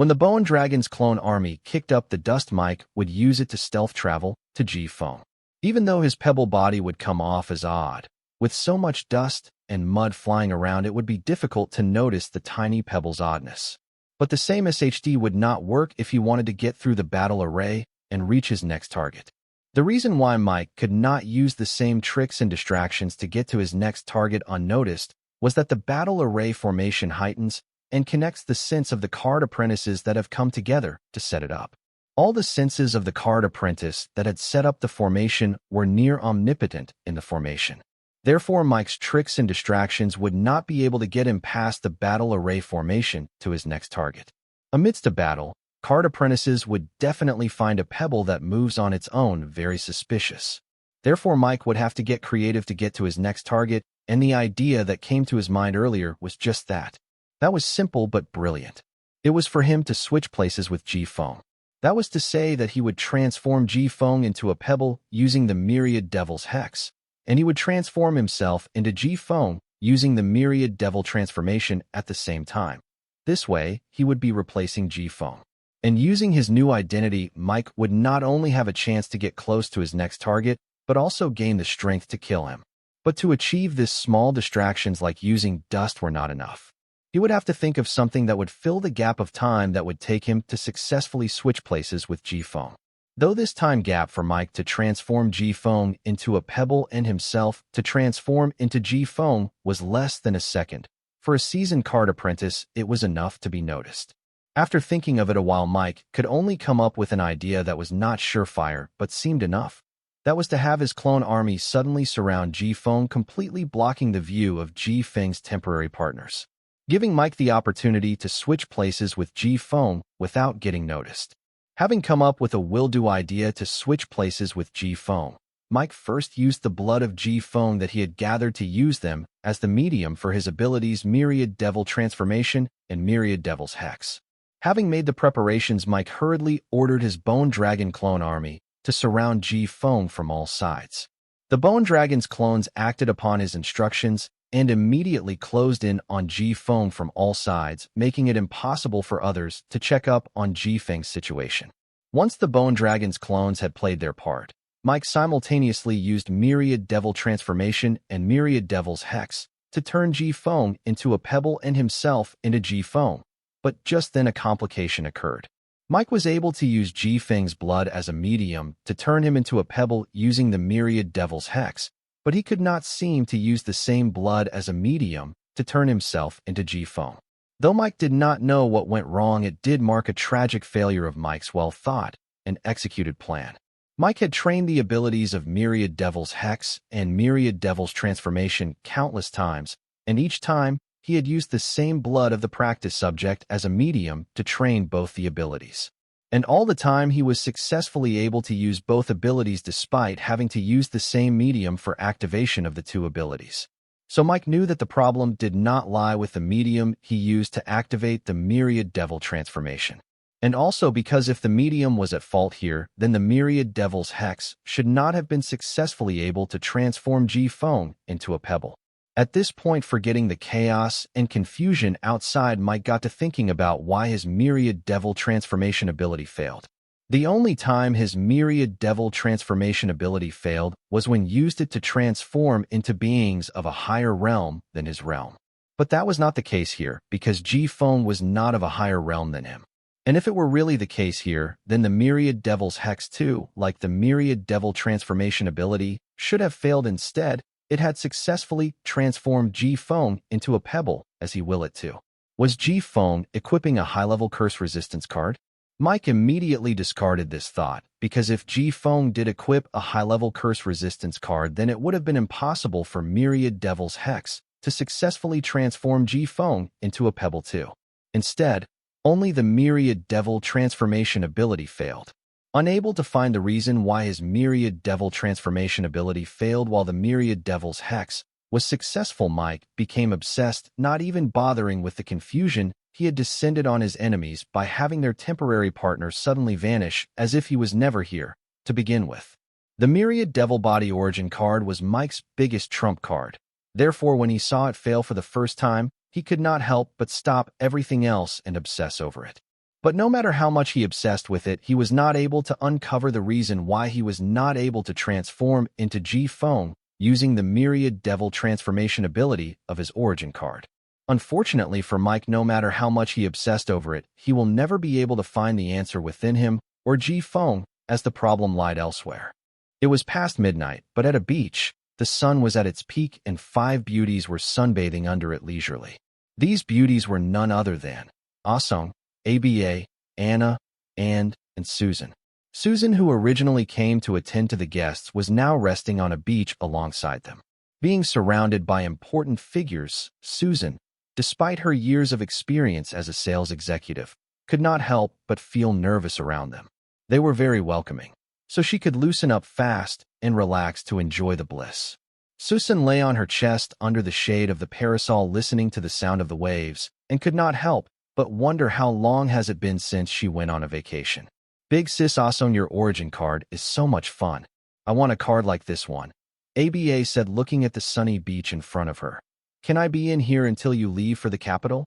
When the Bone Dragon's clone army kicked up the dust, Mike would use it to stealth travel to Ji-Feng. Even though his pebble body would come off as odd, with so much dust and mud flying around, it would be difficult to notice the tiny pebble's oddness. But the same SHD would not work if he wanted to get through the battle array and reach his next target. The reason why Mike could not use the same tricks and distractions to get to his next target unnoticed was that the battle array formation heightens and connects the sense of the card apprentices that have come together to set it up. All the senses of the card apprentice that had set up the formation were near omnipotent in the formation. Therefore, Mike's tricks and distractions would not be able to get him past the battle array formation to his next target. Amidst a battle, card apprentices would definitely find a pebble that moves on its own very suspicious. Therefore, Mike would have to get creative to get to his next target, and the idea that came to his mind earlier was just that. That was simple but brilliant. It was for him to switch places with Ji-Feng. That was to say that he would transform Ji-Feng into a pebble using the Myriad Devil's Hex, and he would transform himself into Ji-Feng using the Myriad Devil transformation at the same time. This way, he would be replacing Ji-Feng. And using his new identity, Mike would not only have a chance to get close to his next target, but also gain the strength to kill him. But to achieve this, small distractions like using dust were not enough. He would have to think of something that would fill the gap of time that would take him to successfully switch places with Ji-Feng. Though this time gap for Mike to transform Ji-Feng into a pebble and himself to transform into Ji-Feng was less than a second, for a seasoned card apprentice, it was enough to be noticed. After thinking of it a while, Mike could only come up with an idea that was not surefire but seemed enough. That was to have his clone army suddenly surround Ji-Feng, completely blocking the view of Ji-Feng's temporary partners, giving Mike the opportunity to switch places with Ji-Feng without getting noticed. Having come up with a will-do idea to switch places with Ji-Feng, Mike first used the blood of Ji-Feng that he had gathered to use them as the medium for his abilities Myriad Devil Transformation and Myriad Devil's Hex. Having made the preparations, Mike hurriedly ordered his Bone Dragon clone army to surround Ji-Feng from all sides. The Bone Dragon's clones acted upon his instructions and immediately closed in on Ji-Feng from all sides, making it impossible for others to check up on Ji-Feng's situation. Once the Bone Dragon's clones had played their part, Mike simultaneously used Myriad Devil Transformation and Myriad Devil's Hex to turn Ji-Feng into a pebble and himself into Ji-Feng. But just then a complication occurred. Mike was able to use Ji-Feng's blood as a medium to turn him into a pebble using the Myriad Devil's Hex, but he could not seem to use the same blood as a medium to turn himself into Ji-Feng. Though Mike did not know what went wrong, it did mark a tragic failure of Mike's well-thought and executed plan. Mike had trained the abilities of Myriad Devil's Hex and Myriad Devil's Transformation countless times, and each time he had used the same blood of the practice subject as a medium to train both the abilities. And all the time he was successfully able to use both abilities despite having to use the same medium for activation of the two abilities. So Mike knew that the problem did not lie with the medium he used to activate the Myriad Devil transformation. And also because if the medium was at fault here, then the Myriad Devil's Hex should not have been successfully able to transform Ji-Feng into a pebble. At this point, forgetting the chaos and confusion outside, Mike got to thinking about why his Myriad Devil transformation ability failed. The only time his Myriad Devil transformation ability failed was when used it to transform into beings of a higher realm than his realm. But that was not the case here, because Ji-Feng was not of a higher realm than him. And if it were really the case here, then the Myriad Devil's Hex too, like the Myriad Devil transformation ability, should have failed. Instead, it had successfully transformed Ji-Feng into a pebble as he willed it to. Was Ji-Feng equipping a high-level curse resistance card? Mike immediately discarded this thought, because if Ji-Feng did equip a high-level curse resistance card, then it would have been impossible for Myriad Devil's Hex to successfully transform Ji-Feng into a pebble too. Instead, only the Myriad Devil transformation ability failed. Unable to find the reason why his Myriad Devil transformation ability failed while the Myriad Devil's Hex was successful, Mike became obsessed, not even bothering with the confusion he had descended on his enemies by having their temporary partner suddenly vanish as if he was never here to begin with. The Myriad Devil Body Origin card was Mike's biggest trump card. Therefore, when he saw it fail for the first time, he could not help but stop everything else and obsess over it. But no matter how much he obsessed with it, he was not able to uncover the reason why he was not able to transform into Ji-Feng using the myriad devil transformation ability of his origin card. Unfortunately for Mike, no matter how much he obsessed over it, he will never be able to find the answer within him or Ji-Feng, as the problem lied elsewhere. It was past midnight, but at a beach, the sun was at its peak and 5 beauties were sunbathing under it leisurely. These beauties were none other than Ah-Sung, ABA, Anna, and Susan. Susan, who originally came to attend to the guests, was now resting on a beach alongside them. Being surrounded by important figures, Susan, despite her years of experience as a sales executive, could not help but feel nervous around them. They were very welcoming, so she could loosen up fast and relax to enjoy the bliss. Susan lay on her chest under the shade of the parasol listening to the sound of the waves and could not help but wonder how long has it been since she went on a vacation. Big sis, Ah-Sung, your origin card is so much fun. I want a card like this one, ABA said, looking at the sunny beach in front of her. Can I be in here until you leave for the capital?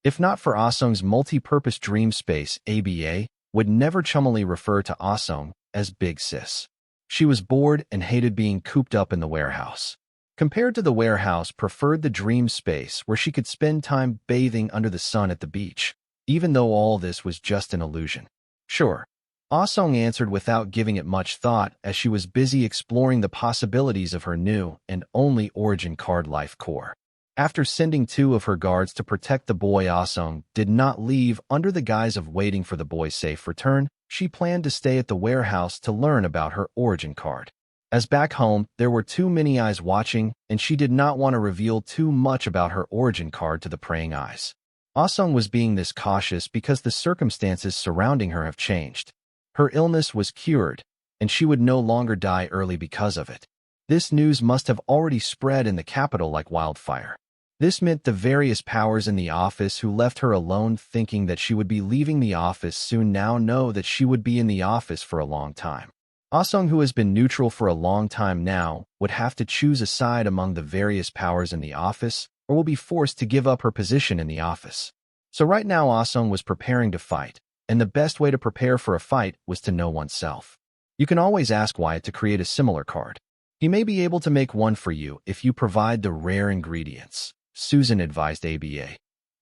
If not for Ah-Sung's multi-purpose dream space, ABA would never chummily refer to Ah-Sung as Big Sis. She was bored and hated being cooped up in the warehouse. Compared to the warehouse, preferred the dream space where she could spend time bathing under the sun at the beach, even though all this was just an illusion. Sure, Ah-Sung answered without giving it much thought as she was busy exploring the possibilities of her new and only origin card life core. After sending 2 of her guards to protect the boy, Ah-Sung did not leave under the guise of waiting for the boy's safe return. She planned to stay at the warehouse to learn about her origin card. As back home, there were too many eyes watching, and she did not want to reveal too much about her origin card to the praying eyes. Ah-Sung was being this cautious because the circumstances surrounding her have changed. Her illness was cured, and she would no longer die early because of it. This news must have already spread in the capital like wildfire. This meant the various powers in the office who left her alone thinking that she would be leaving the office soon now know that she would be in the office for a long time. Ah-Sung, who has been neutral for a long time now, would have to choose a side among the various powers in the office or will be forced to give up her position in the office. So right now Ah-Sung was preparing to fight, and the best way to prepare for a fight was to know oneself. You can always ask Wyatt to create a similar card. He may be able to make one for you if you provide the rare ingredients, Susan advised ABA.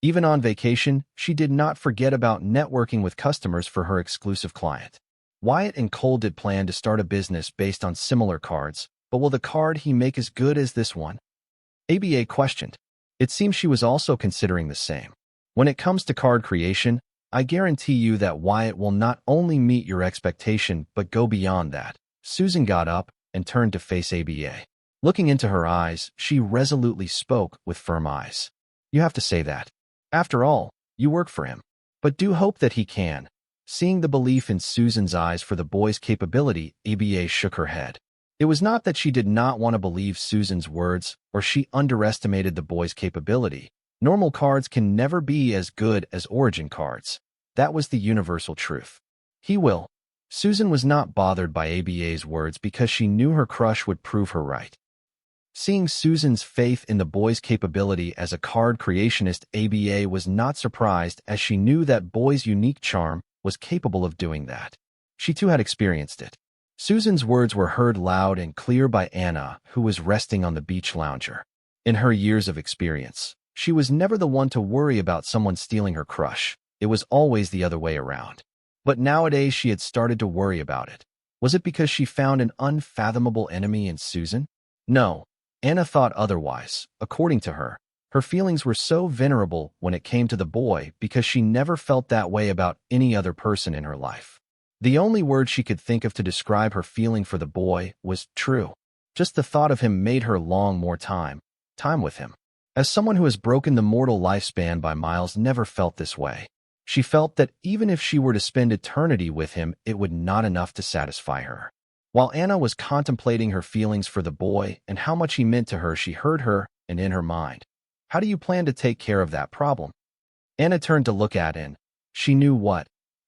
Even on vacation, she did not forget about networking with customers for her exclusive client. Wyatt and Cole did plan to start a business based on similar cards, but will the card he make as good as this one? ABA questioned. It seems she was also considering the same. When it comes to card creation, I guarantee you that Wyatt will not only meet your expectation but go beyond that. Susan got up and turned to face ABA. Looking into her eyes, she resolutely spoke with firm eyes. You have to say that. After all, you work for him. But do hope that he can. Seeing the belief in Susan's eyes for the boy's capability, ABA shook her head. It was not that she did not want to believe Susan's words or she underestimated the boy's capability. Normal cards can never be as good as origin cards. That was the universal truth. He will. Susan was not bothered by ABA's words because she knew her crush would prove her right. Seeing Susan's faith in the boy's capability as a card creationist, ABA was not surprised as she knew that boy's unique charm was capable of doing that. She too had experienced it. Susan's words were heard loud and clear by Anna, who was resting on the beach lounger. In her years of experience, she was never the one to worry about someone stealing her crush. It was always the other way around. But nowadays she had started to worry about it. Was it because she found an unfathomable enemy in Susan? No. Anna thought otherwise. According to her, her feelings were so venerable when it came to the boy because she never felt that way about any other person in her life. The only word she could think of to describe her feeling for the boy was true. Just the thought of him made her long more time with him. As someone who has broken the mortal lifespan by miles never felt this way. She felt that even if she were to spend eternity with him, it would not enough to satisfy her. While Anna was contemplating her feelings for the boy and how much he meant to her, she heard her, and in her mind, how do you plan to take care of that problem? Anna turned to look at Anne. She knew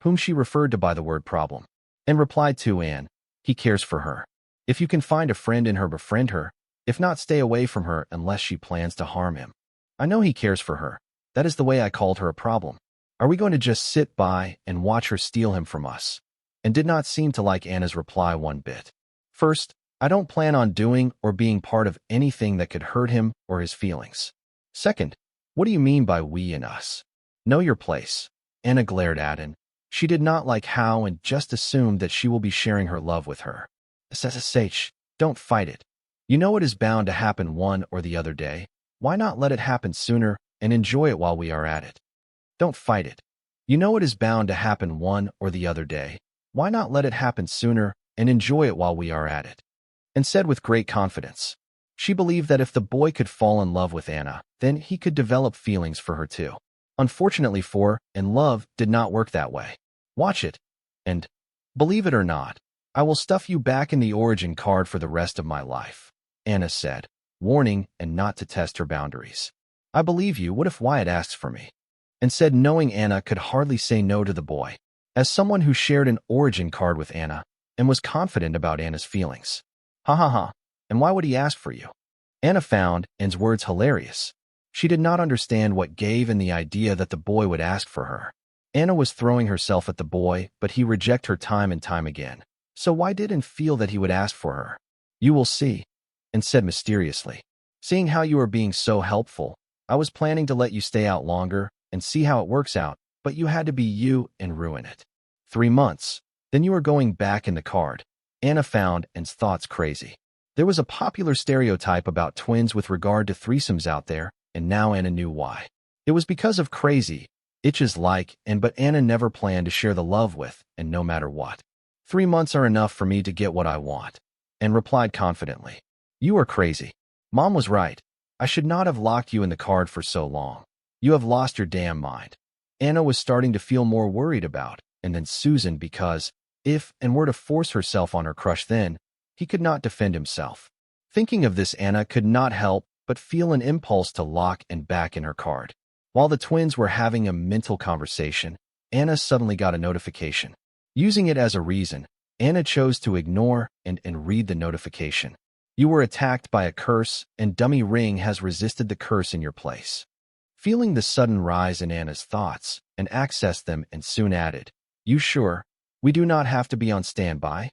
whom she referred to by the word problem, and replied to Anne, he cares for her. If you can find a friend in her, befriend her. If not, stay away from her unless she plans to harm him. I know he cares for her. That is the way I called her a problem. Are we going to just sit by and watch her steal him from us? And did not seem to like Anna's reply one bit. First, I don't plan on doing or being part of anything that could hurt him or his feelings. Second, what do you mean by we and us? Know your place. Anna glared at him. She did not like how and just assumed that she will be sharing her love with her. SSH, don't fight it. You know it is bound to happen one or the other day. Why not let it happen sooner and enjoy it while we are at it? Don't fight it. You know it is bound to happen one or the other day. Why not let it happen sooner and enjoy it while we are at it? And said with great confidence. She believed that if the boy could fall in love with Anna, then he could develop feelings for her too. Unfortunately and love did not work that way. Watch it. And, believe it or not, I will stuff you back in the origin card for the rest of my life, Anna said, warning and not to test her boundaries. I believe you. What if Wyatt asks for me? And said knowing Anna could hardly say no to the boy. As someone who shared an origin card with Anna and was confident about Anna's feelings. Ha ha ha. And why would he ask for you? Anna found Anne's words hilarious. She did not understand what gave in the idea that the boy would ask for her. Anna was throwing herself at the boy, but he rejected her time and time again. So why did Anne feel that he would ask for her? You will see, Anne said mysteriously. Seeing how you are being so helpful, I was planning to let you stay out longer and see how it works out, but you had to be you and ruin it. 3 months. Then you are going back in the card. Anna found Anne's thoughts crazy. There was a popular stereotype about twins with regard to threesomes out there, and now Anna knew why. It was because of crazy, itches like, but Anna never planned to share the love with, and no matter what. 3 months are enough for me to get what I want, Anne replied confidently. You are crazy. Mom was right. I should not have locked you in the card for so long. You have lost your damn mind. Anna was starting to feel more worried about, and then Susan because, if Anne were to force herself on her crush then, he could not defend himself. Thinking of this, Anna could not help but feel an impulse to lock and back in her card. While the twins were having a mental conversation, Anna suddenly got a notification. Using it as a reason, Anna chose to ignore and read the notification. You were attacked by a curse, and dummy ring has resisted the curse in your place. Feeling the sudden rise in Anna's thoughts, and accessed them and soon added, You sure? We do not have to be on standby?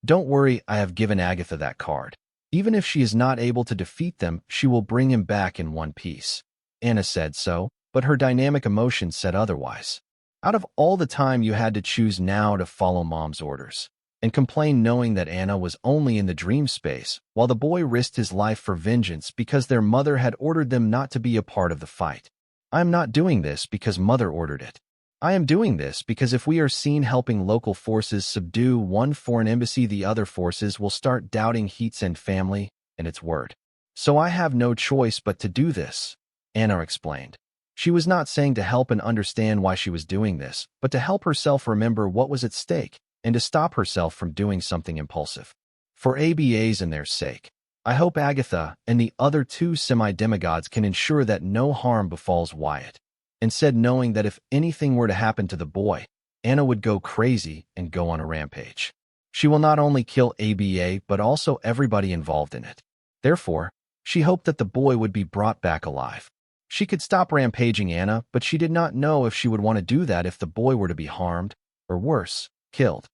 Don't worry, I have given Agatha that card. Even if she is not able to defeat them, she will bring him back in one piece. Anna said so, but her dynamic emotions said otherwise. Out of all the time you had to choose now to follow Mom's orders, and complain knowing that Anna was only in the dream space, while the boy risked his life for vengeance because their mother had ordered them not to be a part of the fight. I am not doing this because Mother ordered it. I am doing this because if we are seen helping local forces subdue one foreign embassy, the other forces will start doubting Heat's and family and its word. So I have no choice but to do this, Anna explained. She was not saying to help and understand why she was doing this, but to help herself remember what was at stake and to stop herself from doing something impulsive. For ABA's and their sake, I hope Agatha and the other 2 semi-demigods can ensure that no harm befalls Wyatt. And said knowing that if anything were to happen to the boy, Anna would go crazy and go on a rampage. She will not only kill ABA but also everybody involved in it. Therefore, she hoped that the boy would be brought back alive. She could stop rampaging Anna, but she did not know if she would want to do that if the boy were to be harmed, or worse, killed.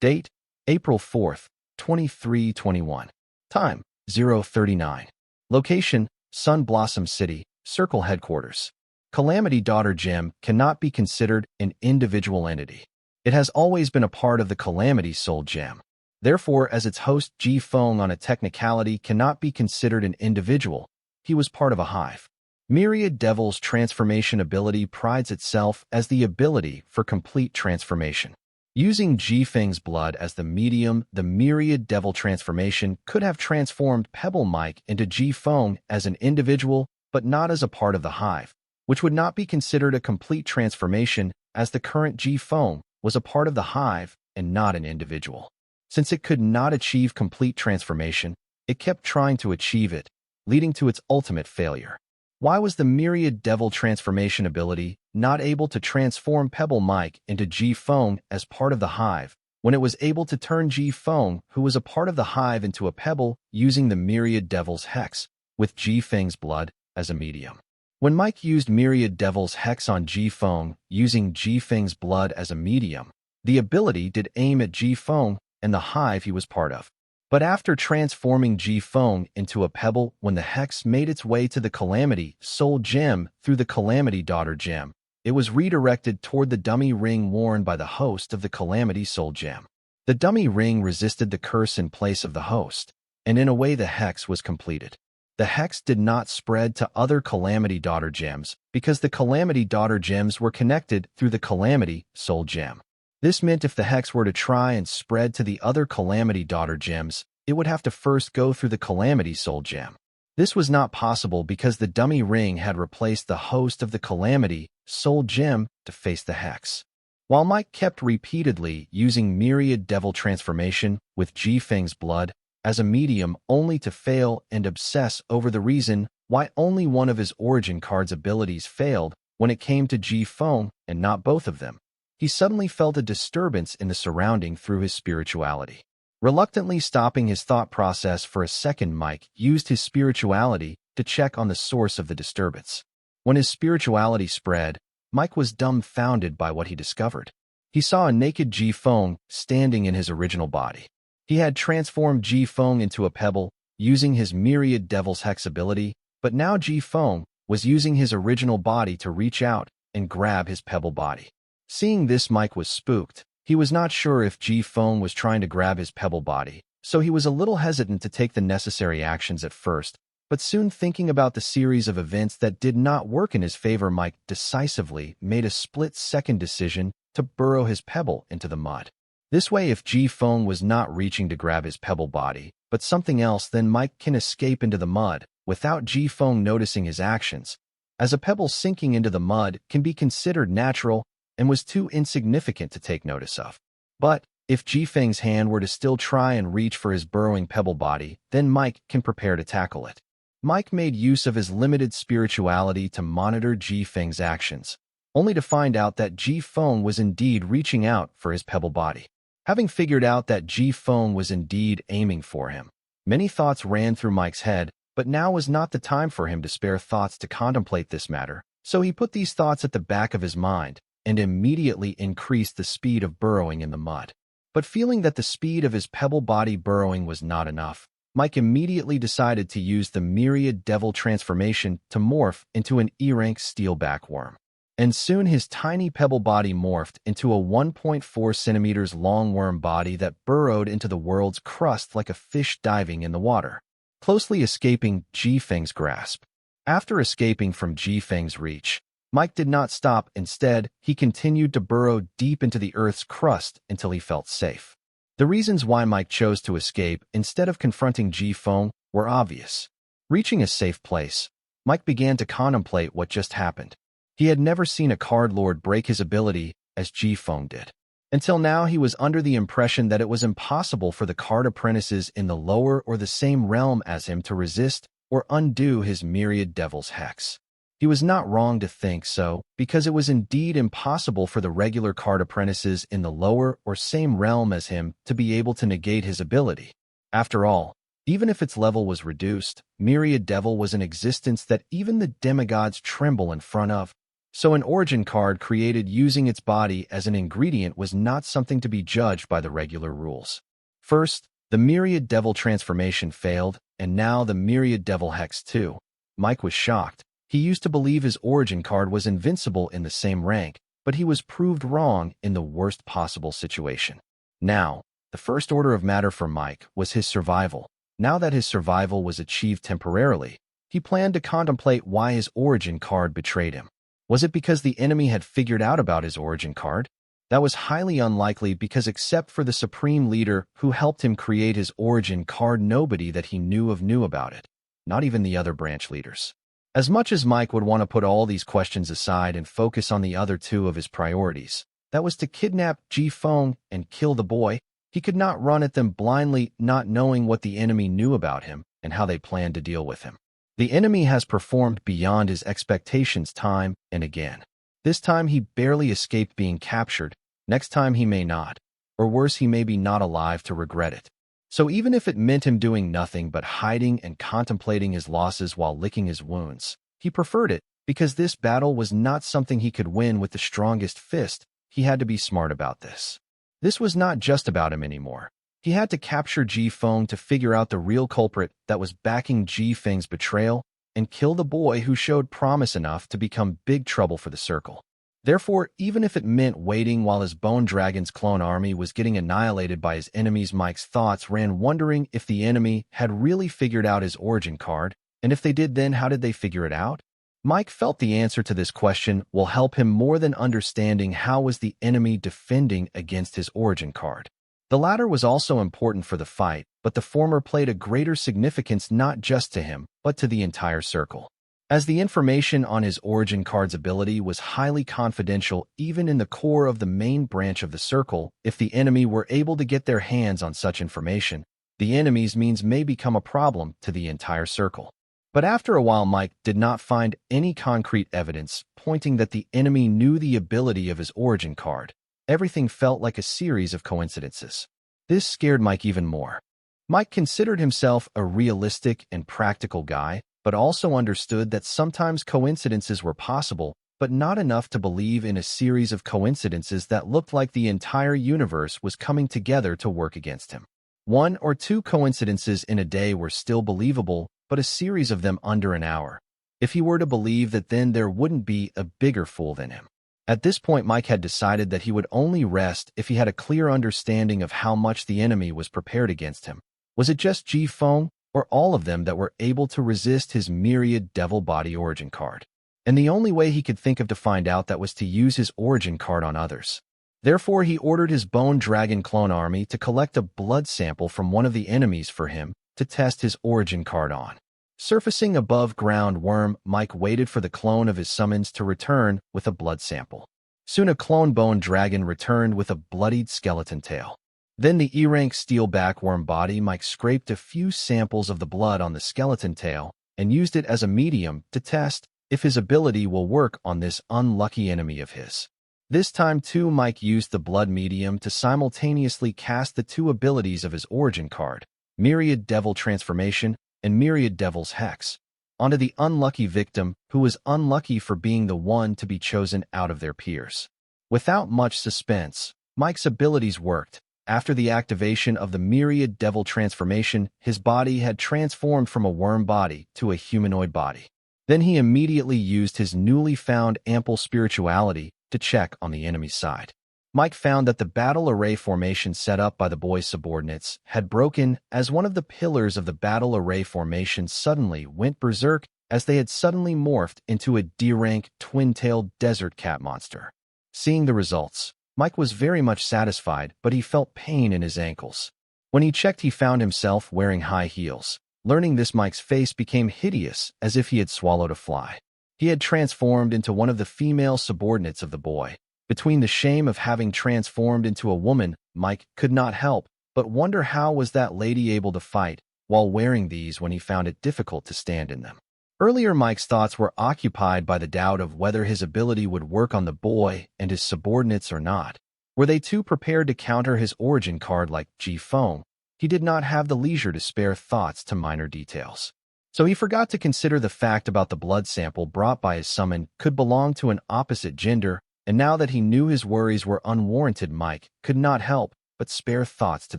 Date, April 4th, 2321. Time, 0:39. Location, Sun Blossom City, Circle Headquarters. Calamity Daughter Gem cannot be considered an individual entity. It has always been a part of the Calamity Soul Gem. Therefore, as its host Ji Feng on a technicality cannot be considered an individual, he was part of a hive. Myriad Devil's transformation ability prides itself as the ability for complete transformation. Using Ji Feng's blood as the medium, the Myriad Devil transformation could have transformed Pebble Mike into Ji Feng as an individual, but not as a part of the hive, which would not be considered a complete transformation as the current Ji Feng was a part of the hive and not an individual. Since it could not achieve complete transformation, it kept trying to achieve it, leading to its ultimate failure. Why was the Myriad Devil transformation ability not able to transform Pebble Mike into Ji Feng as part of the hive, when it was able to turn Ji Feng, who was a part of the hive, into a pebble using the Myriad Devil's hex, with Ji Feng's blood as a medium? When Mike used Myriad Devil's Hex on Ji-Feng, using Ji-Feng's blood as a medium, the ability did aim at Ji-Feng and the hive he was part of. But after transforming Ji-Feng into a pebble, when the hex made its way to the Calamity Soul Gem through the Calamity Daughter Gem, it was redirected toward the dummy ring worn by the host of the Calamity Soul Gem. The dummy ring resisted the curse in place of the host, and in a way the hex was completed. The hex did not spread to other Calamity Daughter Gems because the Calamity Daughter Gems were connected through the Calamity Soul Gem. This meant if the hex were to try and spread to the other Calamity Daughter Gems, it would have to first go through the Calamity Soul Gem. This was not possible because the dummy ring had replaced the host of the Calamity Soul Gem to face the hex. While Mike kept repeatedly using Myriad Devil Transformation with Ji-Feng's blood as a medium only to fail and obsess over the reason why only one of his origin card's abilities failed when it came to Ji-Feng and not both of them, he suddenly felt a disturbance in the surrounding through his spirituality. Reluctantly stopping his thought process for a second, Mike used his spirituality to check on the source of the disturbance. When his spirituality spread, Mike was dumbfounded by what he discovered. He saw a naked Ji-Feng standing in his original body. He had transformed Ji-Feng into a pebble using his Myriad Devil's Hex ability, but now Ji-Feng was using his original body to reach out and grab his pebble body. Seeing this, Mike was spooked. He was not sure if Ji-Feng was trying to grab his pebble body, so he was a little hesitant to take the necessary actions at first, but soon thinking about the series of events that did not work in his favor, Mike decisively made a split-second decision to burrow his pebble into the mud. This way, if Ji-Feng was not reaching to grab his pebble body, but something else, then Mike can escape into the mud without Ji-Feng noticing his actions, as a pebble sinking into the mud can be considered natural and was too insignificant to take notice of. But if Ji-Feng's hand were to still try and reach for his burrowing pebble body, then Mike can prepare to tackle it. Mike made use of his limited spirituality to monitor Ji-Feng's actions, only to find out that Ji-Feng was indeed reaching out for his pebble body. Having figured out that Ji-Feng was indeed aiming for him, many thoughts ran through Mike's head, but now was not the time for him to spare thoughts to contemplate this matter, so he put these thoughts at the back of his mind and immediately increased the speed of burrowing in the mud. But feeling that the speed of his pebble body burrowing was not enough, Mike immediately decided to use the Myriad Devil Transformation to morph into an E-rank steelback worm. And soon his tiny pebble body morphed into a 1.4 centimeters long worm body that burrowed into the world's crust like a fish diving in the water, closely escaping Ji-Feng's grasp. After escaping from Ji-Feng's reach, Mike did not stop. Instead, he continued to burrow deep into the Earth's crust until he felt safe. The reasons why Mike chose to escape instead of confronting Ji-Feng were obvious. Reaching a safe place, Mike began to contemplate what just happened. He had never seen a card lord break his ability as Ji-Feng did. Until now, he was under the impression that it was impossible for the card apprentices in the lower or the same realm as him to resist or undo his Myriad Devil's Hex. He was not wrong to think so, because it was indeed impossible for the regular card apprentices in the lower or same realm as him to be able to negate his ability. After all, even if its level was reduced, Myriad Devil was an existence that even the demigods tremble in front of, so an origin card created using its body as an ingredient was not something to be judged by the regular rules. First, the Myriad Devil transformation failed, and now the Myriad Devil Hex too. Mike was shocked. He used to believe his origin card was invincible in the same rank, but he was proved wrong in the worst possible situation. Now, the first order of matter for Mike was his survival. Now that his survival was achieved temporarily, he planned to contemplate why his origin card betrayed him. Was it because the enemy had figured out about his origin card? That was highly unlikely because except for the Supreme Leader who helped him create his origin card, nobody that he knew of knew about it, not even the other branch leaders. As much as Mike would want to put all these questions aside and focus on the other two of his priorities, that was to kidnap Ji-Feng and kill the boy, he could not run at them blindly, not knowing what the enemy knew about him and how they planned to deal with him. The enemy has performed beyond his expectations time and again. This time he barely escaped being captured, next time he may not, or worse, he may be not alive to regret it. So even if it meant him doing nothing but hiding and contemplating his losses while licking his wounds, he preferred it Because this battle was not something he could win with the strongest fist, he had to be smart about this. This was not just about him anymore. He had to capture Ji Feng to figure out the real culprit that was backing Ji Feng's betrayal and kill the boy who showed promise enough to become big trouble for the circle. Therefore, even if it meant waiting while his Bone Dragon's clone army was getting annihilated by his enemies, Mike's thoughts ran wondering if the enemy had really figured out his origin card, and if they did, then how did they figure it out? Mike felt the answer to this question will help him more than understanding how was the enemy defending against his origin card. The latter was also important for the fight, but the former played a greater significance not just to him, but to the entire circle. As the information on his origin card's ability was highly confidential even in the core of the main branch of the circle, if the enemy were able to get their hands on such information, the enemy's means may become a problem to the entire circle. But after a while, Mike did not find any concrete evidence pointing that the enemy knew the ability of his origin card. Everything felt like a series of coincidences. This scared Mike even more. Mike considered himself a realistic and practical guy, but also understood that sometimes coincidences were possible, but not enough to believe in a series of coincidences that looked like the entire universe was coming together to work against him. One or two coincidences in a day were still believable, but a series of them under an hour. If he were to believe that, then there wouldn't be a bigger fool than him. At this point, Mike had decided that he would only rest if he had a clear understanding of how much the enemy was prepared against him. Was it just Ji Feng, or all of them that were able to resist his myriad devil body origin card? And the only way he could think of to find out that was to use his origin card on others. Therefore, he ordered his Bone Dragon clone army to collect a blood sample from one of the enemies for him to test his origin card on. Surfacing above ground worm, Mike waited for the clone of his summons to return with a blood sample. Soon a clone Bone Dragon returned with a bloodied skeleton tail. Then the E-rank steel backworm body. Mike scraped a few samples of the blood on the skeleton tail and used it as a medium to test if his ability will work on this unlucky enemy of his. This time too, Mike used the blood medium to simultaneously cast the two abilities of his origin card, Myriad Devil Transformation and Myriad Devil's Hex, onto the unlucky victim who was unlucky for being the one to be chosen out of their peers. Without much suspense, Mike's abilities worked. After the activation of the Myriad Devil Transformation, his body had transformed from a worm body to a humanoid body. Then he immediately used his newly found ample spirituality to check on the enemy's side. Mike found that the battle array formation set up by the boy's subordinates had broken as one of the pillars of the battle array formation suddenly went berserk as they had suddenly morphed into a D-rank twin-tailed desert cat monster. Seeing the results, Mike was very much satisfied, but he felt pain in his ankles. When he checked, he found himself wearing high heels. Learning this, Mike's face became hideous as if he had swallowed a fly. He had transformed into one of the female subordinates of the boy. Between the shame of having transformed into a woman, Mike could not help but wonder how was that lady able to fight while wearing these when he found it difficult to stand in them. Earlier, Mike's thoughts were occupied by the doubt of whether his ability would work on the boy and his subordinates or not. Were they too prepared to counter his origin card like Ji Feng? He did not have the leisure to spare thoughts to minor details. So he forgot to consider the fact about the blood sample brought by his summon could belong to an opposite gender, and now that he knew his worries were unwarranted, Mike could not help but spare thoughts to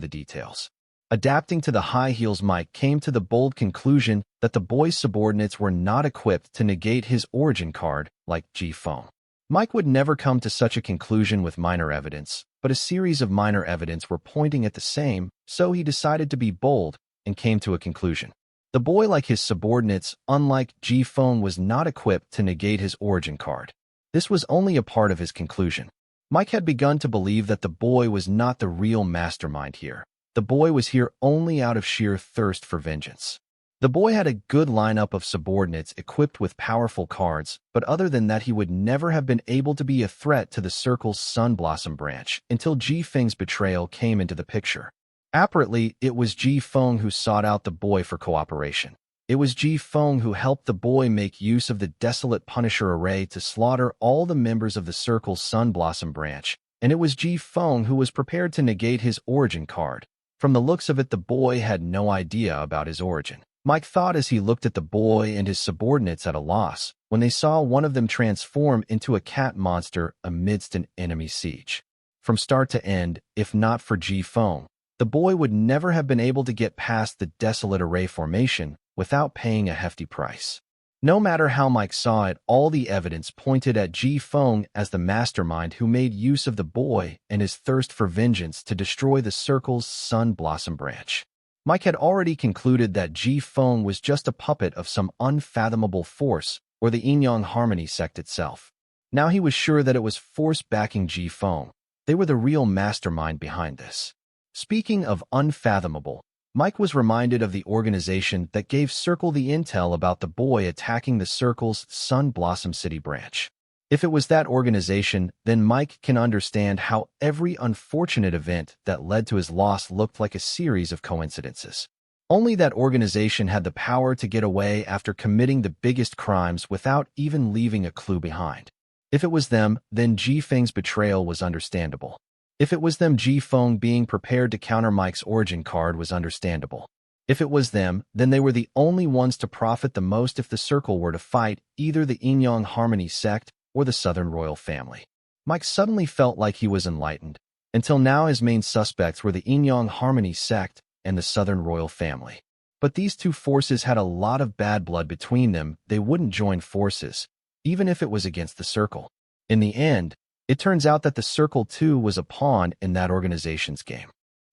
the details. Adapting to the high heels, Mike came to the bold conclusion that the boy's subordinates were not equipped to negate his origin card like Ji Feng. Mike would never come to such a conclusion with minor evidence, but a series of minor evidence were pointing at the same, so he decided to be bold and came to a conclusion. The boy, like his subordinates, unlike Ji Feng, was not equipped to negate his origin card. This was only a part of his conclusion. Mike had begun to believe that the boy was not the real mastermind here. The boy was here only out of sheer thirst for vengeance. The boy had a good lineup of subordinates equipped with powerful cards, but other than that he would never have been able to be a threat to the Circle's Sunblossom branch until Ji Feng's betrayal came into the picture. Apparently, it was Ji Feng who sought out the boy for cooperation. It was Ji Feng who helped the boy make use of the desolate Punisher array to slaughter all the members of the Circle's Sunblossom branch, and it was Ji Feng who was prepared to negate his origin card. From the looks of it, the boy had no idea about his origin. Mike thought as he looked at the boy and his subordinates at a loss when they saw one of them transform into a cat monster amidst an enemy siege. From start to end, if not for Ji-Feng, the boy would never have been able to get past the desolate array formation without paying a hefty price. No matter how Mike saw it, all the evidence pointed at Ji-Feng as the mastermind who made use of the boy and his thirst for vengeance to destroy the Circle's Sun Blossom branch. Mike had already concluded that Ji-Feng was just a puppet of some unfathomable force or the Yin-Yang Harmony sect itself. Now he was sure that it was force backing Ji-Feng. They were the real mastermind behind this. Speaking of unfathomable, Mike was reminded of the organization that gave Circle the intel about the boy attacking the Circle's Sun Blossom City branch. If it was that organization, then Mike can understand how every unfortunate event that led to his loss looked like a series of coincidences. Only that organization had the power to get away after committing the biggest crimes without even leaving a clue behind. If it was them, then Ji-Feng's betrayal was understandable. If it was them, Ji-Feng being prepared to counter Mike's origin card was understandable. If it was them, then they were the only ones to profit the most if the Circle were to fight either the Yin-Yang Harmony sect or the Southern Royal family. Mike suddenly felt like he was enlightened. Until now, his main suspects were the Yin-Yang Harmony sect and the Southern Royal family. But these two forces had a lot of bad blood between them. They wouldn't join forces, even if it was against the Circle. In the end, it turns out that the Circle too was a pawn in that organization's game.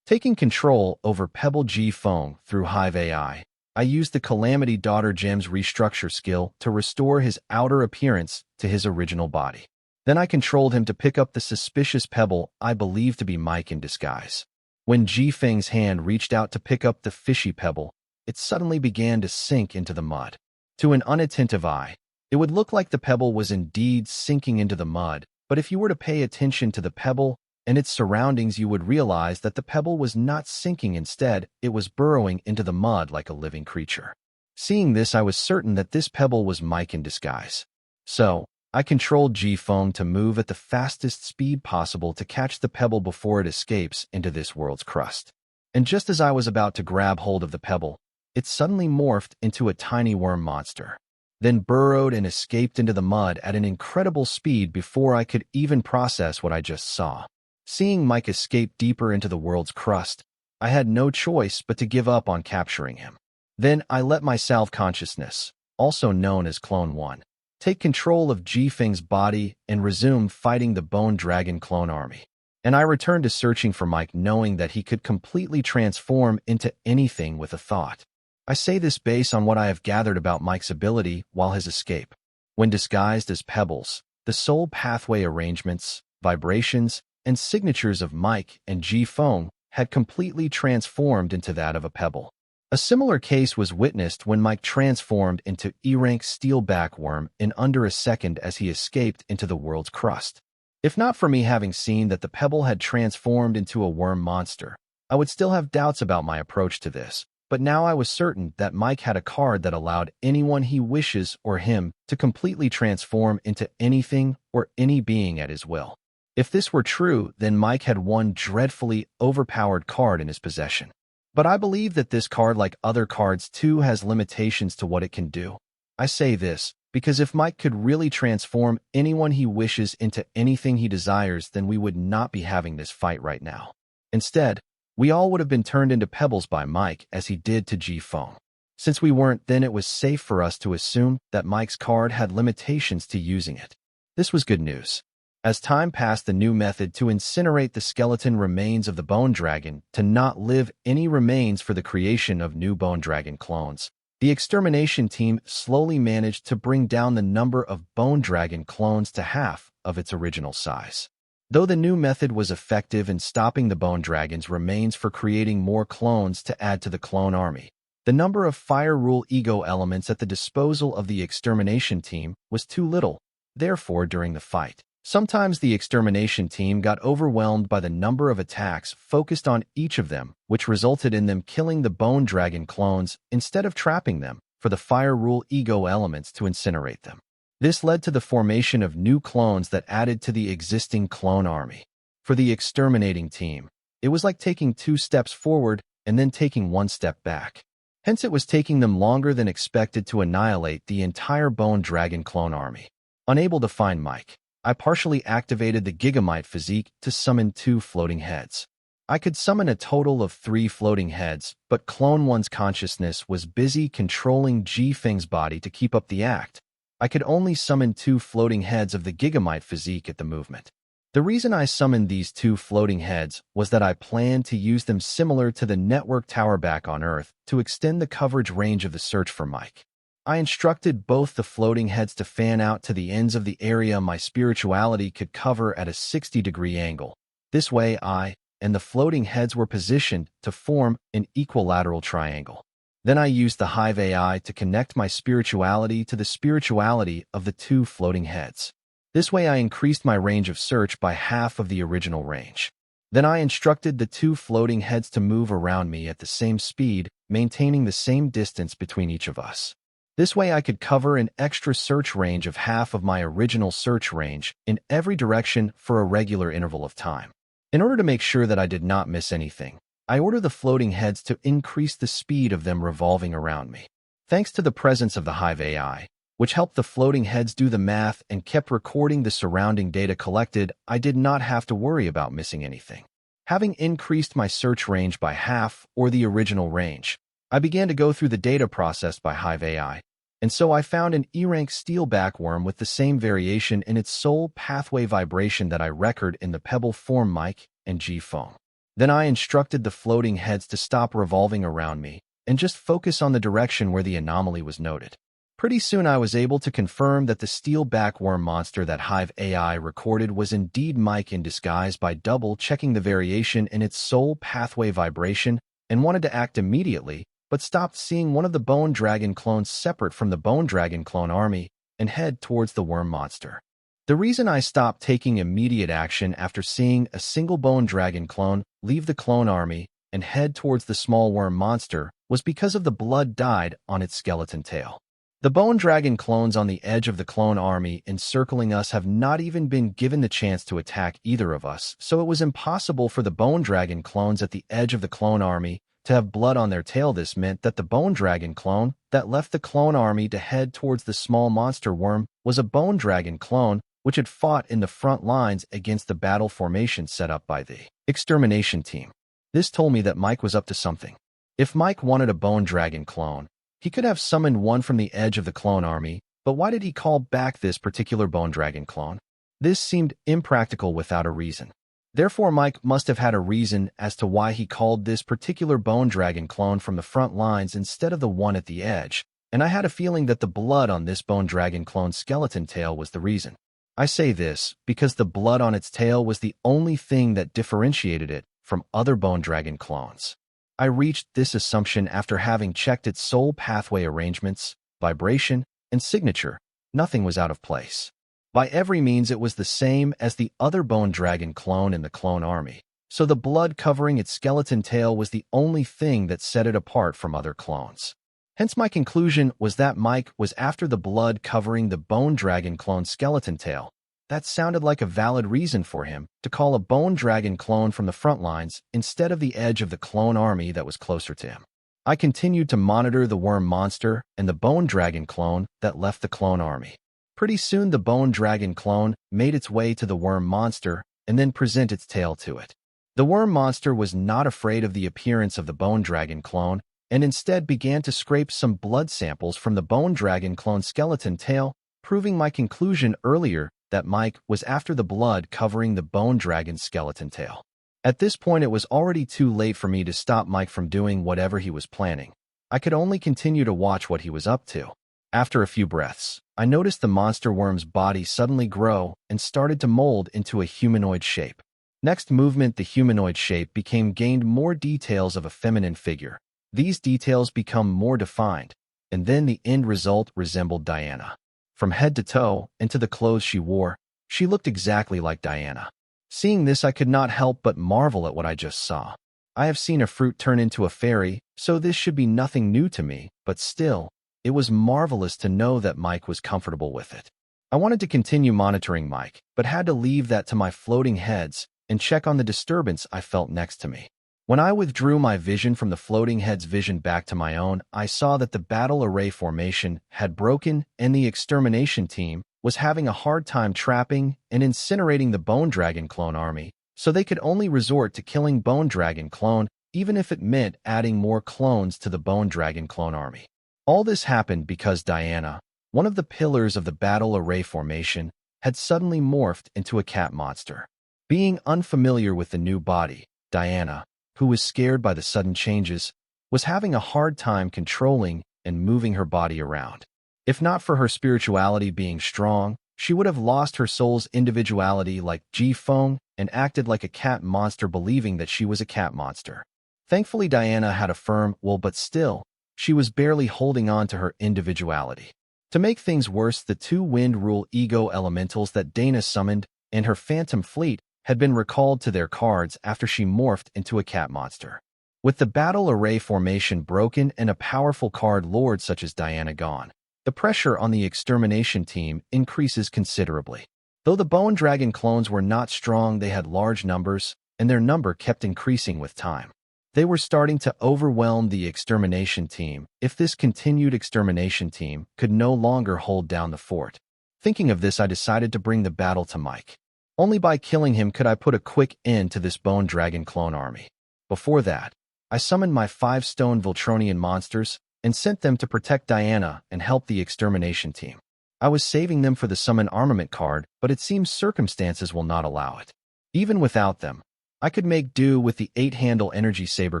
Taking control over Pebble Ji-Feng through Hive AI, I used the Calamity Daughter Gem's restructure skill to restore his outer appearance to his original body. Then I controlled him to pick up the suspicious pebble I believed to be Mike in disguise. When Ji-Feng's hand reached out to pick up the fishy pebble, it suddenly began to sink into the mud. To an unattentive eye, it would look like the pebble was indeed sinking into the mud, but if you were to pay attention to the pebble and its surroundings, you would realize that the pebble was not sinking. Instead, it was burrowing into the mud like a living creature. Seeing this, I was certain that this pebble was Mike in disguise. So, I controlled Ji-Feng to move at the fastest speed possible to catch the pebble before it escapes into this world's crust. And just as I was about to grab hold of the pebble, it suddenly morphed into a tiny worm monster, then burrowed and escaped into the mud at an incredible speed before I could even process what I just saw. Seeing Mike escape deeper into the world's crust, I had no choice but to give up on capturing him. Then I let my salve consciousness, also known as Clone 1, take control of Ji-Feng's body and resume fighting the Bone Dragon clone army. And I returned to searching for Mike, knowing that he could completely transform into anything with a thought. I say this based on what I have gathered about Mike's ability while his escape. When disguised as pebbles, the soul pathway arrangements, vibrations, and signatures of Mike and Ji-Feng had completely transformed into that of a pebble. A similar case was witnessed when Mike transformed into E-rank steelback worm in under a second as he escaped into the world's crust. If not for me having seen that the pebble had transformed into a worm monster, I would still have doubts about my approach to this, but now I was certain that Mike had a card that allowed anyone he wishes or him to completely transform into anything or any being at his will. If this were true, then Mike had one dreadfully overpowered card in his possession. But I believe that this card, like other cards too, has limitations to what it can do. I say this because if Mike could really transform anyone he wishes into anything he desires, then we would not be having this fight right now. Instead, we all would have been turned into pebbles by Mike as he did to Ji-Feng. Since we weren't, then it was safe for us to assume that Mike's card had limitations to using it. This was good news. As time passed, the new method to incinerate the skeleton remains of the Bone Dragon to not live any remains for the creation of new Bone Dragon clones. The extermination team slowly managed to bring down the number of Bone Dragon clones to half of its original size. Though the new method was effective in stopping the Bone Dragon's remains for creating more clones to add to the clone army, the number of Fire Rule ego elements at the disposal of the extermination team was too little. Therefore, during the fight, sometimes the extermination team got overwhelmed by the number of attacks focused on each of them, which resulted in them killing the Bone Dragon clones instead of trapping them for the Fire Rule ego elements to incinerate them. This led to the formation of new clones that added to the existing clone army. For the exterminating team, it was like taking 2 steps forward and then taking 1 step back. Hence it was taking them longer than expected to annihilate the entire Bone Dragon clone army. Unable to find Mike, I partially activated the Gigamite physique to summon 2 floating heads. I could summon a total of 3 floating heads, but Clone 1's consciousness was busy controlling Ji-Feng's body to keep up the act. I could only summon 2 floating heads of the Gigamite physique at the movement. The reason I summoned these 2 floating heads was that I planned to use them similar to the network tower back on Earth to extend the coverage range of the search for Mike. I instructed both the floating heads to fan out to the ends of the area my spirituality could cover at a 60-degree angle. This way I and the floating heads were positioned to form an equilateral triangle. Then I used the Hive AI to connect my spirituality to the spirituality of the 2 floating heads. This way I increased my range of search by half of the original range. Then I instructed the 2 floating heads to move around me at the same speed, maintaining the same distance between each of us. This way I could cover an extra search range of half of my original search range in every direction for a regular interval of time. In order to make sure that I did not miss anything, I ordered the floating heads to increase the speed of them revolving around me. Thanks to the presence of the Hive AI, which helped the floating heads do the math and kept recording the surrounding data collected, I did not have to worry about missing anything. Having increased my search range by half, or the original range, I began to go through the data processed by Hive AI, and so I found an E-rank steel backworm with the same variation in its soul pathway vibration that I record in the pebble form Mike and Ji-Feng. Then I instructed the floating heads to stop revolving around me and just focus on the direction where the anomaly was noted. Pretty soon I was able to confirm that the steel backworm monster that Hive AI recorded was indeed Mike in disguise by double-checking the variation in its soul pathway vibration and wanted to act immediately, but stopped seeing one of the Bone Dragon clones separate from the Bone Dragon clone army and head towards the worm monster. The reason I stopped taking immediate action after seeing a single Bone Dragon clone leave the clone army and head towards the small worm monster was because of the blood dyed on its skeleton tail. The Bone Dragon clones on the edge of the clone army encircling us have not even been given the chance to attack either of us, so it was impossible for the Bone Dragon clones at the edge of the clone army to have blood on their tail. This meant that the Bone Dragon clone that left the clone army to head towards the small monster worm was a Bone Dragon clone which had fought in the front lines against the battle formation set up by the extermination team. This told me that Mike was up to something. If Mike wanted a Bone Dragon clone, he could have summoned one from the edge of the clone army, but why did he call back this particular Bone Dragon clone? This seemed impractical without a reason. Therefore, Mike must have had a reason as to why he called this particular Bone Dragon clone from the front lines instead of the one at the edge, and I had a feeling that the blood on this Bone Dragon clone's skeleton tail was the reason. I say this because the blood on its tail was the only thing that differentiated it from other Bone Dragon clones. I reached this assumption after having checked its soul pathway arrangements, vibration, and signature. Nothing was out of place. By every means it was the same as the other Bone Dragon clone in the clone army, so the blood covering its skeleton tail was the only thing that set it apart from other clones. Hence my conclusion was that Mike was after the blood covering the Bone Dragon clone's skeleton tail. That sounded like a valid reason for him to call a Bone Dragon clone from the front lines instead of the edge of the clone army that was closer to him. I continued to monitor the worm monster and the Bone Dragon clone that left the clone army. Pretty soon the Bone Dragon clone made its way to the worm monster and then presented its tail to it. The worm monster was not afraid of the appearance of the Bone Dragon clone and instead began to scrape some blood samples from the Bone Dragon clone's skeleton tail, proving my conclusion earlier that Mike was after the blood covering the Bone Dragon's skeleton tail. At this point, it was already too late for me to stop Mike from doing whatever he was planning. I could only continue to watch what he was up to. After a few breaths, I noticed the monster worm's body suddenly grow and started to mold into a humanoid shape. Next movement, the humanoid shape gained more details of a feminine figure. These details become more defined, and then the end result resembled Diana. From head to toe and to the clothes she wore, she looked exactly like Diana. Seeing this, I could not help but marvel at what I just saw. I have seen a fruit turn into a fairy, so this should be nothing new to me, but still, it was marvelous to know that Mike was comfortable with it. I wanted to continue monitoring Mike, but had to leave that to my floating heads and check on the disturbance I felt next to me. When I withdrew my vision from the floating head's vision back to my own, I saw that the battle array formation had broken and the extermination team was having a hard time trapping and incinerating the Bone Dragon clone army, so they could only resort to killing Bone Dragon clone, even if it meant adding more clones to the Bone Dragon clone army. All this happened because Diana, one of the pillars of the battle array formation, had suddenly morphed into a cat monster. Being unfamiliar with the new body, Diana, who was scared by the sudden changes, was having a hard time controlling and moving her body around. If not for her spirituality being strong, she would have lost her soul's individuality like Ji-Feng and acted like a cat monster, believing that she was a cat monster. Thankfully, Diana had a firm will, but still, she was barely holding on to her individuality. To make things worse, the two wind rule ego elementals that Dana summoned and her phantom fleet had been recalled to their cards after she morphed into a cat monster. With the battle array formation broken and a powerful card lord such as Diana gone, the pressure on the extermination team increases considerably. Though the Bone Dragon clones were not strong, they had large numbers, and their number kept increasing with time. They were starting to overwhelm the extermination team if this continued extermination team could no longer hold down the fort. Thinking of this, I decided to bring the battle to Mike. Only by killing him could I put a quick end to this Bone Dragon clone army. Before that, I summoned my 5 stone Voltronian monsters and sent them to protect Diana and help the extermination team. I was saving them for the summon armament card, but it seems circumstances will not allow it. Even without them, I could make do with the 8-handle energy saber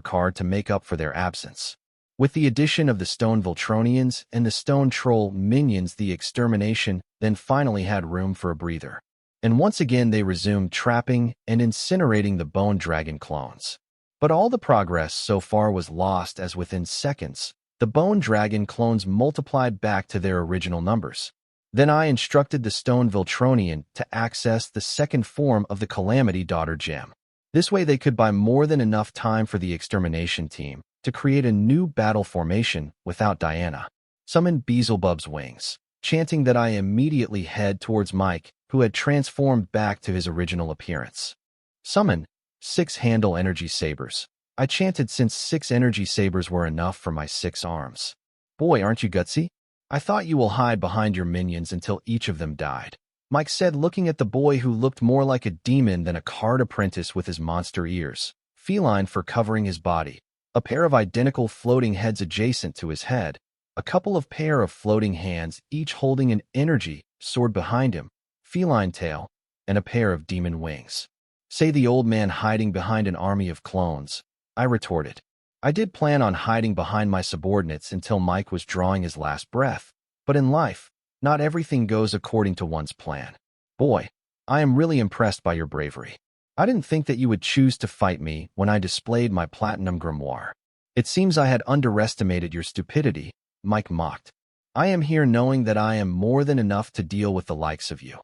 card to make up for their absence. With the addition of the stone Voltronians and the stone troll minions, the extermination then finally had room for a breather. And once again they resumed trapping and incinerating the Bone Dragon clones. But all the progress so far was lost, as within seconds, the Bone Dragon clones multiplied back to their original numbers. Then I instructed the Stone Voltronian to access the second form of the Calamity Daughter gem. This way they could buy more than enough time for the extermination team to create a new battle formation without Diana. Summon Beelzebub's wings, chanting that I immediately head towards Mike, who had transformed back to his original appearance. Summon 6-handle energy sabers. I chanted, since 6 energy sabers were enough for my 6 arms. Boy, aren't you gutsy? I thought you will hide behind your minions until each of them died, Mike said, looking at the boy who looked more like a demon than a card apprentice with his monster ears, feline fur covering his body, a pair of identical floating heads adjacent to his head, a couple of pair of floating hands, each holding an energy sword behind him, feline tail, and a pair of demon wings. Say the old man hiding behind an army of clones, I retorted. I did plan on hiding behind my subordinates until Mike was drawing his last breath, but in life, not everything goes according to one's plan. Boy, I am really impressed by your bravery. I didn't think that you would choose to fight me when I displayed my platinum grimoire. It seems I had underestimated your stupidity, Mike mocked. I am here knowing that I am more than enough to deal with the likes of you.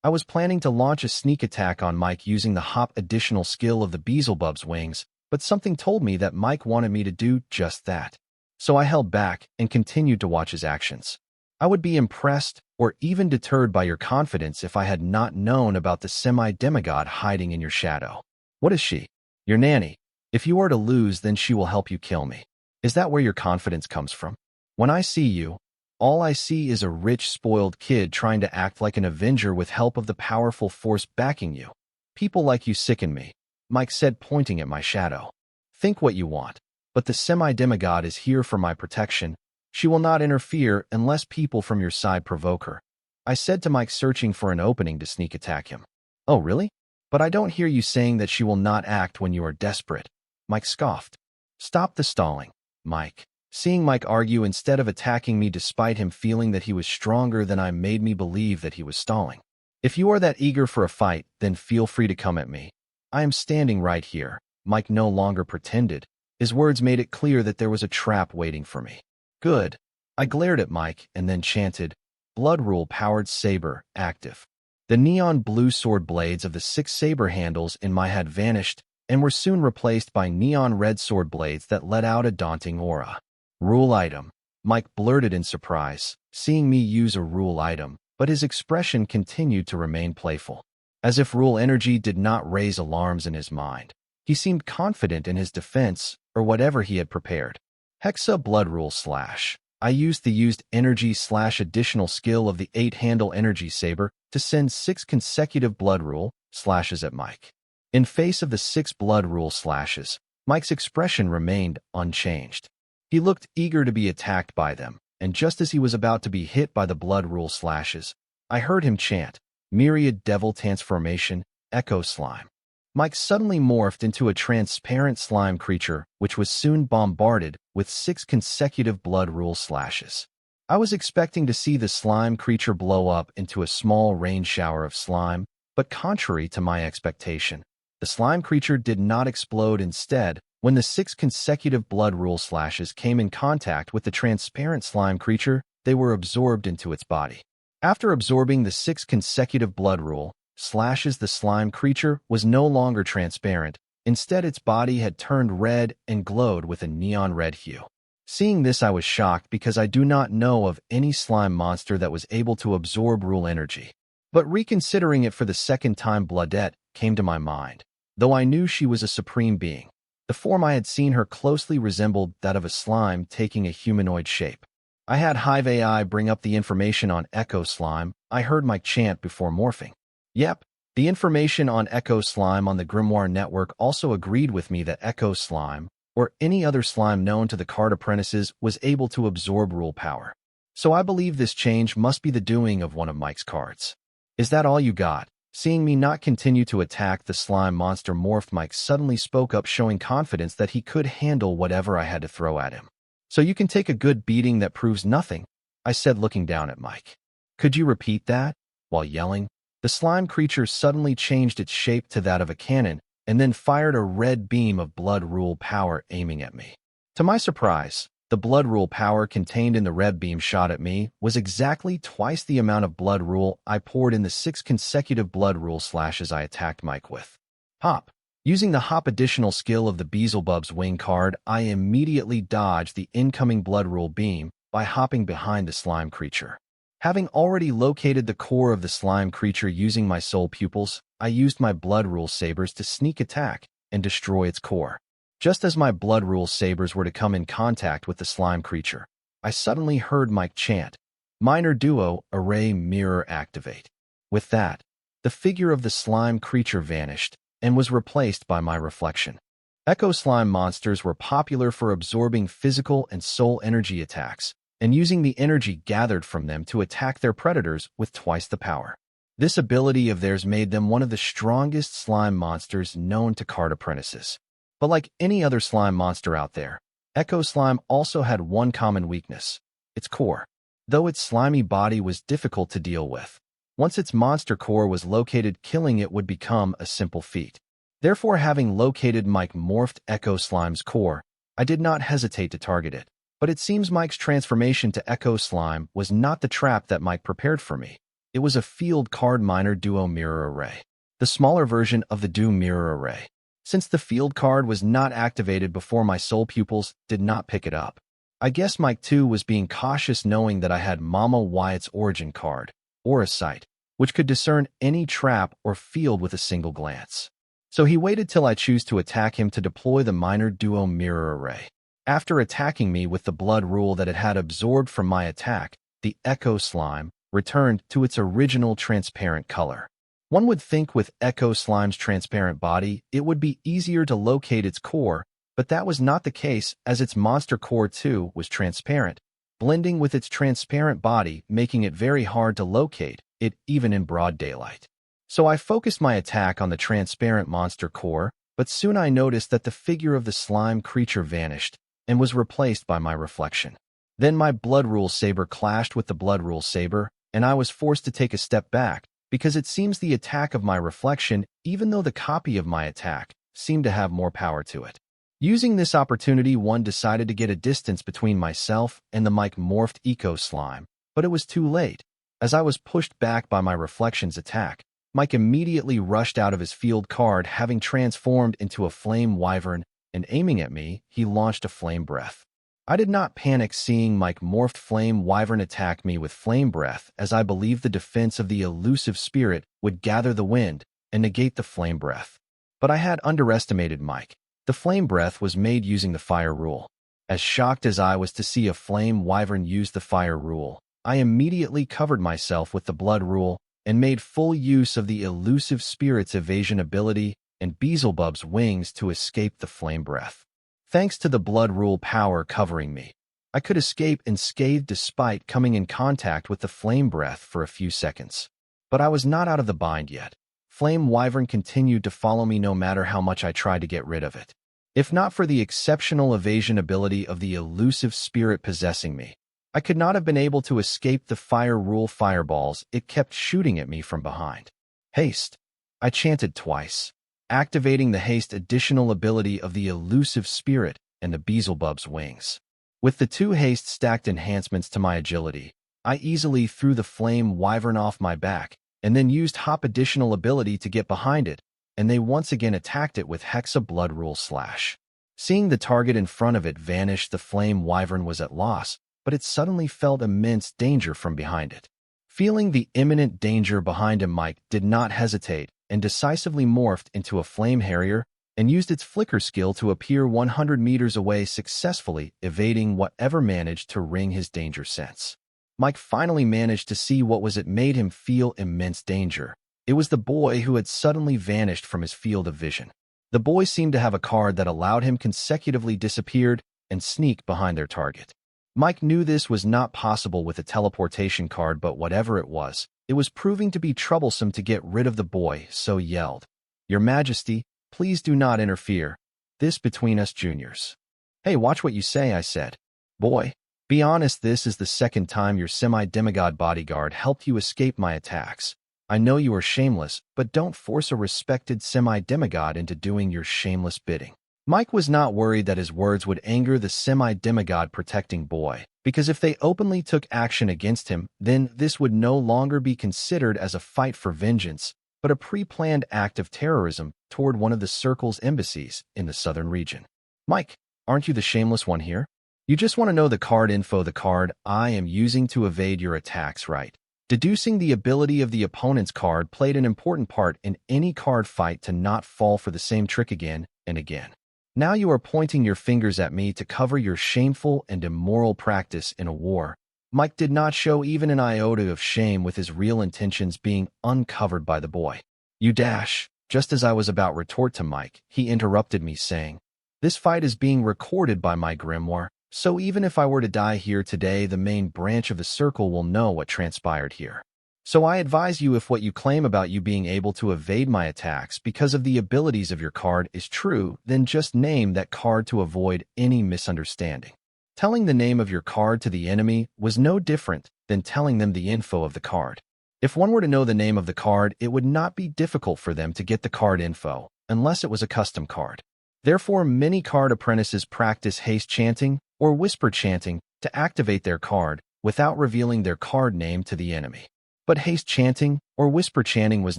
I was planning to launch a sneak attack on Mike using the hop additional skill of the Beelzebub's wings, but something told me that Mike wanted me to do just that. So I held back and continued to watch his actions. I would be impressed or even deterred by your confidence if I had not known about the semi-demigod hiding in your shadow. What is she? Your nanny. If you are to lose, then she will help you kill me. Is that where your confidence comes from? When I see you, all I see is a rich, spoiled kid trying to act like an avenger with help of the powerful force backing you. People like you sicken me, Mike said, pointing at my shadow. Think what you want, but the semi-demigod is here for my protection. She will not interfere unless people from your side provoke her, I said to Mike, searching for an opening to sneak attack him. Oh, really? But I don't hear you saying that she will not act when you are desperate, Mike scoffed. Stop the stalling, Mike. Seeing Mike argue instead of attacking me despite him feeling that he was stronger than I made me believe that he was stalling. If you are that eager for a fight, then feel free to come at me. I am standing right here, Mike no longer pretended. His words made it clear that there was a trap waiting for me. Good. I glared at Mike and then chanted, Blood Rule Powered Saber, active. The neon blue sword blades of the 6 saber handles in my had vanished and were soon replaced by neon red sword blades that let out a daunting aura. Rule item, Mike blurted in surprise, seeing me use a rule item, but his expression continued to remain playful, as if rule energy did not raise alarms in his mind. He seemed confident in his defense or whatever he had prepared. Hexa Blood Rule / I used the energy / additional skill of the 8-handle energy saber to send 6 consecutive blood rule slashes at Mike. In face of the 6 blood rule slashes, Mike's expression remained unchanged. He looked eager to be attacked by them, and just as he was about to be hit by the blood rule slashes, I heard him chant, "Myriad Devil Transformation, Echo Slime." Mike suddenly morphed into a transparent slime creature, which was soon bombarded with 6 consecutive blood rule slashes. I was expecting to see the slime creature blow up into a small rain shower of slime, but contrary to my expectation, the slime creature did not explode. Instead, when the 6 consecutive blood rule slashes came in contact with the transparent slime creature, they were absorbed into its body. After absorbing the 6 consecutive blood rule slashes, the slime creature was no longer transparent. Instead, its body had turned red and glowed with a neon red hue. Seeing this, I was shocked because I do not know of any slime monster that was able to absorb rule energy. But reconsidering it for the second time, Bloodette came to my mind. Though I knew she was a supreme being, the form I had seen her closely resembled that of a slime taking a humanoid shape. I had Hive AI bring up the information on Echo Slime. I heard Mike chant before morphing. Yep, the information on Echo Slime on the Grimoire network also agreed with me that Echo Slime, or any other slime known to the card apprentices, was able to absorb rule power. So I believe this change must be the doing of one of Mike's cards. Is that all you got? Seeing me not continue to attack the slime monster morphed, Mike suddenly spoke up, showing confidence that he could handle whatever I had to throw at him. So you can take a good beating that proves nothing, I said, looking down at Mike. Could you repeat that? While yelling, the slime creature suddenly changed its shape to that of a cannon and then fired a red beam of blood rule power aiming at me. To my surprise, the blood rule power contained in the red beam shot at me was exactly twice the amount of blood rule I poured in the 6 consecutive blood rule slashes I attacked Mike with. Hop. Using the hop additional skill of the Beelzebub's wing card, I immediately dodged the incoming blood rule beam by hopping behind the slime creature. Having already located the core of the slime creature using my soul pupils, I used my blood rule sabers to sneak attack and destroy its core. Just as my blood rule sabers were to come in contact with the slime creature, I suddenly heard Mike chant, "Minor Duo Array Mirror Activate." With that, the figure of the slime creature vanished and was replaced by my reflection. Echo slime monsters were popular for absorbing physical and soul energy attacks and using the energy gathered from them to attack their predators with twice the power. This ability of theirs made them one of the strongest slime monsters known to card apprentices. But like any other slime monster out there, Echo Slime also had one common weakness: its core. Though its slimy body was difficult to deal with, once its monster core was located, killing it would become a simple feat. Therefore, having located Mike morphed Echo Slime's core, I did not hesitate to target it. But it seems Mike's transformation to Echo Slime was not the trap that Mike prepared for me. It was a field card Minor Duo Mirror Array, the smaller version of the Doom Mirror Array. Since the field card was not activated before, my soul pupils did not pick it up. I guess Mike too was being cautious, knowing that I had Mama Wyatt's origin card, Aura Sight, which could discern any trap or field with a single glance. So he waited till I choose to attack him to deploy the Minor Duo Mirror Array. After attacking me with the blood rule that it had absorbed from my attack, the Echo Slime returned to its original transparent color. One would think with Echo Slime's transparent body, it would be easier to locate its core, but that was not the case, as its monster core too was transparent, blending with its transparent body, making it very hard to locate it even in broad daylight. So I focused my attack on the transparent monster core, but soon I noticed that the figure of the slime creature vanished and was replaced by my reflection. Then my blood rule saber clashed with the blood rule saber, and I was forced to take a step back, because it seems the attack of my reflection, even though the copy of my attack, seemed to have more power to it. Using this opportunity, one decided to get a distance between myself and the Mike morphed Echo Slime, but it was too late. As I was pushed back by my reflection's attack, Mike immediately rushed out of his field card, having transformed into a flame wyvern, and aiming at me, he launched a flame breath. I did not panic seeing Mike morphed flame wyvern attack me with flame breath, as I believed the defense of the elusive spirit would gather the wind and negate the flame breath. But I had underestimated Mike. The flame breath was made using the fire rule. As shocked as I was to see a flame wyvern use the fire rule, I immediately covered myself with the blood rule and made full use of the elusive spirit's evasion ability and Beelzebub's wings to escape the flame breath. Thanks to the blood rule power covering me, I could escape unscathed despite coming in contact with the flame breath for a few seconds. But I was not out of the bind yet. Flame wyvern continued to follow me no matter how much I tried to get rid of it. If not for the exceptional evasion ability of the elusive spirit possessing me, I could not have been able to escape the fire rule fireballs it kept shooting at me from behind. Haste. I chanted twice, activating the haste additional ability of the elusive spirit and the Beelzebub's wings. With the two haste stacked enhancements to my agility, I easily threw the flame wyvern off my back and then used hop additional ability to get behind it, and they once again attacked it with Hexa blood rule slash. Seeing the target in front of it vanish, the flame wyvern was at loss, but it suddenly felt immense danger from behind it. Feeling the imminent danger behind him, Mike did not hesitate and decisively morphed into a flame harrier and used its flicker skill to appear 100 meters away, successfully evading whatever managed to ring his danger sense. Mike finally managed to see what was it made him feel immense danger. It was the boy who had suddenly vanished from his field of vision. The boy seemed to have a card that allowed him consecutively disappeared and sneak behind their target. Mike knew this was not possible with a teleportation card, but whatever it was proving to be troublesome to get rid of the boy, so yelled, "Your Majesty, please do not interfere. This between us juniors." "Hey, watch what you say," I said. "Boy, be honest, this is the second time your semi-demigod bodyguard helped you escape my attacks. I know you are shameless, but don't force a respected semi-demigod into doing your shameless bidding." Mike was not worried that his words would anger the semi-demigod protecting boy, because if they openly took action against him, then this would no longer be considered as a fight for vengeance, but a pre-planned act of terrorism toward one of the Circle's embassies in the southern region. "Mike, aren't you the shameless one here? You just want to know the card info. The card I am using to evade your attacks, right?" Deducing the ability of the opponent's card played an important part in any card fight to not fall for the same trick again and again. Now you are pointing your fingers at me to cover your shameful and immoral practice in a war. Mike did not show even an iota of shame, with his real intentions being uncovered by the boy. "You dash." Just as I was about retort to Mike, he interrupted me saying, "This fight is being recorded by my grimoire, so even if I were to die here today, the main branch of the Circle will know what transpired here. So I advise you, if what you claim about you being able to evade my attacks because of the abilities of your card is true, then just name that card to avoid any misunderstanding." Telling the name of your card to the enemy was no different than telling them the info of the card. If one were to know the name of the card, it would not be difficult for them to get the card info, unless it was a custom card. Therefore, many card apprentices practice haste chanting or whisper chanting to activate their card without revealing their card name to the enemy. But haste chanting or whisper chanting was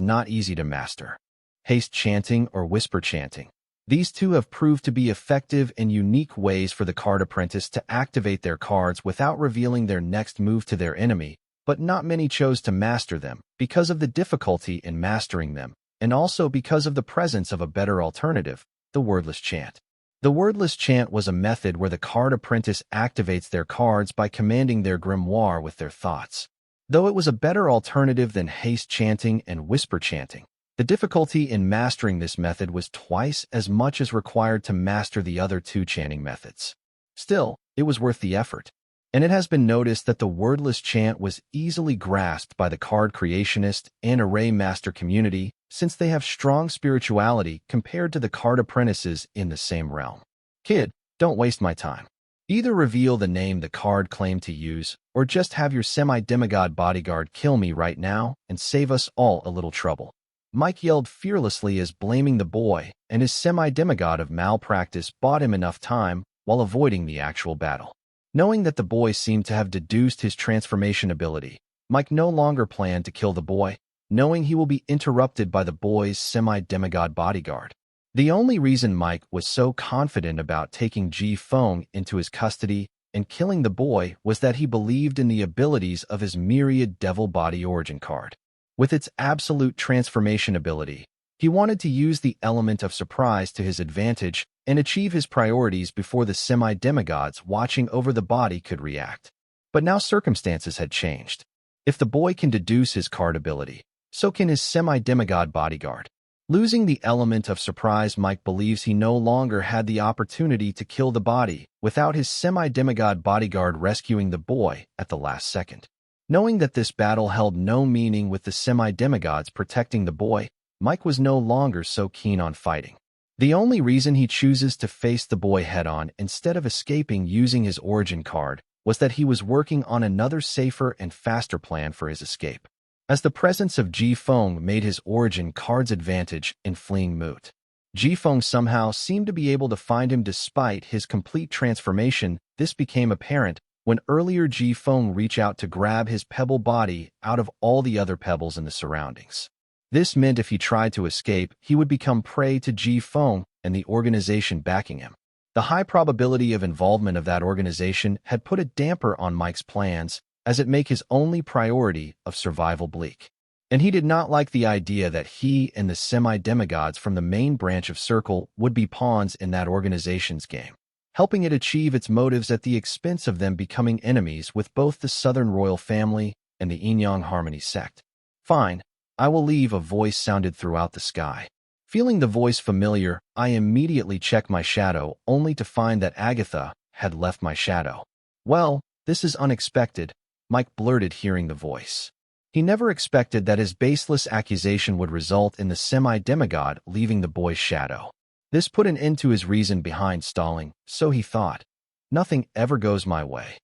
not easy to master. Haste chanting or whisper chanting. These two have proved to be effective and unique ways for the card apprentice to activate their cards without revealing their next move to their enemy, but not many chose to master them because of the difficulty in mastering them, and also because of the presence of a better alternative, the wordless chant. The wordless chant was a method where the card apprentice activates their cards by commanding their grimoire with their thoughts. Though it was a better alternative than haste chanting and whisper chanting, the difficulty in mastering this method was twice as much as required to master the other two chanting methods. Still, it was worth the effort, and it has been noticed that the wordless chant was easily grasped by the card creationist and array master community, since they have strong spirituality compared to the card apprentices in the same realm. Kid, don't waste my time. Either reveal the name the card claimed to use, or just have your semi-demigod bodyguard kill me right now and save us all a little trouble." Mike yelled fearlessly, as blaming the boy and his semi-demigod of malpractice bought him enough time while avoiding the actual battle. Knowing that the boy seemed to have deduced his transformation ability, Mike no longer planned to kill the boy, knowing he will be interrupted by the boy's semi-demigod bodyguard. The only reason Mike was so confident about taking Ji Feng into his custody and killing the boy was that he believed in the abilities of his myriad devil body origin card. With its absolute transformation ability, He wanted to use the element of surprise to his advantage and achieve his priorities before the semi-demigods watching over the body could react. But now circumstances had changed. If the boy can deduce his card ability, so can his semi-demigod bodyguard. Losing the element of surprise, Mike believes he no longer had the opportunity to kill the body without his semi-demigod bodyguard rescuing the boy at the last second. Knowing that this battle held no meaning with the semi-demigods protecting the boy, Mike was no longer so keen on fighting. The only reason he chooses to face the boy head-on instead of escaping using his origin card was that he was working on another safer and faster plan for his escape, as the presence of Ji-Feng made his origin card's advantage in fleeing moot. Ji-Feng somehow seemed to be able to find him despite his complete transformation. This became apparent when earlier Ji-Feng reached out to grab his pebble body out of all the other pebbles in the surroundings. This meant if he tried to escape, he would become prey to Ji-Feng and the organization backing him. The high probability of involvement of that organization had put a damper on Mike's plans, as it made his only priority of survival bleak. And he did not like the idea that he and the semi-demigods from the main branch of Circle would be pawns in that organization's game, helping it achieve its motives at the expense of them becoming enemies with both the Southern Royal Family and the Yin-Yang Harmony sect. "Fine, I will leave," a voice sounded throughout the sky. Feeling the voice familiar, I immediately checked my shadow, only to find that Agatha had left my shadow. "Well, this is unexpected," Mike blurted, hearing the voice. He never expected that his baseless accusation would result in the semi-demigod leaving the boy's shadow. This put an end to his reason behind stalling, so he thought. Nothing ever goes my way.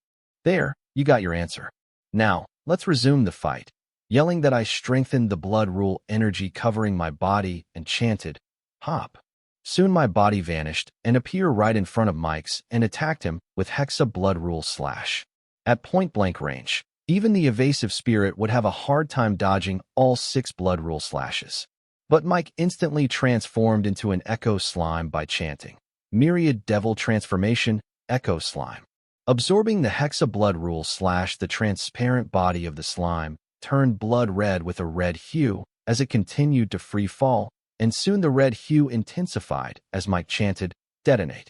"There, you got your answer. Now, let's resume the fight." Yelling that, I strengthened the blood rule energy covering my body and chanted, "Hop." Soon my body vanished and appeared right in front of Mike's and attacked him with Hexa blood rule slash. At point-blank range, even the evasive spirit would have a hard time dodging all 6 blood rule slashes. But Mike instantly transformed into an echo slime by chanting, "Myriad devil transformation, echo slime." Absorbing the Hexa blood rule slash, the transparent body of the slime turned blood red with a red hue as it continued to free fall, and soon the red hue intensified as Mike chanted, "Detonate."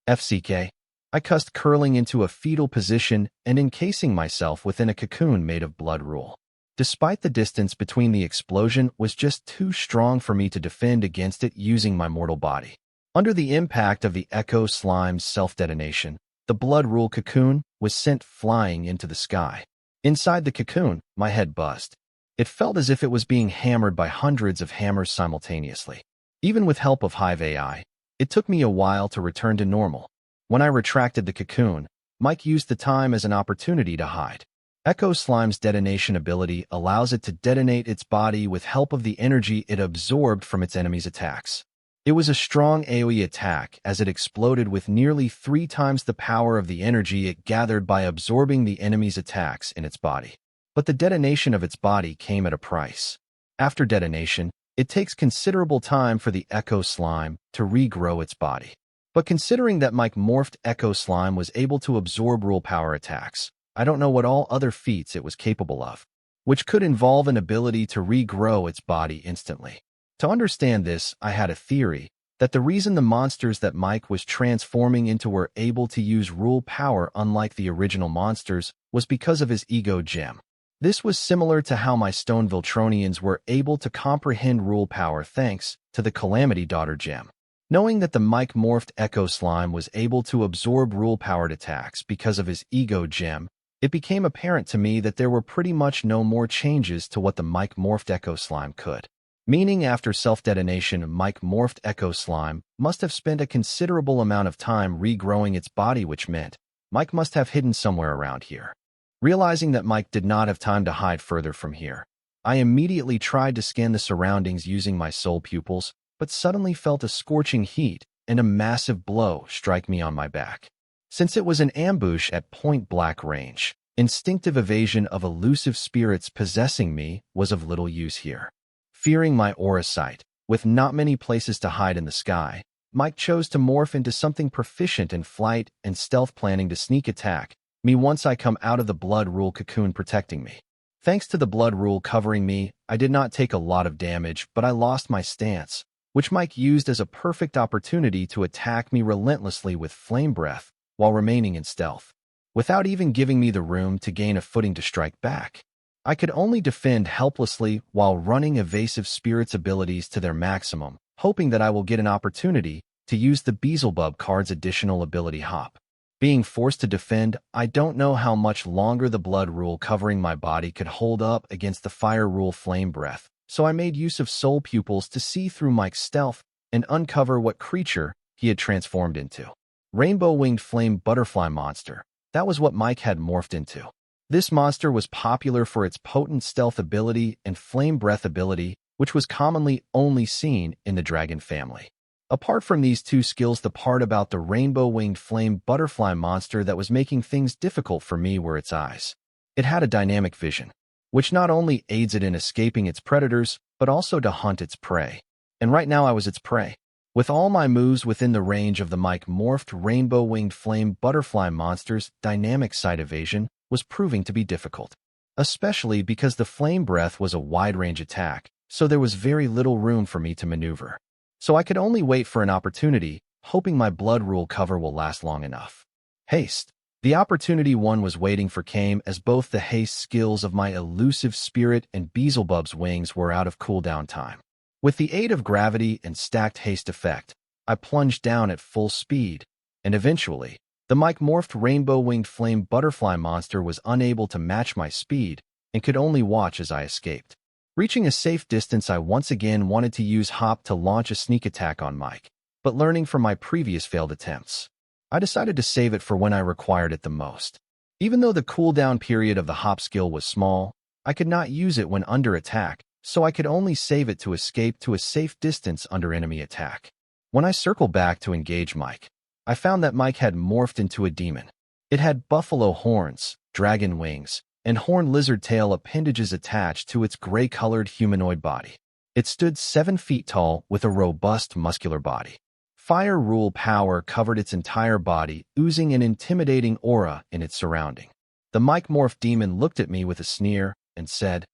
FCK. I cussed, curling into a fetal position and encasing myself within a cocoon made of blood rule. Despite the distance between, the explosion was just too strong for me to defend against it using my mortal body. Under the impact of the Echo Slime's self-detonation, the blood rule cocoon was sent flying into the sky. Inside the cocoon, my head buzzed. It felt as if it was being hammered by hundreds of hammers simultaneously. Even with help of Hive AI, it took me a while to return to normal. When I retracted the cocoon, Mike used the time as an opportunity to hide. Echo Slime's detonation ability allows it to detonate its body with help of the energy it absorbed from its enemy's attacks. It was a strong AoE attack, as it exploded with nearly 3 times the power of the energy it gathered by absorbing the enemy's attacks in its body. But the detonation of its body came at a price. After detonation, it takes considerable time for the Echo Slime to regrow its body. But considering that Mike morphed Echo Slime was able to absorb rule power attacks, I don't know what all other feats it was capable of, which could involve an ability to regrow its body instantly. To understand this, I had a theory that the reason the monsters that Mike was transforming into were able to use rule power unlike the original monsters was because of his ego gem. This was similar to how my Stone Viltronians were able to comprehend rule power thanks to the Calamity Daughter gem. Knowing that the Mike morphed Echo Slime was able to absorb rule-powered attacks because of his ego gem, it became apparent to me that there were pretty much no more changes to what the Mike morphed Echo Slime could. Meaning after self-detonation, Mike morphed Echo Slime must have spent a considerable amount of time regrowing its body, which meant Mike must have hidden somewhere around here. Realizing that Mike did not have time to hide further from here, I immediately tried to scan the surroundings using my soul pupils, but suddenly felt a scorching heat and a massive blow strike me on my back. Since it was an ambush at point-blank range, instinctive evasion of elusive spirits possessing me was of little use here. Fearing my aura sight, with not many places to hide in the sky, Mike chose to morph into something proficient in flight and stealth, planning to sneak attack me once I come out of the blood rule cocoon protecting me. Thanks to the blood rule covering me, I did not take a lot of damage, but I lost my stance, which Mike used as a perfect opportunity to attack me relentlessly with flame breath while remaining in stealth, without even giving me the room to gain a footing to strike back. I could only defend helplessly while running evasive spirits abilities to their maximum, hoping that I will get an opportunity to use the Beelzebub card's additional ability hop. Being forced to defend, I don't know how much longer the blood rule covering my body could hold up against the fire rule flame breath, so I made use of soul pupils to see through Mike's stealth and uncover what creature he had transformed into. Rainbow-winged flame butterfly monster. That was what Mike had morphed into. This monster was popular for its potent stealth ability and flame breath ability, which was commonly only seen in the dragon family. Apart from these two skills, the part about the rainbow-winged flame butterfly monster that was making things difficult for me were its eyes. It had a dynamic vision, which not only aids it in escaping its predators, but also to hunt its prey. And right now I was its prey. With all my moves within the range of the Mike morphed rainbow-winged flame butterfly monster's dynamic sight evasion was proving to be difficult, especially because the flame breath was a wide-range attack, so there was very little room for me to maneuver. So I could only wait for an opportunity, hoping my blood rule cover will last long enough. Haste. The opportunity one was waiting for came as both the haste skills of my elusive spirit and Beelzebub's wings were out of cooldown time. With the aid of gravity and stacked haste effect, I plunged down at full speed, and eventually, the Mike morphed rainbow-winged flame butterfly monster was unable to match my speed and could only watch as I escaped. Reaching a safe distance, I once again wanted to use Hop to launch a sneak attack on Mike, but learning from my previous failed attempts, I decided to save it for when I required it the most. Even though the cooldown period of the Hop skill was small, I could not use it when under attack, so I could only save it to escape to a safe distance under enemy attack. When I circled back to engage Mike, I found that Mike had morphed into a demon. It had buffalo horns, dragon wings, and horned lizard tail appendages attached to its gray-colored humanoid body. It stood 7 feet tall with a robust muscular body. Fire rule power covered its entire body, oozing an intimidating aura in its surrounding. The Mike morph demon looked at me with a sneer and said,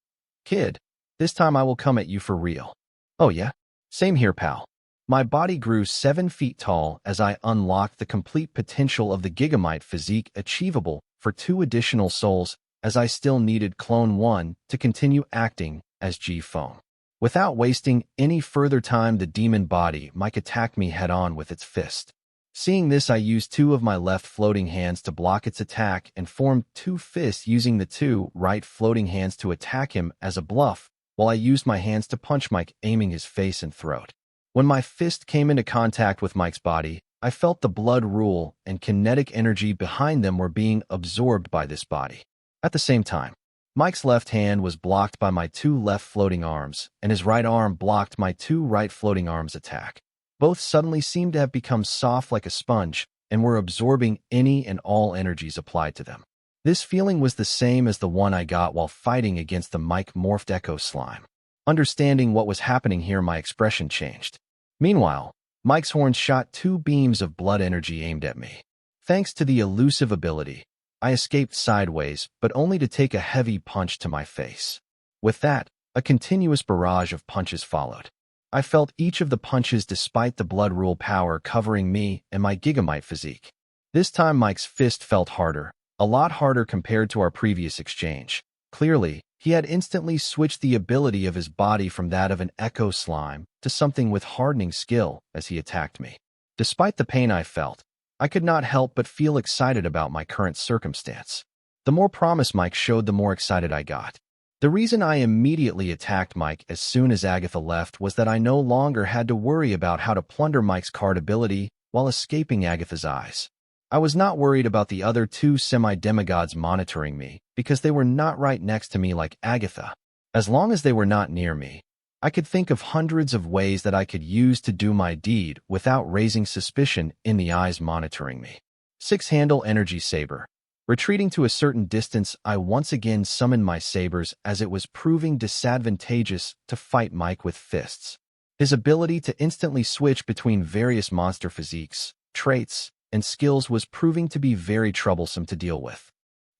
"Kid, this time I will come at you for real." "Oh yeah? Same here, pal." My body grew 7 feet tall as I unlocked the complete potential of the Gigamite physique achievable for 2 additional souls, as I still needed Clone 1 to continue acting as G-Foam. Without wasting any further time, the demon body Mike attacked me head-on with its fist. Seeing this, I used 2 of my left floating hands to block its attack and formed 2 fists using the 2 right floating hands to attack him as a bluff, while I used my hands to punch Mike, aiming his face and throat. When my fist came into contact with Mike's body, I felt the blood rule and kinetic energy behind them were being absorbed by this body. At the same time, Mike's left hand was blocked by my 2 left floating arms, and his right arm blocked my 2 right floating arms' attack. Both suddenly seemed to have become soft like a sponge and were absorbing any and all energies applied to them. This feeling was the same as the one I got while fighting against the Mike morphed Echo Slime. Understanding what was happening here, my expression changed. Meanwhile, Mike's horns shot 2 beams of blood energy aimed at me. Thanks to the elusive ability, I escaped sideways, but only to take a heavy punch to my face. With that, a continuous barrage of punches followed. I felt each of the punches despite the blood rule power covering me and my Gigamite physique. This time Mike's fist felt harder, a lot harder compared to our previous exchange. Clearly, he had instantly switched the ability of his body from that of an Echo Slime to something with hardening skill as he attacked me. Despite the pain I felt, I could not help but feel excited about my current circumstance. The more promise Mike showed, the more excited I got. The reason I immediately attacked Mike as soon as Agatha left was that I no longer had to worry about how to plunder Mike's card ability while escaping Agatha's eyes. I was not worried about the other 2 semi-demigods monitoring me because they were not right next to me like Agatha. As long as they were not near me, I could think of hundreds of ways that I could use to do my deed without raising suspicion in the eyes monitoring me. 6-handle energy saber. Retreating to a certain distance, I once again summoned my sabers as it was proving disadvantageous to fight Mike with fists. His ability to instantly switch between various monster physiques, traits, and skills was proving to be very troublesome to deal with.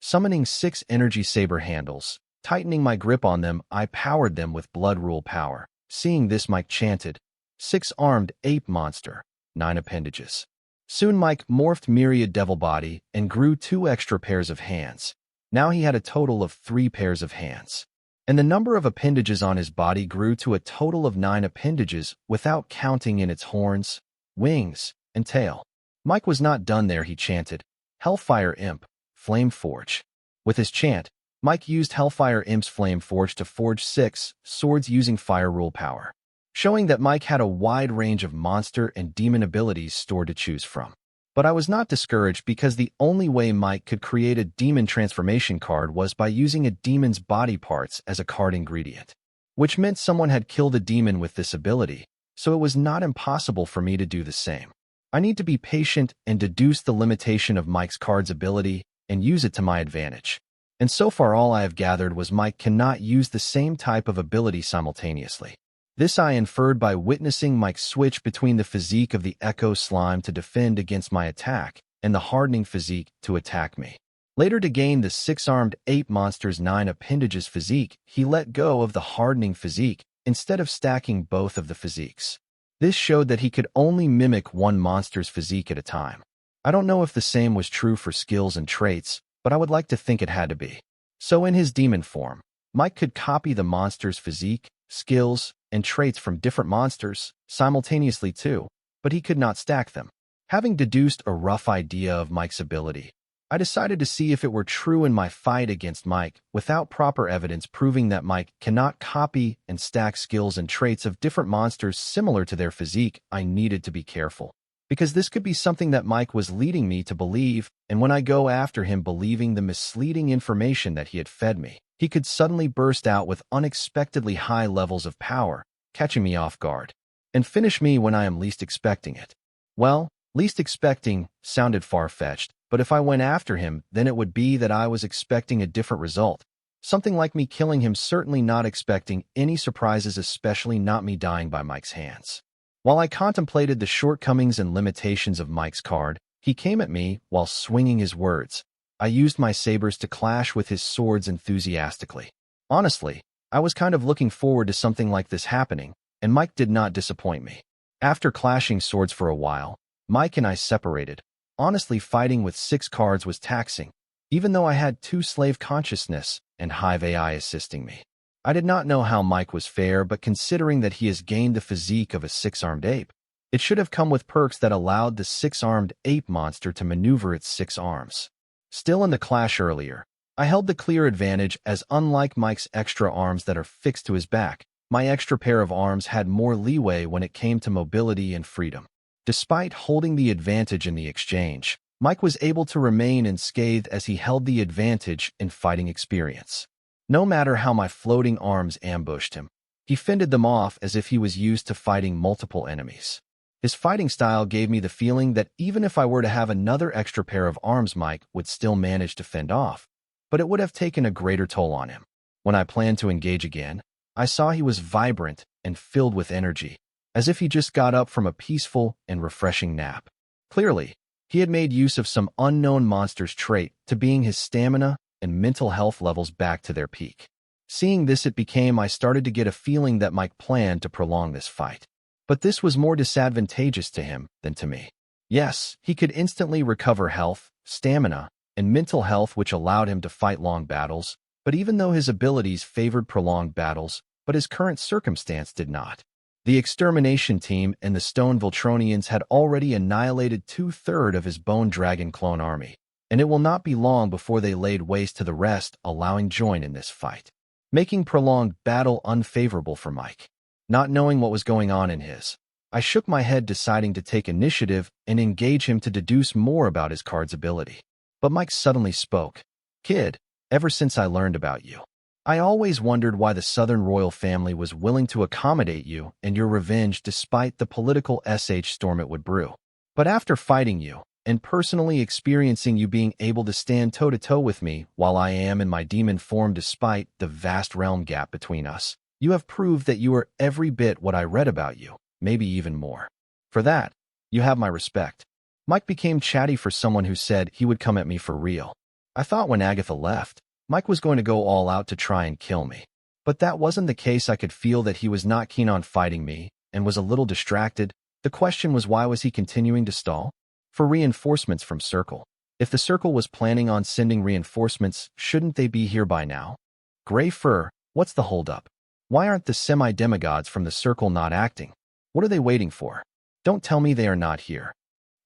Summoning 6 energy saber handles, Tightening my grip on them, I powered them with blood rule power. Seeing this, Mike chanted, "Six-armed ape monster, 9 appendages." Soon Mike morphed myriad devil body and grew 2 extra pairs of hands. Now he had a total of 3 pairs of hands. And the number of appendages on his body grew to a total of 9 appendages without counting in its horns, wings, and tail. Mike was not done there. He chanted, "Hellfire Imp, Flame Forge." With his chant, Mike used Hellfire Imp's Flame Forge to forge 6 swords using fire rule power, showing that Mike had a wide range of monster and demon abilities stored to choose from. But I was not discouraged because the only way Mike could create a demon transformation card was by using a demon's body parts as a card ingredient, which meant someone had killed a demon with this ability, so it was not impossible for me to do the same. I need to be patient and deduce the limitation of Mike's card's ability and use it to my advantage. And so far all I have gathered was Mike cannot use the same type of ability simultaneously. This I inferred by witnessing Mike switch between the physique of the Echo Slime to defend against my attack and the hardening physique to attack me. Later, to gain the 6-armed ape monster's 9 appendages physique, he let go of the hardening physique instead of stacking both of the physiques. This showed that he could only mimic one monster's physique at a time. I don't know if the same was true for skills and traits, but I would like to think it had to be. So in his demon form, Mike could copy the monster's physique, skills, and traits from different monsters simultaneously too, but he could not stack them. Having deduced a rough idea of Mike's ability, I decided to see if it were true in my fight against Mike without proper evidence proving that Mike cannot copy and stack skills and traits of different monsters similar to their physique. I needed to be careful, because this could be something that Mike was leading me to believe, and when I go after him believing the misleading information that he had fed me, he could suddenly burst out with unexpectedly high levels of power, catching me off guard, and finish me when I am least expecting it. Well, least expecting sounded far-fetched, but if I went after him, then it would be that I was expecting a different result. Something like me killing him, certainly not expecting any surprises, especially not me dying by Mike's hands. While I contemplated the shortcomings and limitations of Mike's card, he came at me while swinging his words. I used my sabers to clash with his swords enthusiastically. Honestly, I was kind of looking forward to something like this happening, and Mike did not disappoint me. After clashing swords for a while, Mike and I separated. Honestly, fighting with 6 cards was taxing, even though I had 2 slave consciousness and Hive AI assisting me. I did not know how Mike was fair, but considering that he has gained the physique of a 6-armed ape, it should have come with perks that allowed the 6-armed ape monster to maneuver its 6 arms. Still in the clash earlier, I held the clear advantage, as unlike Mike's extra arms that are fixed to his back, my extra pair of arms had more leeway when it came to mobility and freedom. Despite holding the advantage in the exchange, Mike was able to remain unscathed as he held the advantage in fighting experience. No matter how my floating arms ambushed him, he fended them off as if he was used to fighting multiple enemies. His fighting style gave me the feeling that even if I were to have another extra pair of arms, Mike would still manage to fend off, but it would have taken a greater toll on him. When I planned to engage again, I saw he was vibrant and filled with energy, as if he just got up from a peaceful and refreshing nap. Clearly, he had made use of some unknown monster's trait to being his stamina and mental health levels back to their peak. Seeing this, I started to get a feeling that Mike planned to prolong this fight. But this was more disadvantageous to him than to me. Yes, he could instantly recover health, stamina, and mental health, which allowed him to fight long battles, but even though his abilities favored prolonged battles, but his current circumstance did not. The extermination team and the Stone Voltronians had already annihilated 2/3 of his Bone Dragon clone army, and it will not be long before they laid waste to the rest, allowing join in this fight, making prolonged battle unfavorable for Mike. Not knowing what was going on in his, I shook my head, deciding to take initiative and engage him to deduce more about his card's ability. But Mike suddenly spoke. "Kid, ever since I learned about you, I always wondered why the Southern royal family was willing to accommodate you and your revenge despite the political storm it would brew. But after fighting you, and personally experiencing you being able to stand toe-to-toe with me while I am in my demon form despite the vast realm gap between us, you have proved that you are every bit what I read about you, maybe even more. For that, you have my respect." Mike became chatty for someone who said he would come at me for real. I thought when Agatha left, Mike was going to go all out to try and kill me. But that wasn't the case. I could feel that he was not keen on fighting me and was a little distracted. The question was, why was he continuing to stall? For reinforcements from Circle. If the Circle was planning on sending reinforcements, shouldn't they be here by now? Gray Fur, what's the holdup? Why aren't the semi-demigods from the Circle not acting? What are they waiting for? Don't tell me they are not here.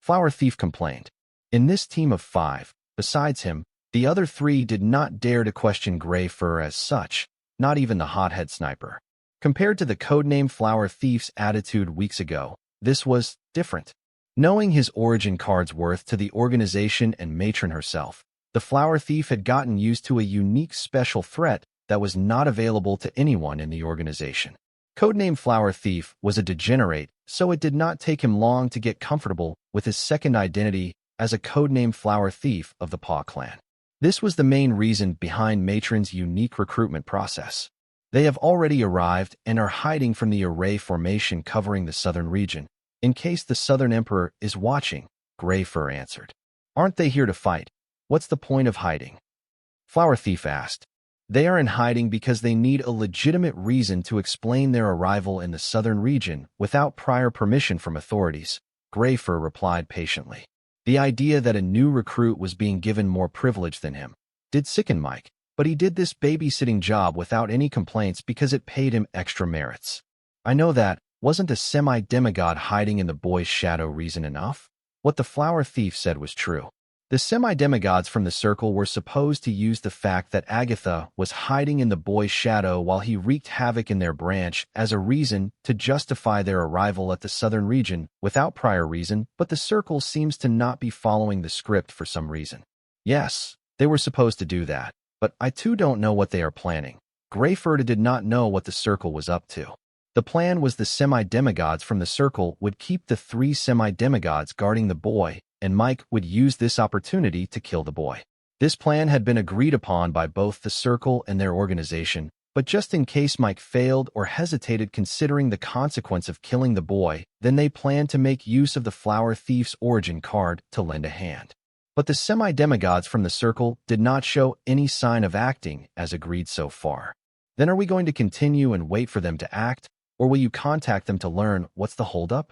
Flower Thief complained. In this team of 5, besides him, the other 3 did not dare to question Gray Fur as such, not even the hothead sniper. Compared to the codename Flower Thief's attitude weeks ago, this was different. Knowing his origin card's worth to the organization and matron herself, the Flower Thief had gotten used to a unique special threat that was not available to anyone in the organization. Codename Flower Thief was a degenerate, so it did not take him long to get comfortable with his second identity as a codename Flower Thief of the Paw Clan. This was the main reason behind Matron's unique recruitment process. They have already arrived and are hiding from the array formation covering the southern region. In case the Southern Emperor is watching, Gray Fur answered. Aren't they here to fight? What's the point of hiding? Flower Thief asked. They are in hiding because they need a legitimate reason to explain their arrival in the southern region without prior permission from authorities, Gray Fur replied patiently. The idea that a new recruit was being given more privilege than him did sicken Mike, but he did this babysitting job without any complaints because it paid him extra merits. I know that. Wasn't a semi-demigod hiding in the boy's shadow reason enough? What the Flower Thief said was true. The semi-demigods from the Circle were supposed to use the fact that Agatha was hiding in the boy's shadow while he wreaked havoc in their branch as a reason to justify their arrival at the southern region without prior reason, but the Circle seems to not be following the script for some reason. Yes, they were supposed to do that, but I too don't know what they are planning. Gray Fur did not know what the Circle was up to. The plan was the semi-demigods from the Circle would keep the 3 semi-demigods guarding the boy, and Mike would use this opportunity to kill the boy. This plan had been agreed upon by both the Circle and their organization, but just in case Mike failed or hesitated considering the consequence of killing the boy, then they planned to make use of the Flower Thief's origin card to lend a hand. But the semi-demigods from the Circle did not show any sign of acting as agreed so far. Then are we going to continue and wait for them to act? Or will you contact them to learn what's the holdup?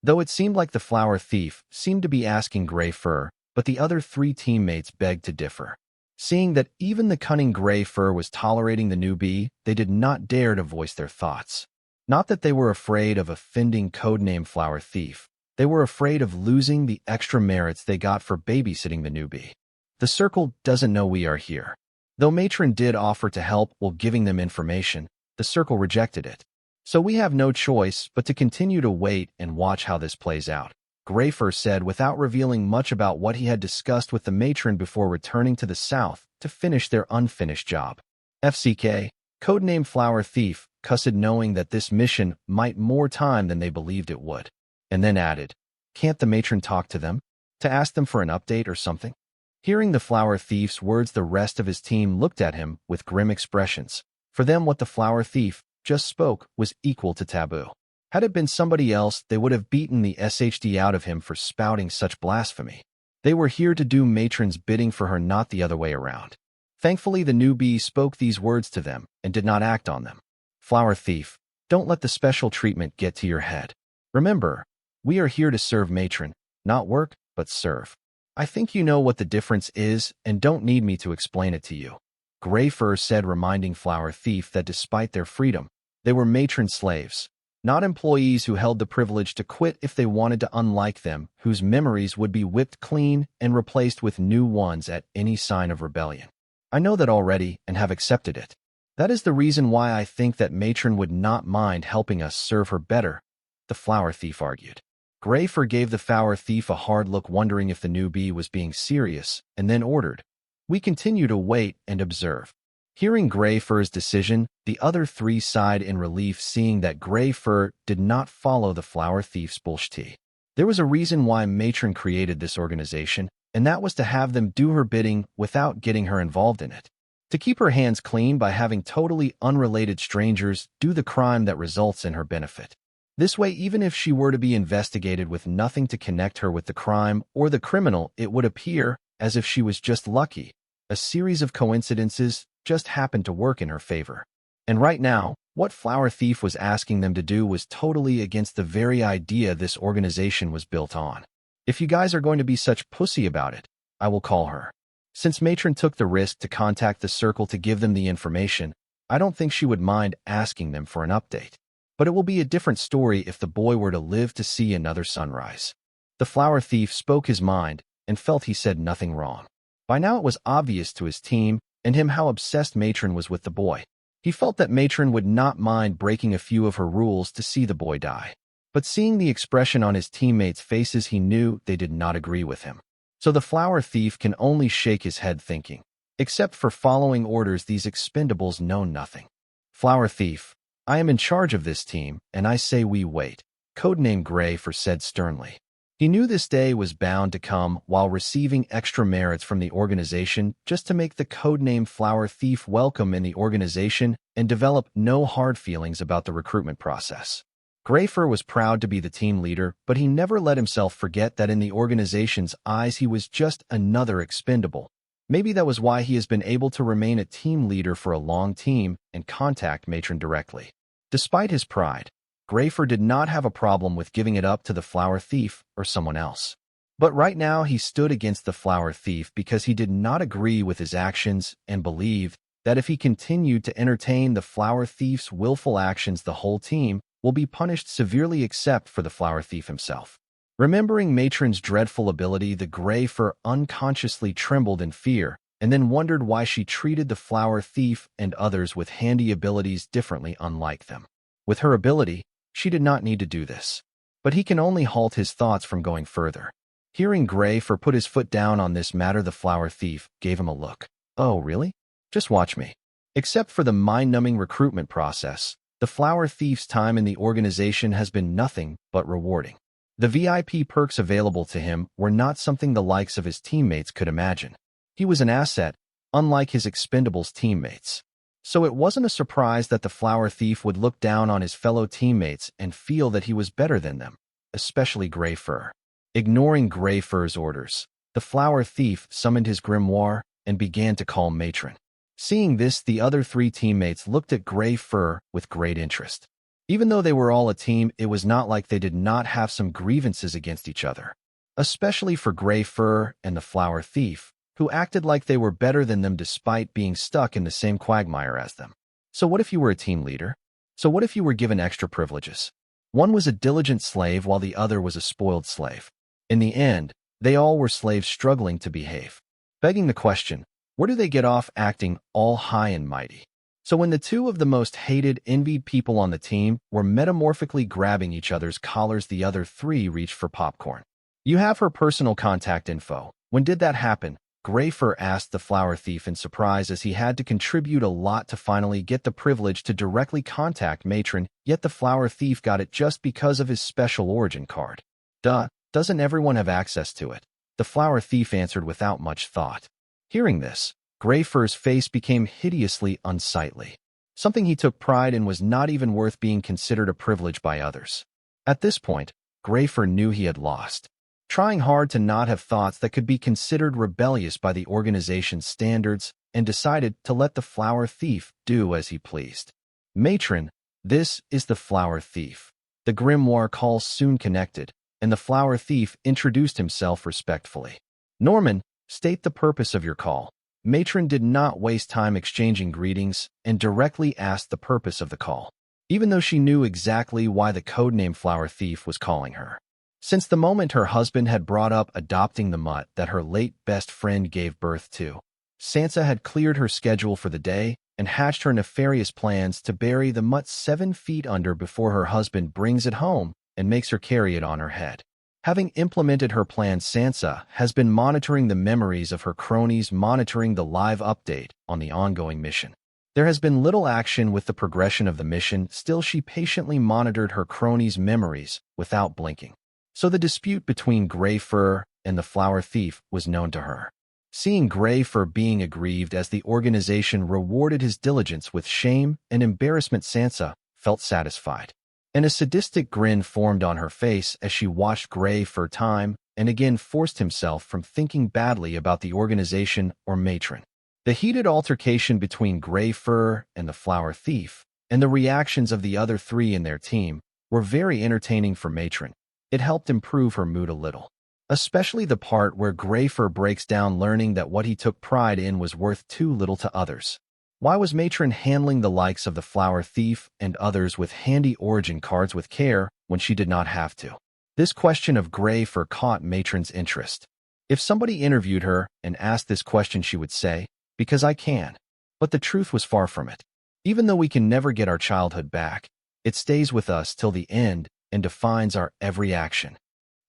Though it seemed like the Flower Thief seemed to be asking Gray Fur, but the other 3 teammates begged to differ. Seeing that even the cunning Gray Fur was tolerating the newbie, they did not dare to voice their thoughts. Not that they were afraid of offending codename Flower Thief. They were afraid of losing the extra merits they got for babysitting the newbie. The Circle doesn't know we are here. Though Matron did offer to help while giving them information, the Circle rejected it. So we have no choice but to continue to wait and watch how this plays out, Gray Fur said without revealing much about what he had discussed with the matron before returning to the south to finish their unfinished job. FCK, codename Flower Thief, cussed knowing that this mission might more time than they believed it would, and then added, can't the matron talk to them? To ask them for an update or something? Hearing the Flower Thief's words, the rest of his team looked at him with grim expressions. For them, what the Flower Thief just spoke was equal to taboo. Had it been somebody else, they would have beaten the SHD out of him for spouting such blasphemy. They were here to do Matron's bidding for her, not the other way around. Thankfully, the newbie spoke these words to them and did not act on them. Flower Thief, don't let the special treatment get to your head. Remember, we are here to serve Matron, not work, but serve. I think you know what the difference is and don't need me to explain it to you. Gray Fur said, reminding Flower Thief that despite their freedom, they were matron slaves, not employees who held the privilege to quit if they wanted to, unlike them, whose memories would be whipped clean and replaced with new ones at any sign of rebellion. I know that already and have accepted it. That is the reason why I think that Matron would not mind helping us serve her better, the Flower Thief argued. Gray Fur gave the Flower Thief a hard look, wondering if the newbie was being serious, and then ordered, we continue to wait and observe. Hearing Gray Fur's decision, the other 3 sighed in relief, seeing that Gray Fur did not follow the Flower Thief's bullshit. There was a reason why Matron created this organization, and that was to have them do her bidding without getting her involved in it. To keep her hands clean by having totally unrelated strangers do the crime that results in her benefit. This way, even if she were to be investigated with nothing to connect her with the crime or the criminal, it would appear as if she was just lucky, A series of coincidences just happened to work in her favor. And right now, what Flower Thief was asking them to do was totally against the very idea this organization was built on. If you guys are going to be such pussy about it, I will call her. Since Matron took the risk to contact the Circle to give them the information, I don't think she would mind asking them for an update. But it will be a different story if the boy were to live to see another sunrise. The Flower Thief spoke his mind and felt he said nothing wrong. By now it was obvious to his team and him how obsessed Matron was with the boy. He felt that Matron would not mind breaking a few of her rules to see the boy die. But seeing the expression on his teammates' faces, he knew they did not agree with him. So the Flower Thief can only shake his head thinking, except for following orders, these expendables know nothing. Flower Thief, I am in charge of this team, and I say we wait, codename Grayfer said sternly. He knew this day was bound to come while receiving extra merits from the organization just to make the codename Flower Thief welcome in the organization and develop no hard feelings about the recruitment process. Grayfer was proud to be the team leader, but he never let himself forget that in the organization's eyes he was just another expendable. Maybe that was why he has been able to remain a team leader for a long time and contact Matron directly. Despite his pride, Grayfer did not have a problem with giving it up to the Flower Thief or someone else. But right now he stood against the Flower Thief because he did not agree with his actions and believed that if he continued to entertain the Flower Thief's willful actions, the whole team will be punished severely except for the Flower Thief himself. Remembering Matron's dreadful ability, the Grayfer unconsciously trembled in fear and then wondered why she treated the Flower Thief and others with handy abilities differently unlike them. With her ability, she did not need to do this. But he can only halt his thoughts from going further. Hearing Grayfer put his foot down on this matter, the Flower Thief gave him a look. Oh, really? Just watch me. Except for the mind-numbing recruitment process, the Flower Thief's time in the organization has been nothing but rewarding. The VIP perks available to him were not something the likes of his teammates could imagine. He was an asset, unlike his expendables teammates. So it wasn't a surprise that the Flower Thief would look down on his fellow teammates and feel that he was better than them, especially Grayfer. Ignoring Grayfer's orders, the Flower Thief summoned his grimoire and began to call Matron. Seeing this, the other three teammates looked at Grayfer with great interest. Even though they were all a team, it was not like they did not have some grievances against each other, especially for Grayfer and the Flower Thief, who acted like they were better than them despite being stuck in the same quagmire as them. So what if you were a team leader? So what if you were given extra privileges? One was a diligent slave while the other was a spoiled slave. In the end, they all were slaves struggling to behave. Begging the question, where do they get off acting all high and mighty? So when the two of the most hated, envied people on the team were metamorphically grabbing each other's collars, the other three reached for popcorn. You have her personal contact info. When did that happen? Grayfer asked the Flower Thief in surprise, as he had to contribute a lot to finally get the privilege to directly contact Matron, yet the Flower Thief got it just because of his special origin card. Duh, doesn't everyone have access to it? The Flower Thief answered without much thought. Hearing this, Grayfer's face became hideously unsightly. Something he took pride in was not even worth being considered a privilege by others. At this point, Grayfer knew he had lost. Trying hard to not have thoughts that could be considered rebellious by the organization's standards, and decided to let the Flower Thief do as he pleased. Matron, this is the Flower Thief. The grimoire call soon connected, and the Flower Thief introduced himself respectfully. Norman, state the purpose of your call. Matron did not waste time exchanging greetings and directly asked the purpose of the call, even though she knew exactly why the codename Flower Thief was calling her. Since the moment her husband had brought up adopting the mutt that her late best friend gave birth to, Sansa had cleared her schedule for the day and hatched her nefarious plans to bury the mutt 7 feet under before her husband brings it home and makes her carry it on her head. Having implemented her plan, Sansa has been monitoring the memories of her cronies, monitoring the live update on the ongoing mission. There has been little action with the progression of the mission, still she patiently monitored her cronies' memories without blinking. So the dispute between Grayfer and the Flower Thief was known to her. Seeing Grayfer being aggrieved as the organization rewarded his diligence with shame and embarrassment, Sansa felt satisfied. And a sadistic grin formed on her face as she watched Grayfer time and again forced himself from thinking badly about the organization or Matron. The heated altercation between Gray Fur and the Flower Thief, and the reactions of the other three in their team, were very entertaining for Matron. It helped improve her mood a little. Especially the part where Gray Fur breaks down learning that what he took pride in was worth too little to others. Why was Matron handling the likes of the Flower Thief and others with handy origin cards with care when she did not have to? This question of Gray Fur caught Matron's interest. If somebody interviewed her and asked this question, she would say, "Because I can." But the truth was far from it. Even though we can never get our childhood back, it stays with us till the end and defines our every action.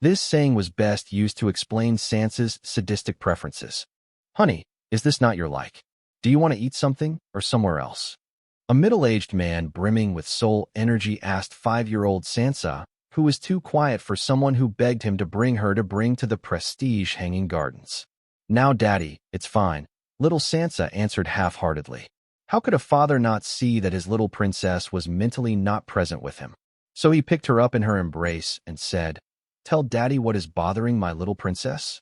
This saying was best used to explain Sansa's sadistic preferences. "Honey, is this not your like? Do you want to eat something or somewhere else?" A middle-aged man brimming with soul energy asked 5-year-old Sansa, who was too quiet for someone who begged him to bring to the prestige hanging gardens. "Now, Daddy, it's fine," little Sansa answered half-heartedly. How could a father not see that his little princess was mentally not present with him? So he picked her up in her embrace and said, "Tell Daddy what is bothering my little princess."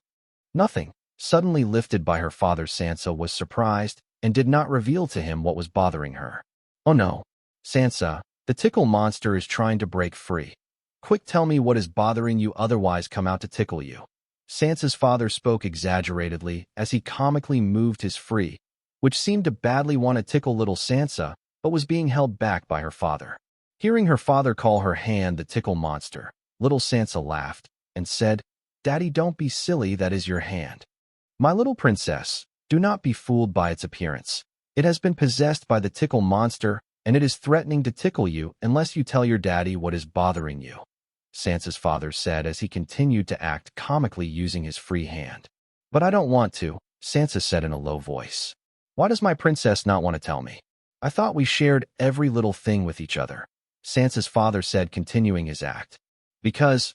Nothing. Suddenly lifted by her father, Sansa was surprised and did not reveal to him what was bothering her. "Oh no, Sansa, the tickle monster is trying to break free. Quick, tell me what is bothering you, otherwise come out to tickle you." Sansa's father spoke exaggeratedly as he comically moved his free, which seemed to badly want to tickle little Sansa, but was being held back by her father. Hearing her father call her hand the tickle monster, little Sansa laughed and said, "Daddy, don't be silly, that is your hand. My little princess, do not be fooled by its appearance. It has been possessed by the tickle monster, and it is threatening to tickle you unless you tell your daddy what is bothering you," Sansa's father said as he continued to act comically using his free hand. "But I don't want to," Sansa said in a low voice. "Why does my princess not want to tell me? I thought we shared every little thing with each other," Sansa's father said, continuing his act. Because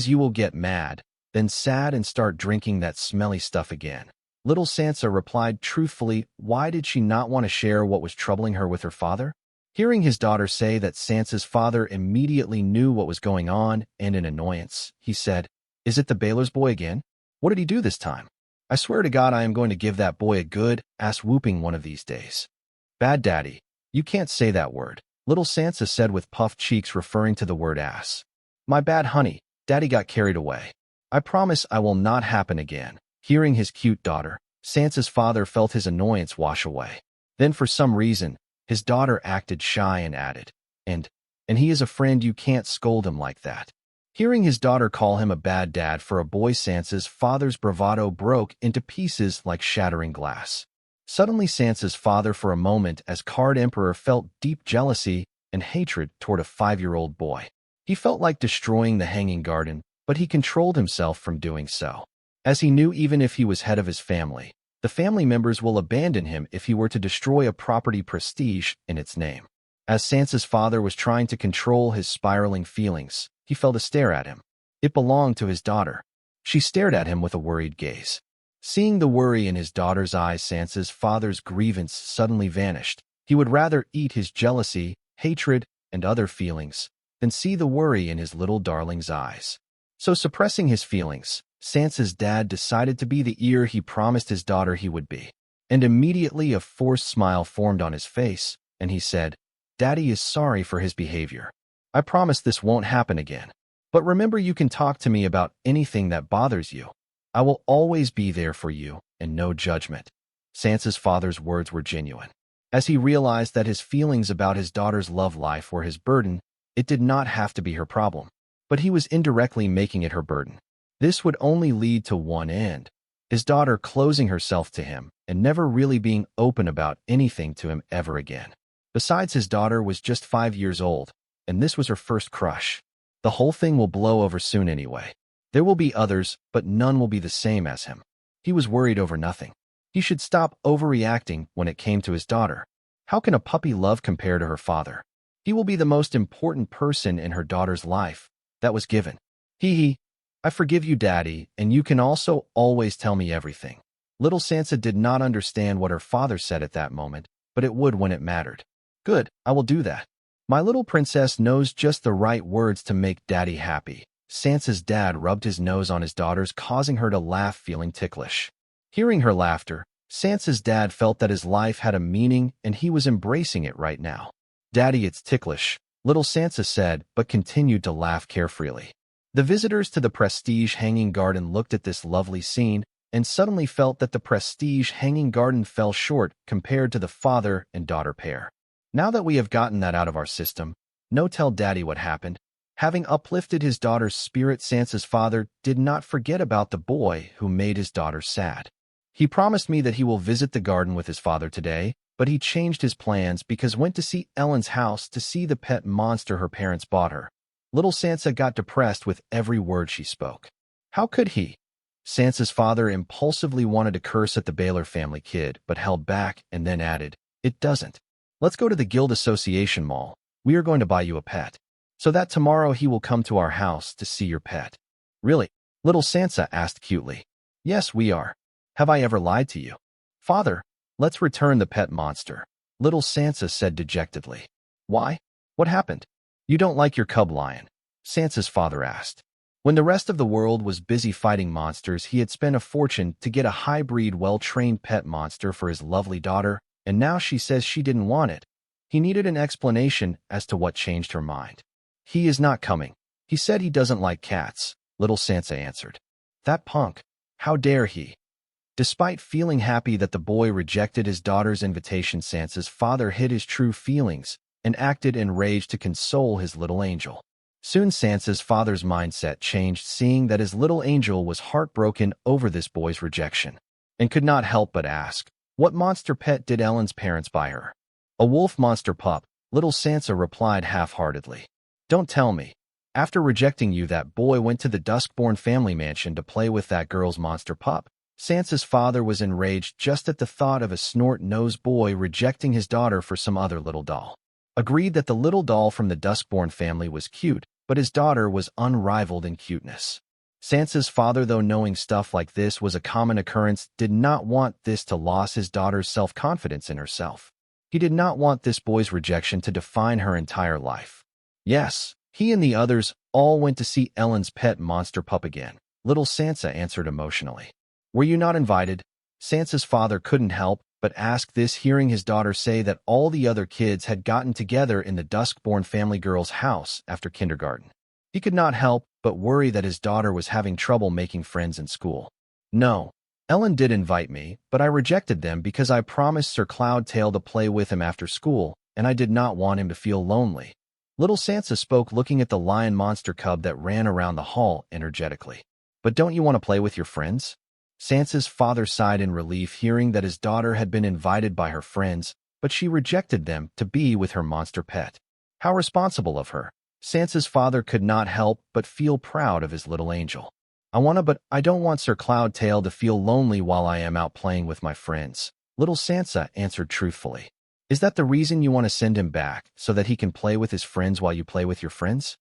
you will get mad, then sad and start drinking that smelly stuff again." Little Sansa replied truthfully. Why did she not want to share what was troubling her with her father? Hearing his daughter say that, Sansa's father immediately knew what was going on, and in annoyance, he said, "Is it the Baylor's boy again? What did he do this time? I swear to God I am going to give that boy a good ass whooping one of these days." "Bad Daddy, you can't say that word," little Sansa said with puffed cheeks, referring to the word ass. "My bad, honey, Daddy got carried away. I promise I will not happen again." Hearing his cute daughter, Sansa's father felt his annoyance wash away. Then for some reason, his daughter acted shy and added, and he is a friend, you can't scold him like that." Hearing his daughter call him a bad dad for a boy, Sansa's father's bravado broke into pieces like shattering glass. Suddenly Sansa's father, for a moment as Card Emperor, felt deep jealousy and hatred toward a 5-year-old boy. He felt like destroying the Hanging Garden, but he controlled himself from doing so, as he knew even if he was head of his family, the family members will abandon him if he were to destroy a property prestige in its name. As Sansa's father was trying to control his spiraling feelings, he felt a stare at him. It belonged to his daughter. She stared at him with a worried gaze. Seeing the worry in his daughter's eyes, Sansa's father's grievance suddenly vanished. He would rather eat his jealousy, hatred, and other feelings than see the worry in his little darling's eyes. So, suppressing his feelings, Sansa's dad decided to be the ear he promised his daughter he would be. And immediately a forced smile formed on his face, and he said, "Daddy is sorry for his behavior. I promise this won't happen again. But remember, you can talk to me about anything that bothers you. I will always be there for you, and no judgment." Sansa's father's words were genuine. As he realized that his feelings about his daughter's love life were his burden, it did not have to be her problem. But he was indirectly making it her burden. This would only lead to one end: his daughter closing herself to him and never really being open about anything to him ever again. Besides, his daughter was just 5 years old, and this was her first crush. The whole thing will blow over soon anyway. There will be others, but none will be the same as him. He was worried over nothing. He should stop overreacting when it came to his daughter. How can a puppy love compare to her father? He will be the most important person in her daughter's life. That was given. I forgive you, Daddy, and you can also always tell me everything." Little Sansa did not understand what her father said at that moment, but it would when it mattered. "Good, I will do that. My little princess knows just the right words to make Daddy happy." Sansa's dad rubbed his nose on his daughter's, causing her to laugh, feeling ticklish. Hearing her laughter, Sansa's dad felt that his life had a meaning and he was embracing it right now. "Daddy, it's ticklish," little Sansa said, but continued to laugh carefreely. The visitors to the Prestige Hanging Garden looked at this lovely scene and suddenly felt that the Prestige Hanging Garden fell short compared to the father and daughter pair. Now that we have gotten that out of our system, no tell Daddy what happened. Having uplifted his daughter's spirit, Sansa's father did not forget about the boy who made his daughter sad. He promised me that he will visit the garden with his father today, but he changed his plans because went to see Ellen's house to see the pet monster her parents bought her. Little Sansa got depressed with every word she spoke. How could he? Sansa's father impulsively wanted to curse at the Baylor family kid, but held back and then added, "It doesn't. Let's go to the Guild Association Mall. We are going to buy you a pet, so that tomorrow he will come to our house to see your pet." "Really?" little Sansa asked cutely. "Yes, we are. Have I ever lied to you?" "Father, let's return the pet monster," little Sansa said dejectedly. "Why? What happened? You don't like your cub lion?" Sansa's father asked. When the rest of the world was busy fighting monsters, he had spent a fortune to get a high-breed, well-trained pet monster for his lovely daughter, and now she says she didn't want it. He needed an explanation as to what changed her mind. "He is not coming. He said he doesn't like cats," little Sansa answered. "That punk. How dare he?" Despite feeling happy that the boy rejected his daughter's invitation, Sansa's father hid his true feelings and acted enraged to console his little angel. Soon Sansa's father's mindset changed, seeing that his little angel was heartbroken over this boy's rejection, and could not help but ask, "What monster pet did Ellen's parents buy her?" "A wolf monster pup," little Sansa replied half-heartedly. "Don't tell me. After rejecting you, that boy went to the Duskborn family mansion to play with that girl's monster pup." Sansa's father was enraged just at the thought of a snort-nosed boy rejecting his daughter for some other little doll. Agreed that the little doll from the Duskborn family was cute, but his daughter was unrivaled in cuteness. Sansa's father, though knowing stuff like this was a common occurrence, did not want this to lose his daughter's self-confidence in herself. He did not want this boy's rejection to define her entire life. Yes, he and the others all went to see Ellen's pet monster pup again, little Sansa answered emotionally. "Were you not invited?" Sansa's father couldn't help but ask this, hearing his daughter say that all the other kids had gotten together in the Duskborn family girl's house after kindergarten. He could not help but worry that his daughter was having trouble making friends in school. "No, Ellen did invite me, but I rejected them because I promised Sir Cloudtail to play with him after school, and I did not want him to feel lonely." Little Sansa spoke, looking at the lion monster cub that ran around the hall energetically. "But don't you want to play with your friends?" Sansa's father sighed in relief, hearing that his daughter had been invited by her friends, but she rejected them to be with her monster pet. How responsible of her. Sansa's father could not help but feel proud of his little angel. But I don't want Sir Cloudtail to feel lonely while I am out playing with my friends," little Sansa answered truthfully. "Is that the reason you want to send him back, so that he can play with his friends while you play with your friends?"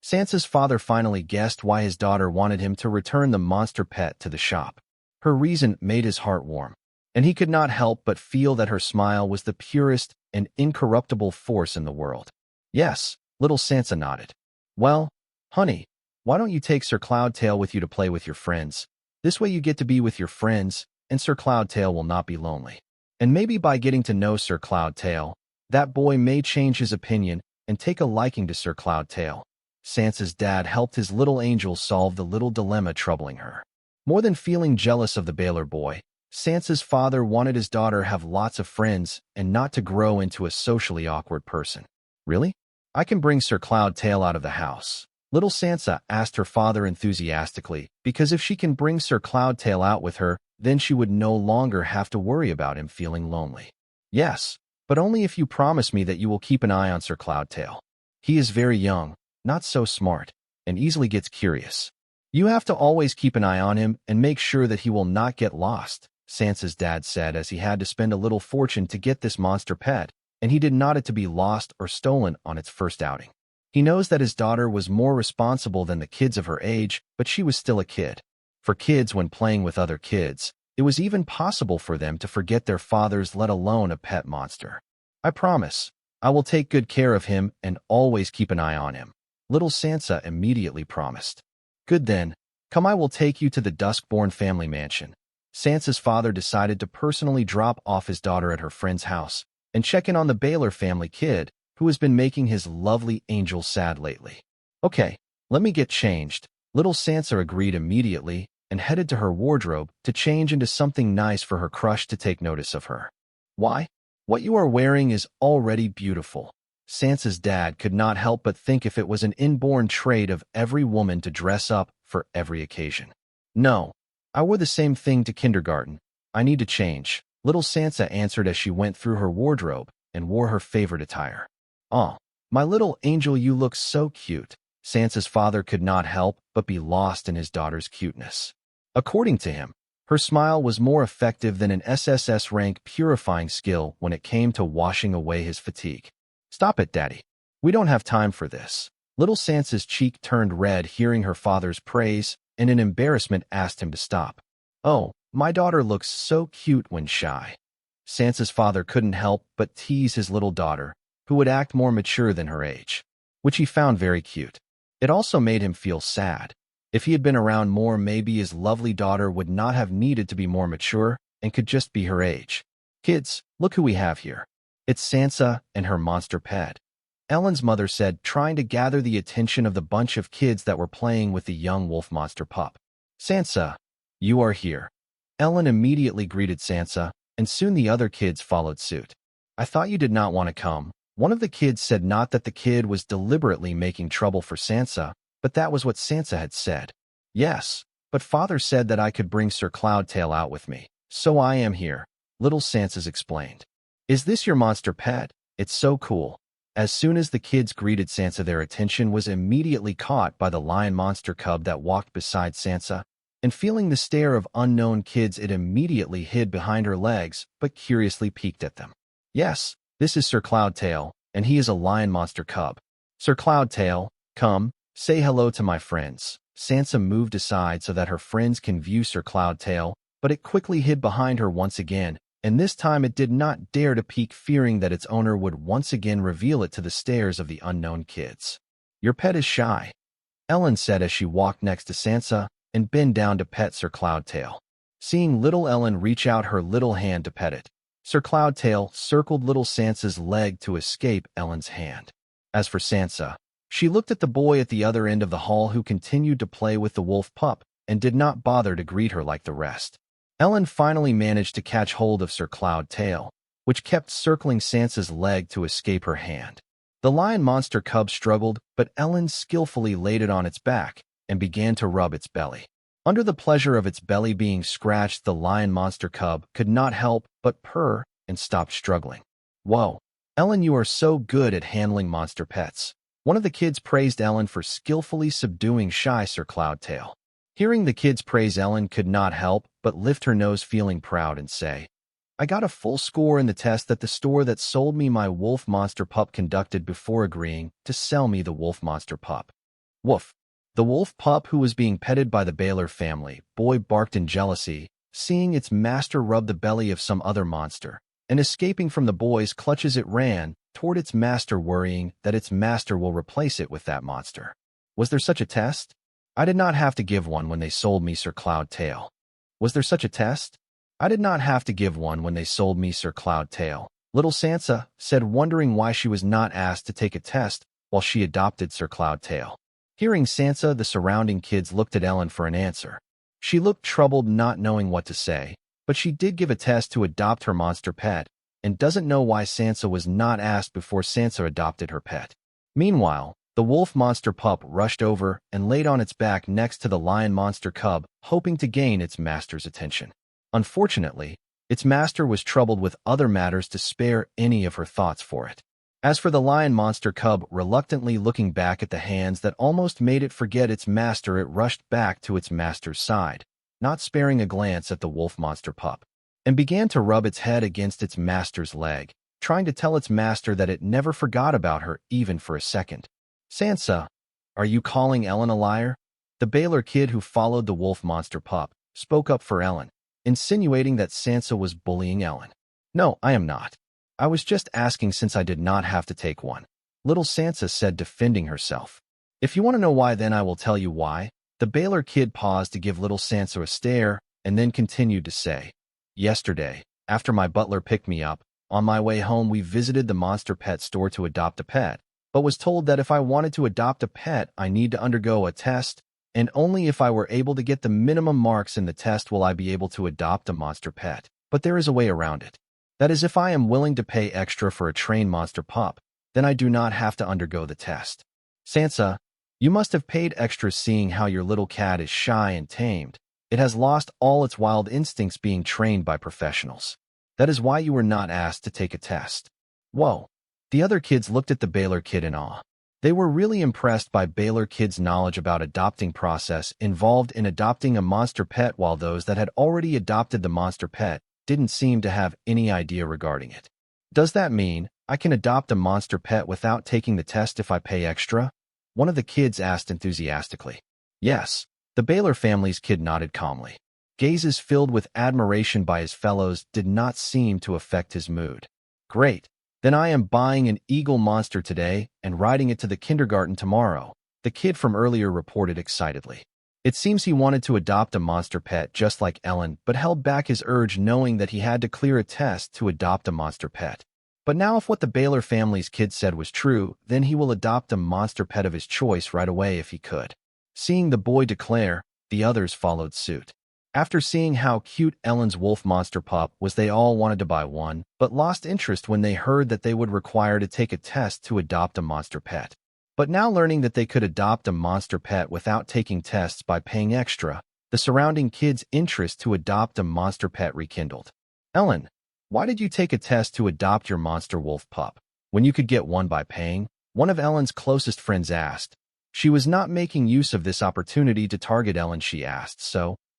Sansa's father finally guessed why his daughter wanted him to return the monster pet to the shop. Her reason made his heart warm, and he could not help but feel that her smile was the purest and incorruptible force in the world. "Yes," little Sansa nodded. "Well, honey, why don't you take Sir Cloudtail with you to play with your friends? This way you get to be with your friends, and Sir Cloudtail will not be lonely. And maybe by getting to know Sir Cloudtail, that boy may change his opinion and take a liking to Sir Cloudtail." Sansa's dad helped his little angel solve the little dilemma troubling her. More than feeling jealous of the Baylor boy, Sansa's father wanted his daughter have lots of friends and not to grow into a socially awkward person. "Really? I can bring Sir Cloudtail out of the house," little Sansa asked her father enthusiastically, because if she can bring Sir Cloudtail out with her, then she would no longer have to worry about him feeling lonely. "Yes, but only if you promise me that you will keep an eye on Sir Cloudtail. He is very young, not so smart, and easily gets curious. You have to always keep an eye on him and make sure that he will not get lost," Sansa's dad said, as he had to spend a little fortune to get this monster pet, and he did not want it to be lost or stolen on its first outing. He knows that his daughter was more responsible than the kids of her age, but she was still a kid. For kids, when playing with other kids, it was even possible for them to forget their fathers, let alone a pet monster. "I promise, I will take good care of him and always keep an eye on him," little Sansa immediately promised. "Good then. Come, I will take you to the Duskborn family mansion. Sansa's father decided to personally drop off his daughter at her friend's house and check in on the Baylor family kid who has been making his lovely angel sad lately. Okay, let me get changed. Little Sansa agreed immediately and headed to her wardrobe to change into something nice for her crush to take notice of her. Why? What you are wearing is already beautiful. Sansa's dad could not help but think if it was an inborn trait of every woman to dress up for every occasion. No, I wore the same thing to kindergarten. I need to change, little Sansa answered as she went through her wardrobe and wore her favorite attire. Oh, my little angel, you look so cute. Sansa's father could not help but be lost in his daughter's cuteness. According to him, her smile was more effective than an SSS rank purifying skill when it came to washing away his fatigue. Stop it, Daddy. We don't have time for this. Little Sansa's cheek turned red hearing her father's praise, and in embarrassment asked him to stop. Oh, my daughter looks so cute when shy. Sansa's father couldn't help but tease his little daughter, who would act more mature than her age, which he found very cute. It also made him feel sad. If he had been around more, maybe his lovely daughter would not have needed to be more mature and could just be her age. Kids, look who we have here. It's Sansa and her monster pet, Ellen's mother said, trying to gather the attention of the bunch of kids that were playing with the young wolf monster pup. Sansa, you are here. Ellen immediately greeted Sansa, and soon the other kids followed suit. I thought you did not want to come. One of the kids said, not that the kid was deliberately making trouble for Sansa, but that was what Sansa had said. Yes, but father said that I could bring Sir Cloudtail out with me, so I am here, little Sansa explained. Is this your monster pet? It's so cool. As soon as the kids greeted Sansa, their attention was immediately caught by the lion monster cub that walked beside Sansa, and feeling the stare of unknown kids, it immediately hid behind her legs, but curiously peeked at them. Yes, this is Sir Cloudtail, and he is a lion monster cub. Sir Cloudtail, come, say hello to my friends. Sansa moved aside so that her friends can view Sir Cloudtail, but it quickly hid behind her once again, and this time it did not dare to peek, fearing that its owner would once again reveal it to the stares of the unknown kids. Your pet is shy, Ellen said as she walked next to Sansa and bent down to pet Sir Cloudtail. Seeing little Ellen reach out her little hand to pet it, Sir Cloudtail circled little Sansa's leg to escape Ellen's hand. As for Sansa, she looked at the boy at the other end of the hall who continued to play with the wolf pup and did not bother to greet her like the rest. Ellen finally managed to catch hold of Sir Cloudtail, which kept circling Sansa's leg to escape her hand. The lion monster cub struggled, but Ellen skillfully laid it on its back and began to rub its belly. Under the pleasure of its belly being scratched, the lion monster cub could not help but purr and stopped struggling. Whoa, Ellen, you are so good at handling monster pets. One of the kids praised Ellen for skillfully subduing shy Sir Cloudtail. Hearing the kids praise Ellen could not help but lift her nose, feeling proud, and say, I got a full score in the test that the store that sold me my wolf monster pup conducted before agreeing to sell me the wolf monster pup. Woof. The wolf pup, who was being petted by the Baylor family boy, barked in jealousy, seeing its master rub the belly of some other monster, and escaping from the boy's clutches it ran toward its master, worrying that its master will replace it with that monster. Was there such a test? I did not have to give one when they sold me Sir Cloudtail. Was there such a test? I did not have to give one when they sold me Sir Cloudtail, little Sansa said, wondering why she was not asked to take a test while she adopted Sir Cloudtail. Hearing Sansa, the surrounding kids looked at Ellen for an answer. She looked troubled, not knowing what to say, but she did give a test to adopt her monster pet, and doesn't know why Sansa was not asked before Sansa adopted her pet. Meanwhile, the wolf monster pup rushed over and laid on its back next to the lion monster cub, hoping to gain its master's attention. Unfortunately, its master was troubled with other matters to spare any of her thoughts for it. As for the lion monster cub, reluctantly looking back at the hands that almost made it forget its master, it rushed back to its master's side, not sparing a glance at the wolf monster pup, and began to rub its head against its master's leg, trying to tell its master that it never forgot about her even for a second. Sansa, are you calling Ellen a liar? The Baylor kid who followed the wolf monster pup spoke up for Ellen, insinuating that Sansa was bullying Ellen. No, I am not. I was just asking since I did not have to take one, little Sansa said, defending herself. If you want to know why, then I will tell you why. The Baylor kid paused to give little Sansa a stare, and then continued to say, "Yesterday, after my butler picked me up, on my way home we visited the monster pet store to adopt a pet, but was told that if I wanted to adopt a pet, I need to undergo a test, and only if I were able to get the minimum marks in the test will I be able to adopt a monster pet. But there is a way around it. That is, if I am willing to pay extra for a trained monster pup, then I do not have to undergo the test. Sansa, you must have paid extra seeing how your little cat is shy and tamed. It has lost all its wild instincts being trained by professionals. That is why you were not asked to take a test." Whoa. The other kids looked at the Baylor kid in awe. They were really impressed by Baylor kid's knowledge about adopting process involved in adopting a monster pet, while those that had already adopted the monster pet didn't seem to have any idea regarding it. "Does that mean I can adopt a monster pet without taking the test if I pay extra?" one of the kids asked enthusiastically. "Yes." The Baylor family's kid nodded calmly. Gazes filled with admiration by his fellows did not seem to affect his mood. "Great. Then I am buying an eagle monster today and riding it to the kindergarten tomorrow," the kid from earlier reported excitedly. It seems he wanted to adopt a monster pet just like Ellen, but held back his urge knowing that he had to clear a test to adopt a monster pet. But now if what the Baylor family's kid said was true, then he will adopt a monster pet of his choice right away if he could. Seeing the boy declare, the others followed suit. After seeing how cute Ellen's wolf monster pup was, they all wanted to buy one, but lost interest when they heard that they would require to take a test to adopt a monster pet. But now learning that they could adopt a monster pet without taking tests by paying extra, the surrounding kids' interest to adopt a monster pet rekindled. "Ellen, why did you take a test to adopt your monster wolf pup when you could get one by paying?" one of Ellen's closest friends asked. She was not making use of this opportunity to target Ellen, she asked,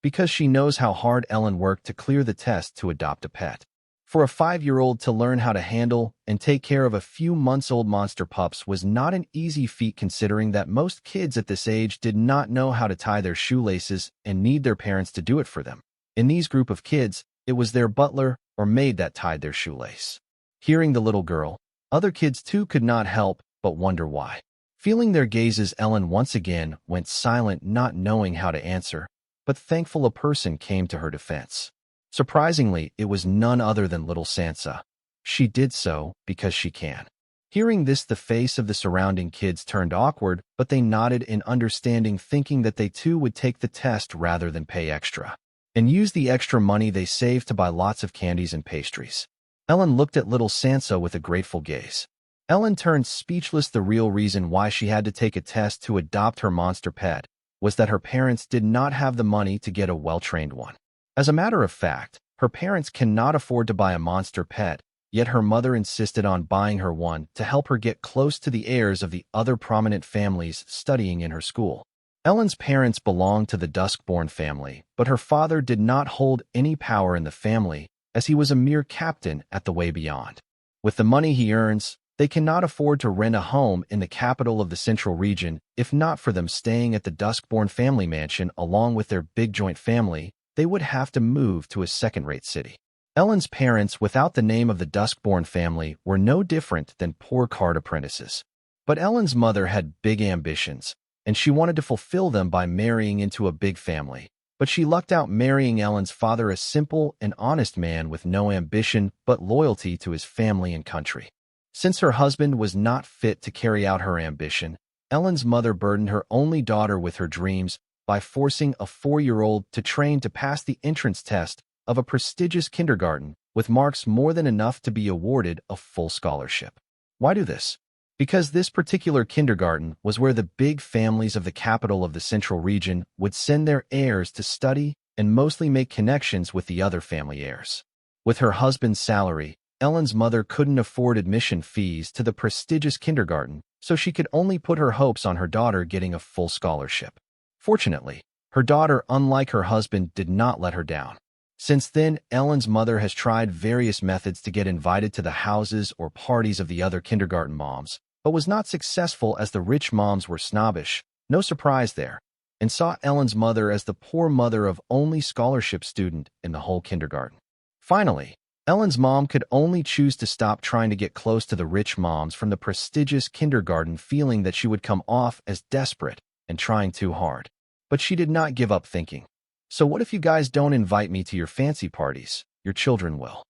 because she knows how hard Ellen worked to clear the test to adopt a pet. For a 5-year-old to learn how to handle and take care of a few months-old monster pups was not an easy feat, considering that most kids at this age did not know how to tie their shoelaces and need their parents to do it for them. In these group of kids, it was their butler or maid that tied their shoelace. Hearing the little girl, other kids too could not help but wonder why. Feeling their gazes, Ellen once again went silent, not knowing how to answer, but thankful a person came to her defense. Surprisingly, it was none other than little Sansa. She did so because she can. Hearing this, the face of the surrounding kids turned awkward, but they nodded in understanding, thinking that they too would take the test rather than pay extra, and use the extra money they saved to buy lots of candies and pastries. Ellen looked at little Sansa with a grateful gaze. Ellen turned speechless. The real reason why she had to take a test to adopt her monster pet was that her parents did not have the money to get a well-trained one. As a matter of fact, her parents cannot afford to buy a monster pet, yet her mother insisted on buying her one to help her get close to the heirs of the other prominent families studying in her school. Ellen's parents belonged to the Duskborn family, but her father did not hold any power in the family, as he was a mere captain at the Way Beyond. With the money he earns, they cannot afford to rent a home in the capital of the Central Region. If not for them staying at the Duskborn family mansion along with their big joint family, they would have to move to a second-rate city. Ellen's parents, without the name of the Duskborn family, were no different than poor card apprentices. But Ellen's mother had big ambitions, and she wanted to fulfill them by marrying into a big family. But she lucked out marrying Ellen's father, a simple and honest man with no ambition but loyalty to his family and country. Since her husband was not fit to carry out her ambition, Ellen's mother burdened her only daughter with her dreams by forcing a 4-year-old to train to pass the entrance test of a prestigious kindergarten with marks more than enough to be awarded a full scholarship. Why do this? Because this particular kindergarten was where the big families of the capital of the Central Region would send their heirs to study and mostly make connections with the other family heirs. With her husband's salary, Ellen's mother couldn't afford admission fees to the prestigious kindergarten, so she could only put her hopes on her daughter getting a full scholarship. Fortunately, her daughter, unlike her husband, did not let her down. Since then, Ellen's mother has tried various methods to get invited to the houses or parties of the other kindergarten moms, but was not successful as the rich moms were snobbish, no surprise there, and saw Ellen's mother as the poor mother of only scholarship student in the whole kindergarten. Finally, Ellen's mom could only choose to stop trying to get close to the rich moms from the prestigious kindergarten, feeling that she would come off as desperate and trying too hard. But she did not give up thinking. So what if you guys don't invite me to your fancy parties? Your children will.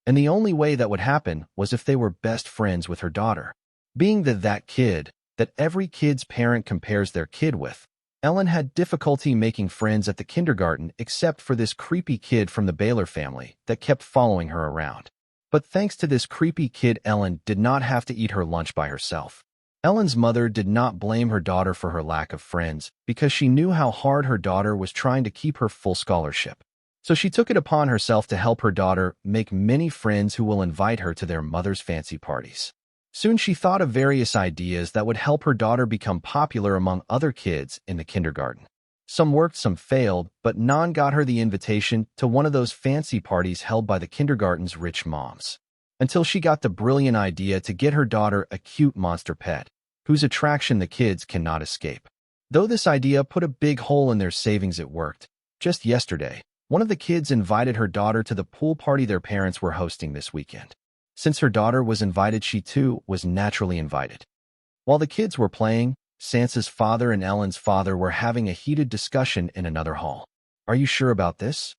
And the only way that would happen was if they were best friends with her daughter. Being that kid that every kid's parent compares their kid with, Ellen had difficulty making friends at the kindergarten except for this creepy kid from the Baylor family that kept following her around. But thanks to this creepy kid, Ellen did not have to eat her lunch by herself. Ellen's mother did not blame her daughter for her lack of friends because she knew how hard her daughter was trying to keep her full scholarship. So she took it upon herself to help her daughter make many friends who will invite her to their mother's fancy parties. Soon she thought of various ideas that would help her daughter become popular among other kids in the kindergarten. Some worked, some failed, but none got her the invitation to one of those fancy parties held by the kindergarten's rich moms. Until she got the brilliant idea to get her daughter a cute monster pet, whose attraction the kids cannot escape. Though this idea put a big hole in their savings, it worked. Just yesterday, one of the kids invited her daughter to the pool party their parents were hosting this weekend. Since her daughter was invited, she too was naturally invited. While the kids were playing, Sansa's father and Ellen's father were having a heated discussion in another hall. "Are you sure about this?"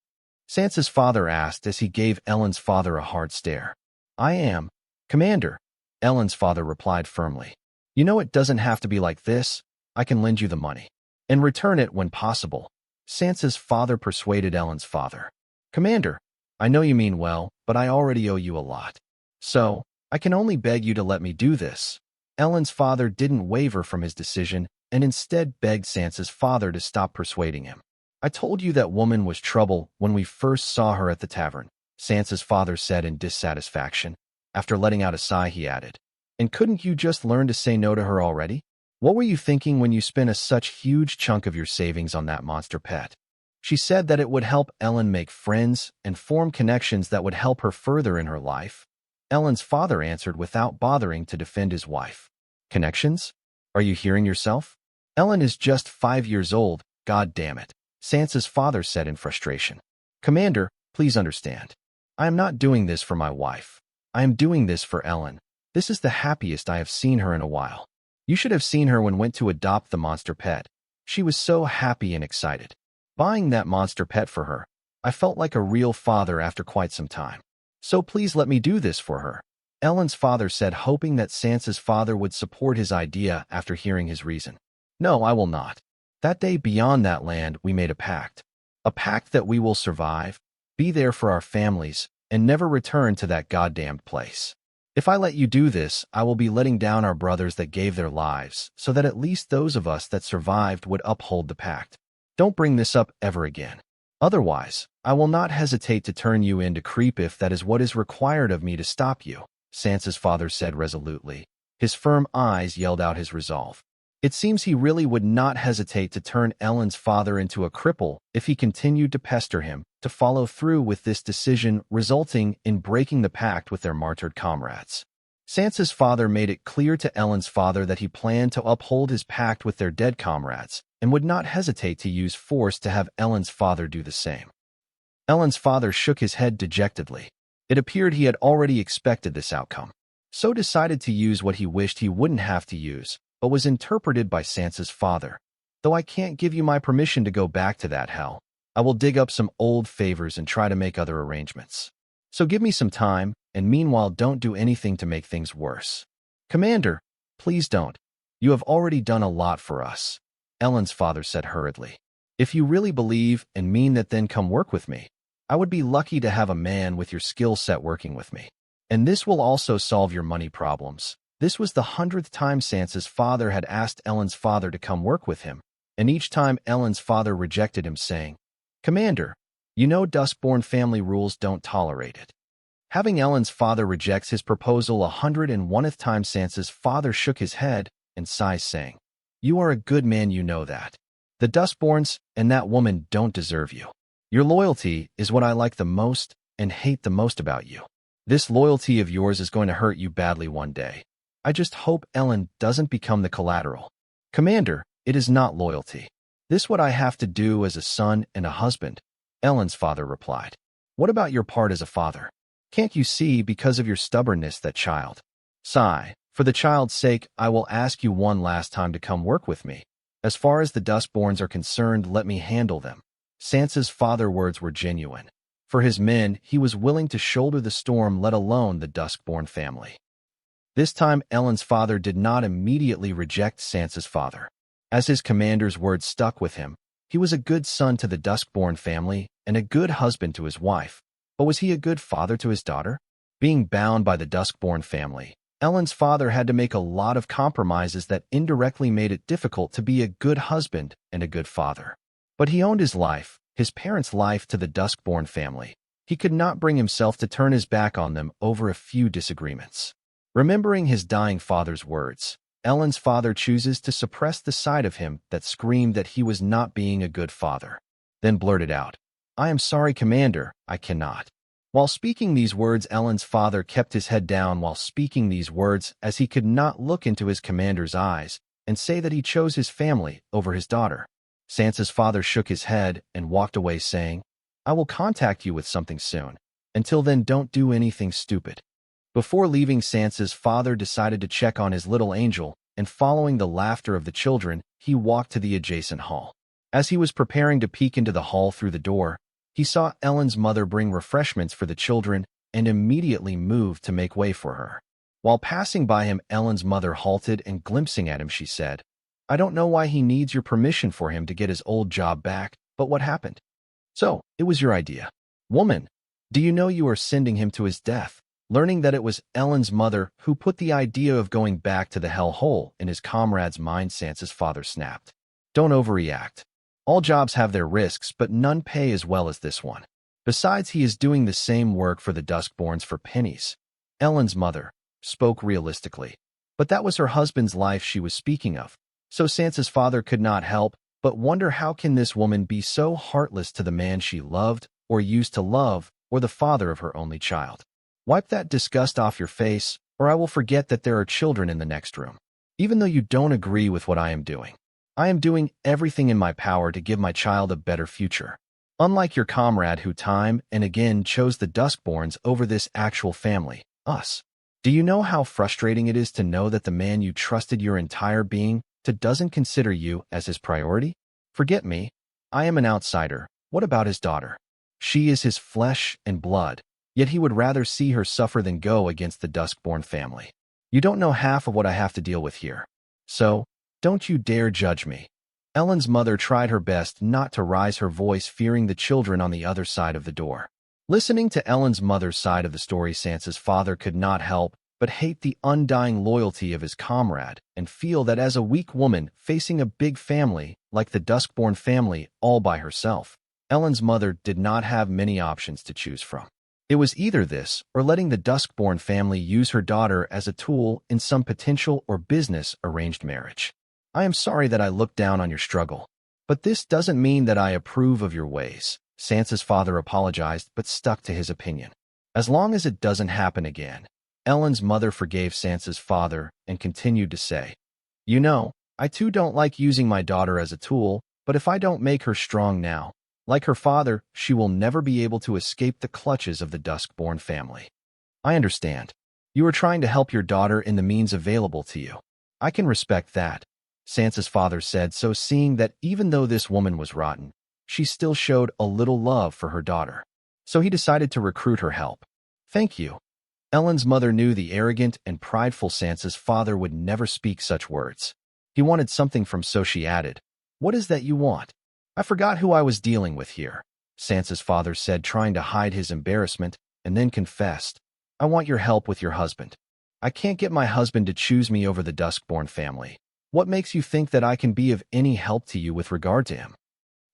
Sansa's father asked as he gave Ellen's father a hard stare. "I am, Commander," Ellen's father replied firmly. "You know it doesn't have to be like this. I can lend you the money and return it when possible," Sansa's father persuaded Ellen's father. "Commander, I know you mean well, but I already owe you a lot. So, I can only beg you to let me do this." Ellen's father didn't waver from his decision and instead begged Sansa's father to stop persuading him. "I told you that woman was trouble when we first saw her at the tavern," Sansa's father said in dissatisfaction. After letting out a sigh, he added, "And couldn't you just learn to say no to her already? What were you thinking when you spent such huge chunk of your savings on that monster pet?" She said that it would help Ellen make friends and form connections that would help her further in her life. Ellen's father answered without bothering to defend his wife. "Connections? Are you hearing yourself? Ellen is just 5 years old, god damn it," Sansa's father said in frustration. "Commander, please understand. I am not doing this for my wife. I am doing this for Ellen. This is the happiest I have seen her in a while. You should have seen her when went to adopt the monster pet. She was so happy and excited. Buying that monster pet for her, I felt like a real father after quite some time. So please let me do this for her," Ellen's father said, hoping that Sansa's father would support his idea after hearing his reason. "No, I will not. That day beyond that land we made a pact. A pact that we will survive, be there for our families, and never return to that goddamned place. If I let you do this, I will be letting down our brothers that gave their lives so that at least those of us that survived would uphold the pact. Don't bring this up ever again. Otherwise, I will not hesitate to turn you into creep if that is what is required of me to stop you," Sansa's father said resolutely. His firm eyes yelled out his resolve. It seems he really would not hesitate to turn Ellen's father into a cripple if he continued to pester him to follow through with this decision, resulting in breaking the pact with their martyred comrades. Sansa's father made it clear to Ellen's father that he planned to uphold his pact with their dead comrades and would not hesitate to use force to have Ellen's father do the same. Ellen's father shook his head dejectedly. It appeared he had already expected this outcome, so decided to use what he wished he wouldn't have to use, but was interpreted by Sansa's father. "Though I can't give you my permission to go back to that hell, I will dig up some old favors and try to make other arrangements. So give me some time, and meanwhile don't do anything to make things worse." "Commander, please don't. You have already done a lot for us," Ellen's father said hurriedly. "If you really believe and mean that, then come work with me. I would be lucky to have a man with your skill set working with me. And this will also solve your money problems." This was the 100th time Sansa's father had asked Ellen's father to come work with him, and each time Ellen's father rejected him, saying, "Commander, you know Dustborn family rules don't tolerate it." Having Ellen's father rejects his proposal 101th time, Sansa's father shook his head and sighed, saying, "You are a good man, you know that. The Dustborns and that woman don't deserve you. Your loyalty is what I like the most and hate the most about you. This loyalty of yours is going to hurt you badly one day. I just hope Ellen doesn't become the collateral." "Commander, it is not loyalty. This is what I have to do as a son and a husband," Ellen's father replied. "What about your part as a father? Can't you see because of your stubbornness that child?" Sigh. "For the child's sake, I will ask you one last time to come work with me. As far as the Dustborns are concerned, let me handle them." Sansa's father's words were genuine. For his men, he was willing to shoulder the storm, let alone the Duskborn family. This time, Elend's father did not immediately reject Sansa's father. As his commander's words stuck with him, he was a good son to the Duskborn family and a good husband to his wife. But was he a good father to his daughter? Being bound by the Duskborn family, Elend's father had to make a lot of compromises that indirectly made it difficult to be a good husband and a good father. But he owned his life, his parents' life, to the Duskborn family. He could not bring himself to turn his back on them over a few disagreements. Remembering his dying father's words, Elend's father chooses to suppress the side of him that screamed that he was not being a good father. Then blurted out, "I am sorry, Commander, I cannot." While speaking these words, Elend's father kept his head down while speaking these words, as he could not look into his commander's eyes and say that he chose his family over his daughter. Sansa's father shook his head and walked away, saying, "I will contact you with something soon. Until then, don't do anything stupid." Before leaving, Sansa's father decided to check on his little angel, and following the laughter of the children, he walked to the adjacent hall. As he was preparing to peek into the hall through the door, he saw Elend's mother bring refreshments for the children and immediately moved to make way for her. While passing by him, Elend's mother halted, and glimpsing at him, she said, "I don't know why he needs your permission for him to get his old job back, but what happened? So, it was your idea. Woman, do you know you are sending him to his death?" Learning that it was Elend's mother who put the idea of going back to the hellhole in his comrade's mind, Sansa's father snapped, "Don't overreact. All jobs have their risks, but none pay as well as this one. Besides, he is doing the same work for the Duskborns for pennies." Elend's mother spoke realistically, but that was her husband's life she was speaking of. So Sansa's father could not help but wonder, how can this woman be so heartless to the man she loved or used to love, or the father of her only child? "Wipe that disgust off your face, or I will forget that there are children in the next room. Even though you don't agree with what I am doing everything in my power to give my child a better future. Unlike your comrade who time and again chose the Duskborns over this actual family, us. Do you know how frustrating it is to know that the man you trusted your entire being to doesn't consider you as his priority? Forget me. I am an outsider. What about his daughter? She is his flesh and blood. Yet he would rather see her suffer than go against the Duskborn family. You don't know half of what I have to deal with here. So, don't you dare judge me." Elend's mother tried her best not to raise her voice, fearing the children on the other side of the door. Listening to Elend's mother's side of the story, Sansa's father could not help but hate the undying loyalty of his comrade and feel that as a weak woman facing a big family like the Duskborn family all by herself, Elend's mother did not have many options to choose from. It was either this or letting the Duskborn family use her daughter as a tool in some potential or business arranged marriage. "I am sorry that I looked down on your struggle, but this doesn't mean that I approve of your ways." Sansa's father apologized but stuck to his opinion. As long as it doesn't happen again. Elend's mother forgave Sansa's father and continued to say, "You know, I too don't like using my daughter as a tool, but if I don't make her strong now, like her father, she will never be able to escape the clutches of the Duskborn family. I understand. You are trying to help your daughter in the means available to you. I can respect that," Sansa's father said, so seeing that even though this woman was rotten, she still showed a little love for her daughter. So he decided to recruit her help. "Thank you." Elend's mother knew the arrogant and prideful Sansa's father would never speak such words. He wanted something from, so she added, "What is that you want?" "I forgot who I was dealing with here," Sansa's father said, trying to hide his embarrassment, and then confessed, "I want your help with your husband. I can't get my husband to choose me over the Duskborn family. What makes you think that I can be of any help to you with regard to him?"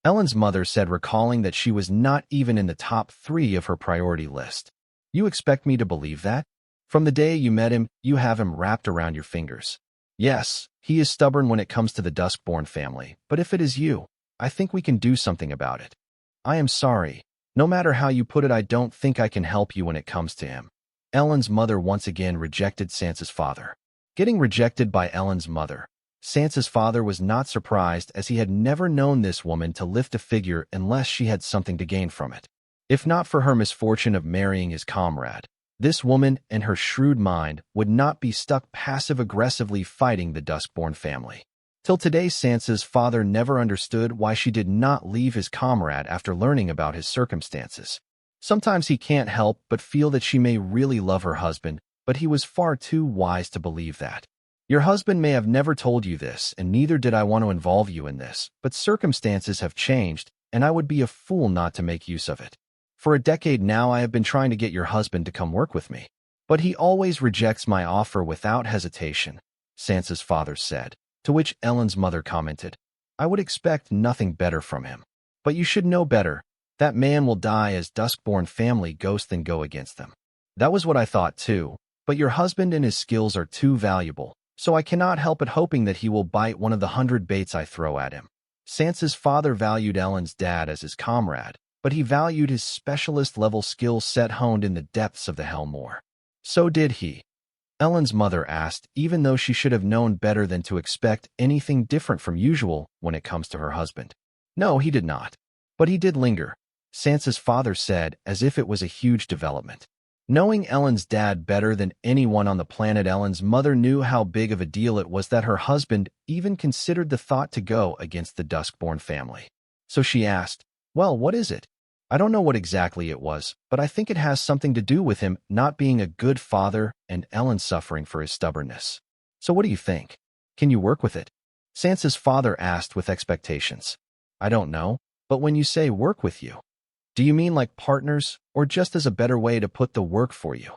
Elend's mother said, recalling that she was not even in the top 3 of her priority list. "You expect me to believe that? From the day you met him, you have him wrapped around your fingers. Yes, he is stubborn when it comes to the Duskborn family, but if it is you, I think we can do something about it. I am sorry. No matter how you put it, I don't think I can help you when it comes to him." Elend's mother once again rejected Sansa's father. Getting rejected by Elend's mother, Sansa's father was not surprised, as he had never known this woman to lift a figure unless she had something to gain from it. If not for her misfortune of marrying his comrade, this woman and her shrewd mind would not be stuck passive-aggressively fighting the Duskborn family. Till today, Sansa's father never understood why she did not leave his comrade after learning about his circumstances. Sometimes he can't help but feel that she may really love her husband, but he was far too wise to believe that. Your husband may have never told you this, and neither did I want to involve you in this, but circumstances have changed, and I would be a fool not to make use of it. For a decade now I have been trying to get your husband to come work with me. But he always rejects my offer without hesitation, Sansa's father said, to which Ellen's mother commented, I would expect nothing better from him. But you should know better. That man will die as Duskborn family ghosts than go against them. That was what I thought too, but your husband and his skills are too valuable, so I cannot help but hoping that he will bite one of the 100 baits I throw at him. Sansa's father valued Ellen's dad as his comrade, but he valued his specialist-level skill set honed in the depths of the Hellmoor. So did he? Ellen's mother asked, even though she should have known better than to expect anything different from usual when it comes to her husband. No, he did not. But he did linger, Sansa's father said, as if it was a huge development. Knowing Ellen's dad better than anyone on the planet, Ellen's mother knew how big of a deal it was that her husband even considered the thought to go against the Duskborn family. So she asked, well, what is it? I don't know what exactly it was, but I think it has something to do with him not being a good father and Ellen suffering for his stubbornness. So what do you think? Can you work with it? Sansa's father asked with expectations. I don't know, but when you say work with you, do you mean like partners, or just as a better way to put the work for you?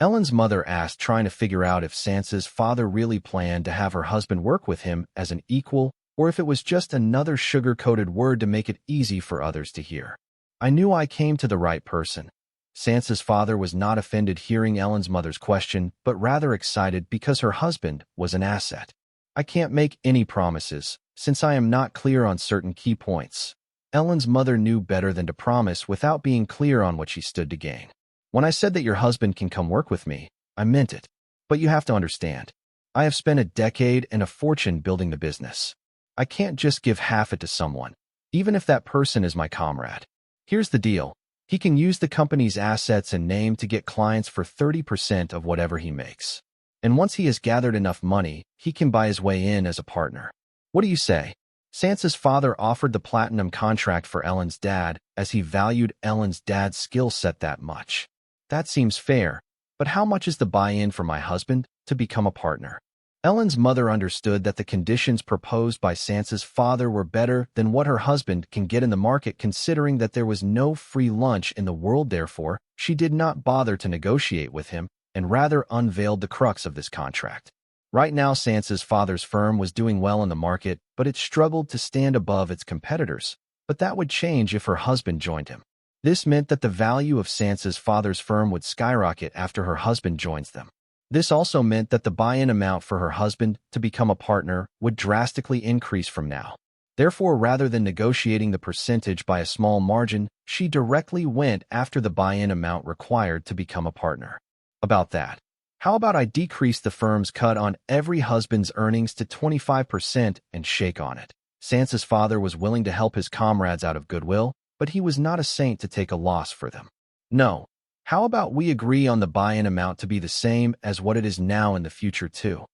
Ellen's mother asked, trying to figure out if Sansa's father really planned to have her husband work with him as an equal, or if it was just another sugar-coated word to make it easy for others to hear. I knew I came to the right person. Sansa's father was not offended hearing Ellen's mother's question, but rather excited because her husband was an asset. I can't make any promises, since I am not clear on certain key points. Ellen's mother knew better than to promise without being clear on what she stood to gain. When I said that your husband can come work with me, I meant it. But you have to understand, I have spent a decade and a fortune building the business. I can't just give half it to someone, even if that person is my comrade. Here's the deal. He can use the company's assets and name to get clients for 30% of whatever he makes. And once he has gathered enough money, he can buy his way in as a partner. What do you say? Sansa's father offered the platinum contract for Ellen's dad, as he valued Ellen's dad's skill set that much. That seems fair, but how much is the buy-in for my husband to become a partner? Ellen's mother understood that the conditions proposed by Sansa's father were better than what her husband can get in the market, considering that there was no free lunch in the world. Therefore, she did not bother to negotiate with him and rather unveiled the crux of this contract. Right now, Sansa's father's firm was doing well in the market, but it struggled to stand above its competitors. But that would change if her husband joined him. This meant that the value of Sansa's father's firm would skyrocket after her husband joins them. This also meant that the buy-in amount for her husband to become a partner would drastically increase from now. Therefore, rather than negotiating the percentage by a small margin, she directly went after the buy-in amount required to become a partner. About that. How about I decrease the firm's cut on every husband's earnings to 25% and shake on it? Sansa's father was willing to help his comrades out of goodwill, but he was not a saint to take a loss for them. No. How about we agree on the buy-in amount to be the same as what it is now in the future too?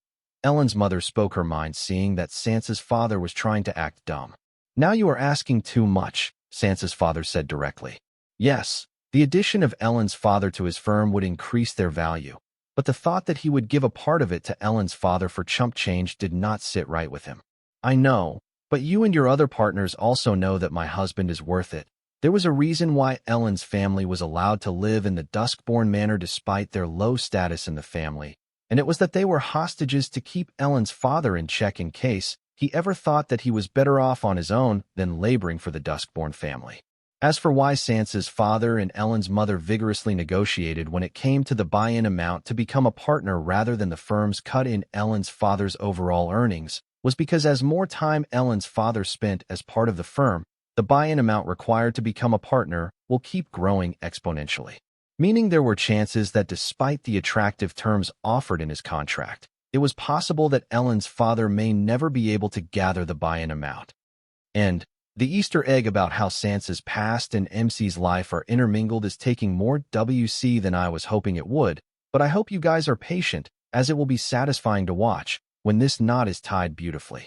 Ellen's mother spoke her mind, seeing that Sansa's father was trying to act dumb. Now you are asking too much, Sansa's father said directly. Yes, the addition of Ellen's father to his firm would increase their value. But the thought that he would give a part of it to Ellen's father for chump change did not sit right with him. I know, but you and your other partners also know that my husband is worth it. There was a reason why Ellen's family was allowed to live in the Duskborn Manor despite their low status in the family, and it was that they were hostages to keep Ellen's father in check in case he ever thought that he was better off on his own than laboring for the Duskborn family. As for why Sansa's father and Ellen's mother vigorously negotiated when it came to the buy-in amount to become a partner rather than the firm's cut in Ellen's father's overall earnings, was because as more time Ellen's father spent as part of the firm, the buy-in amount required to become a partner will keep growing exponentially. Meaning there were chances that despite the attractive terms offered in his contract, it was possible that Ellen's father may never be able to gather the buy-in amount. And the Easter egg about how Sansa's past and MC's life are intermingled is taking more WC than I was hoping it would, but I hope you guys are patient, as it will be satisfying to watch when this knot is tied beautifully.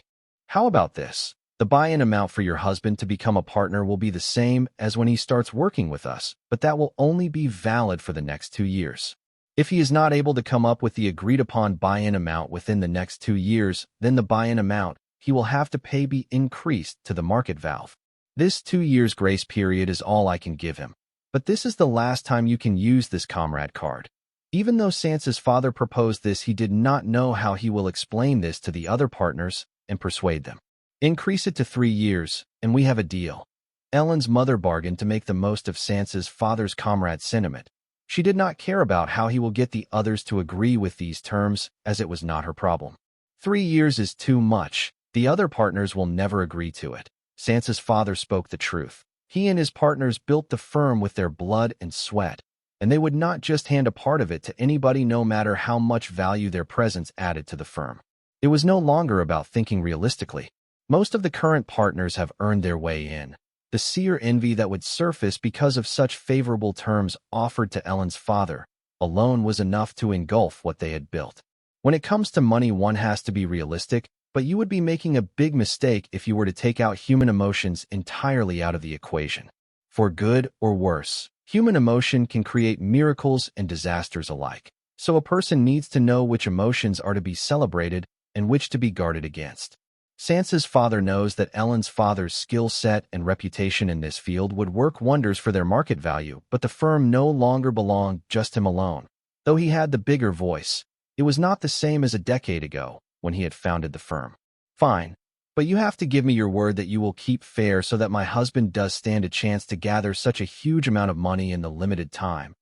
How about this? The buy-in amount for your husband to become a partner will be the same as when he starts working with us, but that will only be valid for the next 2 years. If he is not able to come up with the agreed-upon buy-in amount within the next 2 years, then the buy-in amount he will have to pay be increased to the market value. This 2 years grace period is all I can give him. But this is the last time you can use this comrade card. Even though Sansa's father proposed this, he did not know how he will explain this to the other partners and persuade them. Increase it to 3 years, and we have a deal. Ellen's mother bargained to make the most of Sansa's father's comrade sentiment. She did not care about how he will get the others to agree with these terms, as it was not her problem. 3 years is too much. The other partners will never agree to it. Sansa's father spoke the truth. He and his partners built the firm with their blood and sweat, and they would not just hand a part of it to anybody no matter how much value their presence added to the firm. It was no longer about thinking realistically. Most of the current partners have earned their way in. The seer envy that would surface because of such favorable terms offered to Ellen's father alone was enough to engulf what they had built. When it comes to money, one has to be realistic, but you would be making a big mistake if you were to take out human emotions entirely out of the equation. For good or worse, human emotion can create miracles and disasters alike. So a person needs to know which emotions are to be celebrated and which to be guarded against. Sansa's father knows that Ellen's father's skill set and reputation in this field would work wonders for their market value, but the firm no longer belonged just him alone. Though he had the bigger voice, it was not the same as a decade ago when he had founded the firm. Fine, but you have to give me your word that you will keep fair so that my husband does stand a chance to gather such a huge amount of money in the limited time.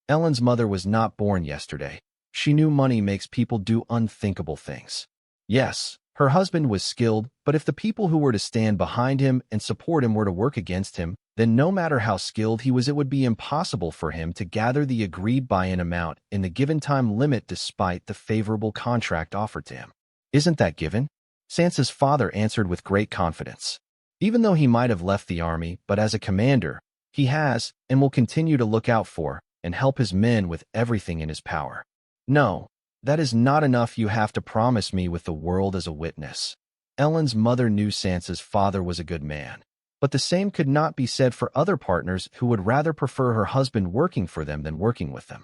Ellen's mother was not born yesterday. She knew money makes people do unthinkable things. Yes, her husband was skilled, but if the people who were to stand behind him and support him were to work against him, then no matter how skilled he was, it would be impossible for him to gather the agreed buy-in amount in the given time limit despite the favorable contract offered to him. Isn't that given? Sansa's father answered with great confidence. Even though he might have left the army, but as a commander, he has and will continue to look out for and help his men with everything in his power. No, that is not enough. You have to promise me with the world as a witness. Ellen's mother knew Sansa's father was a good man, but the same could not be said for other partners who would rather prefer her husband working for them than working with them.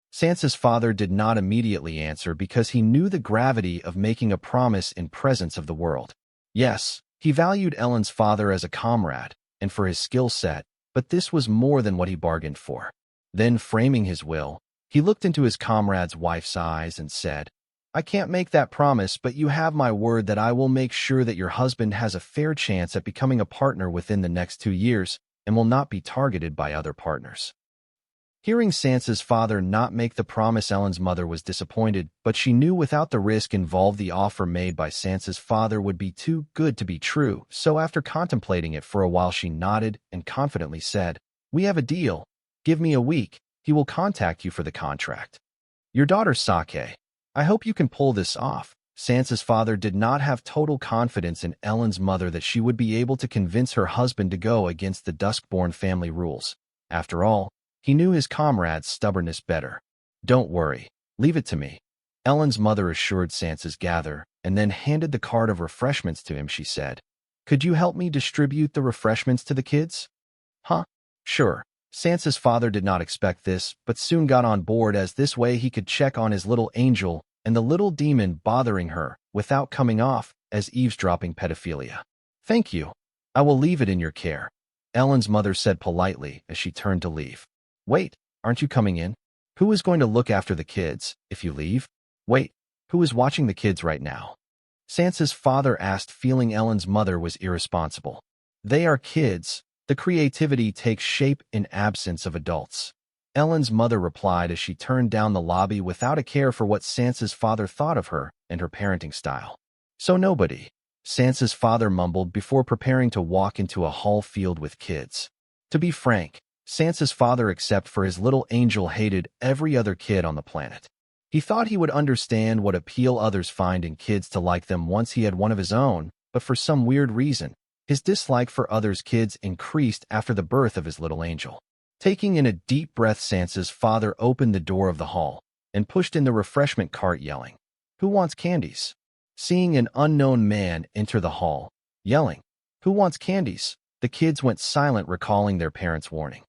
Sansa's father did not immediately answer because he knew the gravity of making a promise in presence of the world. Yes, he valued Ellen's father as a comrade and for his skill set, but this was more than what he bargained for. Then, framing his will, he looked into his comrade's wife's eyes and said, "I can't make that promise, but you have my word that I will make sure that your husband has a fair chance at becoming a partner within the next 2 years and will not be targeted by other partners." Hearing Sansa's father not make the promise, Ellen's mother was disappointed, but she knew without the risk involved the offer made by Sansa's father would be too good to be true, so after contemplating it for a while she nodded and confidently said, "We have a deal. Give me a week. He will contact you for the contract." "Your daughter Sake. I hope you can pull this off." Sansa's father did not have total confidence in Ellen's mother that she would be able to convince her husband to go against the Duskborn family rules. After all, he knew his comrade's stubbornness better. "Don't worry. Leave it to me," Ellen's mother assured Sansa's gather, and then handed the card of refreshments to him. She said, "Could you help me distribute the refreshments to the kids?" "Huh? Sure." Sansa's father did not expect this, but soon got on board, as this way he could check on his little angel and the little demon bothering her without coming off as eavesdropping pedophilia. "Thank you. I will leave it in your care," Ellen's mother said politely as she turned to leave. "Wait, aren't you coming in? Who is going to look after the kids if you leave?" "Wait, who is watching the kids right now?" Sansa's father asked, feeling Ellen's mother was irresponsible. "They are kids. The creativity takes shape in absence of adults," Ellen's mother replied as she turned down the lobby without a care for what Sansa's father thought of her and her parenting style. "So nobody," Sansa's father mumbled before preparing to walk into a hall filled with kids. To be frank, Sansa's father, except for his little angel, hated every other kid on the planet. He thought he would understand what appeal others find in kids to like them once he had one of his own, but for some weird reason, his dislike for others' kids increased after the birth of his little angel. Taking in a deep breath, Sansa's father opened the door of the hall and pushed in the refreshment cart, yelling, "Who wants candies?" seeing an unknown man enter the hall, yelling, "Who wants candies?" The kids went silent, recalling their parents' warning.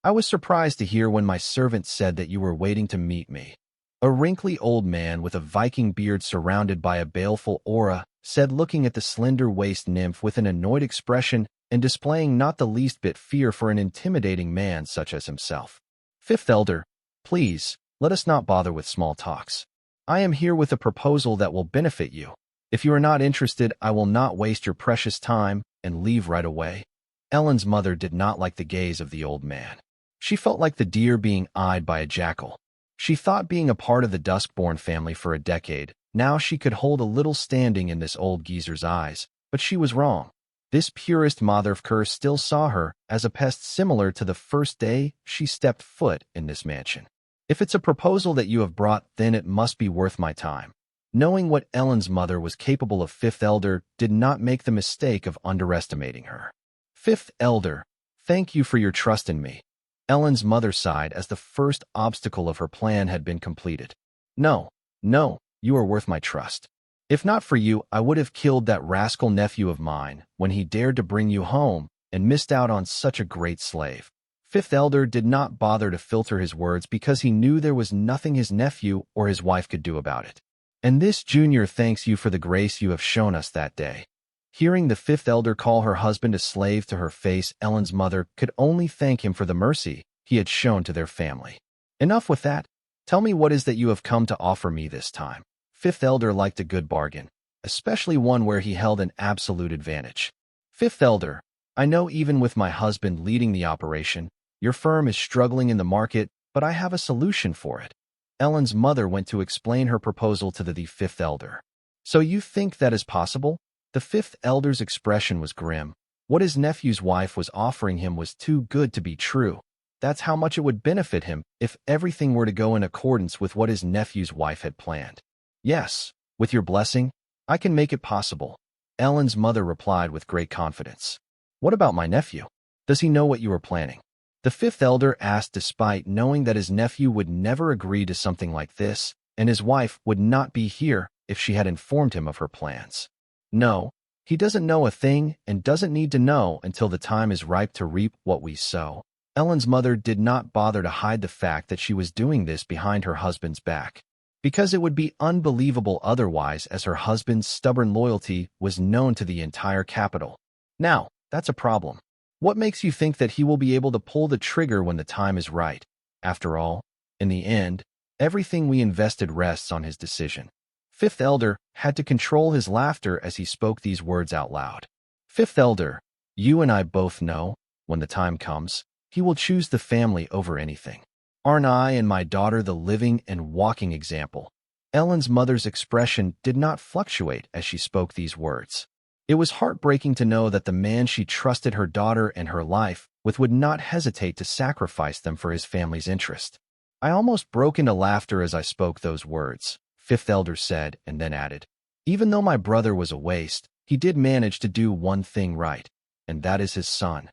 "I was surprised to hear when my servant said that you were waiting to meet me." A wrinkly old man with a Viking beard surrounded by a baleful aura said, looking at the slender-waist nymph with an annoyed expression and displaying not the least bit fear for an intimidating man such as himself. "Fifth Elder, please, let us not bother with small talks. I am here with a proposal that will benefit you. If you are not interested, I will not waste your precious time and leave right away." Ellen's mother did not like the gaze of the old man. She felt like the deer being eyed by a jackal. She thought, being a part of the Duskborn family for a decade, now she could hold a little standing in this old geezer's eyes, but she was wrong. This purest mother of curse still saw her as a pest, similar to the first day she stepped foot in this mansion. "If it's a proposal that you have brought, then it must be worth my time." Knowing what Ellen's mother was capable of, Fifth Elder did not make the mistake of underestimating her. "Fifth Elder, thank you for your trust in me." Ellen's mother sighed as the first obstacle of her plan had been completed. No, you are worth my trust. If not for you, I would have killed that rascal nephew of mine when he dared to bring you home and missed out on such a great slave." Fifth Elder did not bother to filter his words because he knew there was nothing his nephew or his wife could do about it. "And this junior thanks you for the grace you have shown us that day." Hearing the Fifth Elder call her husband a slave to her face, Ellen's mother could only thank him for the mercy he had shown to their family. "Enough with that. Tell me what is that you have come to offer me this time." Fifth Elder liked a good bargain, especially one where he held an absolute advantage. "Fifth Elder, I know even with my husband leading the operation, your firm is struggling in the market, but I have a solution for it." Ellen's mother went to explain her proposal to the Fifth Elder. "So you think that is possible?" The Fifth Elder's expression was grim. What his nephew's wife was offering him was too good to be true. That's how much it would benefit him if everything were to go in accordance with what his nephew's wife had planned. "Yes, with your blessing, I can make it possible," Ellen's mother replied with great confidence. "What about my nephew? Does he know what you are planning?" The Fifth Elder asked, despite knowing that his nephew would never agree to something like this, and his wife would not be here if she had informed him of her plans. "No, he doesn't know a thing and doesn't need to know until the time is ripe to reap what we sow." Ellen's mother did not bother to hide the fact that she was doing this behind her husband's back, because it would be unbelievable otherwise, as her husband's stubborn loyalty was known to the entire capital. Now, that's a problem. What makes you think that he will be able to pull the trigger when the time is right? After all, in the end, everything we invested rests on his decision. Fifth Elder had to control his laughter as he spoke these words out loud. "Fifth Elder, you and I both know, when the time comes, he will choose the family over anything. Aren't I and my daughter the living and walking example?" Ellen's mother's expression did not fluctuate as she spoke these words. It was heartbreaking to know that the man she trusted her daughter and her life with would not hesitate to sacrifice them for his family's interest. "I almost broke into laughter as I spoke those words," Fifth Elder said, and then added, "Even though my brother was a waste, he did manage to do one thing right, and that is his son."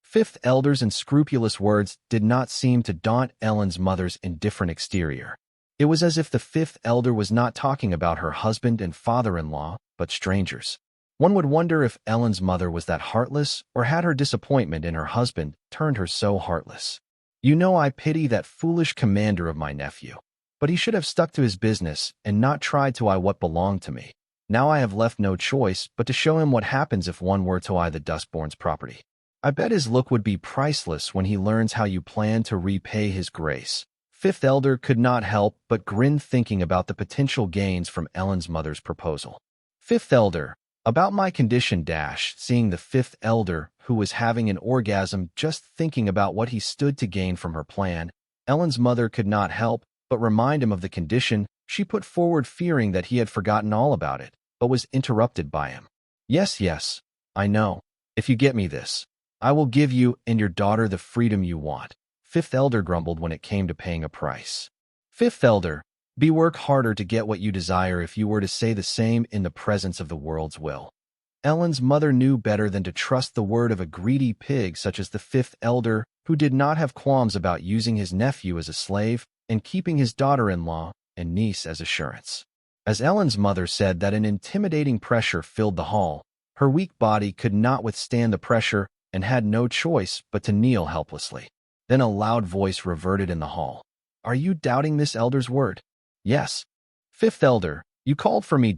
Fifth Elder's unscrupulous words did not seem to daunt Ellen's mother's indifferent exterior. It was as if the Fifth Elder was not talking about her husband and father-in-law, but strangers. One would wonder if Ellen's mother was that heartless, or had her disappointment in her husband turned her so heartless. "You know, I pity that foolish commander of my nephew. But he should have stuck to his business and not tried to eye what belonged to me. Now I have left no choice but to show him what happens if one were to eye the Duskborn's property. I bet his look would be priceless when he learns how you plan to repay his grace." Fifth Elder could not help but grin thinking about the potential gains from Ellen's mother's proposal. "Fifth Elder, about my condition dash," seeing the Fifth Elder, who was having an orgasm just thinking about what he stood to gain from her plan, Ellen's mother could not help but remind him of the condition she put forward, fearing that he had forgotten all about it, but was interrupted by him. Yes, I know. If you get me this, I will give you and your daughter the freedom you want." Fifth Elder grumbled when it came to paying a price. "Fifth Elder, be work harder to get what you desire if you were to say the same in the presence of the world's will." Ellen's mother knew better than to trust the word of a greedy pig such as the Fifth Elder, who did not have qualms about using his nephew as a slave and keeping his daughter-in-law and niece as assurance. As Ellen's mother said that an intimidating pressure filled the hall, her weak body could not withstand the pressure and had no choice but to kneel helplessly. Then a loud voice reverted in the hall. "Are you doubting this elder's word?" "Yes." "Fifth elder, you called for me."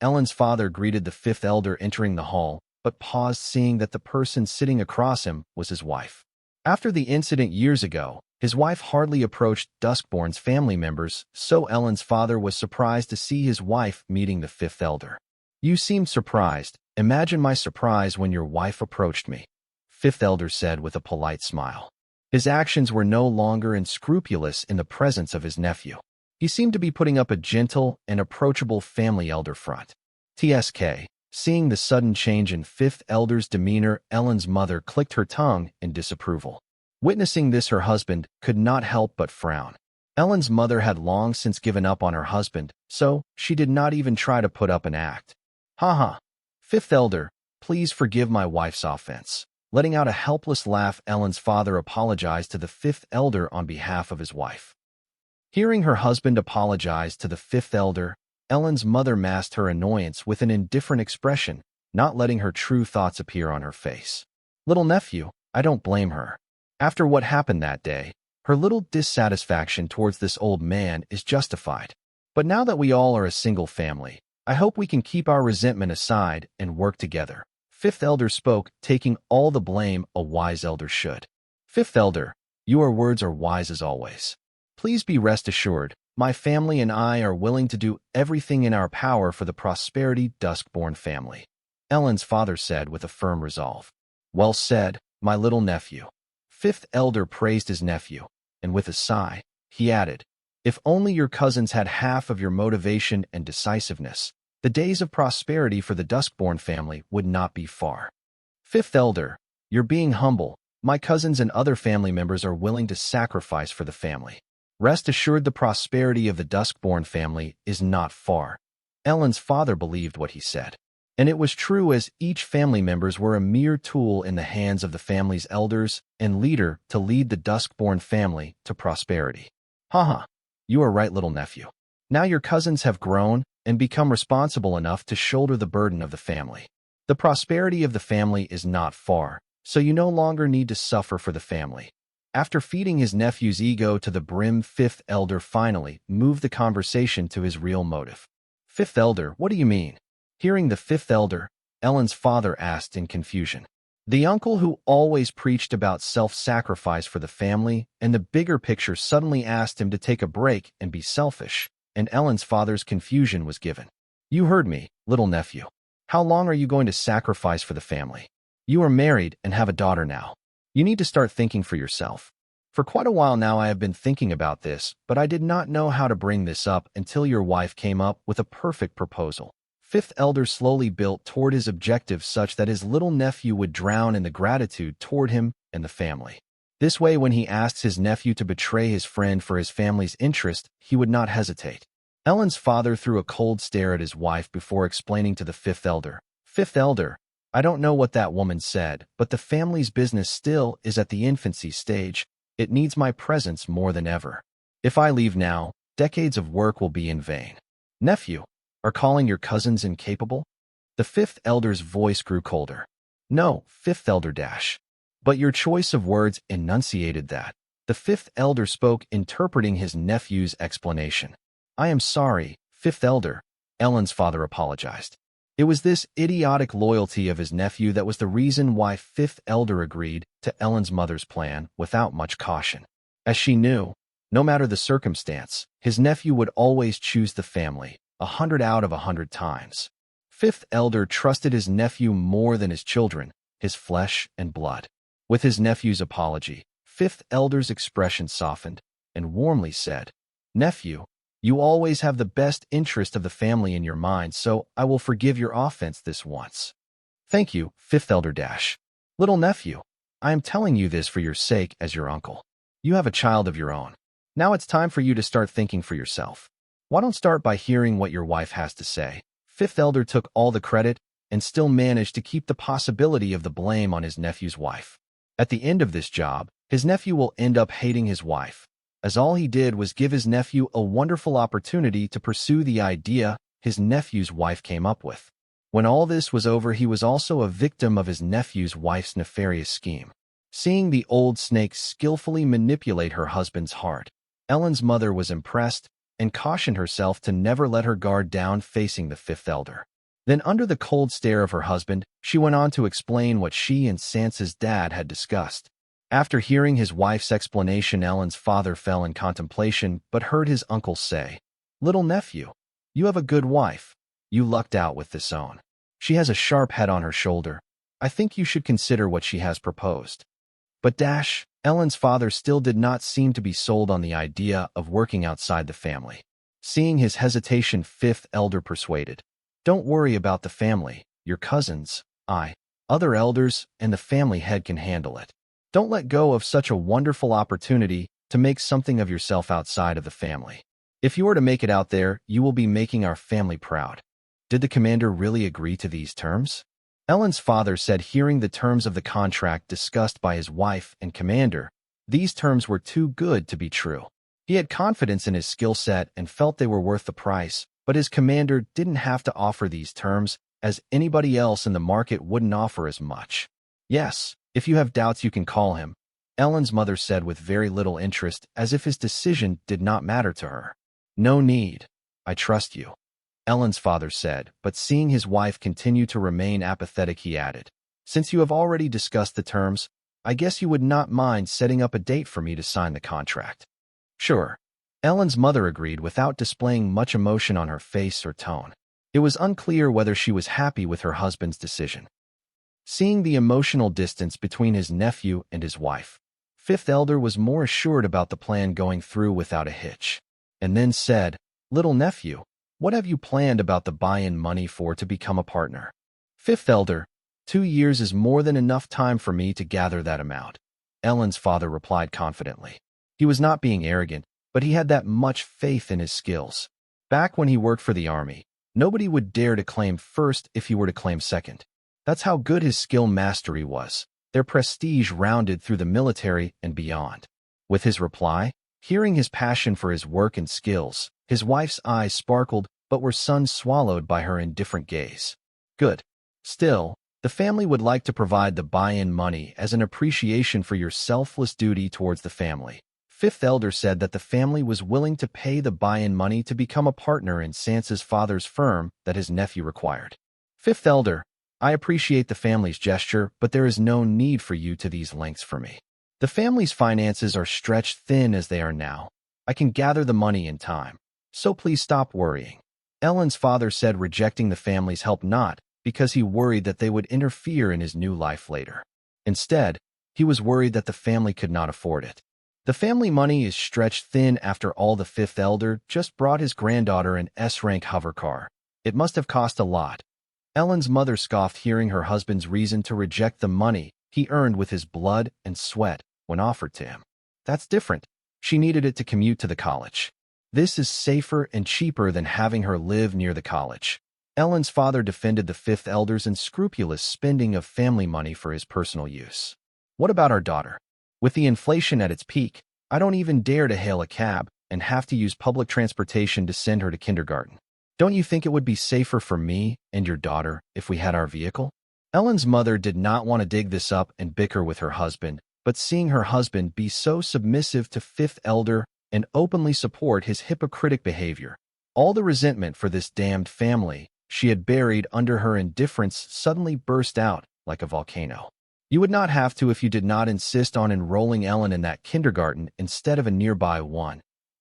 Ellen's father greeted the fifth elder entering the hall, but paused seeing that the person sitting across him was his wife. After the incident years ago, his wife hardly approached Duskborn's family members, so Ellen's father was surprised to see his wife meeting the fifth elder. "You seemed surprised. Imagine my surprise when your wife approached me," fifth elder said with a polite smile. His actions were no longer unscrupulous in the presence of his nephew. He seemed to be putting up a gentle and approachable family elder front. TSK. Seeing the sudden change in fifth elder's demeanor, Ellen's mother clicked her tongue in disapproval. Witnessing this, her husband could not help but frown. Ellen's mother had long since given up on her husband, so she did not even try to put up an act. "Ha. Fifth elder, please forgive my wife's offense." Letting out a helpless laugh, Ellen's father apologized to the fifth elder on behalf of his wife. Hearing her husband apologize to the fifth elder, Ellen's mother masked her annoyance with an indifferent expression, not letting her true thoughts appear on her face. "Little nephew, I don't blame her. After what happened that day, her little dissatisfaction towards this old man is justified. But now that we all are a single family, I hope we can keep our resentment aside and work together." Fifth elder spoke, taking all the blame a wise elder should. "Fifth elder, your words are wise as always. Please be rest assured, my family and I are willing to do everything in our power for the prosperity Duskborn family," Ellen's father said with a firm resolve. "Well said, my little nephew." Fifth elder praised his nephew, and with a sigh, he added, "If only your cousins had half of your motivation and decisiveness, the days of prosperity for the Duskborn family would not be far." "Fifth elder, you're being humble. My cousins and other family members are willing to sacrifice for the family. Rest assured the prosperity of the Duskborn family is not far." Ellen's father believed what he said. And it was true, as each family members were a mere tool in the hands of the family's elders and leader to lead the Duskborn family to prosperity. "Ha. You are right, little nephew. Now your cousins have grown and become responsible enough to shoulder the burden of the family. The prosperity of the family is not far, so you no longer need to suffer for the family." After feeding his nephew's ego to the brim, fifth elder finally moved the conversation to his real motive. "Fifth elder, what do you mean?" Hearing the fifth elder, Ellen's father asked in confusion. The uncle who always preached about self-sacrifice for the family and the bigger picture suddenly asked him to take a break and be selfish, and Ellen's father's confusion was given. "You heard me, little nephew. How long are you going to sacrifice for the family? You are married and have a daughter now. You need to start thinking for yourself. For quite a while now I have been thinking about this, but I did not know how to bring this up until your wife came up with a perfect proposal." Fifth elder slowly built toward his objective such that his little nephew would drown in the gratitude toward him and the family. This way, when he asks his nephew to betray his friend for his family's interest, he would not hesitate. Ellen's father threw a cold stare at his wife before explaining to the fifth elder. "Fifth elder, I don't know what that woman said, but the family's business still is at the infancy stage. It needs my presence more than ever. If I leave now, decades of work will be in vain." "Nephew, are calling your cousins incapable?" The fifth elder's voice grew colder. "No, fifth elder dash. But your choice of words enunciated that." The fifth elder spoke, interpreting his nephew's explanation. "I am sorry, fifth elder," Ellen's father apologized. It was this idiotic loyalty of his nephew that was the reason why fifth elder agreed to Ellen's mother's plan without much caution. As she knew, no matter the circumstance, his nephew would always choose the family, 100 out of 100 times. Fifth elder trusted his nephew more than his children, his flesh and blood. With his nephew's apology, fifth elder's expression softened and warmly said, "Nephew, you always have the best interest of the family in your mind, so I will forgive your offense this once." "Thank you, fifth elder dash. Little nephew, I am telling you this for your sake as your uncle. You have a child of your own. Now it's time for you to start thinking for yourself. Why don't start by hearing what your wife has to say?" Fifth elder took all the credit and still managed to keep the possibility of the blame on his nephew's wife. At the end of this job, his nephew will end up hating his wife. as all he did was give his nephew a wonderful opportunity to pursue the idea his nephew's wife came up with. When all this was over, he was also a victim of his nephew's wife's nefarious scheme. Seeing the old snake skillfully manipulate her husband's heart, Ellen's mother was impressed and cautioned herself to never let her guard down facing the fifth elder. Then, under the cold stare of her husband, she went on to explain what she and Sansa's dad had discussed. After hearing his wife's explanation, Ellen's father fell in contemplation but heard his uncle say, "Little nephew, you have a good wife. You lucked out with this own. She has a sharp head on her shoulder. I think you should consider what she has proposed." But Ellen's father still did not seem to be sold on the idea of working outside the family. Seeing his hesitation, fifth elder persuaded, "Don't worry about the family. Your cousins, other elders, and the family head can handle it. Don't let go of such a wonderful opportunity to make something of yourself outside of the family. If you are to make it out there, you will be making our family proud." Did the commander really agree to these terms? Ellen's father said, hearing the terms of the contract discussed by his wife and commander, these terms were too good to be true. He had confidence in his skill set and felt they were worth the price, but his commander didn't have to offer these terms, as anybody else in the market wouldn't offer as much. "Yes, if you have doubts you can call him," Ellen's mother said with very little interest, as if his decision did not matter to her. "No need. I trust you," Ellen's father said, but seeing his wife continue to remain apathetic, he added, "Since you have already discussed the terms, I guess you would not mind setting up a date for me to sign the contract." "Sure," Ellen's mother agreed without displaying much emotion on her face or tone. It was unclear whether she was happy with her husband's decision. Seeing the emotional distance between his nephew and his wife, fifth elder was more assured about the plan going through without a hitch, and then said, "Little nephew, what have you planned about the buy-in money for to become a partner?" "Fifth elder, 2 years is more than enough time for me to gather that amount," Ellen's father replied confidently. He was not being arrogant, but he had that much faith in his skills. Back when he worked for the army, nobody would dare to claim first if he were to claim second. That's how good his skill mastery was. Their prestige rounded through the military and beyond. With his reply, hearing his passion for his work and skills, his wife's eyes sparkled but were soon swallowed by her indifferent gaze. "Good. Still, the family would like to provide the buy-in money as an appreciation for your selfless duty towards the family." Fifth elder said that the family was willing to pay the buy-in money to become a partner in Sansa's father's firm that his nephew required. "Fifth elder, I appreciate the family's gesture, but there is no need for you to these lengths for me. The family's finances are stretched thin as they are now. I can gather the money in time. So please stop worrying," Ellen's father said, rejecting the family's help not because he worried that they would interfere in his new life later. Instead, he was worried that the family could not afford it. The family money is stretched thin. After all, the fifth elder just brought his granddaughter an S-rank hovercar. It must have cost a lot. Ellen's mother scoffed, hearing her husband's reason to reject the money he earned with his blood and sweat when offered to him. "That's different. She needed it to commute to the college. This is safer and cheaper than having her live near the college." Ellen's father defended the fifth elder's unscrupulous spending of family money for his personal use. "What about our daughter? With the inflation at its peak, I don't even dare to hail a cab and have to use public transportation to send her to kindergarten. Don't you think it would be safer for me and your daughter if we had our vehicle?" Ellen's mother did not want to dig this up and bicker with her husband, but seeing her husband be so submissive to fifth elder and openly support his hypocritic behavior, all the resentment for this damned family she had buried under her indifference suddenly burst out like a volcano. "You would not have to if you did not insist on enrolling Ellen in that kindergarten instead of a nearby one,"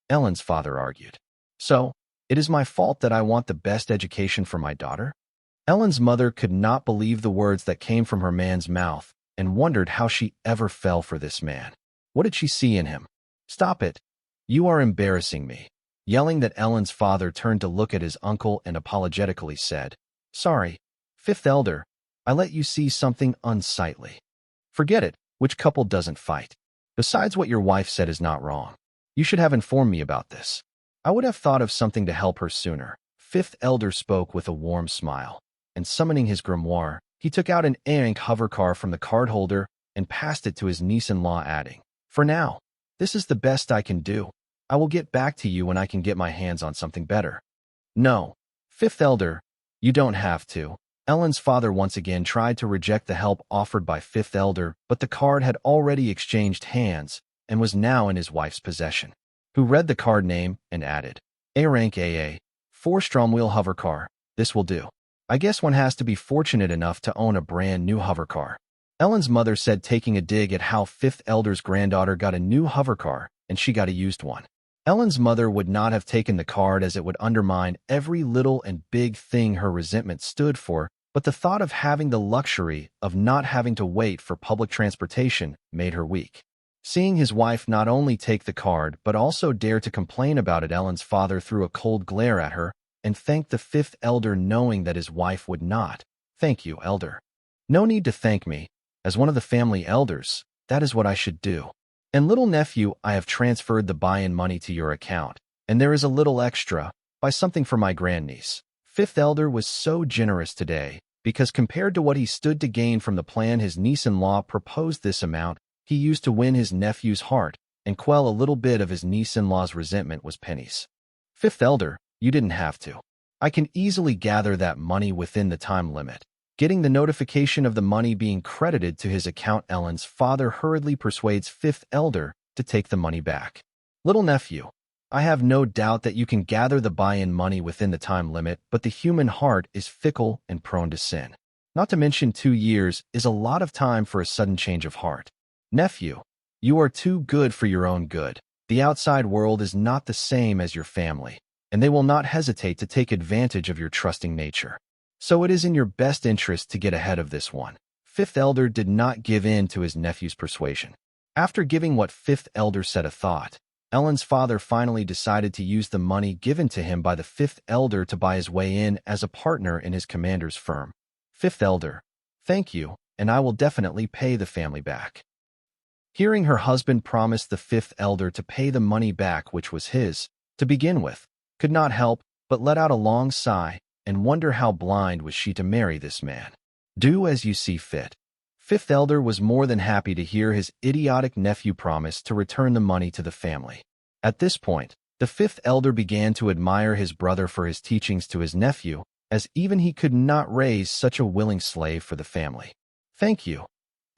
Ellen's father argued. "So, it is my fault that I want the best education for my daughter?" Ellen's mother could not believe the words that came from her man's mouth and wondered how she ever fell for this man. What did she see in him? "Stop it. You are embarrassing me." Yelling that, Ellen's father turned to look at his uncle and apologetically said, "Sorry, fifth elder, I let you see something unsightly. Forget it. Which couple doesn't fight? Besides, what your wife said is not wrong. You should have informed me about this. I would have thought of something to help her sooner." Fifth elder spoke with a warm smile, and summoning his grimoire, he took out an A-rank hovercar from the card holder and passed it to his niece-in-law, adding, "For now, This is the best I can do. I will get back to you when I can get my hands on something better. No. Fifth Elder, you don't have to. Ellen's father once again tried to reject the help offered by Fifth Elder, but the card had already exchanged hands and was now in his wife's possession, who read the card name and added, A rank AA, 4 Stromwheel hover car. This will do. I guess one has to be fortunate enough to own a brand new hover car. Ellen's mother said, taking a dig at how Fifth Elder's granddaughter got a new hover car and she got a used one. Ellen's mother would not have taken the card as it would undermine every little and big thing her resentment stood for, but the thought of having the luxury of not having to wait for public transportation made her weak. Seeing his wife not only take the card but also dare to complain about it, Ellen's father threw a cold glare at her and thanked the Fifth Elder, knowing that his wife would not. Thank you, Elder. No need to thank me. As one of the family elders, that is what I should do. And little nephew, I have transferred the buy-in money to your account, and there is a little extra. Buy something for my grandniece. Fifth Elder was so generous today, because compared to what he stood to gain from the plan his niece-in-law proposed, this amount he used to win his nephew's heart and quell a little bit of his niece-in-law's resentment was pennies. Fifth Elder, you didn't have to. I can easily gather that money within the time limit. Getting the notification of the money being credited to his account, Ellen's father hurriedly persuades Fifth Elder to take the money back. Little nephew, I have no doubt that you can gather the buy-in money within the time limit, but the human heart is fickle and prone to sin. Not to mention 2 years is a lot of time for a sudden change of heart. Nephew, you are too good for your own good. The outside world is not the same as your family, and they will not hesitate to take advantage of your trusting nature. So it is in your best interest to get ahead of this one. Fifth Elder did not give in to his nephew's persuasion. After giving what Fifth Elder said a thought, Ellen's father finally decided to use the money given to him by the Fifth Elder to buy his way in as a partner in his commander's firm. Fifth Elder, thank you, and I will definitely pay the family back. Hearing her husband promise the Fifth Elder to pay the money back, which was his, to begin with, could not help but let out a long sigh and wonder how blind was she to marry this man. Do as you see fit. Fifth Elder was more than happy to hear his idiotic nephew promise to return the money to the family. At this point, the Fifth Elder began to admire his brother for his teachings to his nephew, as even he could not raise such a willing slave for the family. Thank you.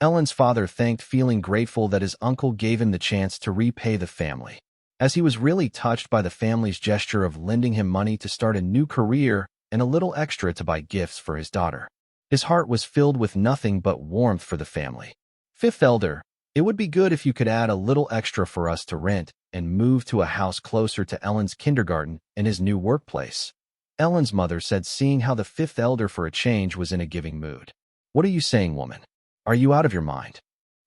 Ellen's father thanked, feeling grateful that his uncle gave him the chance to repay the family, as he was really touched by the family's gesture of lending him money to start a new career and a little extra to buy gifts for his daughter. His heart was filled with nothing but warmth for the family. Fifth Elder, it would be good if you could add a little extra for us to rent and move to a house closer to Ellen's kindergarten and his new workplace. Ellen's mother said, seeing how the Fifth Elder for a change was in a giving mood. What are you saying, woman? Are you out of your mind?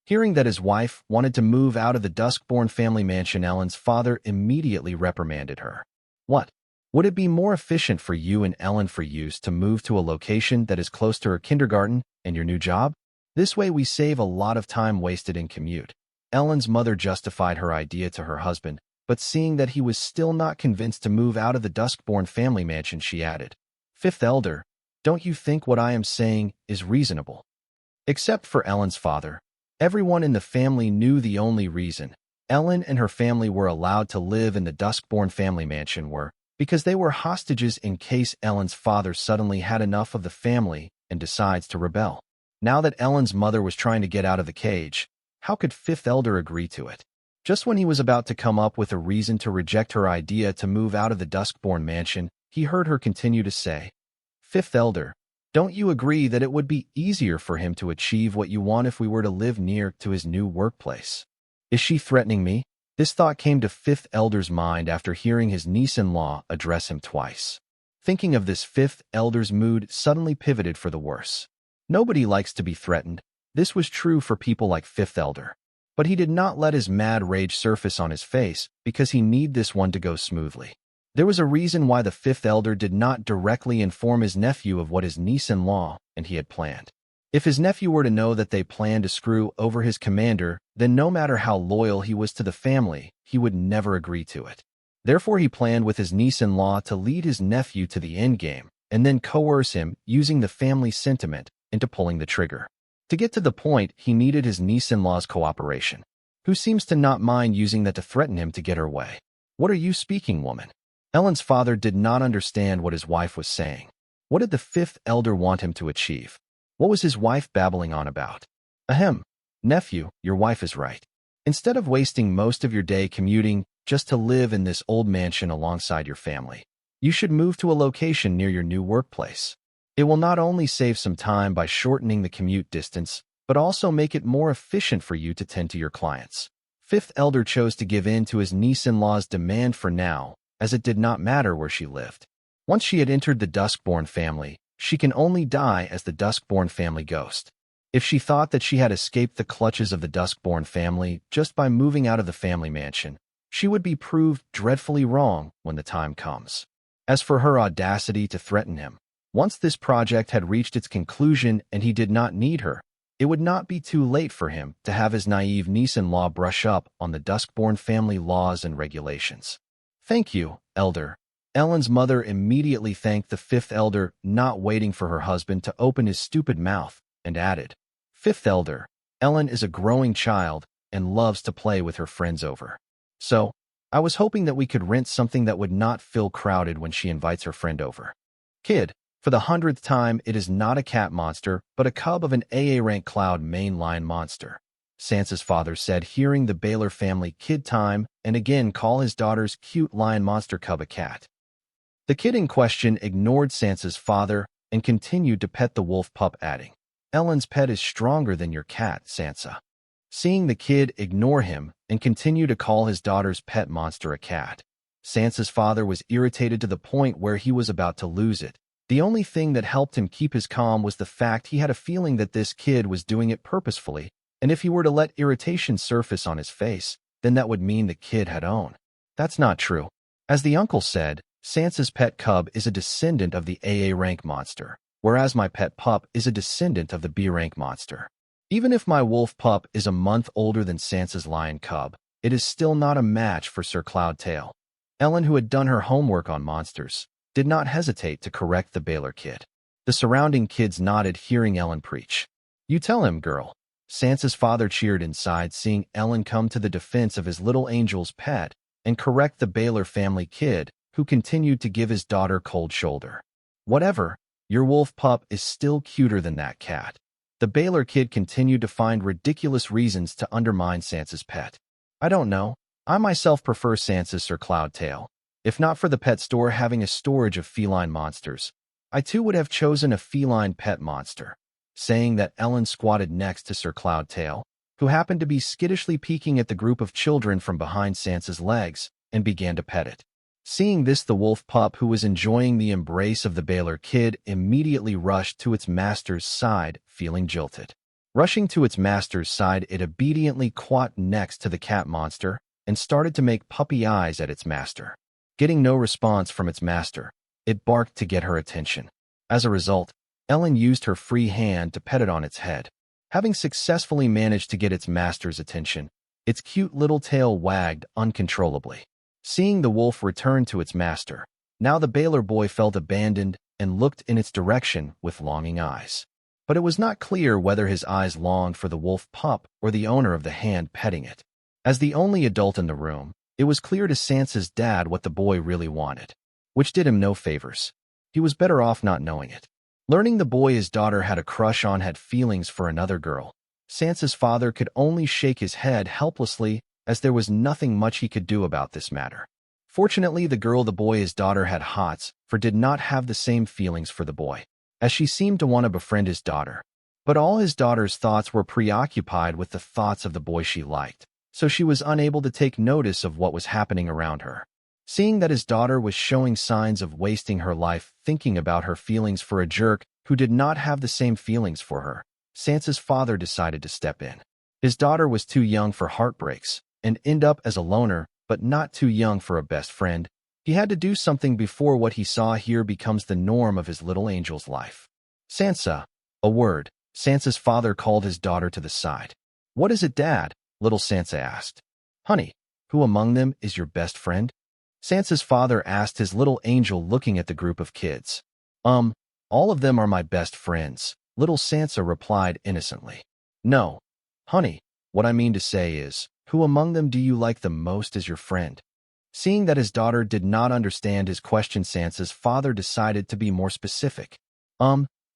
Hearing that his wife wanted to move out of the Duskborn family mansion, Ellen's father immediately reprimanded her. What? Would it be more efficient for you and Ellen for use to move to a location that is close to her kindergarten and your new job? This way we save a lot of time wasted in commute. Ellen's mother justified her idea to her husband, but seeing that he was still not convinced to move out of the Duskborn family mansion, she added, Fifth Elder, don't you think what I am saying is reasonable? Except for Ellen's father, everyone in the family knew the only reason Ellen and her family were allowed to live in the Duskborn family mansion were because they were hostages in case Ellen's father suddenly had enough of the family and decides to rebel. Now that Ellen's mother was trying to get out of the cage, how could Fifth Elder agree to it? Just when he was about to come up with a reason to reject her idea to move out of the Duskborn mansion, he heard her continue to say, Fifth Elder, don't you agree that it would be easier for him to achieve what you want if we were to live near to his new workplace? Is she threatening me? This thought came to Fifth Elder's mind after hearing his niece-in-law address him twice. Thinking of this, Fifth Elder's mood suddenly pivoted for the worse. Nobody likes to be threatened. This was true for people like Fifth Elder. But he did not let his mad rage surface on his face because he needed this one to go smoothly. There was a reason why the Fifth Elder did not directly inform his nephew of what his niece-in-law and he had planned. If his nephew were to know that they planned to screw over his commander, then no matter how loyal he was to the family, he would never agree to it. Therefore, he planned with his niece-in-law to lead his nephew to the endgame and then coerce him using the family sentiment into pulling the trigger. To get to the point, he needed his niece-in-law's cooperation. who seems to not mind using that to threaten him to get her way. What are you speaking, woman? Ellen's father did not understand what his wife was saying. What did the fifth elder want him to achieve? What was his wife babbling on about? Ahem. Nephew, your wife is right. Instead of wasting most of your day commuting just to live in this old mansion alongside your family, you should move to a location near your new workplace. It will not only save some time by shortening the commute distance, but also make it more efficient for you to tend to your clients. Fifth elder chose to give in to his niece-in-law's demand for now, as it did not matter where she lived. Once she had entered the Duskborn family, she can only die as the Duskborn family ghost. If she thought that she had escaped the clutches of the Duskborn family just by moving out of the family mansion, she would be proved dreadfully wrong when the time comes. As for her audacity to threaten him, once this project had reached its conclusion and he did not need her, it would not be too late for him to have his naive niece-in-law brush up on the Duskborn family laws and regulations. Thank you, Elder. Ellen's mother immediately thanked the fifth elder, not waiting for her husband to open his stupid mouth, and added, Fifth elder, Ellen is a growing child and loves to play with her friends over. So, I was hoping that we could rent something that would not feel crowded when she invites her friend over. Kid, for the 100th time, it is not a cat monster, but a cub of an AA rank cloud mainline monster. Sansa's father said, hearing the Baylor family kid time and again call his daughter's cute lion monster cub a cat. The kid in question ignored Sansa's father and continued to pet the wolf pup, adding, Ellen's pet is stronger than your cat, Sansa. Seeing the kid ignore him and continue to call his daughter's pet monster a cat, Sansa's father was irritated to the point where he was about to lose it. The only thing that helped him keep his calm was the fact he had a feeling that this kid was doing it purposefully, and if he were to let irritation surface on his face, then that would mean the kid had owned. That's not true. As the uncle said, Sansa's pet cub is a descendant of the AA rank monster, whereas my pet pup is a descendant of the B rank monster. Even if my wolf pup is a month older than Sansa's lion cub, it is still not a match for Sir Cloudtail. Ellen, who had done her homework on monsters, did not hesitate to correct the Baylor kid. The surrounding kids nodded, hearing Ellen preach. You tell him, girl. Sansa's father cheered inside, seeing Ellen come to the defense of his little angel's pet and correct the Baylor family kid, who continued to give his daughter cold shoulder. Whatever, your wolf pup is still cuter than that cat. The Baylor kid continued to find ridiculous reasons to undermine Sansa's pet. I don't know. I myself prefer Sansa's Sir Cloudtail. If not for the pet store having a storage of feline monsters, I too would have chosen a feline pet monster. Saying that, Ellen squatted next to Sir Cloudtail, who happened to be skittishly peeking at the group of children from behind Sansa's legs, and began to pet it. Seeing this, the wolf pup, who was enjoying the embrace of the Baylor kid, immediately rushed to its master's side, feeling jilted. Rushing to its master's side, it obediently squatted next to the cat monster and started to make puppy eyes at its master. Getting no response from its master, it barked to get her attention. As a result, Ellen used her free hand to pet it on its head. Having successfully managed to get its master's attention, its cute little tail wagged uncontrollably. Seeing the wolf return to its master, now the Baylor boy felt abandoned and looked in its direction with longing eyes. But it was not clear whether his eyes longed for the wolf pup or the owner of the hand petting it. As the only adult in the room, it was clear to Sansa's dad what the boy really wanted, which did him no favors. He was better off not knowing it. Learning the boy his daughter had a crush on had feelings for another girl, Sansa's father could only shake his head helplessly, as there was nothing much he could do about this matter. Fortunately, the girl the boy his daughter had hots for did not have the same feelings for the boy, as she seemed to want to befriend his daughter. But all his daughter's thoughts were preoccupied with the thoughts of the boy she liked, so she was unable to take notice of what was happening around her. Seeing that his daughter was showing signs of wasting her life thinking about her feelings for a jerk who did not have the same feelings for her, Sansa's father decided to step in. His daughter was too young for heartbreaks and end up as a loner, but not too young for a best friend. He had to do something before what he saw here becomes the norm of his little angel's life. Sansa, a word. Sansa's father called his daughter to the side. What is it, Dad? Little Sansa asked. Honey, who among them is your best friend? Sansa's father asked his little angel, looking at the group of kids. All of them are my best friends, little Sansa replied innocently. No, honey, what I mean to say is, Who among them do you like the most as your friend? Seeing that his daughter did not understand his question, Sansa's father decided to be more specific.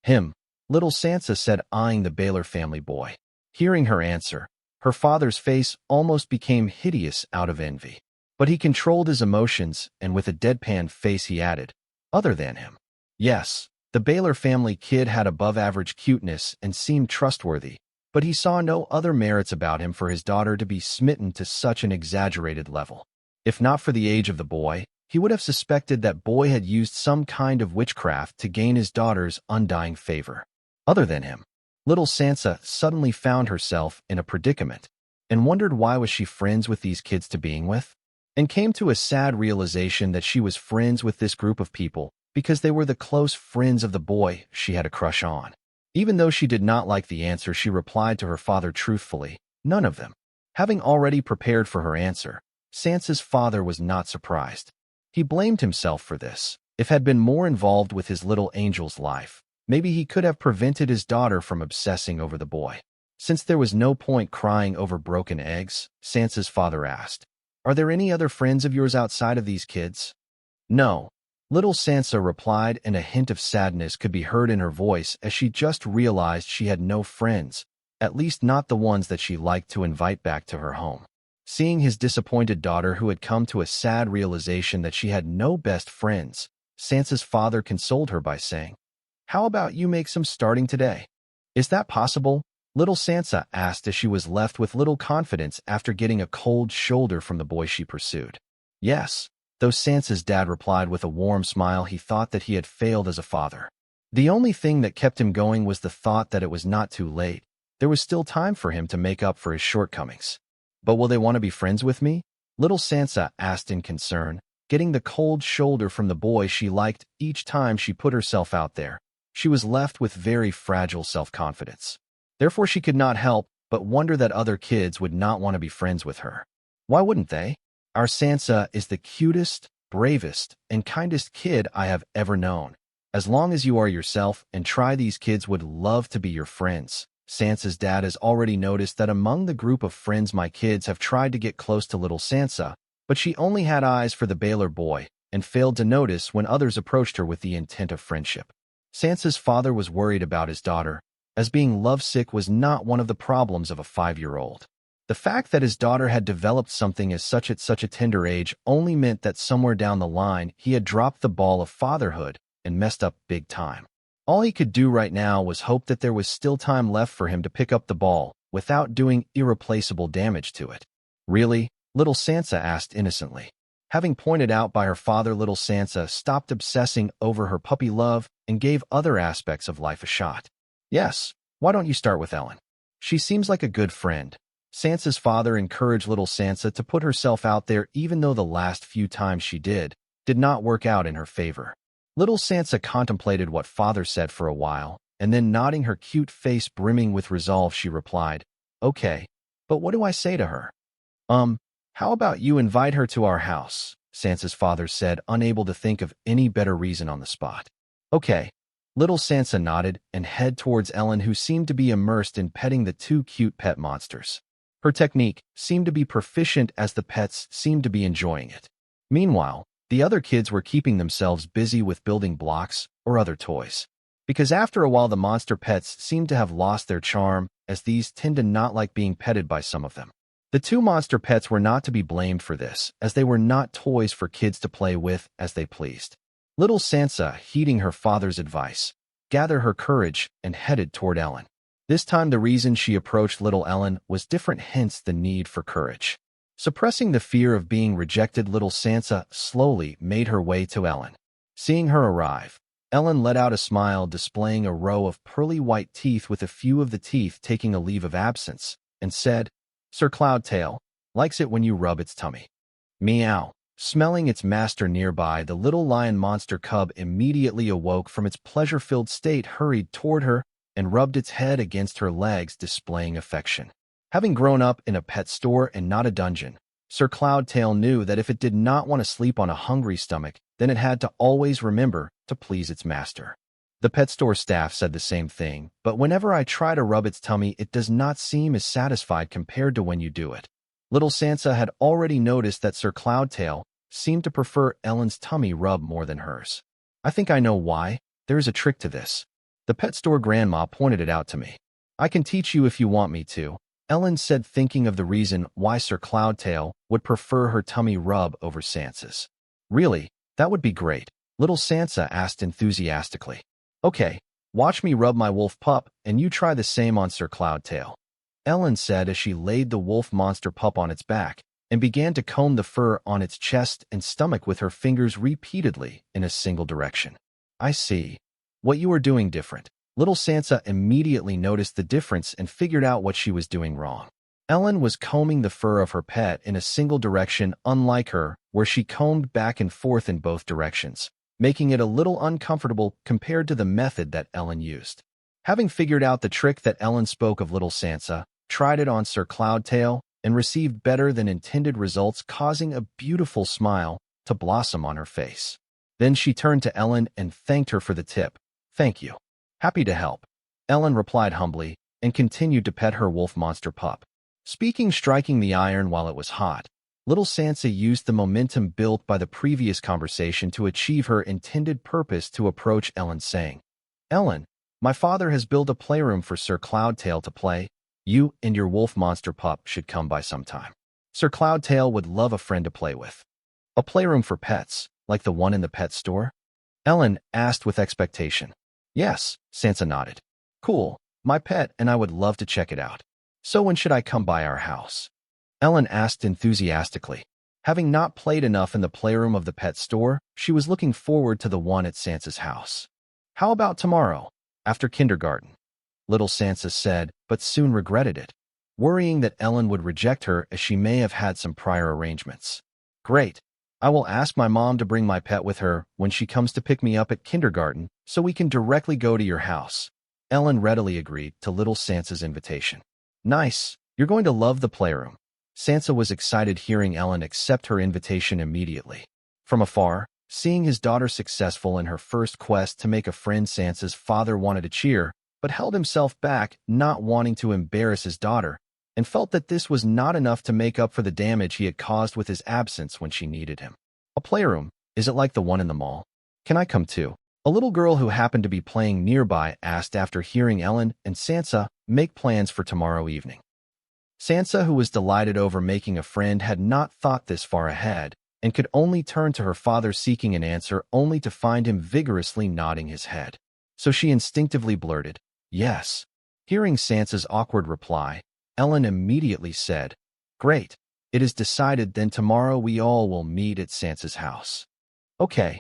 Him, little Sansa said, eyeing the Baylor family boy. Hearing her answer, her father's face almost became hideous out of envy. But he controlled his emotions, and with a deadpan face he added, other than him. Yes, the Baylor family kid had above-average cuteness and seemed trustworthy, but he saw no other merits about him for his daughter to be smitten to such an exaggerated level. If not for the age of the boy, he would have suspected that boy had used some kind of witchcraft to gain his daughter's undying favor. Other than him, little Sansa suddenly found herself in a predicament, and wondered why was she friends with these kids to being with, and came to a sad realization that she was friends with this group of people because they were the close friends of the boy she had a crush on. Even though she did not like the answer, she replied to her father truthfully, none of them. Having already prepared for her answer, Sansa's father was not surprised. He blamed himself for this. If had been more involved with his little angel's life, maybe he could have prevented his daughter from obsessing over the boy. Since there was no point crying over broken eggs, Sansa's father asked, are there any other friends of yours outside of these kids? No. Little Sansa replied, and a hint of sadness could be heard in her voice as she just realized she had no friends, at least not the ones that she liked to invite back to her home. Seeing his disappointed daughter, who had come to a sad realization that she had no best friends, Sansa's father consoled her by saying, how about you make some starting today? Is that possible? Little Sansa asked as she was left with little confidence after getting a cold shoulder from the boy she pursued. Yes, though Sansa's dad replied with a warm smile. He thought that he had failed as a father. The only thing that kept him going was the thought that it was not too late. There was still time for him to make up for his shortcomings. But will they want to be friends with me? Little Sansa asked in concern, getting the cold shoulder from the boy she liked each time she put herself out there. She was left with very fragile self-confidence. Therefore, she could not help but wonder that other kids would not want to be friends with her. Why wouldn't they? Our Sansa is the cutest, bravest, and kindest kid I have ever known. As long as you are yourself and try, these kids would love to be your friends. Sansa's dad has already noticed that among the group of friends my kids have tried to get close to little Sansa, but she only had eyes for the Baylor boy and failed to notice when others approached her with the intent of friendship. Sansa's father was worried about his daughter, as being lovesick was not one of the problems of a 5-year-old. The fact that his daughter had developed something as such at such a tender age only meant that somewhere down the line he had dropped the ball of fatherhood and messed up big time. All he could do right now was hope that there was still time left for him to pick up the ball without doing irreplaceable damage to it. Really? Little Sansa asked innocently. Having pointed out by her father, little Sansa stopped obsessing over her puppy love and gave other aspects of life a shot. Yes, why don't you start with Ellen? She seems like a good friend. Sansa's father encouraged little Sansa to put herself out there, even though the last few times she did not work out in her favor. Little Sansa contemplated what father said for a while, and then nodding, her cute face brimming with resolve, she replied, okay, but what do I say to her? How about you invite her to our house? Sansa's father said, unable to think of any better reason on the spot. Okay. Little Sansa nodded and headed towards Ellen, who seemed to be immersed in petting the two cute pet monsters. Her technique seemed to be proficient, as the pets seemed to be enjoying it. Meanwhile, the other kids were keeping themselves busy with building blocks or other toys. Because after a while the monster pets seemed to have lost their charm, as these tend to not like being petted by some of them. The two monster pets were not to be blamed for this, as they were not toys for kids to play with as they pleased. Little Sansa, heeding her father's advice, gathered her courage and headed toward Ellen. This time the reason she approached little Ellen was different, hence the need for courage. Suppressing the fear of being rejected, little Sansa slowly made her way to Ellen. Seeing her arrive, Ellen let out a smile, displaying a row of pearly white teeth with a few of the teeth taking a leave of absence, and said, Sir Cloudtail likes it when you rub its tummy. Meow. Smelling its master nearby, the little lion monster cub immediately awoke from its pleasure-filled state, hurried toward her, and rubbed its head against her legs, displaying affection. Having grown up in a pet store and not a dungeon, Sir Cloudtail knew that if it did not want to sleep on a hungry stomach, then it had to always remember to please its master. The pet store staff said the same thing, but whenever I try to rub its tummy, it does not seem as satisfied compared to when you do it. Little Sansa had already noticed that Sir Cloudtail seemed to prefer Ellen's tummy rub more than hers. I think I know why. There is a trick to this. The pet store grandma pointed it out to me. I can teach you if you want me to, Ellen said, thinking of the reason why Sir Cloudtail would prefer her tummy rub over Sansa's. Really? That would be great, little Sansa asked enthusiastically. Okay, watch me rub my wolf pup, and you try the same on Sir Cloudtail, Ellen said as she laid the wolf monster pup on its back and began to comb the fur on its chest and stomach with her fingers repeatedly in a single direction. I see. What you are doing different. Little Sansa immediately noticed the difference and figured out what she was doing wrong. Ellen was combing the fur of her pet in a single direction, unlike her, where she combed back and forth in both directions, making it a little uncomfortable compared to the method that Ellen used. Having figured out the trick that Ellen spoke of, little Sansa tried it on Sir Cloudtail and received better than intended results, causing a beautiful smile to blossom on her face. Then she turned to Ellen and thanked her for the tip. Thank you. Happy to help, Ellen replied humbly and continued to pet her wolf monster pup. Striking the iron while it was hot, little Sansa used the momentum built by the previous conversation to achieve her intended purpose to approach Ellen, saying, Ellen, my father has built a playroom for Sir Cloudtail to play. You and your wolf monster pup should come by sometime. Sir Cloudtail would love a friend to play with. A playroom for pets, like the one in the pet store? Ellen asked with expectation. Yes, Sansa nodded. Cool, my pet and I would love to check it out. So when should I come by our house? Ellen asked enthusiastically. Having not played enough in the playroom of the pet store, she was looking forward to the one at Sansa's house. How about tomorrow, after kindergarten? Little Sansa said, but soon regretted it, worrying that Ellen would reject her as she may have had some prior arrangements. Great. I will ask my mom to bring my pet with her when she comes to pick me up at kindergarten so we can directly go to your house. Ellen readily agreed to little Sansa's invitation. Nice. You're going to love the playroom. Sansa was excited hearing Ellen accept her invitation immediately. From afar, seeing his daughter successful in her first quest to make a friend, Sansa's father wanted to cheer, but held himself back, not wanting to embarrass his daughter, and felt that this was not enough to make up for the damage he had caused with his absence when she needed him. A playroom? Is it like the one in the mall? Can I come too? A little girl who happened to be playing nearby asked after hearing Ellen and Sansa make plans for tomorrow evening. Sansa, who was delighted over making a friend, had not thought this far ahead and could only turn to her father seeking an answer only to find him vigorously nodding his head. So she instinctively blurted, yes. Hearing Sansa's awkward reply, Ellen immediately said, Great. It is decided, then tomorrow we all will meet at Sansa's house. Okay.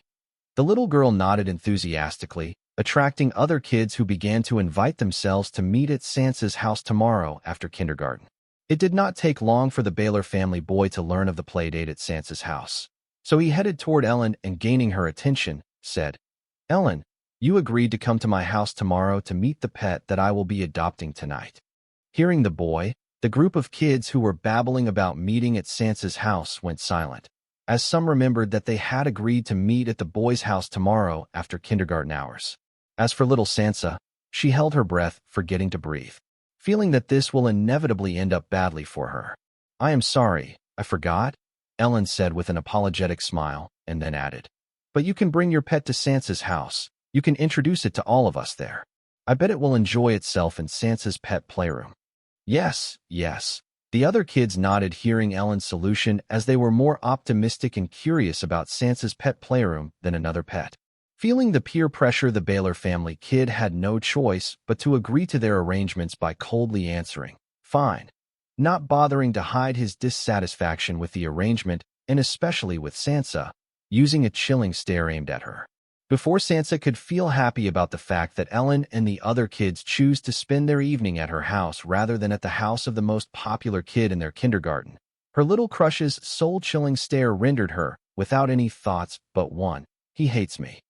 The little girl nodded enthusiastically, attracting other kids who began to invite themselves to meet at Sansa's house tomorrow after kindergarten. It did not take long for the Baylor family boy to learn of the playdate at Sansa's house. So he headed toward Ellen and, gaining her attention, said, Ellen, you agreed to come to my house tomorrow to meet the pet that I will be adopting tonight. Hearing the boy, the group of kids who were babbling about meeting at Sansa's house went silent, as some remembered that they had agreed to meet at the boy's house tomorrow after kindergarten hours. As for little Sansa, she held her breath, forgetting to breathe, feeling that this will inevitably end up badly for her. I am sorry, I forgot, Ellen said with an apologetic smile, and then added, But you can bring your pet to Sansa's house. You can introduce it to all of us there. I bet it will enjoy itself in Sansa's pet playroom. Yes, yes. The other kids nodded, hearing Ellen's solution, as they were more optimistic and curious about Sansa's pet playroom than another pet. Feeling the peer pressure, the Baylor family kid had no choice but to agree to their arrangements by coldly answering, Fine, not bothering to hide his dissatisfaction with the arrangement, and especially with Sansa, using a chilling stare aimed at her. Before Sansa could feel happy about the fact that Ellen and the other kids choose to spend their evening at her house rather than at the house of the most popular kid in their kindergarten, her little crush's soul-chilling stare rendered her without any thoughts but one, he hates me.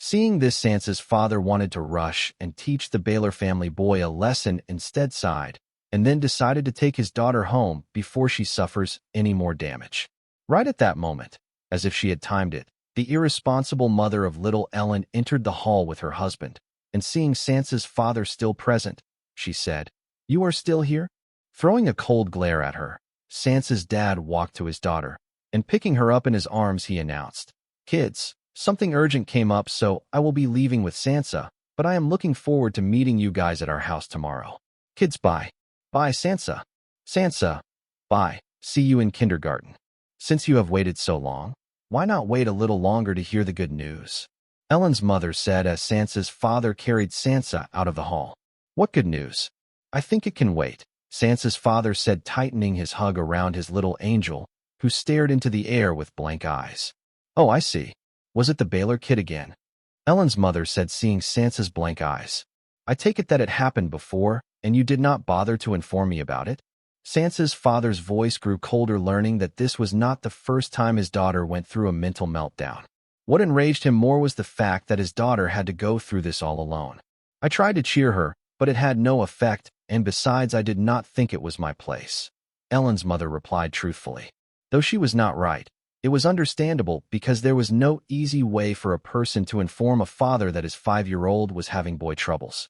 Seeing this, Sansa's father wanted to rush and teach the Baylor family boy a lesson, instead sighed, and then decided to take his daughter home before she suffers any more damage. Right at that moment, as if she had timed it, the irresponsible mother of little Ellen entered the hall with her husband, and seeing Sansa's father still present, she said, You are still here? Throwing a cold glare at her, Sansa's dad walked to his daughter, and picking her up in his arms, he announced, "Kids, something urgent came up, so I will be leaving with Sansa, but I am looking forward to meeting you guys at our house tomorrow. Kids, bye. Bye, Sansa. Sansa, bye. See you in kindergarten. Since you have waited so long, why not wait a little longer to hear the good news?" Ellen's mother said as Sansa's father carried Sansa out of the hall. "What good news?" "I think it can wait," Sansa's father said, tightening his hug around his little angel, who stared into the air with blank eyes. "Oh, I see. Was it the Baylor kid again?" Ellen's mother said, seeing Sansa's blank eyes. "I take it that it happened before, and you did not bother to inform me about it?" Sansa's father's voice grew colder, learning that this was not the first time his daughter went through a mental meltdown. What enraged him more was the fact that his daughter had to go through this all alone. "I tried to cheer her, but it had no effect, and besides, I did not think it was my place," Ellen's mother replied truthfully. Though she was not right, it was understandable because there was no easy way for a person to inform a father that his 5-year-old was having boy troubles.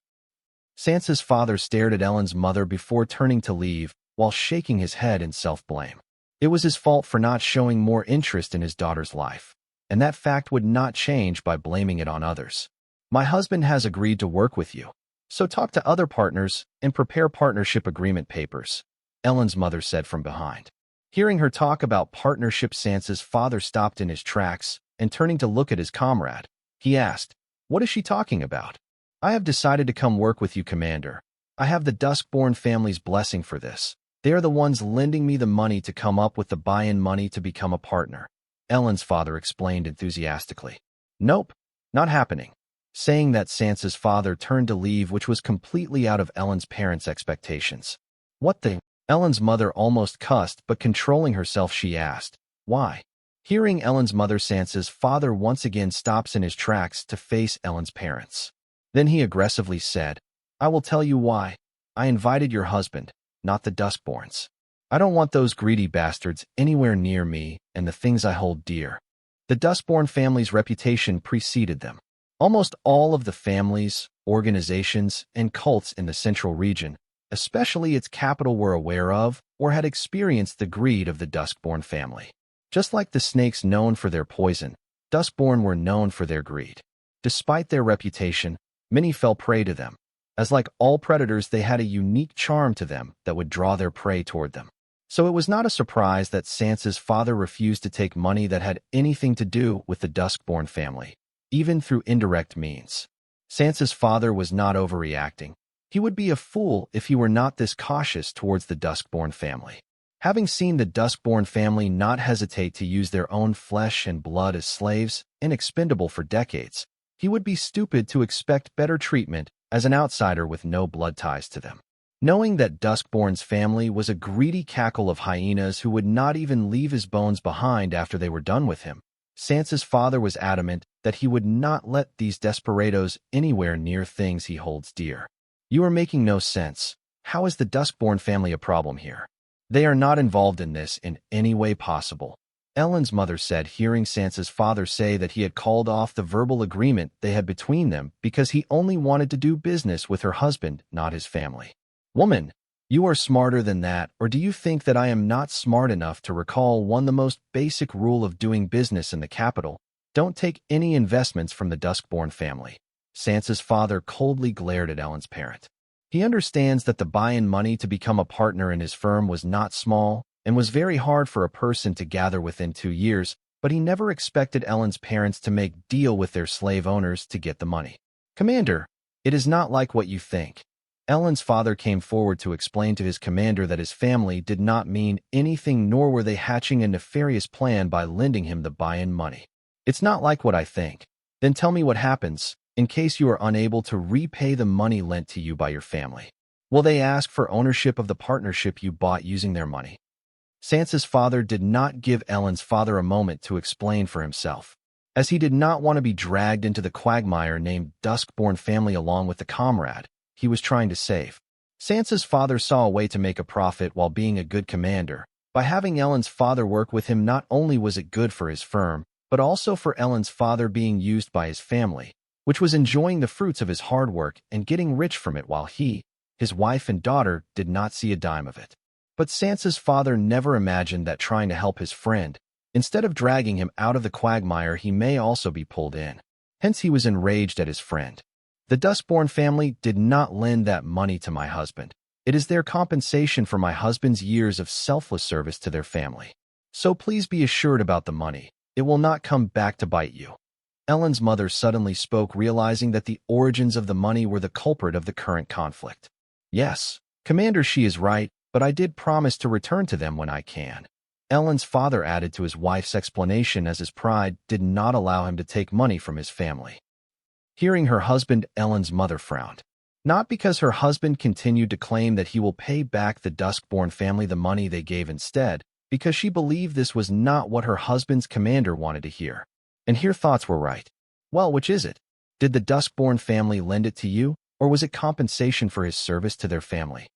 Sansa's father stared at Ellen's mother before turning to leave, while shaking his head in self-blame. It was his fault for not showing more interest in his daughter's life, and that fact would not change by blaming it on others. "My husband has agreed to work with you, so talk to other partners and prepare partnership agreement papers," Ellen's mother said from behind. Hearing her talk about partnership, Sansa's father stopped in his tracks, and turning to look at his comrade, he asked, "What is she talking about?" "I have decided to come work with you, Commander. I have the Duskborn family's blessing for this. They are the ones lending me the money to come up with the buy-in money to become a partner," Ellen's father explained enthusiastically. "Nope, not happening." Saying that, Sansa's father turned to leave, which was completely out of Ellen's parents' expectations. "What the?" Ellen's mother almost cussed, but controlling herself, she asked, "Why?" Hearing Ellen's mother, Sansa's father once again stops in his tracks to face Ellen's parents. Then he aggressively said, "I will tell you why. I invited your husband, not the Duskborns. I don't want those greedy bastards anywhere near me and the things I hold dear." The Duskborn family's reputation preceded them. Almost all of the families, organizations, and cults in the central region, especially its capital, were aware of or had experienced the greed of the Duskborn family. Just like the snakes known for their poison, Duskborn were known for their greed. Despite their reputation, many fell prey to them, as like all predators, they had a unique charm to them that would draw their prey toward them. So it was not a surprise that Sansa's father refused to take money that had anything to do with the Duskborn family, even through indirect means. Sansa's father was not overreacting. He would be a fool if he were not this cautious towards the Duskborn family. Having seen the Duskborn family not hesitate to use their own flesh and blood as slaves and expendable for decades, he would be stupid to expect better treatment as an outsider with no blood ties to them. Knowing that Duskborn's family was a greedy cackle of hyenas who would not even leave his bones behind after they were done with him, Sansa's father was adamant that he would not let these desperados anywhere near things he holds dear. "You are making no sense. How is the Duskborn family a problem here? They are not involved in this in any way possible," Ellen's mother said, hearing Sansa's father say that he had called off the verbal agreement they had between them because he only wanted to do business with her husband, not his family. "Woman, you are smarter than that, or do you think that I am not smart enough to recall the most basic rule of doing business in the capital? Don't take any investments from the Duskborn family." Sansa's father coldly glared at Ellen's parent. He understands that the buy-in money to become a partner in his firm was not small and was very hard for a person to gather within 2 years, but he never expected Ellen's parents to make deal with their slave owners to get the money. "Commander, it is not like what you think." Ellen's father came forward to explain to his commander that his family did not mean anything, nor were they hatching a nefarious plan by lending him the buy-in money. "It's not like what I think." "Then tell me what happens in case you are unable to repay the money lent to you by your family. Will they ask for ownership of the partnership you bought using their money?" Sansa's father did not give Ellen's father a moment to explain for himself, as he did not want to be dragged into the quagmire named Duskborn family along with the comrade he was trying to save. Sansa's father saw a way to make a profit while being a good commander. By having Ellen's father work with him, not only was it good for his firm, but also for Ellen's father being used by his family, which was enjoying the fruits of his hard work and getting rich from it while he, his wife and daughter did not see a dime of it. But Sansa's father never imagined that trying to help his friend, instead of dragging him out of the quagmire, he may also be pulled in. Hence he was enraged at his friend. The Duskborn family did not lend that money to my husband. It is their compensation for my husband's years of selfless service to their family. So please be assured about the money. It will not come back to bite you. Ellen's mother suddenly spoke, realizing that the origins of the money were the culprit of the current conflict. Yes, Commander, she is right, but I did promise to return to them when I can. Ellen's father added to his wife's explanation, as his pride did not allow him to take money from his family. Hearing her husband, Ellen's mother frowned. Not because her husband continued to claim that he will pay back the Duskborn family the money they gave instead, because she believed this was not what her husband's commander wanted to hear. And her thoughts were right. Well, which is it? Did the Duskborn family lend it to you, or was it compensation for his service to their family?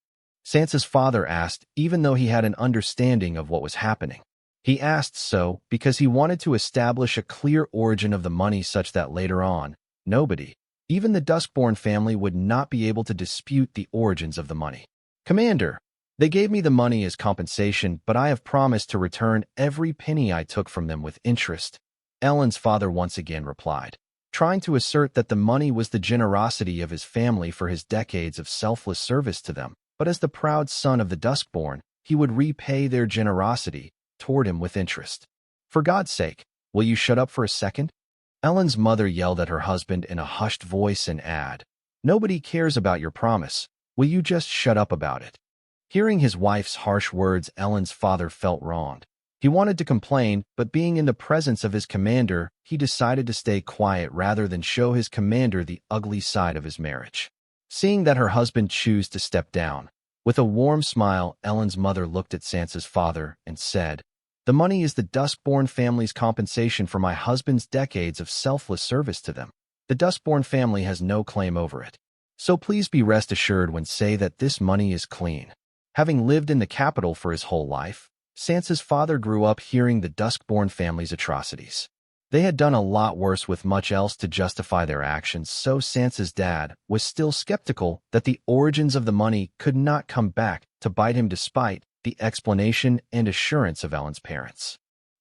Sansa's father asked, even though he had an understanding of what was happening. He asked so because he wanted to establish a clear origin of the money such that later on, nobody, even the Duskborn family, would not be able to dispute the origins of the money. Commander, they gave me the money as compensation, but I have promised to return every penny I took from them with interest, Ellen's father once again replied, trying to assert that the money was the generosity of his family for his decades of selfless service to them, but as the proud son of the Duskborn, he would repay their generosity toward him with interest. For God's sake, will you shut up for a second? Ellen's mother yelled at her husband in a hushed voice and added, nobody cares about your promise. Will you just shut up about it? Hearing his wife's harsh words, Ellen's father felt wronged. He wanted to complain, but being in the presence of his commander, he decided to stay quiet rather than show his commander the ugly side of his marriage. Seeing that her husband chose to step down, with a warm smile, Ellen's mother looked at Sansa's father and said, the money is the Duskborn family's compensation for my husband's decades of selfless service to them. The Duskborn family has no claim over it. So please be rest assured when say that this money is clean. Having lived in the capital for his whole life, Sansa's father grew up hearing the Duskborn family's atrocities. They had done a lot worse with much else to justify their actions, so Sansa's dad was still skeptical that the origins of the money could not come back to bite him despite the explanation and assurance of Ellen's parents.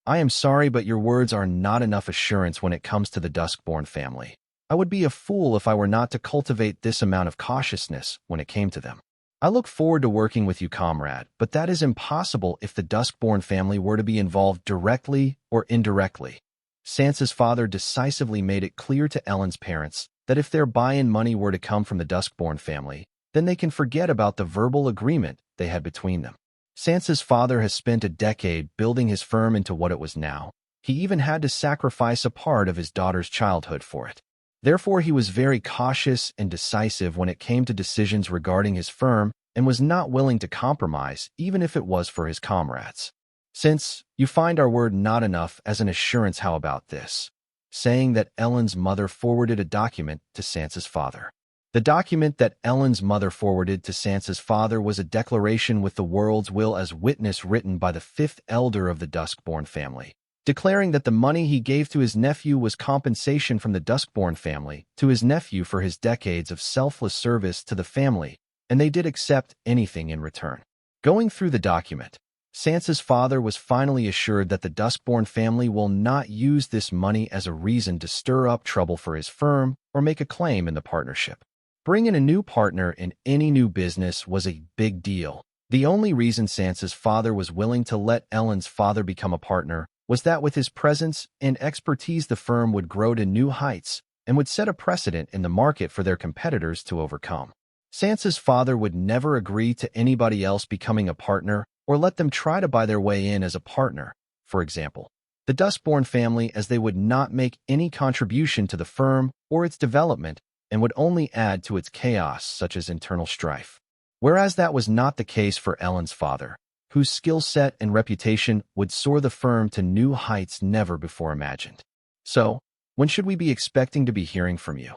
I am sorry, but your words are not enough assurance when it comes to the Duskborn family. I would be a fool if I were not to cultivate this amount of cautiousness when it came to them. I look forward to working with you, comrade, but that is impossible if the Duskborn family were to be involved directly or indirectly. Sansa's father decisively made it clear to Ellen's parents that if their buy-in money were to come from the Duskborn family, then they can forget about the verbal agreement they had between them. Sansa's father has spent a decade building his firm into what it was now. He even had to sacrifice a part of his daughter's childhood for it. Therefore, he was very cautious and decisive when it came to decisions regarding his firm and was not willing to compromise, even if it was for his comrades. Since you find our word not enough as an assurance, how about this? Saying that Ellen's mother forwarded a document to Sansa's father. The document that Ellen's mother forwarded to Sansa's father was a declaration with the world's will as witness, written by the fifth elder of the Duskborn family, declaring that the money he gave to his nephew was compensation from the Duskborn family to his nephew for his decades of selfless service to the family, and they did accept anything in return. Going through the document, Sansa's father was finally assured that the Duskborn family will not use this money as a reason to stir up trouble for his firm or make a claim in the partnership. Bringing a new partner in any new business was a big deal. The only reason Sansa's father was willing to let Ellen's father become a partner was that with his presence and expertise, the firm would grow to new heights and would set a precedent in the market for their competitors to overcome. Sansa's father would never agree to anybody else becoming a partner or let them try to buy their way in as a partner. For example, the Duskborn family, as they would not make any contribution to the firm or its development and would only add to its chaos, such as internal strife. Whereas that was not the case for Ellen's father, whose skill set and reputation would soar the firm to new heights never before imagined. So, when should we be expecting to be hearing from you?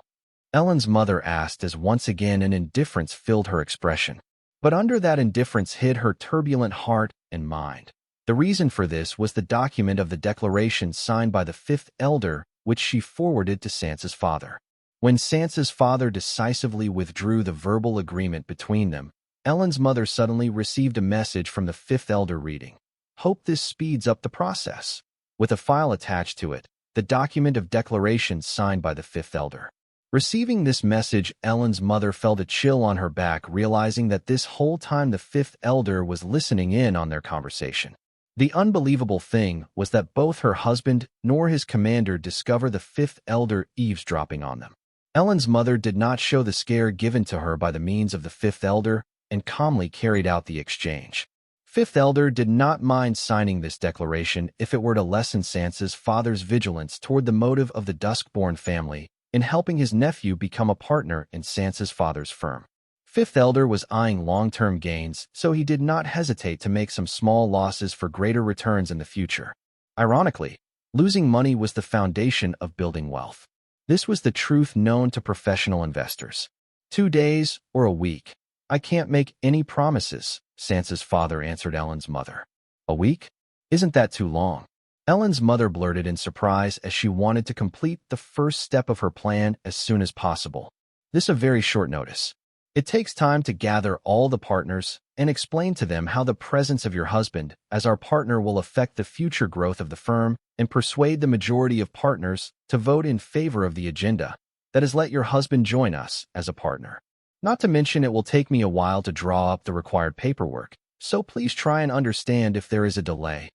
Ellen's mother asked, as once again an indifference filled her expression. But under that indifference hid her turbulent heart and mind. The reason for this was the document of the declaration signed by the fifth elder, which she forwarded to Sansa's father. When Sansa's father decisively withdrew the verbal agreement between them, Ellen's mother suddenly received a message from the fifth elder reading, "Hope this speeds up the process," with a file attached to it, the document of declarations signed by the fifth elder. Receiving this message, Ellen's mother felt a chill on her back, realizing that this whole time the fifth elder was listening in on their conversation. The unbelievable thing was that both her husband nor his commander discover the fifth elder eavesdropping on them. Ellen's mother did not show the scare given to her by the means of the fifth elder and calmly carried out the exchange. Fifth elder did not mind signing this declaration if it were to lessen Sansa's father's vigilance toward the motive of the Duskborn family in helping his nephew become a partner in Sansa's father's firm. Fifth elder was eyeing long-term gains, so he did not hesitate to make some small losses for greater returns in the future. Ironically, losing money was the foundation of building wealth. This was the truth known to professional investors. 2 days or a week. I can't make any promises, Sansa's father answered Ellen's mother. A week? Isn't that too long? Ellen's mother blurted in surprise as she wanted to complete the first step of her plan as soon as possible. This a very short notice. It takes time to gather all the partners and explain to them how the presence of your husband as our partner will affect the future growth of the firm and persuade the majority of partners to vote in favor of the agenda. That is, let your husband join us as a partner. Not to mention it will take me a while to draw up the required paperwork, so please try and understand if there is a delay.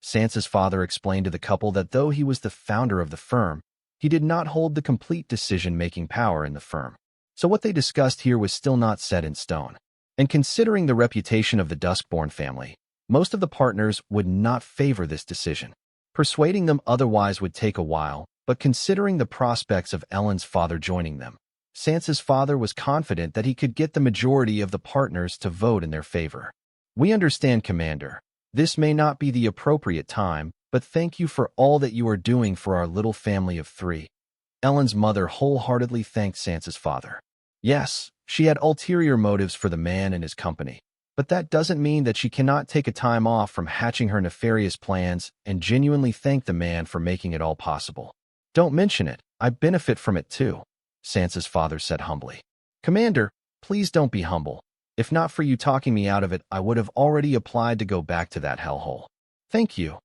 Sansa's father explained to the couple that though he was the founder of the firm, he did not hold the complete decision-making power in the firm. So what they discussed here was still not set in stone. And considering the reputation of the Duskborn family, most of the partners would not favor this decision. Persuading them otherwise would take a while, but considering the prospects of Ellen's father joining them, Sansa's father was confident that he could get the majority of the partners to vote in their favor. We understand, Commander. This may not be the appropriate time, but thank you for all that you are doing for our little family of 3. Ellen's mother wholeheartedly thanked Sansa's father. Yes, she had ulterior motives for the man and his company, but that doesn't mean that she cannot take a time off from hatching her nefarious plans and genuinely thank the man for making it all possible. Don't mention it, I benefit from it too, Sansa's father said humbly. Commander, please don't be humble. If not for you talking me out of it, I would have already applied to go back to that hellhole. Thank you.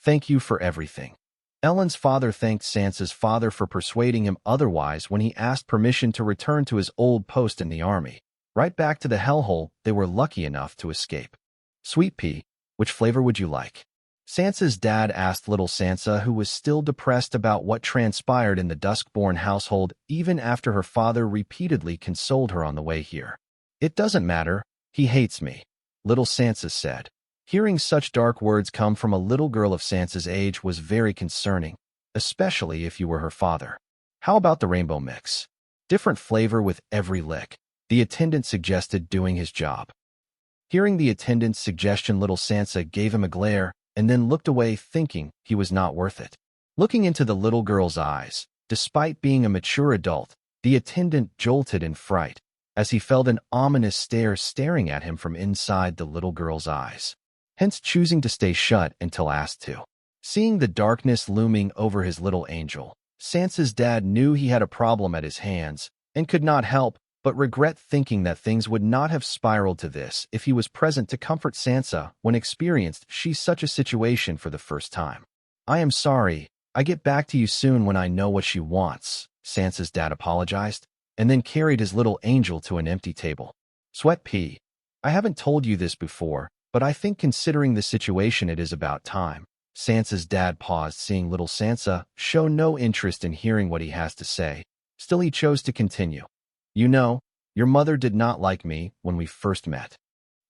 Thank you for everything. Ellen's father thanked Sansa's father for persuading him otherwise when he asked permission to return to his old post in the army. Right back to the hellhole they were lucky enough to escape. Sweet pea, which flavor would you like? Sansa's dad asked little Sansa, who was still depressed about what transpired in the Duskborn household even after her father repeatedly consoled her on the way here. It doesn't matter, he hates me, little Sansa said. Hearing such dark words come from a little girl of Sansa's age was very concerning, especially if you were her father. How about the rainbow mix? Different flavor with every lick, the attendant suggested, doing his job. Hearing the attendant's suggestion, little Sansa gave him a glare and then looked away, thinking he was not worth it. Looking into the little girl's eyes, despite being a mature adult, the attendant jolted in fright as he felt an ominous stare staring at him from inside the little girl's eyes, hence choosing to stay shut until asked to. Seeing the darkness looming over his little angel, Sansa's dad knew he had a problem at his hands and could not help but regret thinking that things would not have spiraled to this if he was present to comfort Sansa when experienced she such a situation for the first time. I am sorry, I get back to you soon when I know what she wants, Sansa's dad apologized, and then carried his little angel to an empty table. Sweat pea, I haven't told you this before, but I think considering the situation it is about time. Sansa's dad paused, seeing little Sansa show no interest in hearing what he has to say. Still he chose to continue. You know, your mother did not like me when we first met.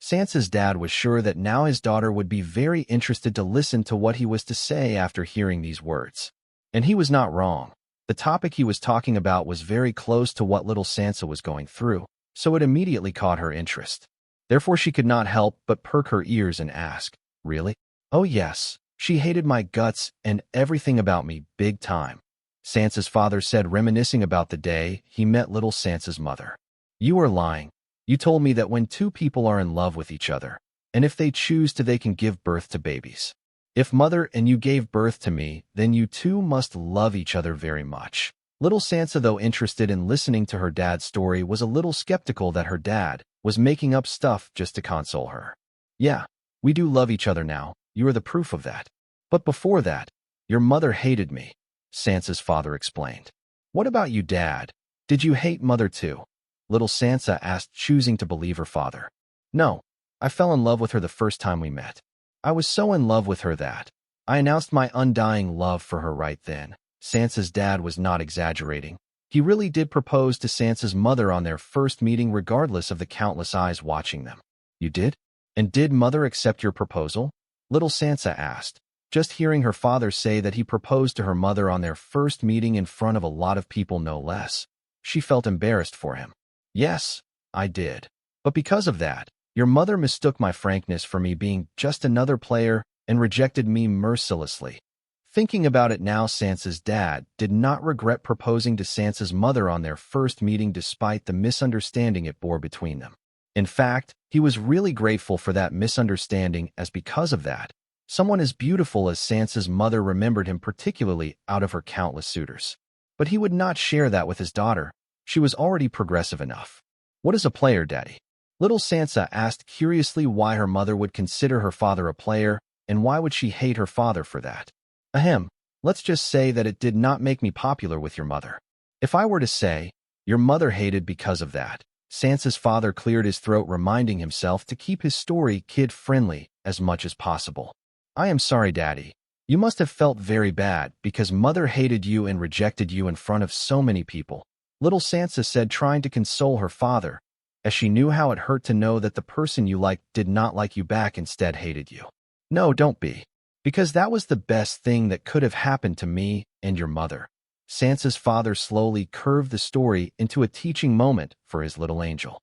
Sansa's dad was sure that now his daughter would be very interested to listen to what he was to say after hearing these words. And he was not wrong. The topic he was talking about was very close to what little Sansa was going through, so it immediately caught her interest. Therefore she could not help but perk her ears and ask, Really? Oh yes, she hated my guts and everything about me big time, Sansa's father said, reminiscing about the day he met little Sansa's mother. You are lying. You told me that when 2 people are in love with each other, and if they choose to, they can give birth to babies. If mother and you gave birth to me, then you 2 must love each other very much. Little Sansa, though interested in listening to her dad's story, was a little skeptical that her dad was making up stuff just to console her. Yeah, we do love each other now. You are the proof of that. But before that, your mother hated me, Sansa's father explained. What about you, Dad? Did you hate Mother too? Little Sansa asked, choosing to believe her father. No, I fell in love with her the first time we met. I was so in love with her that I announced my undying love for her right then. Sansa's dad was not exaggerating. He really did propose to Sansa's mother on their first meeting regardless of the countless eyes watching them. You did? And did Mother accept your proposal? Little Sansa asked, just hearing her father say that he proposed to her mother on their first meeting in front of a lot of people no less. She felt embarrassed for him. Yes, I did. But because of that, your mother mistook my frankness for me being just another player and rejected me mercilessly. Thinking about it now, Sansa's dad did not regret proposing to Sansa's mother on their first meeting despite the misunderstanding it bore between them. In fact, he was really grateful for that misunderstanding, as because of that, someone as beautiful as Sansa's mother remembered him particularly out of her countless suitors. But he would not share that with his daughter. She was already progressive enough. What is a player, Daddy? Little Sansa asked curiously why her mother would consider her father a player, and why would she hate her father for that? Ahem, let's just say that it did not make me popular with your mother. If I were to say, your mother hated because of that, Sansa's father cleared his throat, reminding himself to keep his story kid-friendly as much as possible. I am sorry, Daddy. You must have felt very bad because Mother hated you and rejected you in front of so many people, little Sansa said, trying to console her father, as she knew how it hurt to know that the person you liked did not like you back, instead hated you. No, don't be. Because that was the best thing that could have happened to me and your mother. Sansa's father slowly curved the story into a teaching moment for his little angel.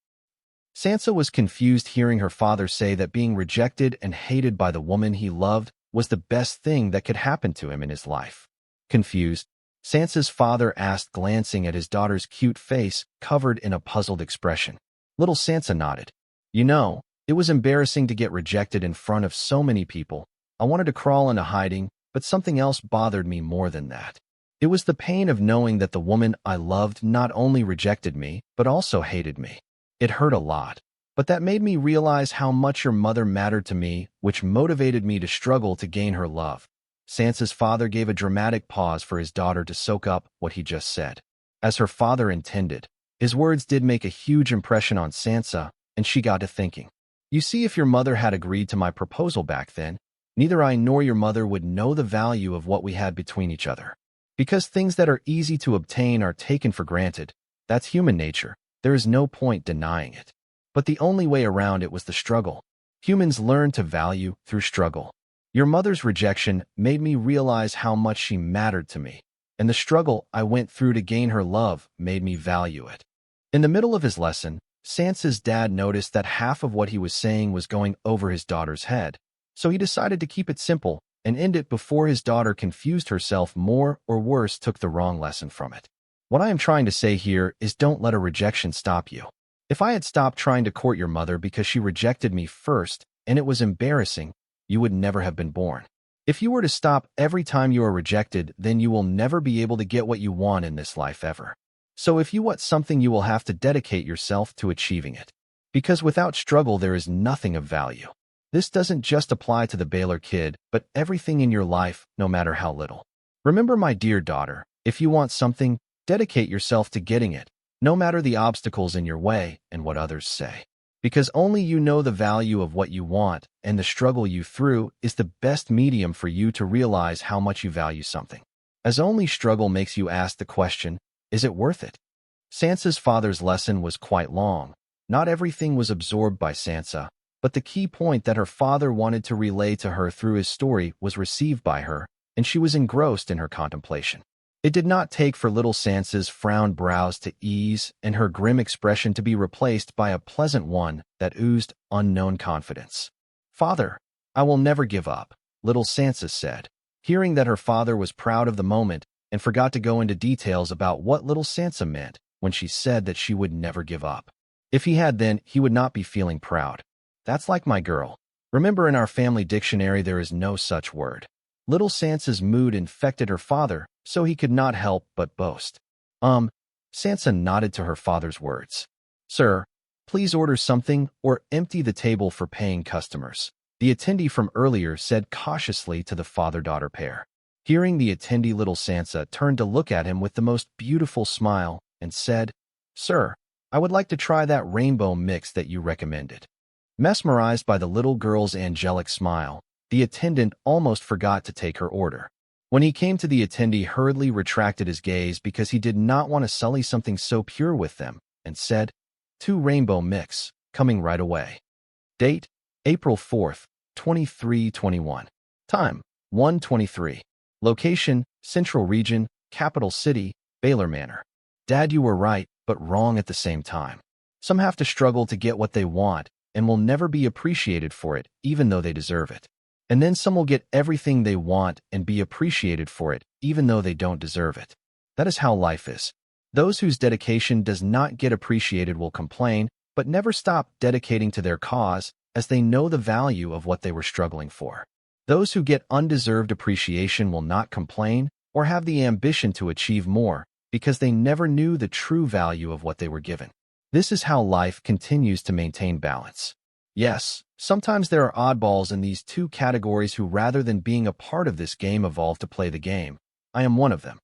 Sansa was confused hearing her father say that being rejected and hated by the woman he loved was the best thing that could happen to him in his life. Confused, Sansa's father asked, glancing at his daughter's cute face covered in a puzzled expression. Little Sansa nodded. You know, it was embarrassing to get rejected in front of so many people. I wanted to crawl into hiding, but something else bothered me more than that. It was the pain of knowing that the woman I loved not only rejected me, but also hated me. It hurt a lot, but that made me realize how much your mother mattered to me, which motivated me to struggle to gain her love. Sansa's father gave a dramatic pause for his daughter to soak up what he just said. As her father intended, his words did make a huge impression on Sansa, and she got to thinking. You see, if your mother had agreed to my proposal back then, neither I nor your mother would know the value of what we had between each other. Because things that are easy to obtain are taken for granted. That's human nature. There is no point denying it. But the only way around it was the struggle. Humans learn to value through struggle. Your mother's rejection made me realize how much she mattered to me, and the struggle I went through to gain her love made me value it. In the middle of his lesson, Sansa's dad noticed that half of what he was saying was going over his daughter's head, so he decided to keep it simple and end it before his daughter confused herself more or worse took the wrong lesson from it. What I am trying to say here is, don't let a rejection stop you. If I had stopped trying to court your mother because she rejected me first and it was embarrassing, you would never have been born. If you were to stop every time you are rejected, then you will never be able to get what you want in this life ever. So if you want something, you will have to dedicate yourself to achieving it. Because without struggle, there is nothing of value. This doesn't just apply to the Baylor kid, but everything in your life, no matter how little. Remember, my dear daughter, if you want something, dedicate yourself to getting it, no matter the obstacles in your way and what others say. Because only you know the value of what you want, and the struggle you through is the best medium for you to realize how much you value something. As only struggle makes you ask the question, is it worth it? Sansa's father's lesson was quite long. Not everything was absorbed by Sansa, but the key point that her father wanted to relay to her through his story was received by her, and she was engrossed in her contemplation. It did not take for little Sansa's frowned brows to ease and her grim expression to be replaced by a pleasant one that oozed unknown confidence. Father, I will never give up, little Sansa said, hearing that her father was proud of the moment and forgot to go into details about what little Sansa meant when she said that she would never give up. If he had, then he would not be feeling proud. That's like my girl. Remember, in our family dictionary there is no such word. Little Sansa's mood infected her father, so he could not help but boast. Sansa nodded to her father's words. Sir, Please order something or empty the table for paying customers, the attendee from earlier said cautiously to the father-daughter pair. Hearing the attendee, little Sansa turned to look at him with the most beautiful smile and said, "Sir, I would like to try that rainbow mix that you recommended." Mesmerized by the little girl's angelic smile, the attendant almost forgot to take her order. When he came to the attendee, hurriedly retracted his gaze because he did not want to sully something so pure with them, and said, "2 rainbow mix, coming right away." Date, April 4th, 2321. Time, 1:23. Location, Central Region, Capital City, Baylor Manor. Dad, you were right, but wrong at the same time. Some have to struggle to get what they want and will never be appreciated for it, even though they deserve it. And then some will get everything they want and be appreciated for it, even though they don't deserve it. That is how life is. Those whose dedication does not get appreciated will complain, but never stop dedicating to their cause, as they know the value of what they were struggling for. Those who get undeserved appreciation will not complain or have the ambition to achieve more because they never knew the true value of what they were given. This is how life continues to maintain balance. Yes, sometimes there are oddballs in these two categories who, rather than being a part of this game, evolve to play the game. I am one of them.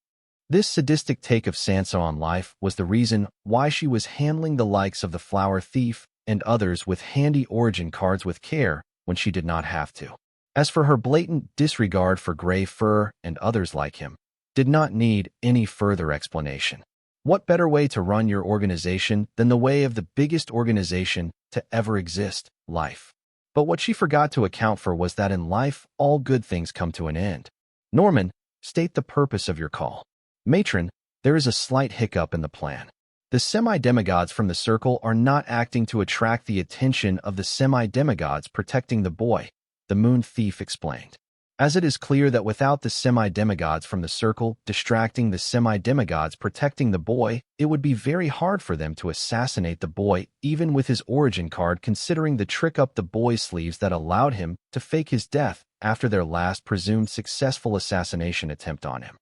This sadistic take of Sansa on life was the reason why she was handling the likes of the flower thief and others with handy origin cards with care when she did not have to. As for her blatant disregard for Grey Fur and others like him, did not need any further explanation. What better way to run your organization than the way of the biggest organization to ever exist, life? But what she forgot to account for was that in life, all good things come to an end. Norman, state the purpose of your call. Matron, there is a slight hiccup in the plan. The semi-demigods from the circle are not acting to attract the attention of the semi-demigods protecting the boy, the moon thief explained. As it is clear that without the semi-demigods from the circle distracting the semi-demigods protecting the boy, it would be very hard for them to assassinate the boy, even with his origin card, considering the trick up the boy's sleeves that allowed him to fake his death after their last presumed successful assassination attempt on him.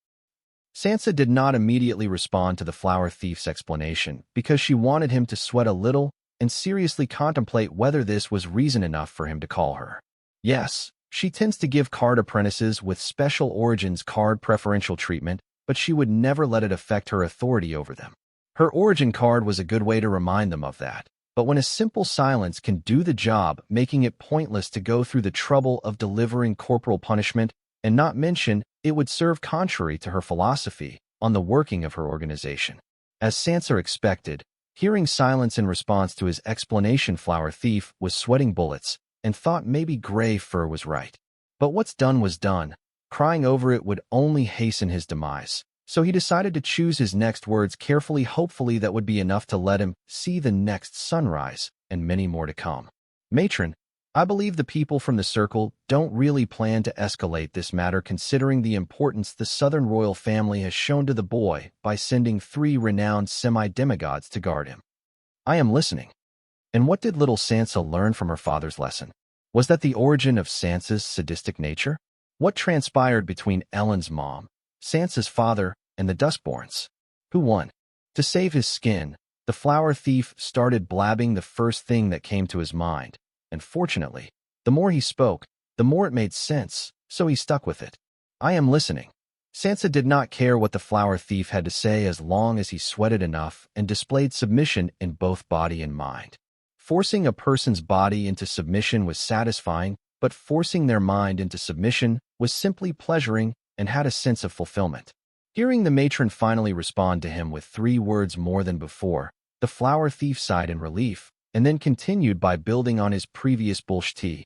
Sansa did not immediately respond to the flower thief's explanation because she wanted him to sweat a little and seriously contemplate whether this was reason enough for him to call her. Yes, she tends to give card apprentices with special origins card preferential treatment, but she would never let it affect her authority over them. Her origin card was a good way to remind them of that, but when a simple silence can do the job, making it pointless to go through the trouble of delivering corporal punishment, and not mention it would serve contrary to her philosophy on the working of her organization. As Sansa expected, hearing silence in response to his explanation, Flower Thief was sweating bullets and thought maybe Grey Fur was right. But what's done was done. Crying over it would only hasten his demise. So he decided to choose his next words carefully, hopefully that would be enough to let him see the next sunrise and many more to come. Matron, I believe the people from the circle don't really plan to escalate this matter, considering the importance the Southern royal family has shown to the boy by sending 3 renowned semi-demigods to guard him. I am listening. And what did little Sansa learn from her father's lesson? Was that the origin of Sansa's sadistic nature? What transpired between Ellen's mom, Sansa's father, and the Duskborns? Who won? To save his skin, the flower thief started blabbing the first thing that came to his mind, and fortunately, the more he spoke, the more it made sense, so he stuck with it. I am listening. Sansa did not care what the flower thief had to say as long as he sweated enough and displayed submission in both body and mind. Forcing a person's body into submission was satisfying, but forcing their mind into submission was simply pleasuring and had a sense of fulfillment. Hearing the matron finally respond to him with 3 words more than before, the flower thief sighed in relief, and then continued by building on his previous bullshit.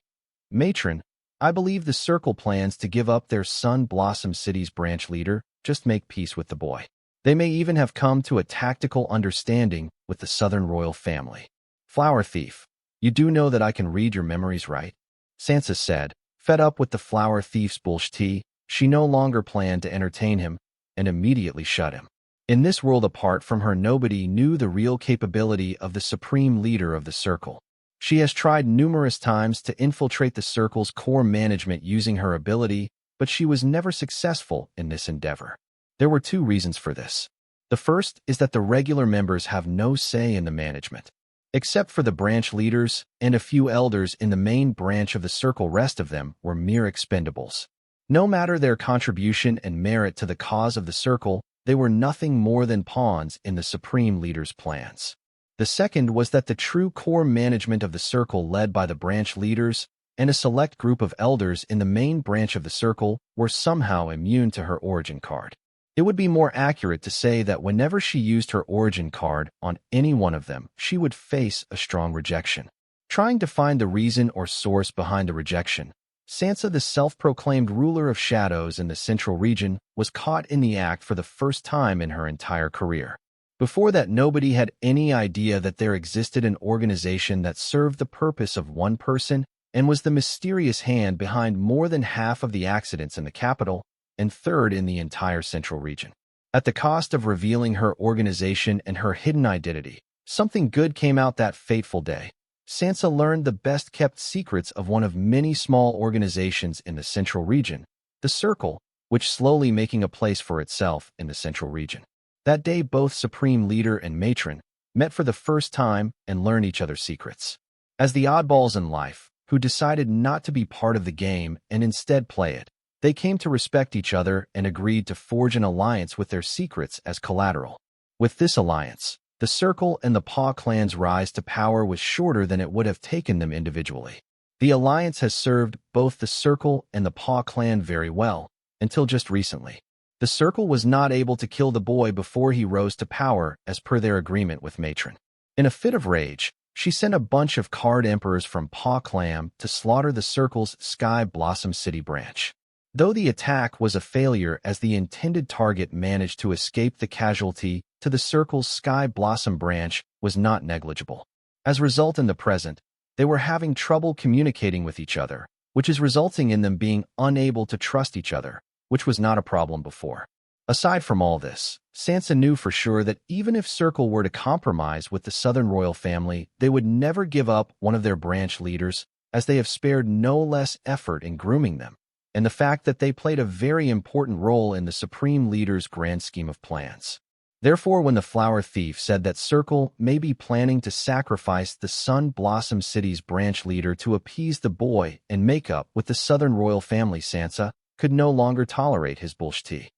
Matron, I believe the circle plans to give up their Sun Blossom City's branch leader, just make peace with the boy. They may even have come to a tactical understanding with the Southern royal family. Flower thief, you do know that I can read your memories, right? Sansa said, fed up with the flower thief's bullshit. She no longer planned to entertain him and immediately shut him. In this world apart from her, nobody knew the real capability of the supreme leader of the circle. She has tried numerous times to infiltrate the circle's core management using her ability, but she was never successful in this endeavor. There were 2 reasons for this. The first is that the regular members have no say in the management. Except for the branch leaders and a few elders in the main branch of the circle, rest of them were mere expendables. No matter their contribution and merit to the cause of the circle, they were nothing more than pawns in the supreme leader's plans. The second was that the true core management of the circle, led by the branch leaders and a select group of elders in the main branch of the circle, were somehow immune to her origin card. It would be more accurate to say that whenever she used her origin card on any one of them, she would face a strong rejection. Trying to find the reason or source behind the rejection, Sansa, the self-proclaimed ruler of shadows in the central region, was caught in the act for the first time in her entire career. Before that, nobody had any idea that there existed an organization that served the purpose of one person and was the mysterious hand behind more than half of the accidents in the capital and third in the entire central region. At the cost of revealing her organization and her hidden identity, something good came out that fateful day. Sansa learned the best-kept secrets of one of many small organizations in the central region, the Circle, which slowly making a place for itself in the central region. That day, both Supreme Leader and Matron met for the first time and learned each other's secrets. As the oddballs in life, who decided not to be part of the game and instead play it, they came to respect each other and agreed to forge an alliance with their secrets as collateral. With this alliance, the Circle and the Paw clan's rise to power was shorter than it would have taken them individually. The alliance has served both the Circle and the Paw clan very well, until just recently. The Circle was not able to kill the boy before he rose to power as per their agreement with Matron. In a fit of rage, she sent a bunch of card emperors from Paw clan to slaughter the Circle's Sky Blossom City branch. Though the attack was a failure as the intended target managed to escape, the casualty to the Circle's Sky Blossom branch was not negligible. As a result, in the present, they were having trouble communicating with each other, which is resulting in them being unable to trust each other, which was not a problem before. Aside from all this, Sansa knew for sure that even if Circle were to compromise with the Southern royal family, they would never give up one of their branch leaders, as they have spared no less effort in grooming them, and the fact that they played a very important role in the Supreme Leader's grand scheme of plans. Therefore, when the Flower Thief said that Circle may be planning to sacrifice the Sun Blossom City's branch leader to appease the boy and make up with the Southern royal family, Sansa could no longer tolerate his bullshit.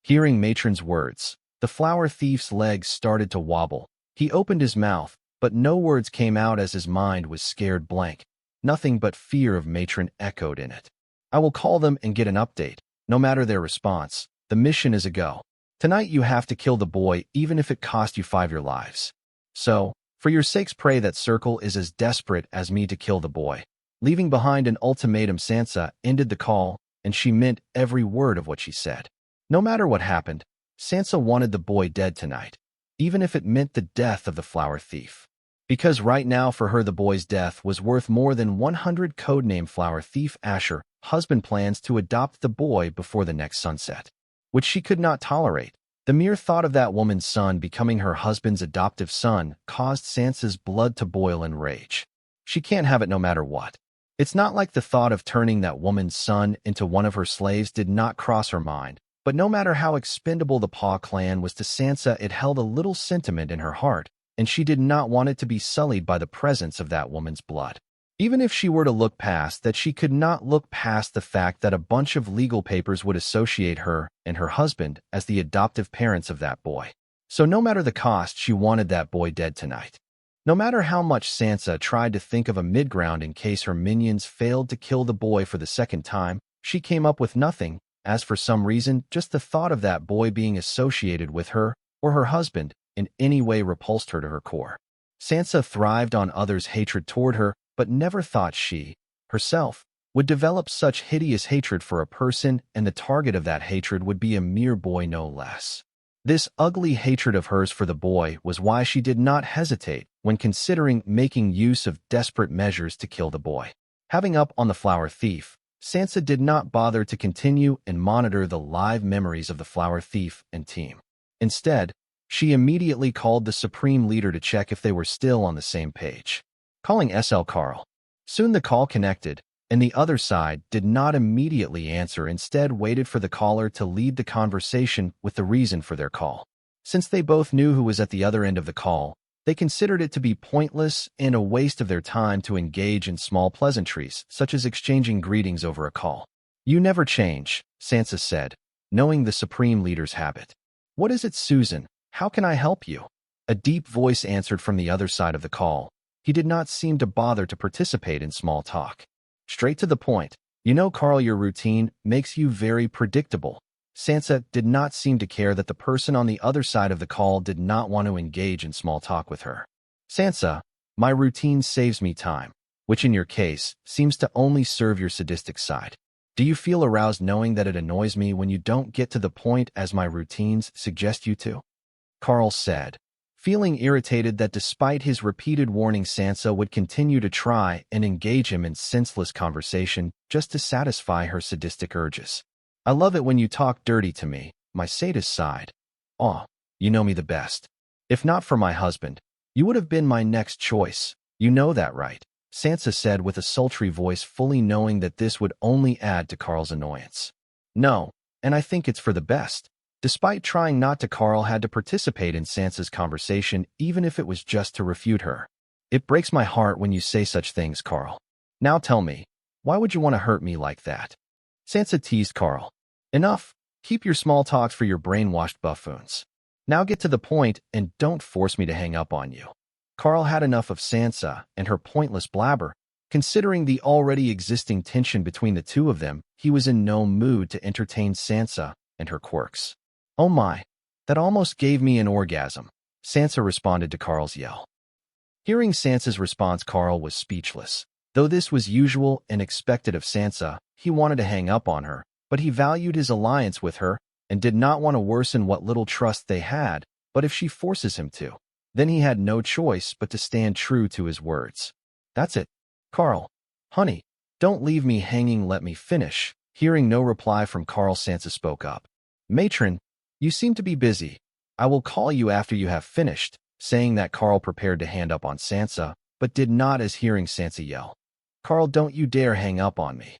Hearing Matron's words, the Flower Thief's legs started to wobble. He opened his mouth, but no words came out as his mind was scared blank. Nothing but fear of Matron echoed in it. I will call them and get an update. No matter their response, the mission is a go. Tonight you have to kill the boy, even if it cost you 5 your lives. So, for your sakes, pray that Circle is as desperate as me to kill the boy. Leaving behind an ultimatum, Sansa ended the call, and she meant every word of what she said. No matter what happened, Sansa wanted the boy dead tonight, even if it meant the death of the Flower Thief. Because right now for her the boy's death was worth more than 100 codename Flower Thief Asher. Husband plans to adopt the boy before the next sunset, which she could not tolerate. The mere thought of that woman's son becoming her husband's adoptive son caused Sansa's blood to boil in rage. She can't have it no matter what. It's not like the thought of turning that woman's son into one of her slaves did not cross her mind, but no matter how expendable the Paw clan was to Sansa, it held a little sentiment in her heart, and she did not want it to be sullied by the presence of that woman's blood. Even if she were to look past that, she could not look past the fact that a bunch of legal papers would associate her and her husband as the adoptive parents of that boy. So no matter the cost, she wanted that boy dead tonight. No matter how much Sansa tried to think of a midground in case her minions failed to kill the boy for the second time, she came up with nothing, as for some reason, just the thought of that boy being associated with her or her husband in any way repulsed her to her core. Sansa thrived on others' hatred toward her, but never thought she, herself, would develop such hideous hatred for a person, and the target of that hatred would be a mere boy no less. This ugly hatred of hers for the boy was why she did not hesitate when considering making use of desperate measures to kill the boy. Having up on the Flower Thief, Sansa did not bother to continue and monitor the live memories of the Flower Thief and team. Instead, she immediately called the Supreme Leader to check if they were still on the same page. Calling SL Carl. Soon the call connected, and the other side did not immediately answer, instead waited for the caller to lead the conversation with the reason for their call. Since they both knew who was at the other end of the call, They considered it to be pointless and a waste of their time to engage in small pleasantries, such as exchanging greetings over a call. "You never change," Sansa said, knowing the Supreme Leader's habit. "What is it, Susan? How can I help you?" A deep voice answered from the other side of the call. He did not seem to bother to participate in small talk. Straight to the point. "You know, Carl, your routine makes you very predictable." Sansa did not seem to care that the person on the other side of the call did not want to engage in small talk with her. "Sansa, my routine saves me time, which in your case seems to only serve your sadistic side. Do you feel aroused knowing that it annoys me when you don't get to the point as my routines suggest you to?" Carl said, feeling irritated that despite his repeated warning, Sansa would continue to try and engage him in senseless conversation just to satisfy her sadistic urges. "I love it when you talk dirty to me," my sadist sighed. "Aw, you know me the best. If not for my husband, you would have been my next choice. You know that, right?" Sansa said with a sultry voice, fully knowing that this would only add to Carl's annoyance. "No, and I think it's for the best." Despite trying not to, Carl had to participate in Sansa's conversation, even if it was just to refute her. "It breaks my heart when you say such things, Carl. Now tell me, why would you want to hurt me like that?" Sansa teased Carl. "Enough. Keep your small talks for your brainwashed buffoons. Now get to the point and don't force me to hang up on you." Carl had enough of Sansa and her pointless blabber. Considering the already existing tension between the two of them, he was in no mood to entertain Sansa and her quirks. "Oh my, that almost gave me an orgasm," Sansa responded to Carl's yell. Hearing Sansa's response, Carl was speechless. Though this was usual and expected of Sansa, he wanted to hang up on her, but he valued his alliance with her and did not want to worsen what little trust they had. But if she forces him to, then he had no choice but to stand true to his words. "That's it. Carl, honey, don't leave me hanging, let me finish." Hearing no reply from Carl, Sansa spoke up. "Matron, you seem to be busy. I will call you after you have finished." Saying that, Carl prepared to hand up on Sansa, but did not as hearing Sansa yell, "Carl, don't you dare hang up on me."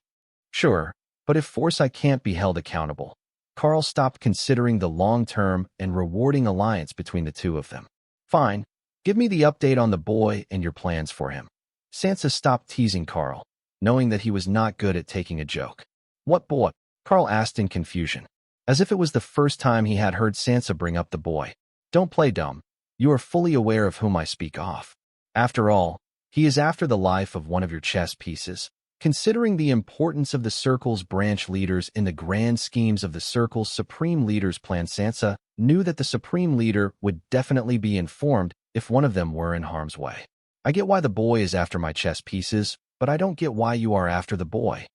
"Sure, but if force, I can't be held accountable." Carl stopped considering the long-term and rewarding alliance between the two of them. "Fine, give me the update on the boy and your plans for him." Sansa stopped teasing Carl, knowing that he was not good at taking a joke. "What boy?" Carl asked in confusion, as if it was the first time he had heard Sansa bring up the boy. "Don't play dumb. You are fully aware of whom I speak of. After all, he is after the life of one of your chess pieces." Considering the importance of the Circle's branch leaders in the grand schemes of the Circle's Supreme Leader's plan, Sansa knew that the Supreme Leader would definitely be informed if one of them were in harm's way. "I get why the boy is after my chess pieces, but I don't get why you are after the boy."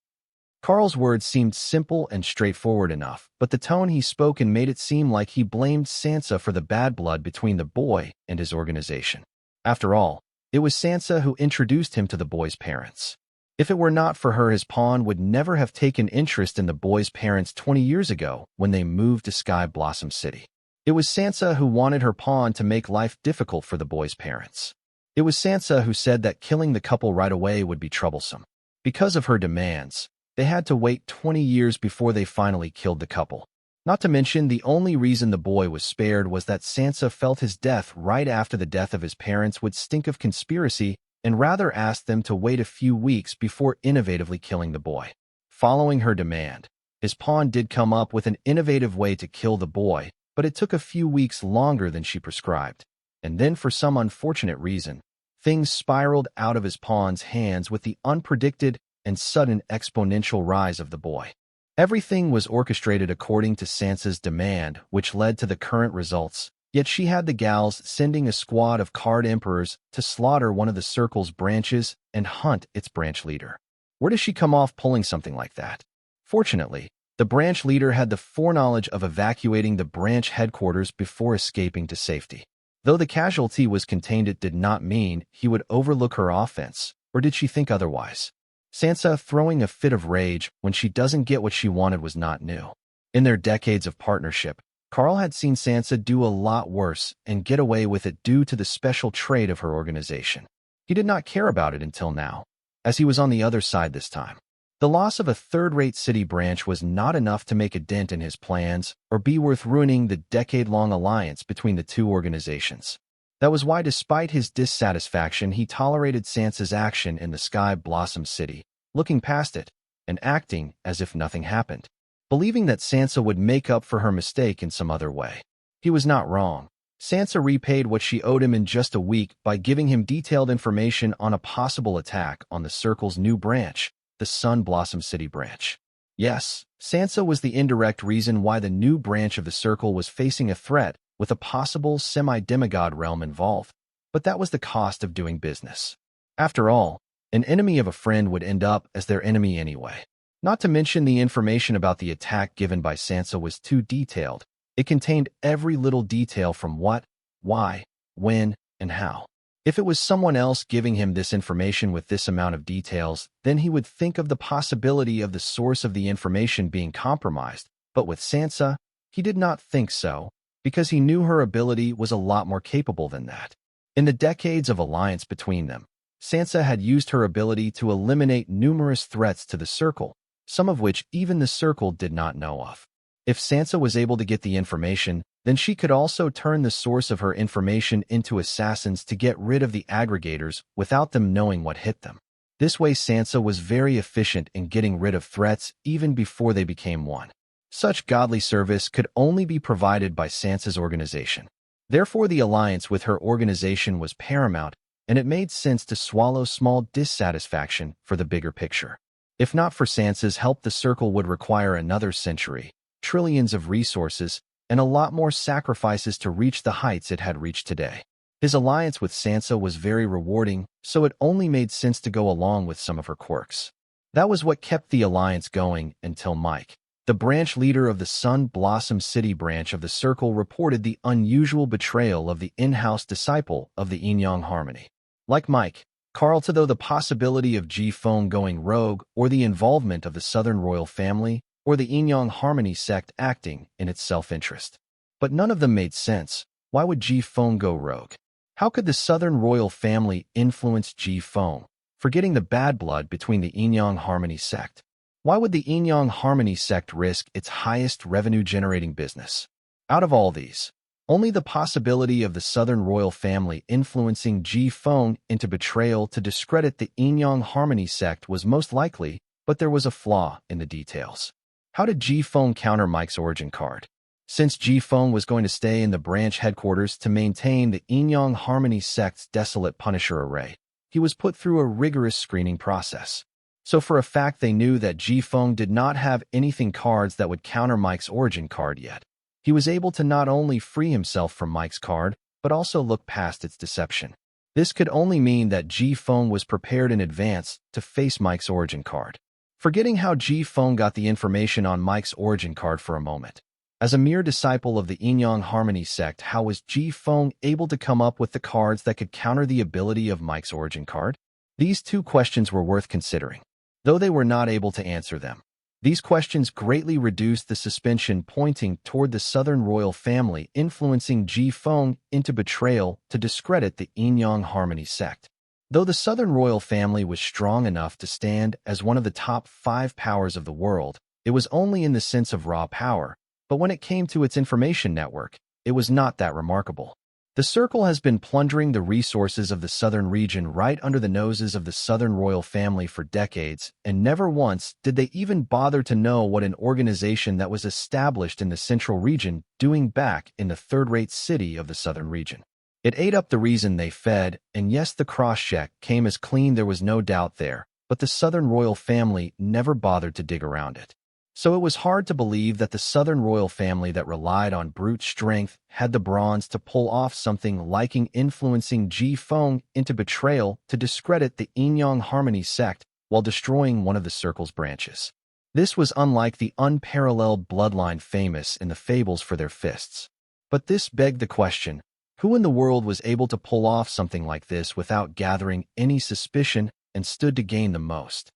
Carl's words seemed simple and straightforward enough, but the tone he spoke in made it seem like he blamed Sansa for the bad blood between the boy and his organization. After all, it was Sansa who introduced him to the boy's parents. If it were not for her, his pawn would never have taken interest in the boy's parents 20 years ago when they moved to Sky Blossom City. It was Sansa who wanted her pawn to make life difficult for the boy's parents. It was Sansa who said that killing the couple right away would be troublesome. Because of her demands, they had to wait 20 years before they finally killed the couple. Not to mention, the only reason the boy was spared was that Sansa felt his death right after the death of his parents would stink of conspiracy and rather asked them to wait a few weeks before innovatively killing the boy. Following her demand, his pawn did come up with an innovative way to kill the boy, but it took a few weeks longer than she prescribed. And then, for some unfortunate reason, things spiraled out of his pawn's hands with the unpredicted and sudden exponential rise of the boy. Everything was orchestrated according to Sansa's demand, which led to the current results. Yet she had the gals sending a squad of card emperors to slaughter one of the Circle's branches and hunt its branch leader. Where does she come off pulling something like that? Fortunately, the branch leader had the foreknowledge of evacuating the branch headquarters before escaping to safety. Though the casualty was contained, it did not mean he would overlook her offense, or did she think otherwise? Sansa throwing a fit of rage when she doesn't get what she wanted was not new. In their decades of partnership, Carl had seen Sansa do a lot worse and get away with it due to the special trait of her organization. He did not care about it until now, as he was on the other side this time. The loss of a third-rate city branch was not enough to make a dent in his plans or be worth ruining the decade-long alliance between the two organizations. That was why, despite his dissatisfaction, he tolerated Sansa's action in the Sky Blossom City, looking past it and acting as if nothing happened, believing that Sansa would make up for her mistake in some other way. He was not wrong. Sansa repaid what she owed him in just a week by giving him detailed information on a possible attack on the Circle's new branch, the Sun Blossom City branch. Yes, Sansa was the indirect reason why the new branch of the Circle was facing a threat with a possible semi-demigod realm involved, but that was the cost of doing business. After all, an enemy of a friend would end up as their enemy anyway. Not to mention the information about the attack given by Sansa was too detailed. It contained every little detail from what, why, when, and how. If it was someone else giving him this information with this amount of details, then he would think of the possibility of the source of the information being compromised. But with Sansa, he did not think so, because he knew her ability was a lot more capable than that. In the decades of alliance between them, Sansa had used her ability to eliminate numerous threats to the Circle, some of which even the Circle did not know of. If Sansa was able to get the information, then she could also turn the source of her information into assassins to get rid of the aggregators without them knowing what hit them. This way, Sansa was very efficient in getting rid of threats even before they became one. Such godly service could only be provided by Sansa's organization. Therefore, the alliance with her organization was paramount, and it made sense to swallow small dissatisfaction for the bigger picture. If not for Sansa's help, the Circle would require another century, trillions of resources, and a lot more sacrifices to reach the heights it had reached today. His alliance with Sansa was very rewarding, so it only made sense to go along with some of her quirks. That was what kept the alliance going until Mike, the branch leader of the Sun Blossom City branch of the Circle, reported the unusual betrayal of the in-house disciple of the Yin-Yang Harmony. Like Mike, Carl though the possibility of Ji-Fong going rogue or the involvement of the Southern royal family or the Yin-Yang Harmony sect acting in its self-interest. But none of them made sense. Why would Ji-Fong go rogue? How could the Southern royal family influence Ji-Fong, forgetting the bad blood between the Yin-Yang Harmony sect? Why would the Yin-Yang Harmony sect risk its highest revenue-generating business? Out of all these, only the possibility of the Southern royal family influencing Ji-Fong into betrayal to discredit the Yin-Yang Harmony sect was most likely, but there was a flaw in the details. How did Ji-Fong counter Mike's origin card? Since Ji-Fong was going to stay in the branch headquarters to maintain the Yin-Yang Harmony sect's desolate Punisher array, he was put through a rigorous screening process. So for a fact they knew that Ji-Fong did not have anything cards that would counter Mike's origin card yet. He was able to not only free himself from Mike's card, but also look past its deception. This could only mean that Ji-Fong was prepared in advance to face Mike's origin card. Forgetting how Ji-Fong got the information on Mike's origin card for a moment. As a mere disciple of the Yin-Yang Harmony sect, how was Ji-Fong able to come up with the cards that could counter the ability of Mike's origin card? These two questions were worth considering, though they were not able to answer them. These questions greatly reduced the suspicion pointing toward the Southern royal family influencing Ji-Fong into betrayal to discredit the Yin-Yang Harmony sect. Though the Southern royal family was strong enough to stand as one of the top 5 powers of the world, it was only in the sense of raw power, but when it came to its information network, it was not that remarkable. The Circle has been plundering the resources of the southern region right under the noses of the Southern royal family for decades, and never once did they even bother to know what an organization that was established in the central region doing back in the third-rate city of the southern region. It ate up the reason they fed, and yes, the cross-check came as clean, there was no doubt there, but the Southern royal family never bothered to dig around it. So it was hard to believe that the Southern royal family that relied on brute strength had the brains to pull off something like influencing Ji-Fong into betrayal to discredit the Yin-Yang Harmony sect while destroying one of the Circle's branches. This was unlike the unparalleled bloodline famous in the fables for their fists. But this begged the question, who in the world was able to pull off something like this without gathering any suspicion and stood to gain the most?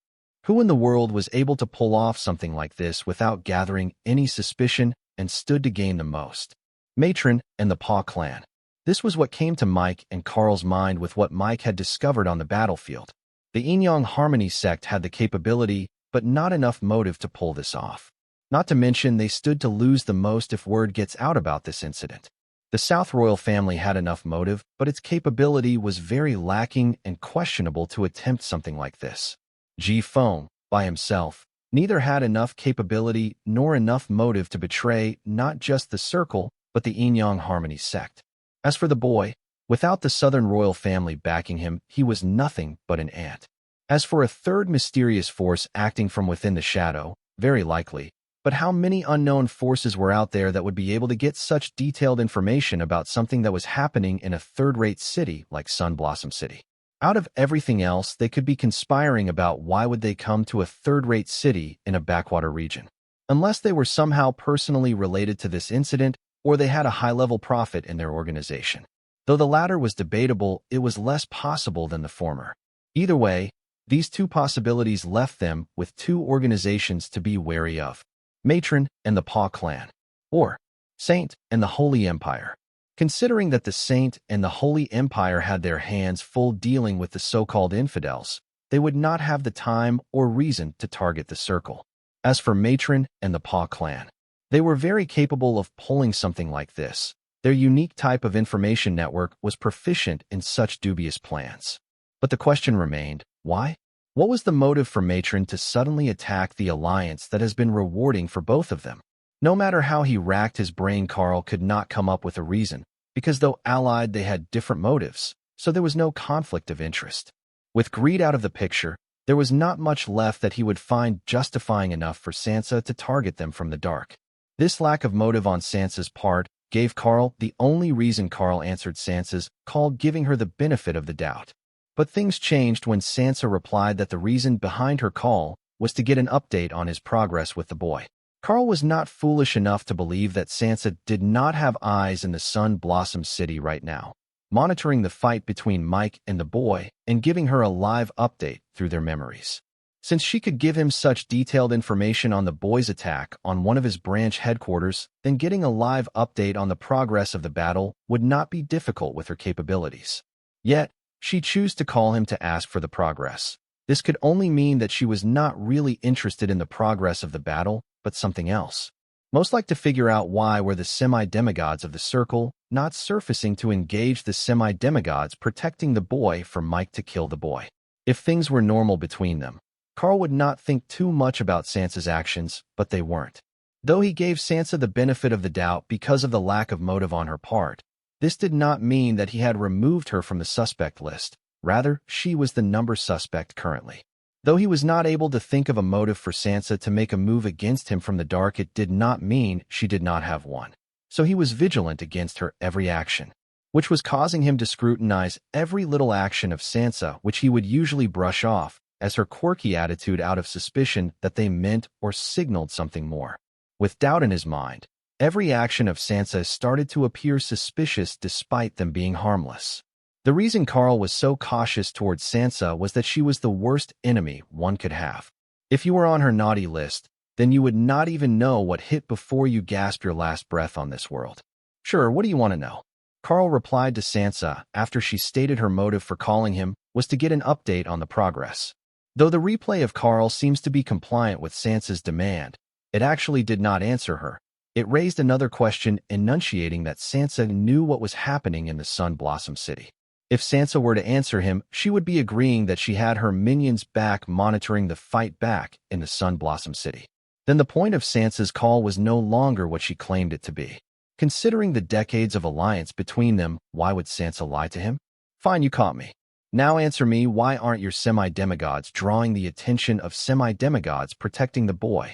Who in the world was able to pull off something like this without gathering any suspicion and stood to gain the most? Matron and the Paw clan. This was what came to Mike and Carl's mind with what Mike had discovered on the battlefield. The Yin-Yang Harmony sect had the capability, but not enough motive to pull this off. Not to mention they stood to lose the most if word gets out about this incident. The South royal family had enough motive, but its capability was very lacking and questionable to attempt something like this. Ji Feng, by himself, neither had enough capability nor enough motive to betray not just the circle, but the Yin-Yang Harmony sect. As for the boy, without the Southern royal family backing him, he was nothing but an ant. As for a third mysterious force acting from within the shadow, very likely, but how many unknown forces were out there that would be able to get such detailed information about something that was happening in a third-rate city like Sun Blossom City? Out of everything else, they could be conspiring about why would they come to a third-rate city in a backwater region. Unless they were somehow personally related to this incident or they had a high-level prophet in their organization. Though the latter was debatable, it was less possible than the former. Either way, these two possibilities left them with two organizations to be wary of: Matron and the Paw Clan, or Saint and the Holy Empire. Considering that the Saint and the Holy Empire had their hands full dealing with the so-called infidels, they would not have the time or reason to target the circle. As for Matron and the Paw Clan, they were very capable of pulling something like this. Their unique type of information network was proficient in such dubious plans. But the question remained, why? What was the motive for Matron to suddenly attack the alliance that has been rewarding for both of them? No matter how he racked his brain, Carl could not come up with a reason, because though allied they had different motives, so there was no conflict of interest. With greed out of the picture, there was not much left that he would find justifying enough for Sansa to target them from the dark. This lack of motive on Sansa's part gave Carl the only reason. Carl answered Sansa's call, giving her the benefit of the doubt. But things changed when Sansa replied that the reason behind her call was to get an update on his progress with the boy. Carl was not foolish enough to believe that Sansa did not have eyes in the Sun Blossom City right now, monitoring the fight between Mike and the boy and giving her a live update through their memories. Since she could give him such detailed information on the boy's attack on one of his branch headquarters, then getting a live update on the progress of the battle would not be difficult with her capabilities. Yet, she chose to call him to ask for the progress. This could only mean that she was not really interested in the progress of the battle, but something else. Most like to figure out why were the semi-demigods of the circle not surfacing to engage the semi-demigods protecting the boy for Mike to kill the boy. If things were normal between them, Carl would not think too much about Sansa's actions, but they weren't. Though he gave Sansa the benefit of the doubt because of the lack of motive on her part, this did not mean that he had removed her from the suspect list. Rather, she was the number suspect currently. Though he was not able to think of a motive for Sansa to make a move against him from the dark, it did not mean she did not have one. So he was vigilant against her every action, which was causing him to scrutinize every little action of Sansa, which he would usually brush off as her quirky attitude out of suspicion that they meant or signaled something more. With doubt in his mind, every action of Sansa started to appear suspicious despite them being harmless. The reason Carl was so cautious towards Sansa was that she was the worst enemy one could have. If you were on her naughty list, then you would not even know what hit before you gasped your last breath on this world. Sure, what do you want to know? Carl replied to Sansa after she stated her motive for calling him was to get an update on the progress. Though the replay of Carl seems to be compliant with Sansa's demand, it actually did not answer her. It raised another question, enunciating that Sansa knew what was happening in the Sun Blossom City. If Sansa were to answer him, she would be agreeing that she had her minions back monitoring the fight back in the Sun Blossom City. Then the point of Sansa's call was no longer what she claimed it to be. Considering the decades of alliance between them, why would Sansa lie to him? Fine, you caught me. Now answer me, why aren't your semi-demigods drawing the attention of semi-demigods protecting the boy?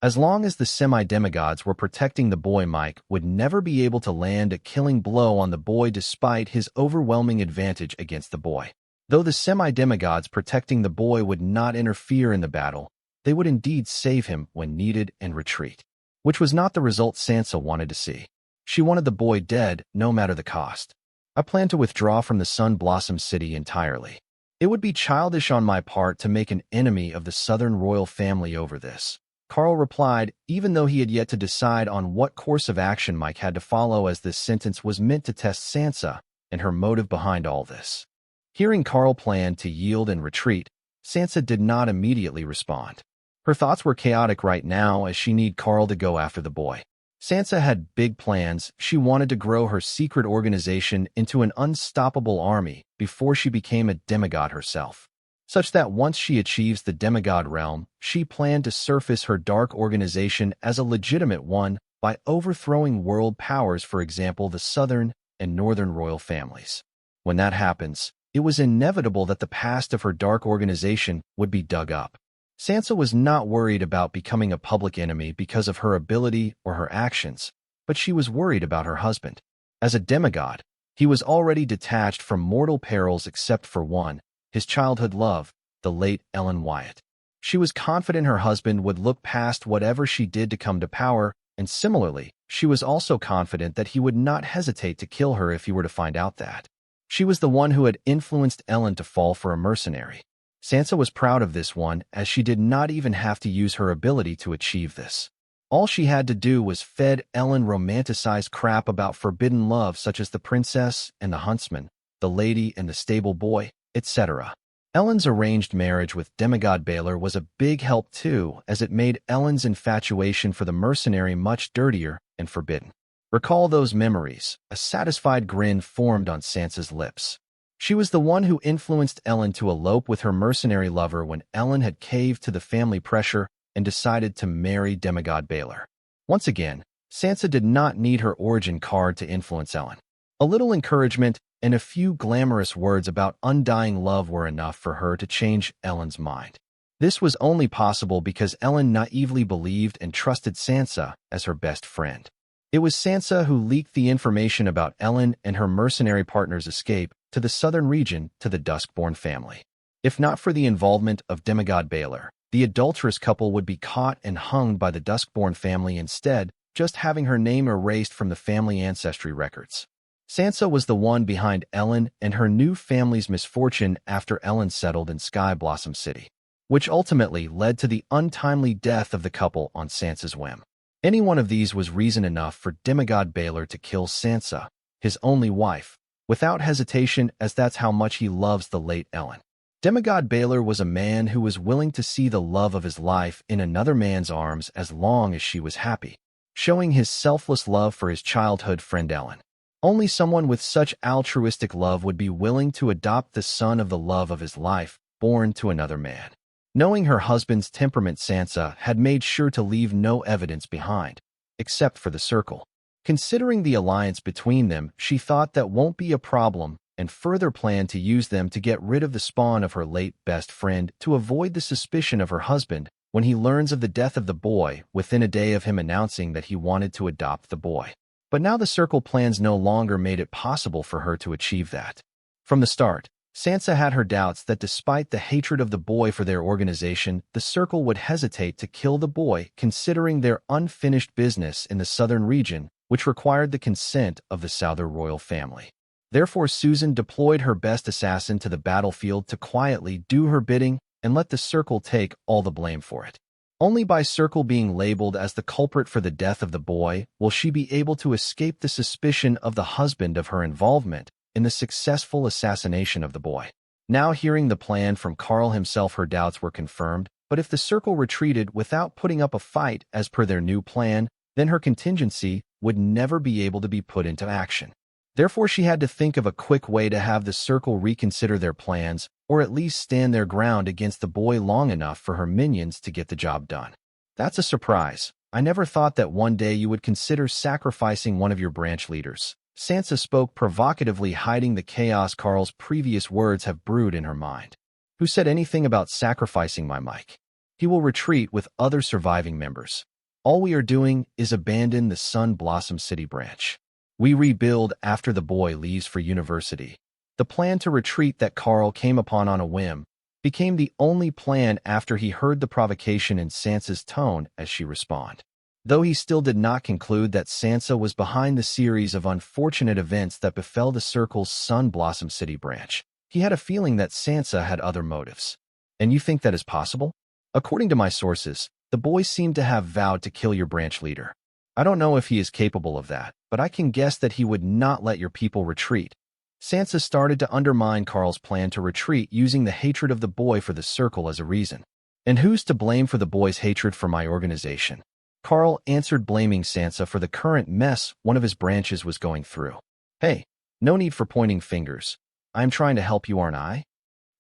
As long as the semi-demigods were protecting the boy, Mike would never be able to land a killing blow on the boy despite his overwhelming advantage against the boy. Though the semi-demigods protecting the boy would not interfere in the battle, they would indeed save him when needed and retreat, which was not the result Sansa wanted to see. She wanted the boy dead, no matter the cost. I plan to withdraw from the Sun Blossom City entirely. It would be childish on my part to make an enemy of the Southern royal family over this. Carl replied, even though he had yet to decide on what course of action Mike had to follow, as this sentence was meant to test Sansa and her motive behind all this. Hearing Carl plan to yield and retreat, Sansa did not immediately respond. Her thoughts were chaotic right now as she needed Carl to go after the boy. Sansa had big plans. She wanted to grow her secret organization into an unstoppable army before she became a demigod herself, such that once she achieves the demigod realm, she planned to surface her dark organization as a legitimate one by overthrowing world powers, for example, the southern and northern royal families. When that happens, it was inevitable that the past of her dark organization would be dug up. Sansa was not worried about becoming a public enemy because of her ability or her actions, but she was worried about her husband. As a demigod, he was already detached from mortal perils except for one, his childhood love, the late Ellen Wyatt. She was confident her husband would look past whatever she did to come to power, and similarly, she was also confident that he would not hesitate to kill her if he were to find out that she was the one who had influenced Ellen to fall for a mercenary. Sansa was proud of this one, as she did not even have to use her ability to achieve this. All she had to do was fed Ellen romanticized crap about forbidden love such as the princess and the huntsman, the lady and the stable boy, etc. Ellen's arranged marriage with demigod Baelor was a big help too, as it made Ellen's infatuation for the mercenary much dirtier and forbidden. Recall those memories. A satisfied grin formed on Sansa's lips. She was the one who influenced Ellen to elope with her mercenary lover when Ellen had caved to the family pressure and decided to marry demigod Baelor. Once again, Sansa did not need her origin card to influence Ellen. A little encouragement and a few glamorous words about undying love were enough for her to change Ellen's mind. This was only possible because Ellen naively believed and trusted Sansa as her best friend. It was Sansa who leaked the information about Ellen and her mercenary partner's escape to the southern region to the Duskborn family. If not for the involvement of demigod Baelor, the adulterous couple would be caught and hung by the Duskborn family instead, just having her name erased from the family ancestry records. Sansa was the one behind Ellen and her new family's misfortune after Ellen settled in Sky Blossom City, which ultimately led to the untimely death of the couple on Sansa's whim. Any one of these was reason enough for demigod Baelor to kill Sansa, his only wife, without hesitation, as that's how much he loves the late Ellen. Demigod Baelor was a man who was willing to see the love of his life in another man's arms as long as she was happy, showing his selfless love for his childhood friend Ellen. Only someone with such altruistic love would be willing to adopt the son of the love of his life, born to another man. Knowing her husband's temperament, Sansa had made sure to leave no evidence behind, except for the circle. Considering the alliance between them, she thought that won't be a problem, and further planned to use them to get rid of the spawn of her late best friend to avoid the suspicion of her husband when he learns of the death of the boy within a day of him announcing that he wanted to adopt the boy. But now the circle plans no longer made it possible for her to achieve that. From the start, Sansa had her doubts that despite the hatred of the boy for their organization, the circle would hesitate to kill the boy considering their unfinished business in the southern region, which required the consent of the Souther royal family. Therefore, Susan deployed her best assassin to the battlefield to quietly do her bidding and let the circle take all the blame for it. Only by Circle being labeled as the culprit for the death of the boy will she be able to escape the suspicion of the husband of her involvement in the successful assassination of the boy. Now hearing the plan from Carl himself, her doubts were confirmed, but if the Circle retreated without putting up a fight as per their new plan, then her contingency would never be able to be put into action. Therefore, she had to think of a quick way to have the Circle reconsider their plans, or at least stand their ground against the boy long enough for her minions to get the job done. That's a surprise. I never thought that one day you would consider sacrificing one of your branch leaders. Sansa spoke provocatively, hiding the chaos Carl's previous words have brewed in her mind. Who said anything about sacrificing my Mike? He will retreat with other surviving members. All we are doing is abandon the Sun Blossom City branch. We rebuild after the boy leaves for university. The plan to retreat that Carl came upon on a whim became the only plan after he heard the provocation in Sansa's tone as she responded. Though he still did not conclude that Sansa was behind the series of unfortunate events that befell the Circle's Sun Blossom City branch, he had a feeling that Sansa had other motives. And you think that is possible? According to my sources, the boy seemed to have vowed to kill your branch leader. I don't know if he is capable of that, but I can guess that he would not let your people retreat. Sansa started to undermine Carl's plan to retreat using the hatred of the boy for the Circle as a reason. And who's to blame for the boy's hatred for my organization? Carl answered, blaming Sansa for the current mess one of his branches was going through. Hey, no need for pointing fingers. I'm trying to help you, aren't I?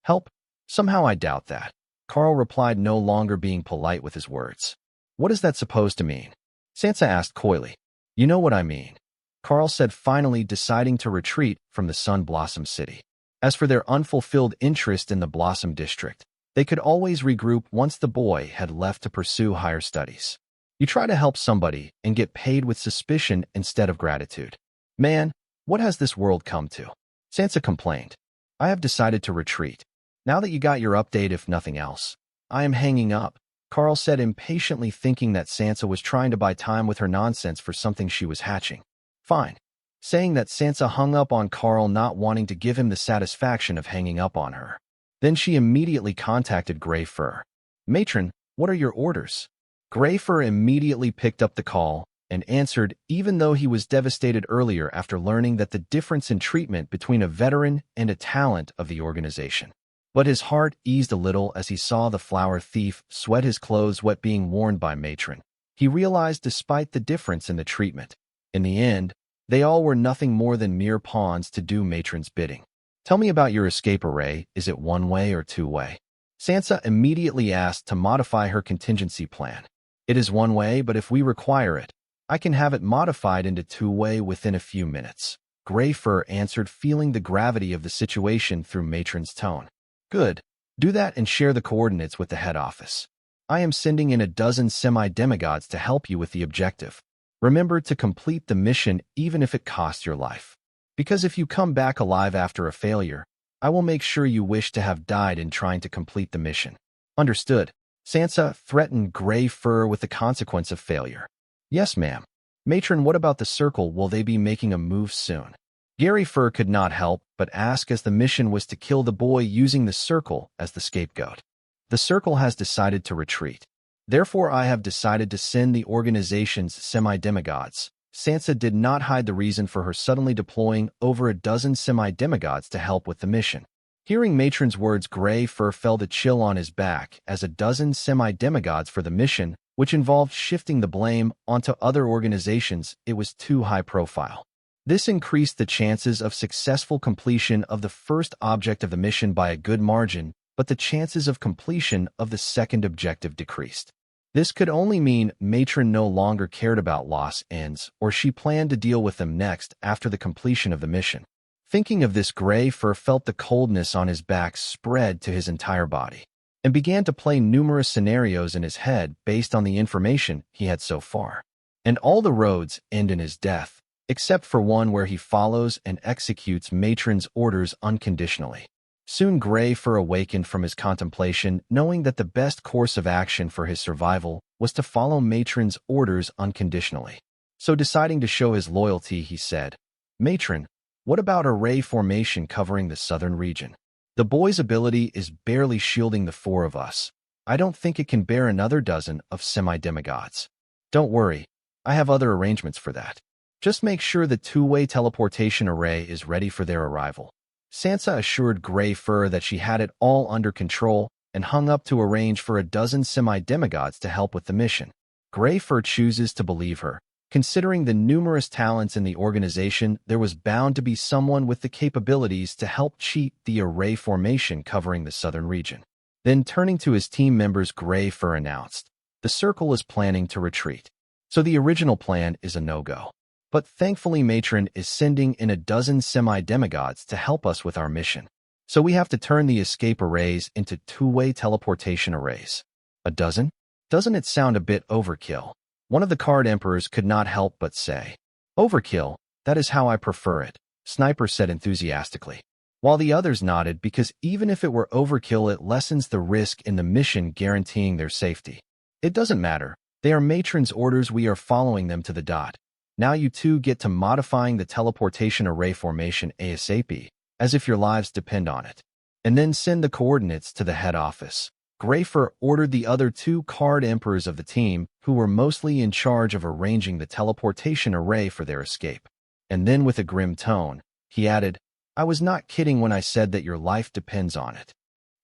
Help? Somehow I doubt that. Carl replied, no longer being polite with his words. What is that supposed to mean? Sansa asked coyly. You know what I mean. Carl said, finally deciding to retreat from the Sun Blossom City. As for their unfulfilled interest in the Blossom District, they could always regroup once the boy had left to pursue higher studies. You try to help somebody and get paid with suspicion instead of gratitude. Man, what has this world come to? Sansa complained. I have decided to retreat. Now that you got your update, if nothing else. I am hanging up, Carl said, impatiently, thinking that Sansa was trying to buy time with her nonsense for something she was hatching. Fine. Saying that, Sansa hung up on Carl, not wanting to give him the satisfaction of hanging up on her. Then she immediately contacted Grey Fur. Matron, what are your orders? Grey Fur immediately picked up the call and answered, even though he was devastated earlier after learning that the difference in treatment between a veteran and a talent of the organization. But his heart eased a little as he saw the flower thief sweat his clothes wet being worn by Matron. He realized, despite the difference in the treatment, in the end, they all were nothing more than mere pawns to do Matron's bidding. Tell me about your escape array. Is it one-way or two-way? Sansa immediately asked to modify her contingency plan. It is one-way, but if we require it, I can have it modified into two-way within a few minutes. Grey Fur answered, feeling the gravity of the situation through Matron's tone. Good. Do that and share the coordinates with the head office. I am sending in a dozen semi-demigods to help you with the objective. Remember to complete the mission even if it costs your life. Because if you come back alive after a failure, I will make sure you wish to have died in trying to complete the mission. Understood. Sansa threatened Grey Fur with the consequence of failure. Yes, ma'am. Matron, what about the circle? Will they be making a move soon? Grey Fur could not help but ask, as the mission was to kill the boy using the circle as the scapegoat. The circle has decided to retreat. Therefore, I have decided to send the organization's semi-demigods. Sansa did not hide the reason for her suddenly deploying over a dozen semi-demigods to help with the mission. Hearing Matron's words, Grey Fur felt a chill on his back, as a dozen semi-demigods for the mission, which involved shifting the blame onto other organizations, it was too high profile. This increased the chances of successful completion of the first object of the mission by a good margin, but the chances of completion of the second objective decreased. This could only mean Matron no longer cared about lost ends, or she planned to deal with them next after the completion of the mission. Thinking of this, Grey Fur felt the coldness on his back spread to his entire body, and began to play numerous scenarios in his head based on the information he had so far. And all the roads end in his death, except for one where he follows and executes Matron's orders unconditionally. Soon Grey Fur awakened from his contemplation, knowing that the best course of action for his survival was to follow Matron's orders unconditionally. So deciding to show his loyalty, he said, Matron, what about array formation covering the southern region? The boy's ability is barely shielding the four of us. I don't think it can bear another dozen of semi-demigods. Don't worry, I have other arrangements for that. Just make sure the two-way teleportation array is ready for their arrival. Sansa assured Grey Fur that she had it all under control and hung up to arrange for a dozen semi-demigods to help with the mission. Grey Fur chooses to believe her. Considering the numerous talents in the organization, there was bound to be someone with the capabilities to help cheat the array formation covering the southern region. Then, turning to his team members, Grey Fur announced, the Circle is planning to retreat, so the original plan is a no-go. But thankfully, Matron is sending in a dozen semi-demigods to help us with our mission. So we have to turn the escape arrays into two-way teleportation arrays. A dozen? Doesn't it sound a bit overkill? One of the card emperors could not help but say. Overkill, that is how I prefer it, Sniper said enthusiastically. While the others nodded, because even if it were overkill, it lessens the risk in the mission, guaranteeing their safety. It doesn't matter. They are Matron's orders. We are following them to the dot. Now you two get to modifying the teleportation array formation ASAP, as if your lives depend on it. And then send the coordinates to the head office. Grey Fur ordered the other two card emperors of the team, who were mostly in charge of arranging the teleportation array for their escape. And then with a grim tone, he added, I was not kidding when I said that your life depends on it.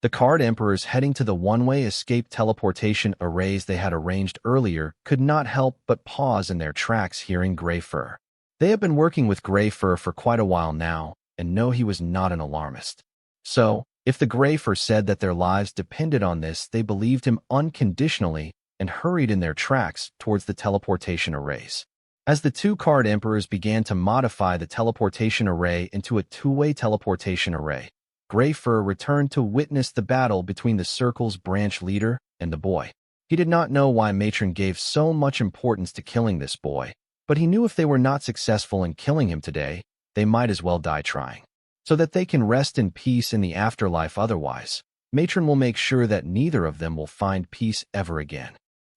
The card emperors heading to the one-way escape teleportation arrays they had arranged earlier could not help but pause in their tracks hearing Grey Fur. They have been working with Grey Fur for quite a while now and know he was not an alarmist. So, if the Grey Fur said that their lives depended on this, they believed him unconditionally and hurried in their tracks towards the teleportation arrays. As the two card emperors began to modify the teleportation array into a two-way teleportation array, Grey Fur returned to witness the battle between the Circle's branch leader and the boy. He did not know why Matron gave so much importance to killing this boy, but he knew if they were not successful in killing him today, they might as well die trying. So that they can rest in peace in the afterlife otherwise, Matron will make sure that neither of them will find peace ever again.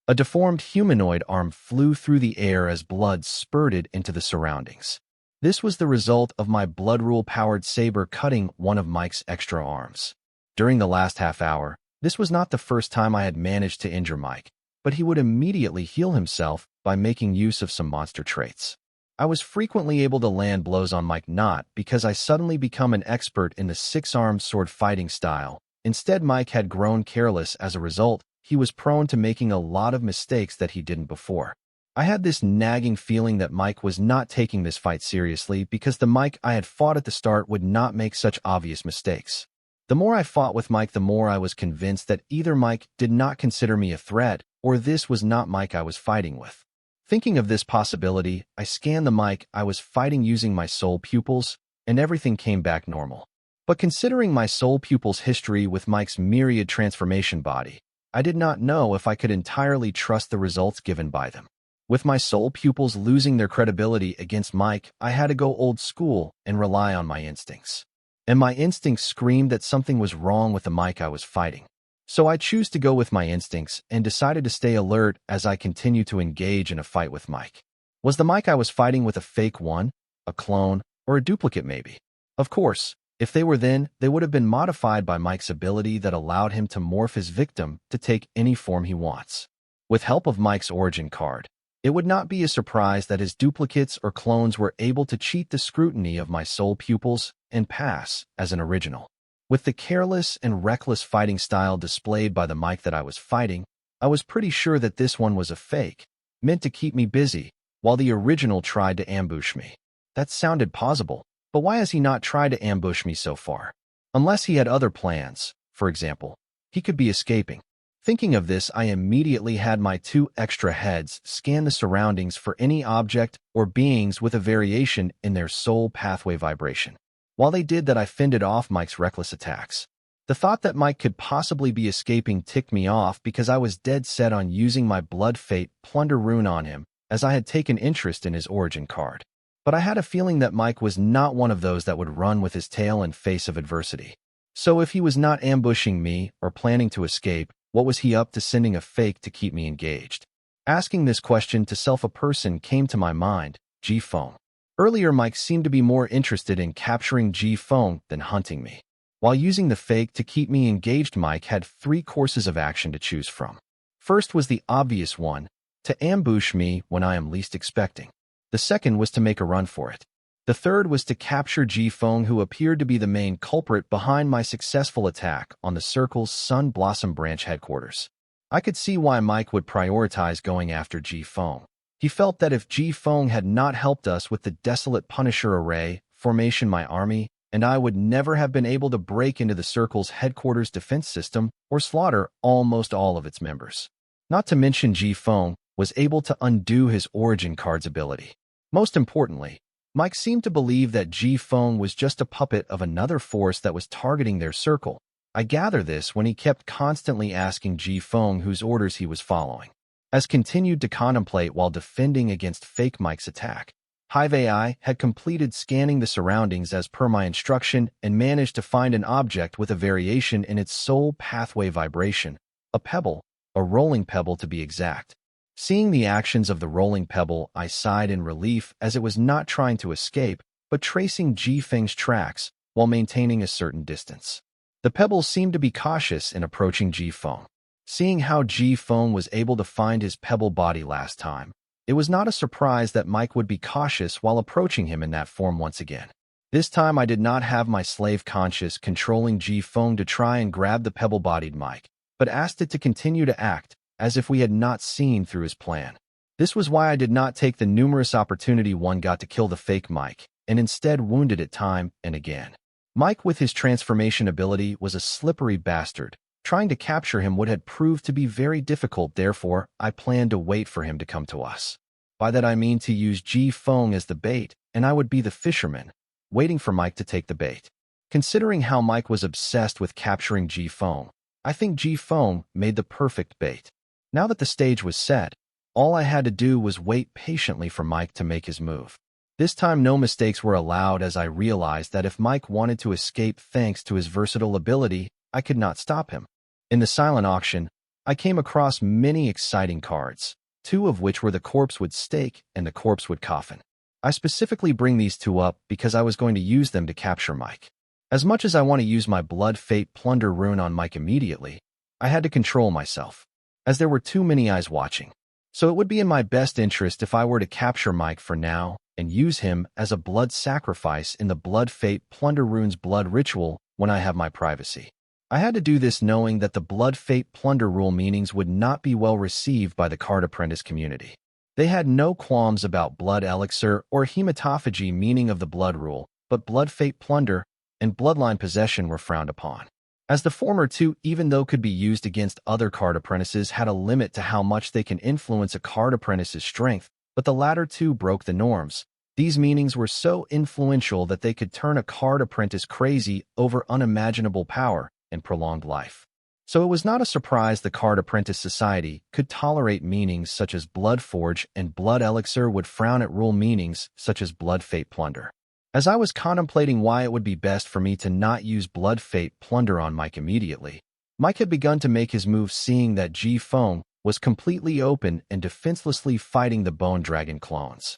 A deformed humanoid arm flew through the air as blood spurted into the surroundings. This was the result of my blood rule-powered saber cutting one of Mike's extra arms. During the last half hour, this was not the first time I had managed to injure Mike, but he would immediately heal himself by making use of some monster traits. I was frequently able to land blows on Mike not because I suddenly become an expert in the six-armed sword fighting style. Instead, Mike had grown careless as a result. He was prone to making a lot of mistakes that he didn't before. I had this nagging feeling that Mike was not taking this fight seriously because the Mike I had fought at the start would not make such obvious mistakes. The more I fought with Mike, the more I was convinced that either Mike did not consider me a threat or this was not Mike I was fighting with. Thinking of this possibility, I scanned the Mike I was fighting using my soul pupils, and everything came back normal. But considering my soul pupils' history with Mike's myriad transformation body, I did not know if I could entirely trust the results given by them. With my soul pupils losing their credibility against Mike, I had to go old school and rely on my instincts. And my instincts screamed that something was wrong with the Mike I was fighting. So I chose to go with my instincts and decided to stay alert as I continued to engage in a fight with Mike. Was the Mike I was fighting with a fake one, a clone, or a duplicate maybe? Of course, if they were then, they would have been modified by Mike's ability that allowed him to morph his victim to take any form he wants. With help of Mike's origin card, it would not be a surprise that his duplicates or clones were able to cheat the scrutiny of my soul pupils and pass as an original. With the careless and reckless fighting style displayed by the Mike that I was fighting, I was pretty sure that this one was a fake, meant to keep me busy, while the original tried to ambush me. That sounded plausible, but why has he not tried to ambush me so far? Unless he had other plans, for example, he could be escaping. Thinking of this, I immediately had my two extra heads scan the surroundings for any object or beings with a variation in their soul pathway vibration. While they did that, I fended off Mike's reckless attacks. The thought that Mike could possibly be escaping ticked me off because I was dead set on using my Blood Fate Plunder rune on him, as I had taken interest in his origin card. But I had a feeling that Mike was not one of those that would run with his tail in face of adversity. So if he was not ambushing me or planning to escape, what was he up to sending a fake to keep me engaged? Asking this question to self a person came to my mind, G-Fong. Earlier, Mike seemed to be more interested in capturing G-Fong than hunting me. While using the fake to keep me engaged, Mike had three courses of action to choose from. First was the obvious one, to ambush me when I am least expecting. The second was to make a run for it. The third was to capture G-Fong, who appeared to be the main culprit behind my successful attack on the Circle's Sun Blossom Branch headquarters. I could see why Mike would prioritize going after G-Fong. He felt that if G-Fong had not helped us with the Desolate Punisher array formation, my army and I would never have been able to break into the Circle's headquarters defense system or slaughter almost all of its members. Not to mention G-Fong was able to undo his origin card's ability. Most importantly, Mike seemed to believe that G-Fong was just a puppet of another force that was targeting their circle. I gather this when he kept constantly asking G-Fong whose orders he was following. As continued to contemplate while defending against fake Mike's attack, Hive AI had completed scanning the surroundings as per my instruction and managed to find an object with a variation in its soul pathway vibration, a pebble, a rolling pebble to be exact. Seeing the actions of the rolling pebble, I sighed in relief as it was not trying to escape, but tracing G-Feng's tracks while maintaining a certain distance. The pebble seemed to be cautious in approaching G-Fong. Seeing how G-Fong was able to find his pebble body last time, it was not a surprise that Mike would be cautious while approaching him in that form once again. This time I did not have my slave conscious controlling Ji-Feng to try and grab the pebble-bodied Mike, but asked it to continue to act as if we had not seen through his plan. This was why I did not take the numerous opportunity one got to kill the fake Mike, and instead wounded it time and again. Mike with his transformation ability was a slippery bastard. Trying to capture him would have proved to be very difficult, therefore I planned to wait for him to come to us. By that I mean to use Ji-Feng as the bait, and I would be the fisherman, waiting for Mike to take the bait. Considering how Mike was obsessed with capturing Ji-Feng, I think Ji-Feng made the perfect bait. Now that the stage was set, all I had to do was wait patiently for Mike to make his move. This time no mistakes were allowed, as I realized that if Mike wanted to escape thanks to his versatile ability, I could not stop him. In the silent auction, I came across many exciting cards, two of which were the Corpsewood Stake and the Corpsewood Coffin. I specifically bring these two up because I was going to use them to capture Mike. As much as I want to use my Blood Fate Plunder rune on Mike immediately, I had to control myself, as there were too many eyes watching. So it would be in my best interest if I were to capture Mike for now and use him as a blood sacrifice in the Blood Fate Plunder rune's blood ritual when I have my privacy. I had to do this knowing that the Blood Fate Plunder rule meanings would not be well received by the card apprentice community. They had no qualms about blood elixir or hematophagy meaning of the blood rule, but blood fate plunder and bloodline possession were frowned upon. As the former two, even though could be used against other card apprentices, had a limit to how much they can influence a card apprentice's strength, but the latter two broke the norms. These meanings were so influential that they could turn a card apprentice crazy over unimaginable power and prolonged life. So it was not a surprise the Card Apprentice Society could tolerate meanings such as Blood Forge, and Blood Elixir would frown at rule meanings such as Blood Fate Plunder. As I was contemplating why it would be best for me to not use Blood Fate Plunder on Mike immediately, Mike had begun to make his move, seeing that Ji-Feng was completely open and defenselessly fighting the Bone Dragon clones.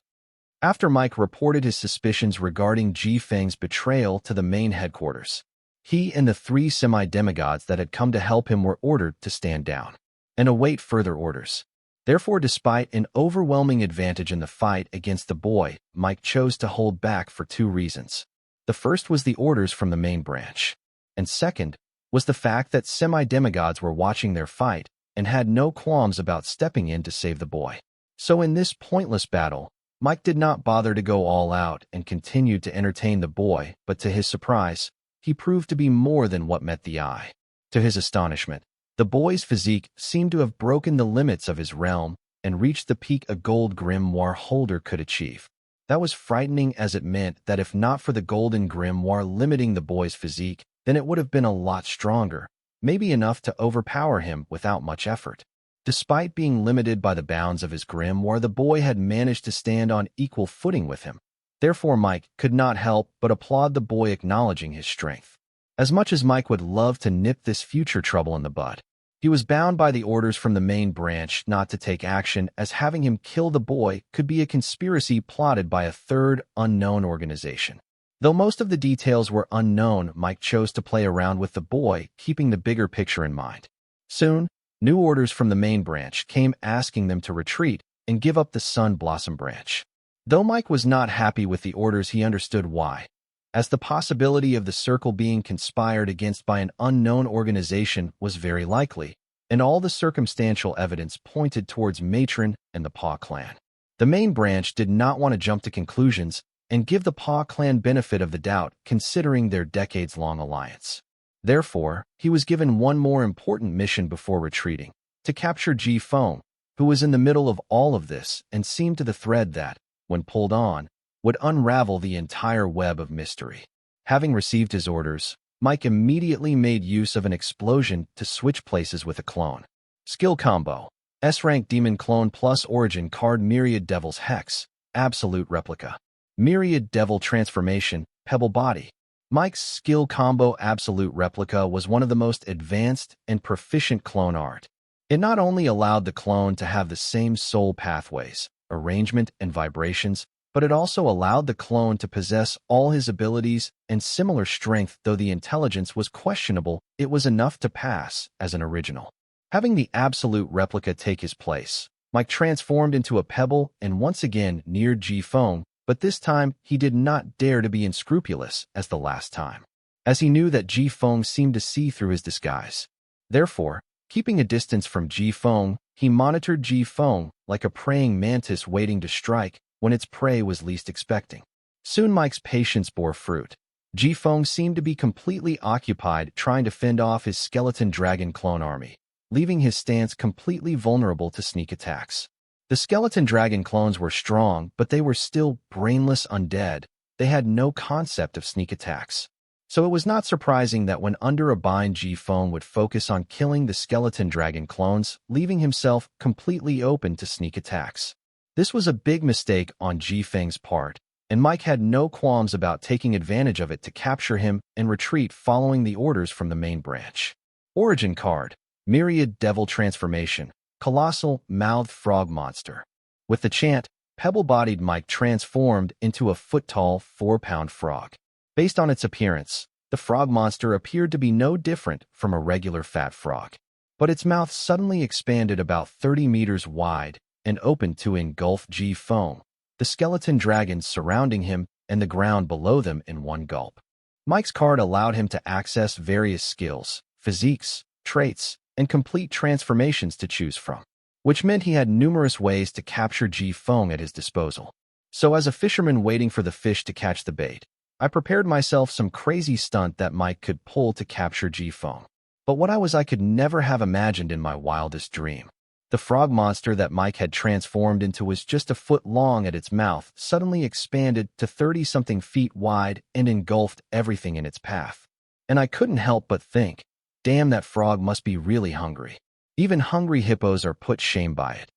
After Mike reported his suspicions regarding Ji-Feng's betrayal to the main headquarters, he and the three semi-demigods that had come to help him were ordered to stand down and await further orders. Therefore, despite an overwhelming advantage in the fight against the boy, Mike chose to hold back for two reasons. The first was the orders from the main branch, and second was the fact that semi-demigods were watching their fight and had no qualms about stepping in to save the boy. So in this pointless battle, Mike did not bother to go all out and continued to entertain the boy, but to his surprise, he proved to be more than what met the eye. To his astonishment, the boy's physique seemed to have broken the limits of his realm and reached the peak a gold grimoire holder could achieve. That was frightening, as it meant that if not for the golden grimoire limiting the boy's physique, then it would have been a lot stronger, maybe enough to overpower him without much effort. Despite being limited by the bounds of his grimoire, the boy had managed to stand on equal footing with him. Therefore, Mike could not help but applaud the boy, acknowledging his strength. As much as Mike would love to nip this future trouble in the bud, he was bound by the orders from the main branch not to take action, as having him kill the boy could be a conspiracy plotted by a third, unknown organization. Though most of the details were unknown, Mike chose to play around with the boy, keeping the bigger picture in mind. Soon, new orders from the main branch came asking them to retreat and give up the Sun Blossom branch. Though Mike was not happy with the orders, he understood why, as the possibility of the circle being conspired against by an unknown organization was very likely, and all the circumstantial evidence pointed towards Matron and the Paw clan. The main branch did not want to jump to conclusions and give the Paw clan benefit of the doubt, considering their decades-long alliance. Therefore, he was given one more important mission before retreating, to capture Ji-Feng, who was in the middle of all of this and seemed to the thread that, when pulled on, would unravel the entire web of mystery. Having received his orders, Mike immediately made use of an explosion to switch places with a clone. Skill combo: S-rank demon clone plus origin card Myriad Devil's Hex, absolute replica. Myriad Devil transformation, Pebble Body. Mike's skill combo absolute replica was one of the most advanced and proficient clone art. It not only allowed the clone to have the same soul pathways, arrangement, and vibrations, but it also allowed the clone to possess all his abilities and similar strength. Though the intelligence was questionable, it was enough to pass as an original. Having the absolute replica take his place, Mike transformed into a pebble and once again neared Ji-Feng, but this time he did not dare to be unscrupulous as the last time, as he knew that Ji Feng seemed to see through his disguise. Therefore, keeping a distance from Ji Feng, he monitored Ji Feng like a praying mantis waiting to strike when its prey was least expecting. Soon Mike's patience bore fruit. Ji Feng seemed to be completely occupied trying to fend off his skeleton dragon clone army, leaving his stance completely vulnerable to sneak attacks. The skeleton dragon clones were strong, but they were still brainless undead. They had no concept of sneak attacks. So it was not surprising that when under a bind, Ji Feng would focus on killing the skeleton dragon clones, leaving himself completely open to sneak attacks. This was a big mistake on Ji Feng's part, and Mike had no qualms about taking advantage of it to capture him and retreat following the orders from the main branch. Origin card: Myriad Devil Transformation, Colossal Mouthed Frog Monster. With the chant, pebble-bodied Mike transformed into a foot-tall, 4-pound frog. Based on its appearance, the frog monster appeared to be no different from a regular fat frog. But its mouth suddenly expanded about 30 meters wide and opened to engulf Ji Feng, the skeleton dragons surrounding him and the ground below them in one gulp. Mike's card allowed him to access various skills, physiques, traits, and complete transformations to choose from, which meant he had numerous ways to capture Ji Feng at his disposal. So as a fisherman waiting for the fish to catch the bait, I prepared myself some crazy stunt that Mike could pull to capture Ji Feng. But what I could never have imagined in my wildest dream. The frog monster that Mike had transformed into was just a foot long at its mouth, suddenly expanded to 30-something feet wide and engulfed everything in its path. And I couldn't help but think, damn, that frog must be really hungry. Even hungry hippos are put shame by it.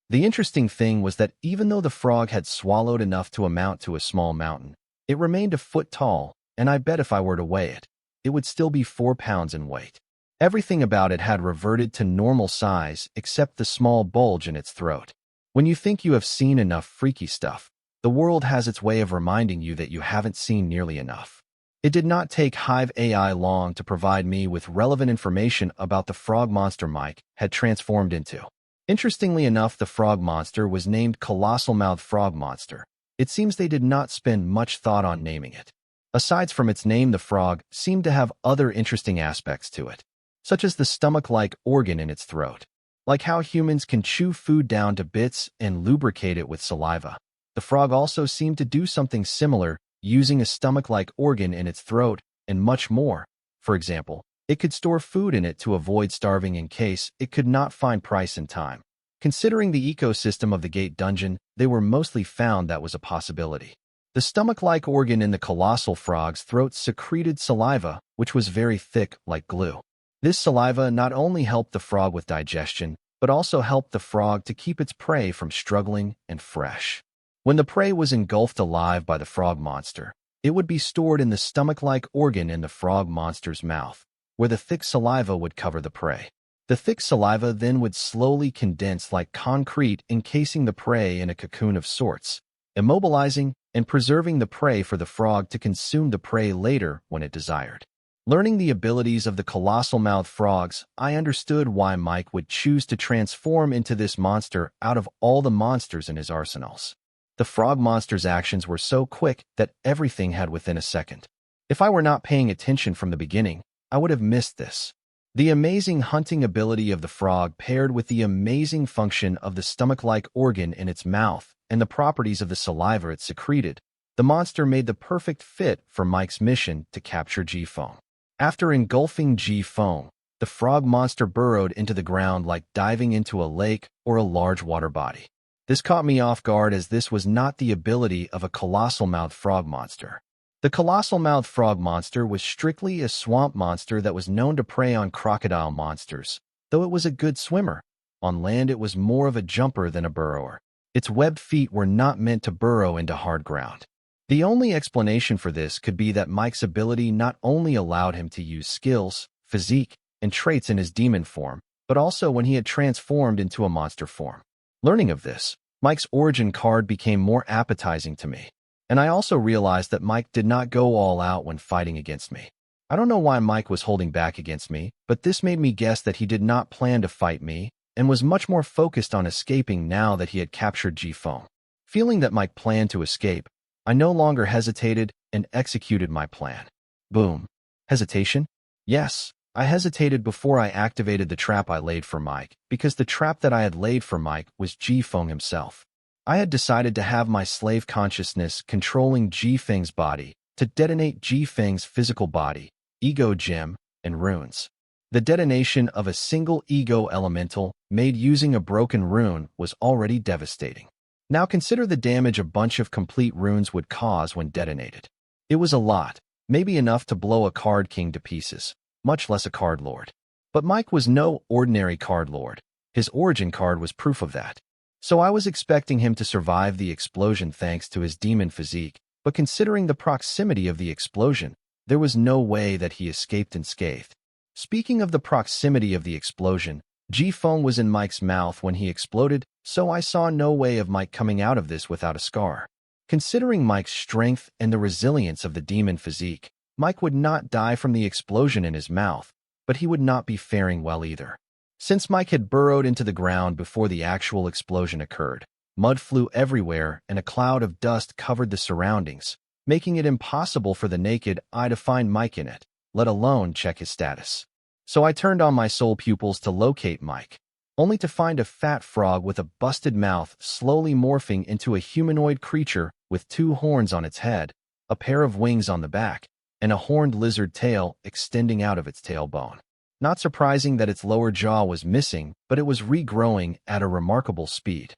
The interesting thing was that even though the frog had swallowed enough to amount to a small mountain, it remained a foot tall, and I bet if I were to weigh it, it would still be 4 pounds in weight. Everything about it had reverted to normal size except the small bulge in its throat. When you think you have seen enough freaky stuff, the world has its way of reminding you that you haven't seen nearly enough. It did not take Hive AI long to provide me with relevant information about the frog monster Mike had transformed into. Interestingly enough, the frog monster was named Colossal Mouthed Frog Monster. It seems they did not spend much thought on naming it. Aside from its name, the frog seemed to have other interesting aspects to it, such as the stomach-like organ in its throat. Like how humans can chew food down to bits and lubricate it with saliva, the frog also seemed to do something similar, using a stomach-like organ in its throat and much more. For example, it could store food in it to avoid starving in case it could not find price in time. Considering the ecosystem of the Gate Dungeon, they were mostly found that was a possibility. The stomach-like organ in the colossal frog's throat secreted saliva, which was very thick like glue. This saliva not only helped the frog with digestion, but also helped the frog to keep its prey from struggling and fresh. When the prey was engulfed alive by the frog monster, it would be stored in the stomach-like organ in the frog monster's mouth, where the thick saliva would cover the prey. The thick saliva then would slowly condense like concrete, encasing the prey in a cocoon of sorts, immobilizing and preserving the prey for the frog to consume the prey later when it desired. Learning the abilities of the colossal mouthed frogs, I understood why Mike would choose to transform into this monster out of all the monsters in his arsenals. The frog monster's actions were so quick that everything had within a second. If I were not paying attention from the beginning, I would have missed this. The amazing hunting ability of the frog paired with the amazing function of the stomach-like organ in its mouth and the properties of the saliva it secreted, the monster made the perfect fit for Mike's mission to capture Ji Feng. After engulfing Ji Feng, the frog monster burrowed into the ground like diving into a lake or a large water body. This caught me off guard as this was not the ability of a colossal mouthed frog monster. The colossal mouthed frog monster was strictly a swamp monster that was known to prey on crocodile monsters, though it was a good swimmer. On land it was more of a jumper than a burrower. Its webbed feet were not meant to burrow into hard ground. The only explanation for this could be that Mike's ability not only allowed him to use skills, physique, and traits in his demon form, but also when he had transformed into a monster form. Learning of this, Mike's origin card became more appetizing to me, and I also realized that Mike did not go all out when fighting against me. I don't know why Mike was holding back against me, but this made me guess that he did not plan to fight me and was much more focused on escaping now that he had captured Ji Feng. Feeling that Mike planned to escape, I no longer hesitated and executed my plan. Boom. Hesitation? Yes, I hesitated before I activated the trap I laid for Mike, because the trap that I had laid for Mike was Ji-Feng himself. I had decided to have my slave consciousness controlling Ji-Feng's body, to detonate Ji-Feng's physical body, ego gem, and runes. The detonation of a single ego elemental made using a broken rune was already devastating. Now consider the damage a bunch of complete runes would cause when detonated. It was a lot, maybe enough to blow a card king to pieces, much less a card lord. But Mike was no ordinary card lord. His origin card was proof of that. So I was expecting him to survive the explosion thanks to his demon physique, but considering the proximity of the explosion, there was no way that he escaped unscathed. Speaking of the proximity of the explosion, Ji-Feng was in Mike's mouth when he exploded, so I saw no way of Mike coming out of this without a scar. Considering Mike's strength and the resilience of the demon physique, Mike would not die from the explosion in his mouth, but he would not be faring well either. Since Mike had burrowed into the ground before the actual explosion occurred, mud flew everywhere and a cloud of dust covered the surroundings, making it impossible for the naked eye to find Mike in it, let alone check his status. So I turned on my soul pupils to locate Mike, only to find a fat frog with a busted mouth slowly morphing into a humanoid creature with 2 horns on its head, a pair of wings on the back, and a horned lizard tail extending out of its tailbone. Not surprising that its lower jaw was missing, but it was regrowing at a remarkable speed.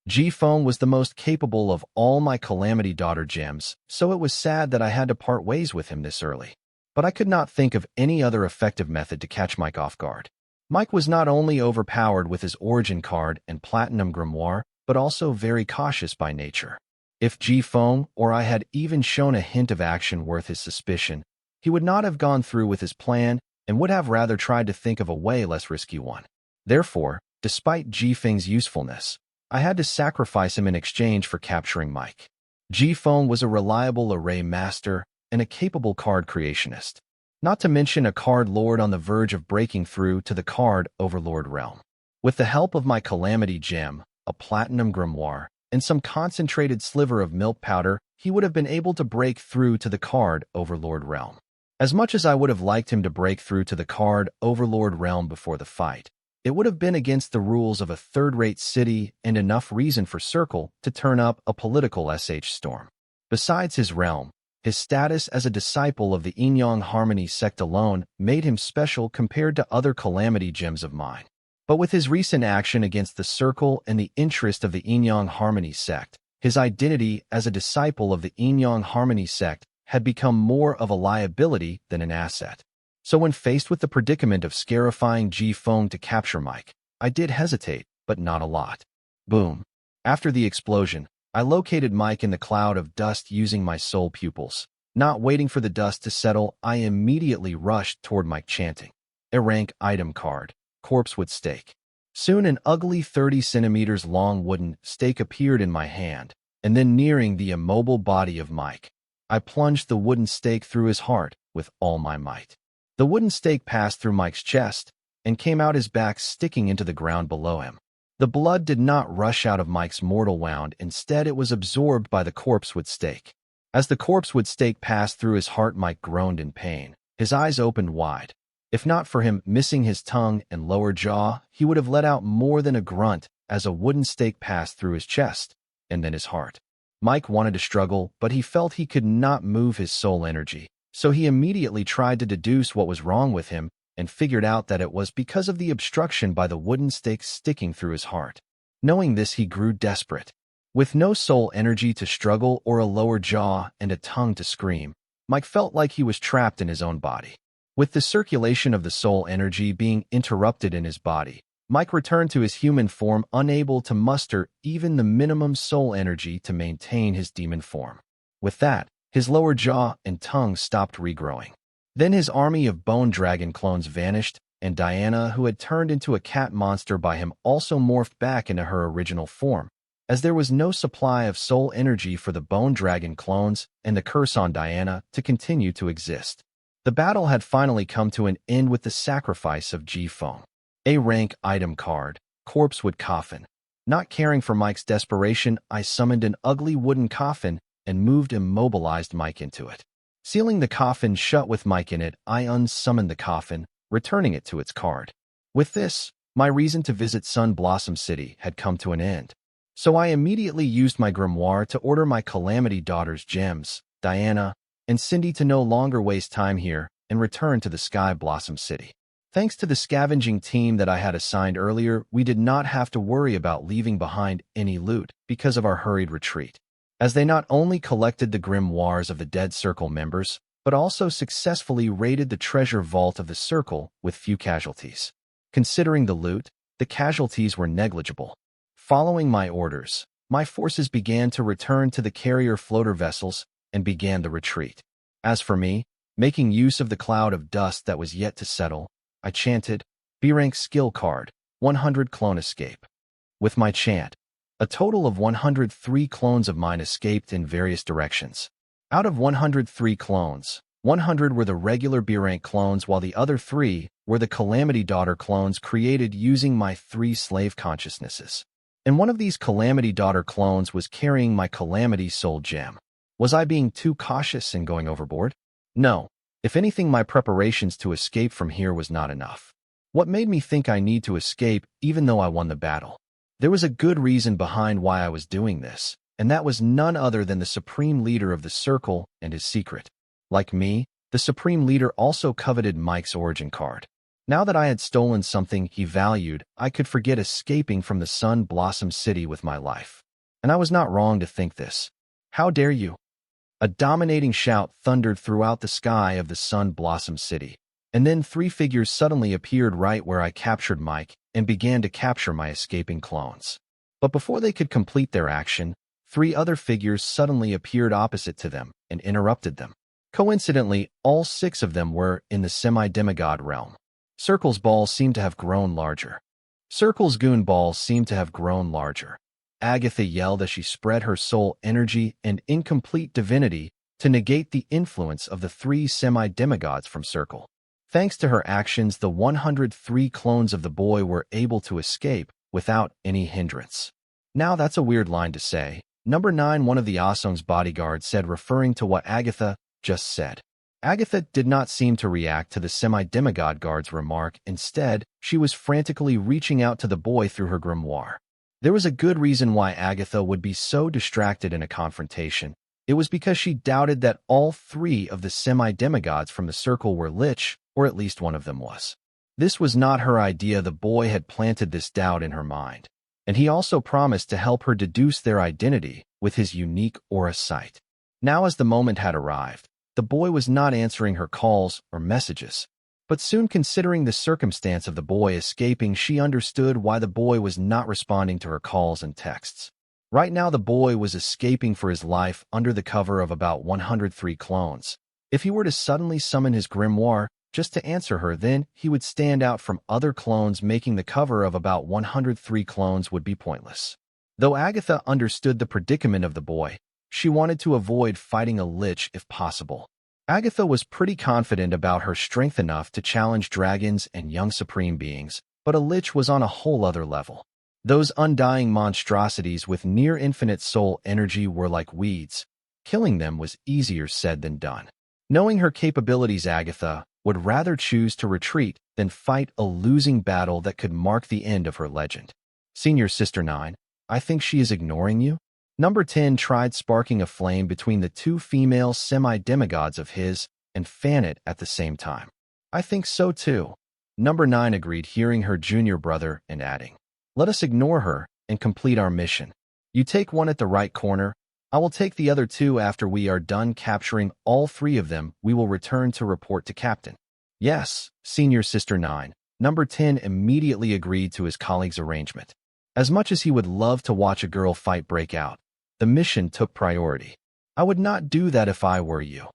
Ji-Feng was the most capable of all my Calamity Daughter gems, so it was sad that I had to part ways with him this early. But I could not think of any other effective method to catch Mike off guard. Mike was not only overpowered with his origin card and platinum grimoire, but also very cautious by nature. If Ji-Feng or I had even shown a hint of action worth his suspicion, he would not have gone through with his plan and would have rather tried to think of a way less risky one. Therefore, despite Ji-Feng's usefulness, I had to sacrifice him in exchange for capturing Mike. Ji-Feng was a reliable array master and a capable card creationist, not to mention a card lord on the verge of breaking through to the card overlord realm. With the help of my Calamity gem, a platinum grimoire, and some concentrated sliver of milk powder, he would have been able to break through to the card overlord realm. As much as I would have liked him to break through to the card overlord realm before the fight, it would have been against the rules of a third-rate city and enough reason for Circle to turn up a political storm. Besides his realm, his status as a disciple of the Yin-Yang Harmony sect alone made him special compared to other Calamity gems of mine. But with his recent action against the Circle and the interest of the Yin-Yang Harmony sect, his identity as a disciple of the Yin-Yang Harmony sect had become more of a liability than an asset. So when faced with the predicament of scarifying Ji-Feng to capture Mike, I did hesitate, but not a lot. Boom. After the explosion, I located Mike in the cloud of dust using my soul pupils. Not waiting for the dust to settle, I immediately rushed toward Mike chanting. A rank item card, corpsewood stake. Soon an ugly 30 centimeters long wooden stake appeared in my hand, and then nearing the immobile body of Mike, I plunged the wooden stake through his heart with all my might. The wooden stake passed through Mike's chest and came out his back, sticking into the ground below him. The blood did not rush out of Mike's mortal wound, instead it was absorbed by the corpsewood stake. As the corpsewood stake passed through his heart, Mike groaned in pain. His eyes opened wide. If not for him missing his tongue and lower jaw, he would have let out more than a grunt as a wooden stake passed through his chest and then his heart. Mike wanted to struggle, but he felt he could not move his soul energy, so he immediately tried to deduce what was wrong with him and figured out that it was because of the obstruction by the wooden stake sticking through his heart. Knowing this, he grew desperate. With no soul energy to struggle or a lower jaw and a tongue to scream, Mike felt like he was trapped in his own body. With the circulation of the soul energy being interrupted in his body, Mike returned to his human form, unable to muster even the minimum soul energy to maintain his demon form. With that, his lower jaw and tongue stopped regrowing. Then his army of bone dragon clones vanished, and Diana, who had turned into a cat monster by him, also morphed back into her original form, as there was no supply of soul energy for the bone dragon clones and the curse on Diana to continue to exist. The battle had finally come to an end with the sacrifice of Ji-Feng. A rank item card, corpsewood coffin. Not caring for Mike's desperation, I summoned an ugly wooden coffin and moved immobilized Mike into it. Sealing the coffin shut with Mike in it, I unsummoned the coffin, returning it to its card. With this, my reason to visit Sun Blossom City had come to an end. So I immediately used my grimoire to order my Calamity daughters Gems, Diana, and Cindy to no longer waste time here and return to the Sky Blossom City. Thanks to the scavenging team that I had assigned earlier, we did not have to worry about leaving behind any loot because of our hurried retreat, as they not only collected the grimoires of the Dead Circle members, but also successfully raided the treasure vault of the Circle with few casualties. Considering the loot, the casualties were negligible. Following my orders, my forces began to return to the carrier floater vessels and began the retreat. As for me, making use of the cloud of dust that was yet to settle, I chanted, B-rank skill card, 100 clone escape. With my chant, a total of 103 clones of mine escaped in various directions. Out of 103 clones, 100 were the regular B-rank clones while the other 3 were the Calamity Daughter clones created using my 3 slave consciousnesses. And one of these Calamity Daughter clones was carrying my Calamity Soul Gem. Was I being too cautious and going overboard? No. If anything, my preparations to escape from here was not enough. What made me think I need to escape even though I won the battle? There was a good reason behind why I was doing this, and that was none other than the Supreme Leader of the Circle and his secret. Like me, the Supreme Leader also coveted Mike's origin card. Now that I had stolen something he valued, I could forget escaping from the Sun Blossom City with my life. And I was not wrong to think this. How dare you? A dominating shout thundered throughout the sky of the Sun Blossom City, and then 3 figures suddenly appeared right where I captured Mike and began to capture my escaping clones. But before they could complete their action, 3 other figures suddenly appeared opposite to them and interrupted them. Coincidentally, all 6 of them were in the semi-demigod realm. Circle's ball seemed to have grown larger. Circle's goon ball seemed to have grown larger. Agatha yelled as she spread her soul energy and incomplete divinity to negate the influence of the 3 semi-demigods from Circle. Thanks to her actions, the 103 clones of the boy were able to escape without any hindrance. Now that's a weird line to say. Number 9, one of the Asong's bodyguards said, referring to what Agatha just said. Agatha did not seem to react to the semi-demigod guard's remark. Instead, she was frantically reaching out to the boy through her grimoire. There was a good reason why Agatha would be so distracted in a confrontation. It was because she doubted that all 3 of the semi-demigods from the Circle were Lich, or at least one of them was. This was not her idea. The boy had planted this doubt in her mind, and he also promised to help her deduce their identity with his unique aura sight. Now, as the moment had arrived, the boy was not answering her calls or messages. But soon, considering the circumstance of the boy escaping, she understood why the boy was not responding to her calls and texts. Right now, the boy was escaping for his life under the cover of about 103 clones. If he were to suddenly summon his grimoire just to answer her, then he would stand out from other clones, making the cover of about 103 clones would be pointless. Though Agatha understood the predicament of the boy, she wanted to avoid fighting a Lich if possible. Agatha was pretty confident about her strength enough to challenge dragons and young supreme beings, but a Lich was on a whole other level. Those undying monstrosities with near-infinite soul energy were like weeds. Killing them was easier said than done. Knowing her capabilities, Agatha would rather choose to retreat than fight a losing battle that could mark the end of her legend. Senior Sister 9, I think she is ignoring you? Number 10 tried sparking a flame between the 2 female semi-demigods of his and fan it at the same time. I think so too. Number 9 agreed, hearing her junior brother and adding, let us ignore her and complete our mission. You take one at the right corner. I will take the other 2 after we are done capturing all 3 of them. We will return to report to Captain. Yes, Senior Sister 9. Number 10 immediately agreed to his colleague's arrangement. As much as he would love to watch a girl fight break out, the mission took priority. I would not do that if I were you,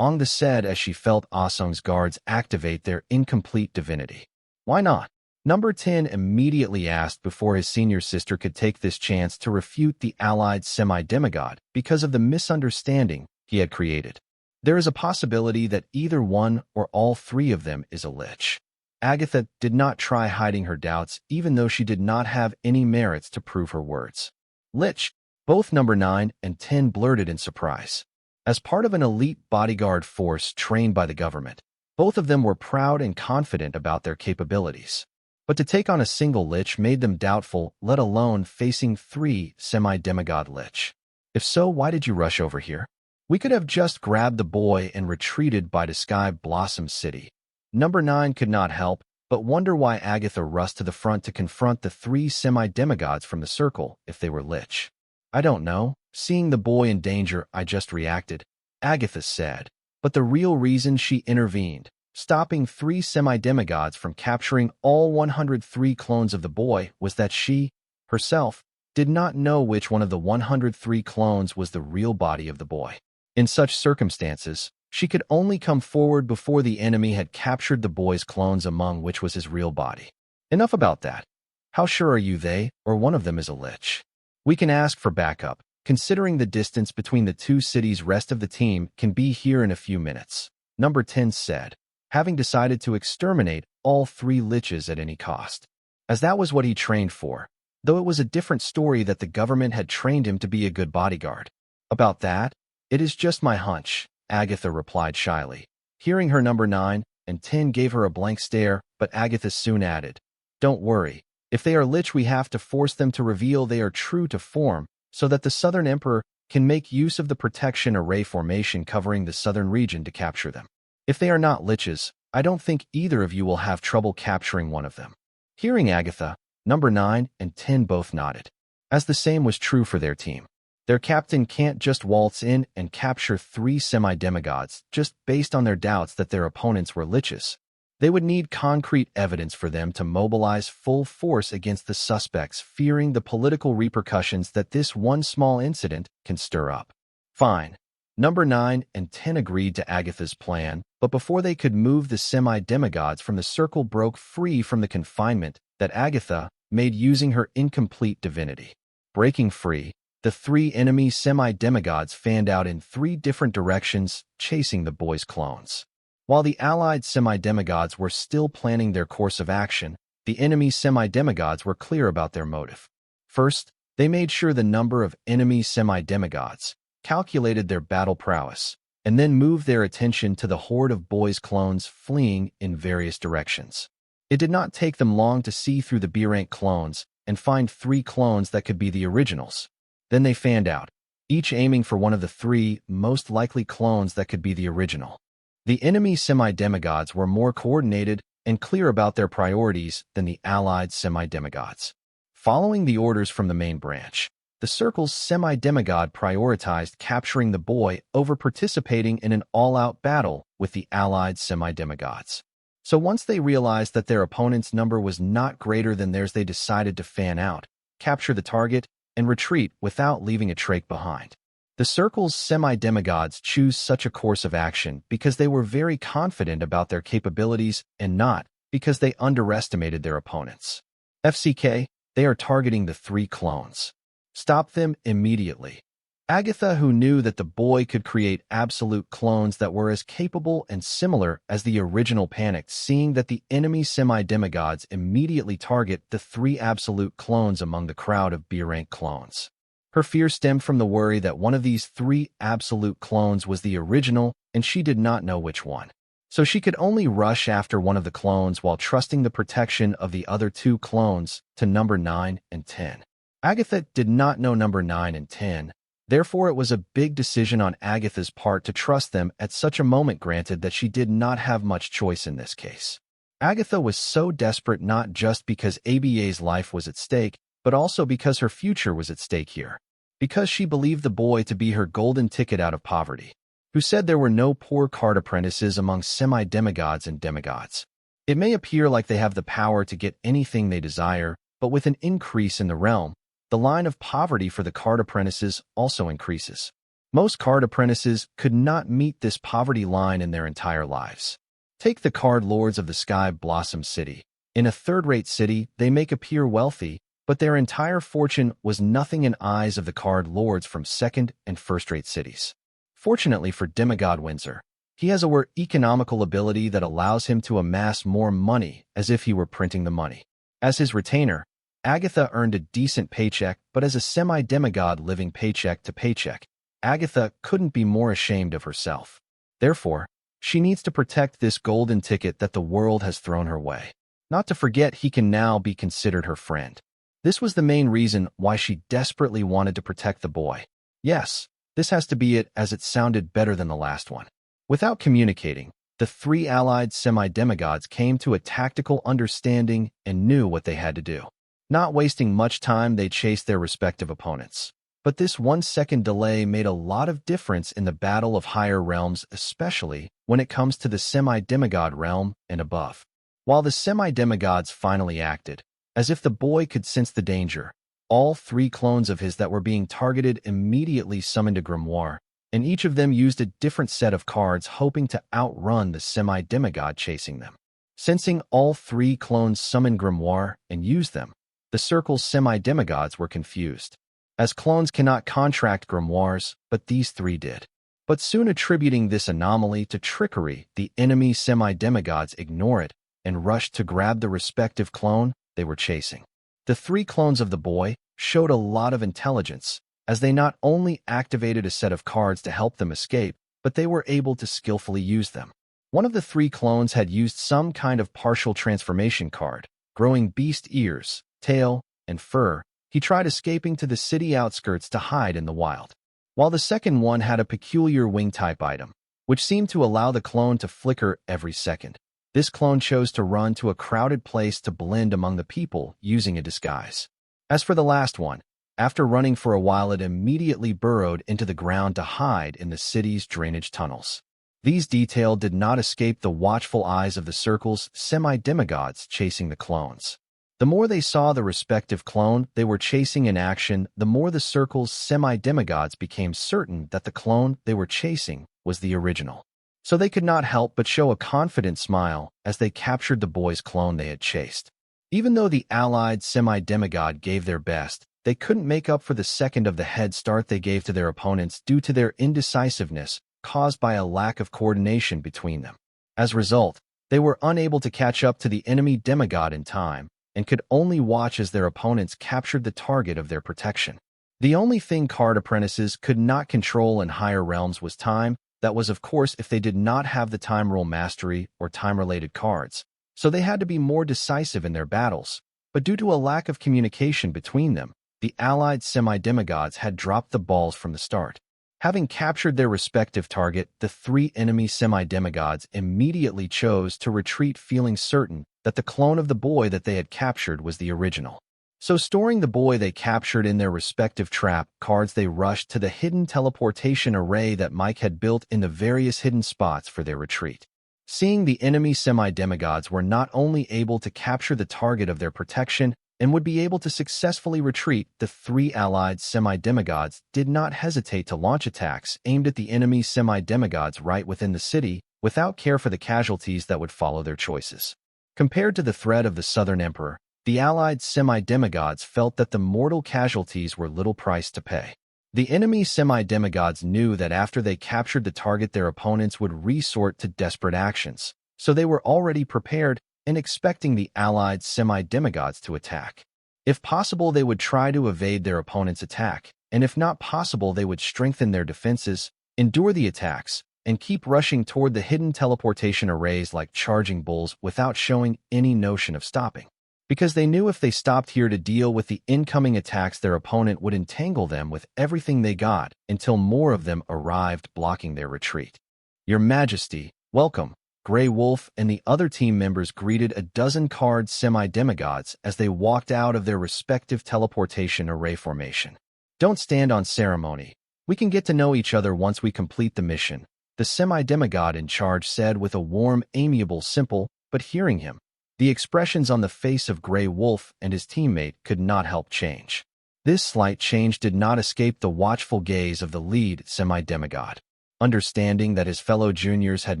Ongda said as she felt Asong's guards activate their incomplete divinity. Why not? Number 10 immediately asked before his senior sister could take this chance to refute the allied semi-demigod because of the misunderstanding he had created. There is a possibility that either one or all 3 of them is a Lich. Agatha did not try hiding her doubts, even though she did not have any merits to prove her words. Lich, Both number 9 and 10 blurted in surprise. As part of an elite bodyguard force trained by the government, both of them were proud and confident about their capabilities. But to take on a single lich made them doubtful, let alone facing 3 semi-demigod lich. If so, why did you rush over here? We could have just grabbed the boy and retreated by to Sky Blossom City. Number 9 could not help but wonder why Agatha rushed to the front to confront the 3 semi-demigods from the circle if they were lich. I don't know. Seeing the boy in danger, I just reacted, Agatha said. But the real reason she intervened, stopping 3 semi-demigods from capturing all 103 clones of the boy, was that she, herself, did not know which one of the 103 clones was the real body of the boy. In such circumstances, she could only come forward before the enemy had captured the boy's clones, among which was his real body. Enough about that. How sure are you they, or one of them is a lich? We can ask for backup, considering the distance between the 2 cities. Rest of the team can be here in a few minutes, number 10 said, having decided to exterminate all 3 liches at any cost. As that was what he trained for, though it was a different story that the government had trained him to be a good bodyguard. About that, it is just my hunch, Agatha replied shyly. Hearing her, number 9 and 10 gave her a blank stare, but Agatha soon added, "Don't worry. If they are lich, we have to force them to reveal they are true to form, so that the Southern Emperor can make use of the protection array formation covering the southern region to capture them. If they are not liches, I don't think either of you will have trouble capturing one of them." Hearing Agatha, number 9 and 10 both nodded, as the same was true for their team. Their captain can't just waltz in and capture 3 semi-demigods just based on their doubts that their opponents were liches. They would need concrete evidence for them to mobilize full force against the suspects, fearing the political repercussions that this one small incident can stir up. Fine. Number 9 and 10 agreed to Agatha's plan, but before they could move, the semi-demigods from the circle broke free from the confinement that Agatha made using her incomplete divinity. Breaking free, the 3 enemy semi-demigods fanned out in 3 different directions, chasing the boy's clones. While the allied semi-demigods were still planning their course of action, the enemy semi-demigods were clear about their motive. First, they made sure the number of enemy semi-demigods, calculated their battle prowess, and then moved their attention to the horde of boys' clones fleeing in various directions. It did not take them long to see through the B-rank clones and find 3 clones that could be the originals. Then they fanned out, each aiming for one of the 3 most likely clones that could be the original. The enemy semi-demigods were more coordinated and clear about their priorities than the allied semi-demigods. Following the orders from the main branch, the circle's semi-demigod prioritized capturing the boy over participating in an all-out battle with the allied semi-demigods. So once they realized that their opponent's number was not greater than theirs, they decided to fan out, capture the target, and retreat without leaving a trach behind. The circle's semi-demigods choose such a course of action because they were very confident about their capabilities and not because they underestimated their opponents. FCK, they are targeting the 3 clones. Stop them immediately. Agatha, who knew that the boy could create absolute clones that were as capable and similar as the original, panicked, seeing that the enemy semi-demigods immediately target the 3 absolute clones among the crowd of B-rank clones. Her fear stemmed from the worry that one of these 3 absolute clones was the original, and she did not know which one. So she could only rush after one of the clones while trusting the protection of the other 2 clones to number 9 and 10. Agatha did not know number 9 and 10, therefore it was a big decision on Agatha's part to trust them at such a moment, granted that she did not have much choice in this case. Agatha was so desperate, not just because ABA's life was at stake, but also because her future was at stake here. Because she believed the boy to be her golden ticket out of poverty. Who said there were no poor card apprentices among semi-demigods and demigods? It may appear like they have the power to get anything they desire, but with an increase in the realm, the line of poverty for the card apprentices also increases. Most card apprentices could not meet this poverty line in their entire lives. Take the card lords of the Sky Blossom City. In a third-rate city, they make appear wealthy, but their entire fortune was nothing in eyes of the card lords from second and first-rate cities. Fortunately for Demigod Windsor, he has a economical ability that allows him to amass more money as if he were printing the money. As his retainer, Agatha earned a decent paycheck, but as a semi-demigod living paycheck to paycheck, Agatha couldn't be more ashamed of herself. Therefore, she needs to protect this golden ticket that the world has thrown her way. Not to forget he can now be considered her friend. This was the main reason why she desperately wanted to protect the boy. Yes, this has to be it, as it sounded better than the last one. Without communicating, the three allied semi-demigods came to a tactical understanding and knew what they had to do. Not wasting much time, they chased their respective opponents. But this 1-second delay made a lot of difference in the battle of higher realms, especially when it comes to the semi-demigod realm and above. While the semi-demigods finally acted, as if the boy could sense the danger, all three clones of his that were being targeted immediately summoned a grimoire, and each of them used a different set of cards hoping to outrun the semi-demigod chasing them. Sensing all three clones summon grimoire and use them, the circle's semi-demigods were confused, as clones cannot contract grimoires, but these three did. But soon attributing this anomaly to trickery, the enemy semi-demigods ignore it and rush to grab the respective clone they were chasing. The three clones of the boy showed a lot of intelligence, as they not only activated a set of cards to help them escape, but they were able to skillfully use them. One of the three clones had used some kind of partial transformation card, growing beast ears, tail, and fur. He tried escaping to the city outskirts to hide in the wild. While the second one had a peculiar wing-type item, which seemed to allow the clone to flicker every second. This clone chose to run to a crowded place to blend among the people using a disguise. As for the last one, after running for a while, it immediately burrowed into the ground to hide in the city's drainage tunnels. These details did not escape the watchful eyes of the circle's semi-demigods chasing the clones. The more they saw the respective clone they were chasing in action, the more the circle's semi-demigods became certain that the clone they were chasing was the original. So they could not help but show a confident smile as they captured the boy's clone they had chased. Even though the allied semi-demigod gave their best, they couldn't make up for the second of the head start they gave to their opponents due to their indecisiveness caused by a lack of coordination between them. As a result, they were unable to catch up to the enemy demigod in time, and could only watch as their opponents captured the target of their protection. The only thing card apprentices could not control in higher realms was time. That was, of course, if they did not have the time rule mastery or time-related cards, so they had to be more decisive in their battles. But due to a lack of communication between them, the allied semi-demigods had dropped the balls from the start. Having captured their respective target, the three enemy semi-demigods immediately chose to retreat, feeling certain that the clone of the boy that they had captured was the original. So storing the boy they captured in their respective trap cards, they rushed to the hidden teleportation array that Mike had built in the various hidden spots for their retreat. Seeing the enemy semi-demigods were not only able to capture the target of their protection and would be able to successfully retreat, the three allied semi-demigods did not hesitate to launch attacks aimed at the enemy semi-demigods right within the city, without care for the casualties that would follow their choices. Compared to the threat of the Southern Emperor, the allied semi-demigods felt that the mortal casualties were little price to pay. The enemy semi-demigods knew that after they captured the target, their opponents would resort to desperate actions, so they were already prepared and expecting the allied semi-demigods to attack. If possible, they would try to evade their opponent's attack, and if not possible, they would strengthen their defenses, endure the attacks, and keep rushing toward the hidden teleportation arrays like charging bulls without showing any notion of stopping. Because they knew if they stopped here to deal with the incoming attacks, their opponent would entangle them with everything they got until more of them arrived, blocking their retreat. "Your Majesty, welcome." Grey Wolf and the other team members greeted a dozen card semi-demigods as they walked out of their respective teleportation array formation. "Don't stand on ceremony. We can get to know each other once we complete the mission," the semi-demigod in charge said with a warm, amiable simple, but hearing him, the expressions on the face of Grey Wolf and his teammate could not help change. This slight change did not escape the watchful gaze of the lead semi-demigod. Understanding that his fellow juniors had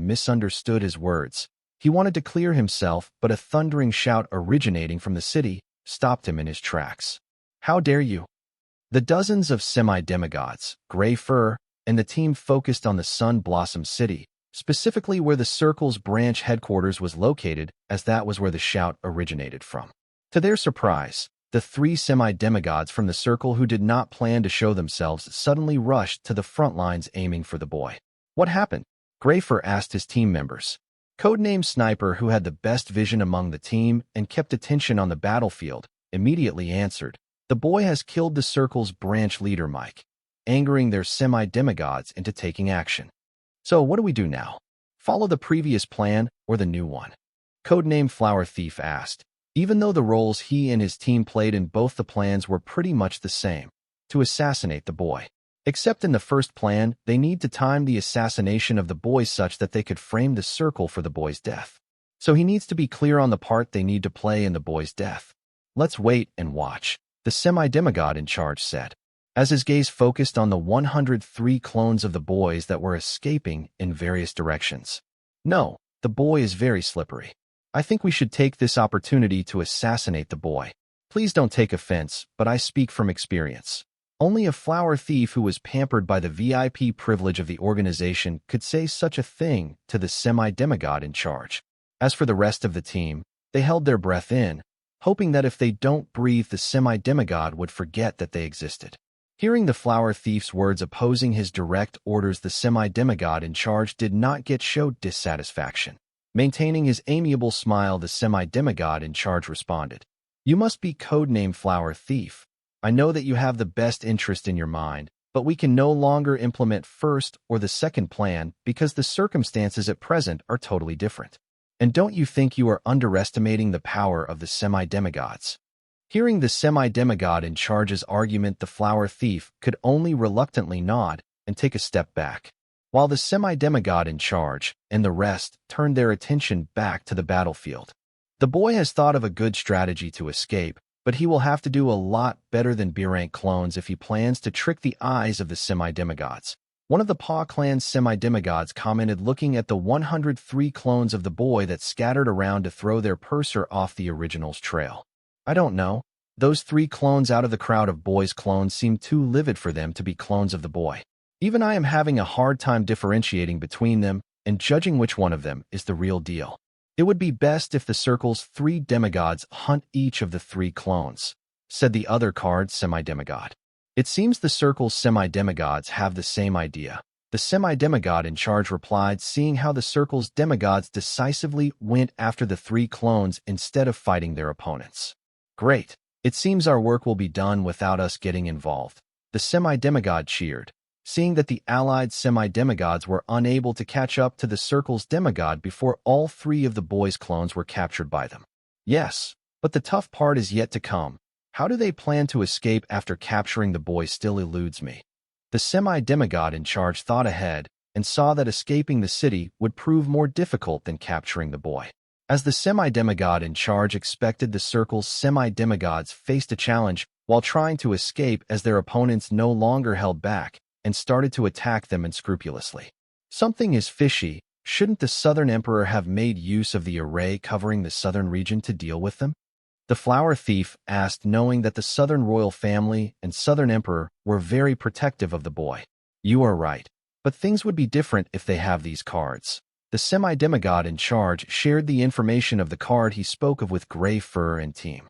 misunderstood his words, he wanted to clear himself, but a thundering shout originating from the city stopped him in his tracks. "How dare you!" The dozens of semi-demigods, Grey Fur, and the team focused on the Sun Blossom City, specifically where the Circle's branch headquarters was located, as that was where the shout originated from. To their surprise, The three semi-demigods from the circle who did not plan to show themselves suddenly rushed to the front lines aiming for the boy. What happened? Grayfer asked his team members. Codename Sniper, who had the best vision among the team and kept attention on the battlefield, immediately answered, "The boy has killed the circle's branch leader, Mike," angering their semi-demigods into taking action. "So what do we do now? Follow the previous plan or the new one?" Codename Flower Thief asked, even though the roles he and his team played in both the plans were pretty much the same, to assassinate the boy. Except in the first plan, they need to time the assassination of the boy such that they could frame the circle for the boy's death. So he needs to be clear on the part they need to play in the boy's death. "Let's wait and watch," the semi-demigod in charge said, as his gaze focused on the 103 clones of the boys that were escaping in various directions. "No, the boy is very slippery. I think we should take this opportunity to assassinate the boy. Please don't take offense, but I speak from experience. Only a flower thief who was pampered by the VIP privilege of the organization could say such a thing," to the semi-demigod in charge. As for the rest of the team, they held their breath in, hoping that if they don't breathe, the semi-demigod would forget that they existed. Hearing the flower thief's words opposing his direct orders, the semi-demigod in charge did not show dissatisfaction. Maintaining his amiable smile, the semi-demigod in charge responded, "You must be codenamed Flower Thief. I know that you have the best interest in your mind, but we can no longer implement first or the second plan because the circumstances at present are totally different. And don't you think you are underestimating the power of the semi-demigods?" Hearing the semi-demigod in charge's argument, the flower thief could only reluctantly nod and take a step back, while the semi-demigod in charge and the rest turned their attention back to the battlefield. "The boy has thought of a good strategy to escape, but he will have to do a lot better than B-rank clones if he plans to trick the eyes of the semi-demigods," one of the Paw Clan's semi-demigods commented, looking at the 103 clones of the boy that scattered around to throw their purser off the original's trail. "I don't know. Those 3 clones out of the crowd of boys' clones seem too livid for them to be clones of the boy. Even I am having a hard time differentiating between them and judging which one of them is the real deal. It would be best if the circle's 3 demigods hunt each of the 3 clones," said the other card semi-demigod. "It seems the circle's semi-demigods have the same idea," the semi-demigod in charge replied, seeing how the circle's demigods decisively went after the 3 clones instead of fighting their opponents. "Great. It seems our work will be done without us getting involved," the semi-demigod cheered, seeing that the allied semi-demigods were unable to catch up to the circle's demigod before all 3 of the boys' clones were captured by them. "Yes, but the tough part is yet to come. How do they plan to escape after capturing the boy still eludes me." The semi-demigod in charge thought ahead and saw that escaping the city would prove more difficult than capturing the boy. As the semi-demigod in charge expected, the circle's semi-demigods faced a challenge while trying to escape, as their opponents no longer held back and started to attack them unscrupulously. "Something is fishy. Shouldn't the Southern Emperor have made use of the array covering the southern region to deal with them?" the flower thief asked, knowing that the Southern Royal Family and Southern Emperor were very protective of the boy. "You are right, but things would be different if they have these cards." The semi-demigod in charge shared the information of the card he spoke of with Grayfer and team.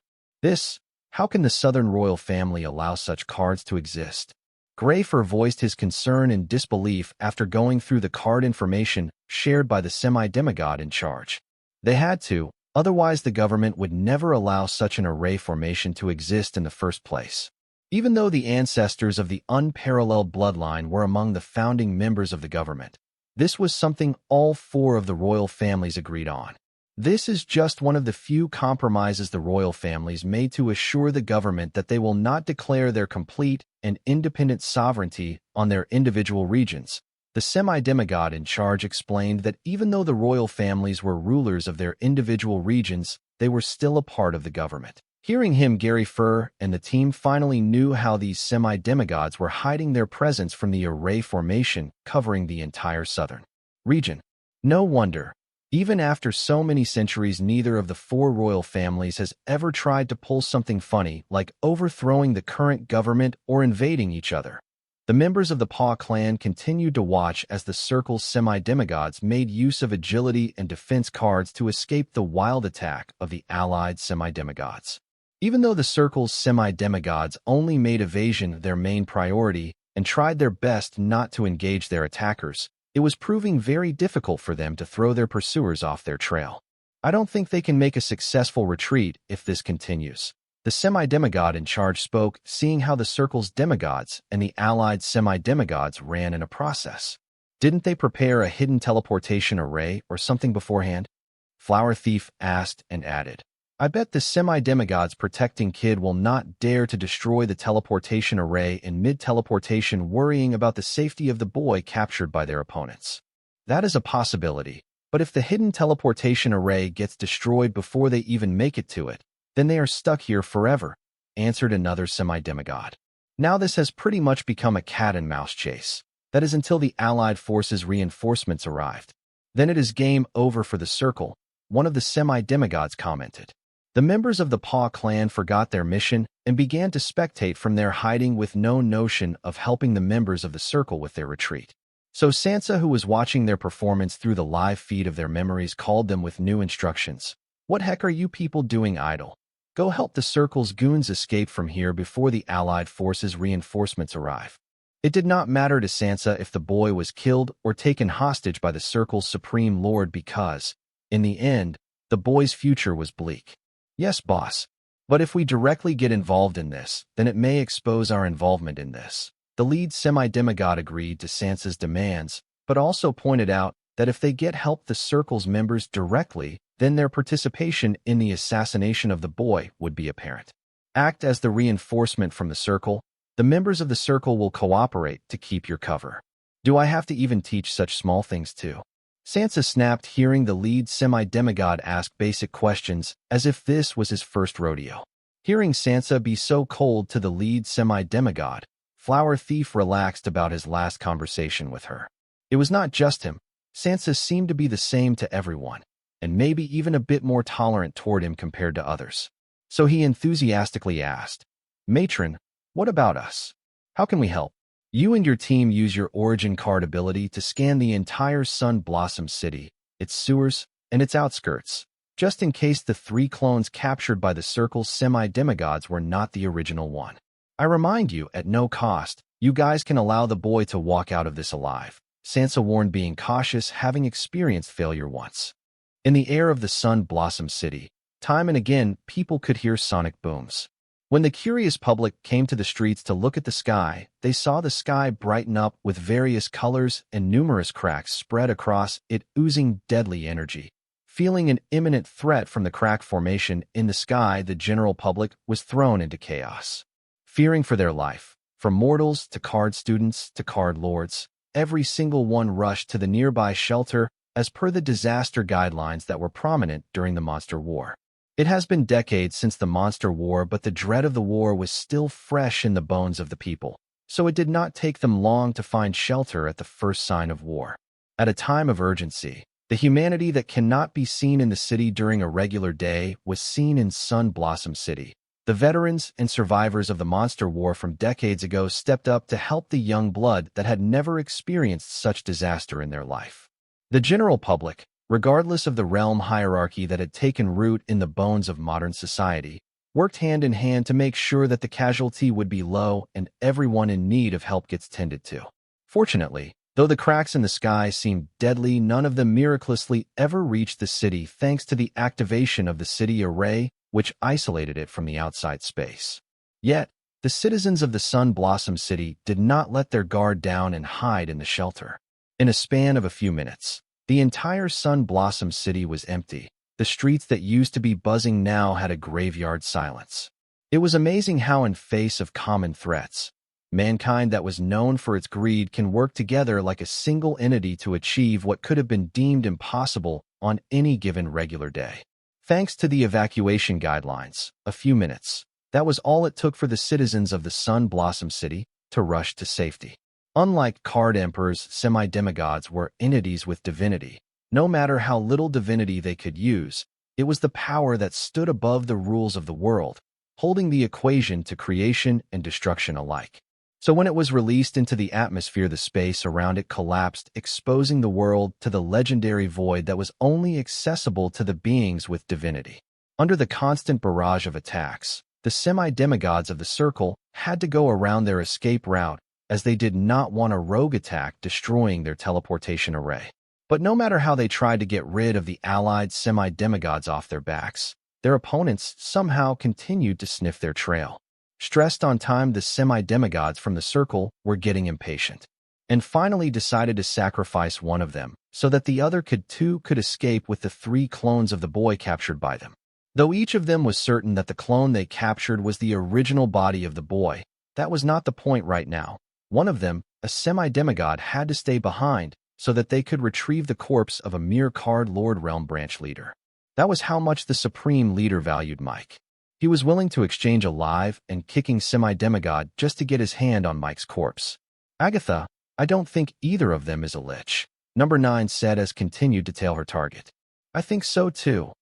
How can the Southern Royal Family allow such cards to exist?" Grayfer voiced his concern and disbelief after going through the card information shared by the semi-demigod in charge. "They had to, otherwise the government would never allow such an array formation to exist in the first place. Even though the ancestors of the unparalleled bloodline were among the founding members of the government, this was something all 4 of the royal families agreed on. This is just one of the few compromises the royal families made to assure the government that they will not declare their complete and independent sovereignty on their individual regions." The semi-demigod in charge explained that even though the royal families were rulers of their individual regions, they were still a part of the government. Hearing him, Gary Fur and the team finally knew how these semi-demigods were hiding their presence from the array formation covering the entire southern region. No wonder. Even after so many centuries, neither of the 4 royal families has ever tried to pull something funny like overthrowing the current government or invading each other. The members of the Paw clan continued to watch as the circle's semi-demigods made use of agility and defense cards to escape the wild attack of the allied semi-demigods. Even though the circle's semi-demigods only made evasion their main priority and tried their best not to engage their attackers, it was proving very difficult for them to throw their pursuers off their trail. I don't think they can make a successful retreat if this continues. The semi-demigod in charge spoke, seeing how the circle's demigods and the allied semi-demigods ran in a process. Didn't they prepare a hidden teleportation array or something beforehand? Flower Thief asked and added, I bet the semi-demigod's protecting kid will not dare to destroy the teleportation array in mid-teleportation, worrying about the safety of the boy captured by their opponents. That is a possibility, but if the hidden teleportation array gets destroyed before they even make it to it, then they are stuck here forever, answered another semi-demigod. Now this has pretty much become a cat-and-mouse chase. That is until the Allied forces' reinforcements arrived. Then it is game over for the circle, one of the semi-demigods commented. The members of the Paw clan forgot their mission and began to spectate from their hiding with no notion of helping the members of the circle with their retreat. So Sansa, who was watching their performance through the live feed of their memories, called them with new instructions. What heck are you people doing idle? Go help the circle's goons escape from here before the Allied forces' reinforcements arrive. It did not matter to Sansa if the boy was killed or taken hostage by the circle's supreme lord because, in the end, the boy's future was bleak. Yes, boss. But if we directly get involved in this, then it may expose our involvement in this. The lead semi-demigod agreed to Sansa's demands, but also pointed out that if they get help the circle's members directly, then their participation in the assassination of the boy would be apparent. Act as the reinforcement from the circle. The members of the circle will cooperate to keep your cover. Do I have to even teach such small things too? Sansa snapped, hearing the lead semi-demigod ask basic questions as if this was his first rodeo. Hearing Sansa be so cold to the lead semi-demigod, Flower Thief relaxed about his last conversation with her. It was not just him. Sansa seemed to be the same to everyone, and maybe even a bit more tolerant toward him compared to others. So he enthusiastically asked, Matron, what about us? How can we help? You and your team use your origin card ability to scan the entire Sun Blossom City, its sewers, and its outskirts, just in case the 3 clones captured by the Circle's semi-demigods were not the original one. I remind you, at no cost, you guys can allow the boy to walk out of this alive, Sansa warned, being cautious, having experienced failure once. In the air of the Sun Blossom City, time and again, people could hear sonic booms. When the curious public came to the streets to look at the sky, they saw the sky brighten up with various colors and numerous cracks spread across it, oozing deadly energy. Feeling an imminent threat from the crack formation in the sky, the general public was thrown into chaos. Fearing for their life, from mortals to card students to card lords, every single one rushed to the nearby shelter as per the disaster guidelines that were prominent during the Monster War. It has been decades since the Monster War, but the dread of the war was still fresh in the bones of the people, so it did not take them long to find shelter at the first sign of war. At a time of urgency, the humanity that cannot be seen in the city during a regular day was seen in Sun Blossom City. The veterans and survivors of the Monster War from decades ago stepped up to help the young blood that had never experienced such disaster in their life. The general public, regardless of the realm hierarchy that had taken root in the bones of modern society, worked hand in hand to make sure that the casualty would be low and everyone in need of help gets tended to. Fortunately, though the cracks in the sky seemed deadly, none of them miraculously ever reached the city thanks to the activation of the city array, which isolated it from the outside space. Yet, the citizens of the Sun Blossom City did not let their guard down and hide in the shelter. In a span of a few minutes, the entire Sun Blossom City was empty. The streets that used to be buzzing now had a graveyard silence. It was amazing how, in face of common threats, mankind that was known for its greed can work together like a single entity to achieve what could have been deemed impossible on any given regular day. Thanks to the evacuation guidelines, a few minutes, that was all it took for the citizens of the Sun Blossom City to rush to safety. Unlike card emperors, semi-demigods were entities with divinity. No matter how little divinity they could use, it was the power that stood above the rules of the world, holding the equation to creation and destruction alike. So when it was released into the atmosphere, the space around it collapsed, exposing the world to the legendary void that was only accessible to the beings with divinity. Under the constant barrage of attacks, the semi-demigods of the circle had to go around their escape route as they did not want a rogue attack destroying their teleportation array. But no matter how they tried to get rid of the allied semi-demigods off their backs, their opponents somehow continued to sniff their trail. Stressed on time, the semi-demigods from the circle were getting impatient, and finally decided to sacrifice one of them so that the other could escape with the 3 clones of the boy captured by them. Though each of them was certain that the clone they captured was the original body of the boy, that was not the point right now. One of them, a semi-demigod, had to stay behind so that they could retrieve the corpse of a mere card Lord Realm Branch leader. That was how much the Supreme Leader valued Mike. He was willing to exchange a live and kicking semi-demigod just to get his hand on Mike's corpse. Agatha, I don't think either of them is a lich, Number 9 said as continued to tail her target. I think so too.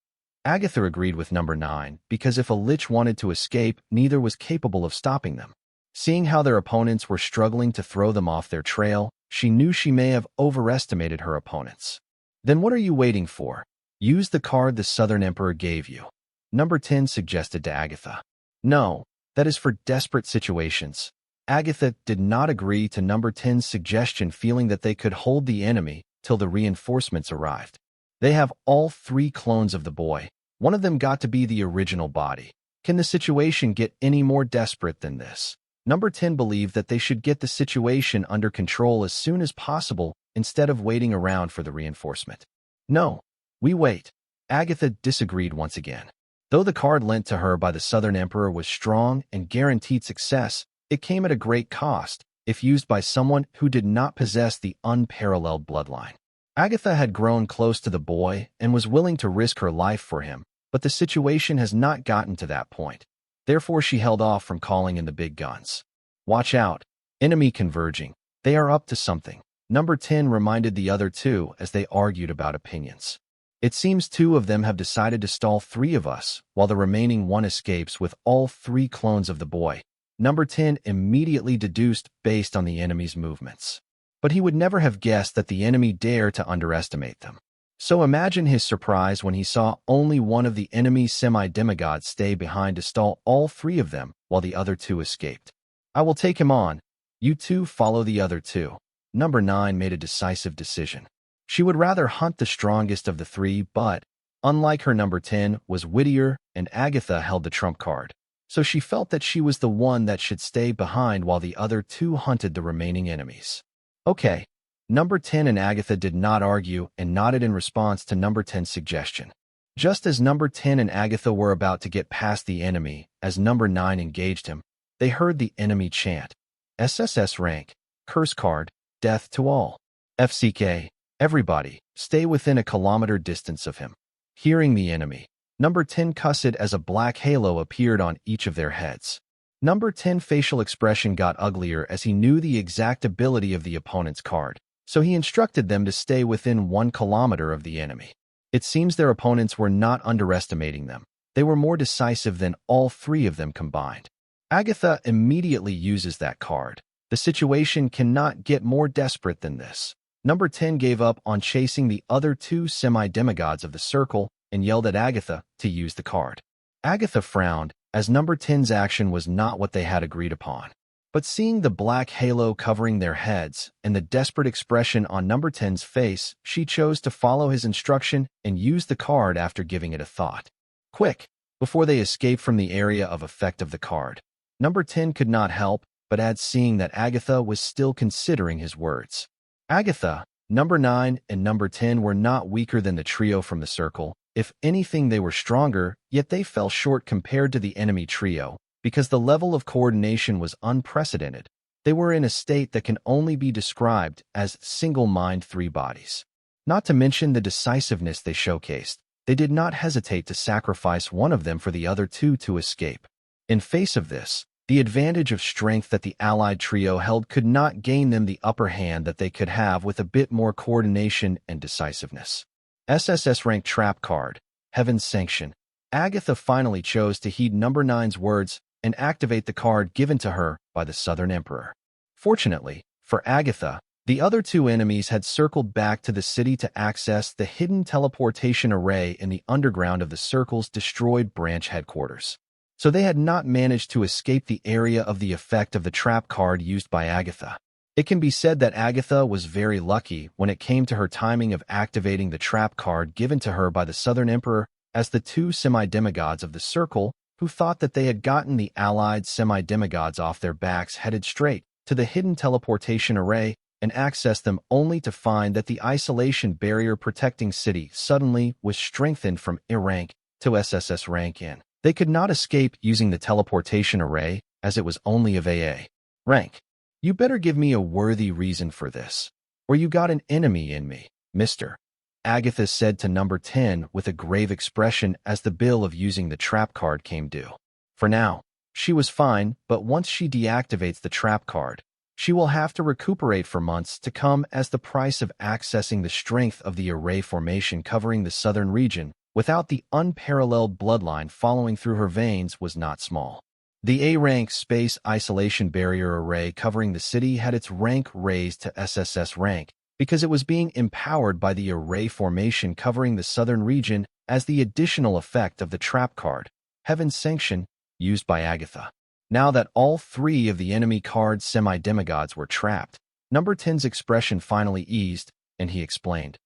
Agatha agreed with Number 9 because if a lich wanted to escape, neither was capable of stopping them. Seeing how their opponents were struggling to throw them off their trail, she knew she may have overestimated her opponents. Then what are you waiting for? Use the card the Southern Emperor gave you, Number 10 suggested to Agatha. No, that is for desperate situations. Agatha did not agree to Number 10's suggestion, feeling that they could hold the enemy till the reinforcements arrived. They have all 3 clones of the boy. One of them got to be the original body. Can the situation get any more desperate than this? Number 10 believed that they should get the situation under control as soon as possible instead of waiting around for the reinforcement. No, we wait. Agatha disagreed once again. Though the card lent to her by the Southern Emperor was strong and guaranteed success, it came at a great cost if used by someone who did not possess the unparalleled bloodline. Agatha had grown close to the boy and was willing to risk her life for him, but the situation has not gotten to that point. Therefore, she held off from calling in the big guns. Watch out. Enemy converging. They are up to something. Number 10 reminded the other 2 as they argued about opinions. It seems 2 of them have decided to stall 3 of us, while the remaining 1 escapes with all 3 clones of the boy. Number 10 immediately deduced based on the enemy's movements. But he would never have guessed that the enemy dared to underestimate them. So imagine his surprise when he saw only one of the enemy's semi-demigods stay behind to stall all 3 of them while the other 2 escaped. I will take him on. You 2 follow the other 2. Number 9 made a decisive decision. She would rather hunt the strongest of the 3, but, unlike her Number 10, was wittier, and Agatha held the trump card. So she felt that she was the one that should stay behind while the other 2 hunted the remaining enemies. Okay. Number 10 and Agatha did not argue and nodded in response to Number 10's suggestion. Just as Number 10 and Agatha were about to get past the enemy, as Number 9 engaged him, they heard the enemy chant, SSS rank, curse card, death to all. FCK, everybody, stay within a kilometer distance of him. Hearing the enemy, Number 10 cussed as a black halo appeared on each of their heads. Number 10's facial expression got uglier as he knew the exact ability of the opponent's card, so he instructed them to stay within 1 kilometer of the enemy. It seems their opponents were not underestimating them. They were more decisive than all 3 of them combined. Agatha immediately uses that card. The situation cannot get more desperate than this. Number 10 gave up on chasing the other 2 semi-demigods of the circle and yelled at Agatha to use the card. Agatha frowned, as Number 10's action was not what they had agreed upon. But seeing the black halo covering their heads and the desperate expression on Number 10's face, she chose to follow his instruction and use the card after giving it a thought. Quick! Before they escaped from the area of effect of the card. Number 10 could not help but add, seeing that Agatha was still considering his words. Agatha, Number 9, and Number 10 were not weaker than the trio from the circle. If anything, they were stronger, yet they fell short compared to the enemy trio, because the level of coordination was unprecedented. They were in a state that can only be described as single-mind 3 bodies. Not to mention the decisiveness they showcased. They did not hesitate to sacrifice one of them for the other 2 to escape. In face of this, the advantage of strength that the allied trio held could not gain them the upper hand that they could have with a bit more coordination and decisiveness. SSS rank trap card, Heaven's Sanction. Agatha finally chose to heed Number 9's words and activate the card given to her by the Southern Emperor. Fortunately, for Agatha, the other 2 enemies had circled back to the city to access the hidden teleportation array in the underground of the Circle's destroyed branch headquarters. so they had not managed to escape the area of the effect of the trap card used by Agatha. It can be said that Agatha was very lucky when it came to her timing of activating the trap card given to her by the Southern Emperor, as the two semi-demigods of the Circle, who thought that they had gotten the allied semi-demigods off their backs, headed straight to the hidden teleportation array and accessed them only to find that the isolation barrier protecting city suddenly was strengthened from A rank to SSS rank in. They could not escape using the teleportation array, as it was only of AA rank. You better give me a worthy reason for this, or you got an enemy in me, mister. Agatha said to number 10 with a grave expression as the bill of using the trap card came due. For now, she was fine, but once she deactivates the trap card, she will have to recuperate for months to come, as the price of accessing the strength of the array formation covering the southern region without the unparalleled bloodline following through her veins was not small. The A-rank space isolation barrier array covering the city had its rank raised to SSS rank because it was being empowered by the array formation covering the southern region as the additional effect of the trap card, Heaven's Sanction, used by Agatha. Now that all three of the enemy card's semi-demigods were trapped, number 10's expression finally eased, and he explained.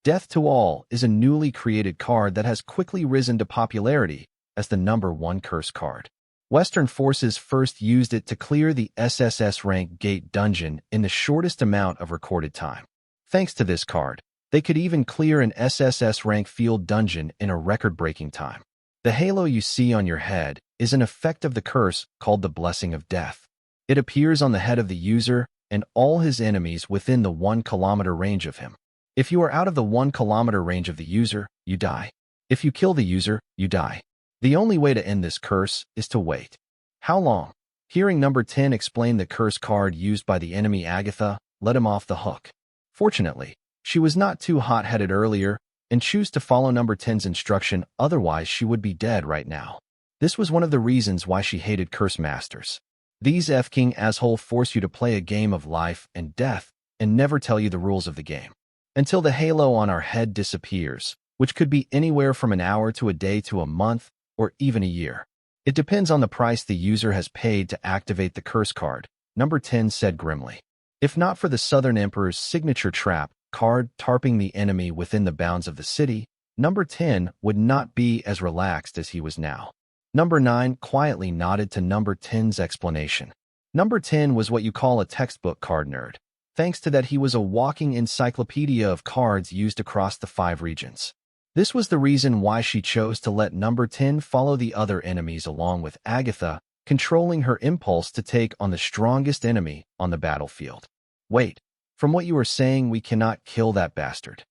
Death to All is a newly created card that has quickly risen to popularity as the number 1 curse card. Western forces first used it to clear the SSS rank gate dungeon in the shortest amount of recorded time. Thanks to this card, they could even clear an SSS rank field dungeon in a record-breaking time. The halo you see on your head is an effect of the curse called the Blessing of Death. It appears on the head of the user and all his enemies within the 1-kilometer range of him. If you are out of the 1-kilometer range of the user, you die. If you kill the user, you die. The only way to end this curse is to wait. How long? Hearing number 10 explain the curse card used by the enemy, Agatha let him off the hook. Fortunately, she was not too hot-headed earlier and chose to follow number 10's instruction, otherwise she would be dead right now. This was one of the reasons why she hated curse masters. These F-King asshole force you to play a game of life and death and never tell you the rules of the game. Until the halo on our head disappears, which could be anywhere from an hour to a day to a month, or even a year. It depends on the price the user has paid to activate the curse card, number 10 said grimly. If not for the Southern Emperor's signature trap card tarping the enemy within the bounds of the city, number 10 would not be as relaxed as he was now. Number 9 quietly nodded to number 10's explanation. Number 10 was what you call a textbook card nerd. Thanks to that, he was a walking encyclopedia of cards used across the 5 regions. This was the reason why she chose to let number 10 follow the other enemies along with Agatha, controlling her impulse to take on the strongest enemy on the battlefield. Wait, from what you are saying, we cannot kill that bastard?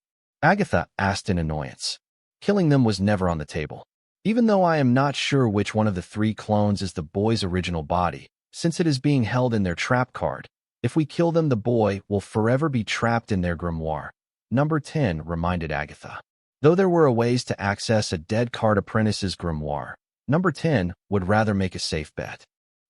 Agatha asked in annoyance. Killing them was never on the table. Even though I am not sure which one of the 3 clones is the boy's original body, since it is being held in their trap card, if we kill them, the boy will forever be trapped in their grimoire, number 10 reminded Agatha. Though there were ways to access a dead card apprentice's grimoire, number 10 would rather make a safe bet.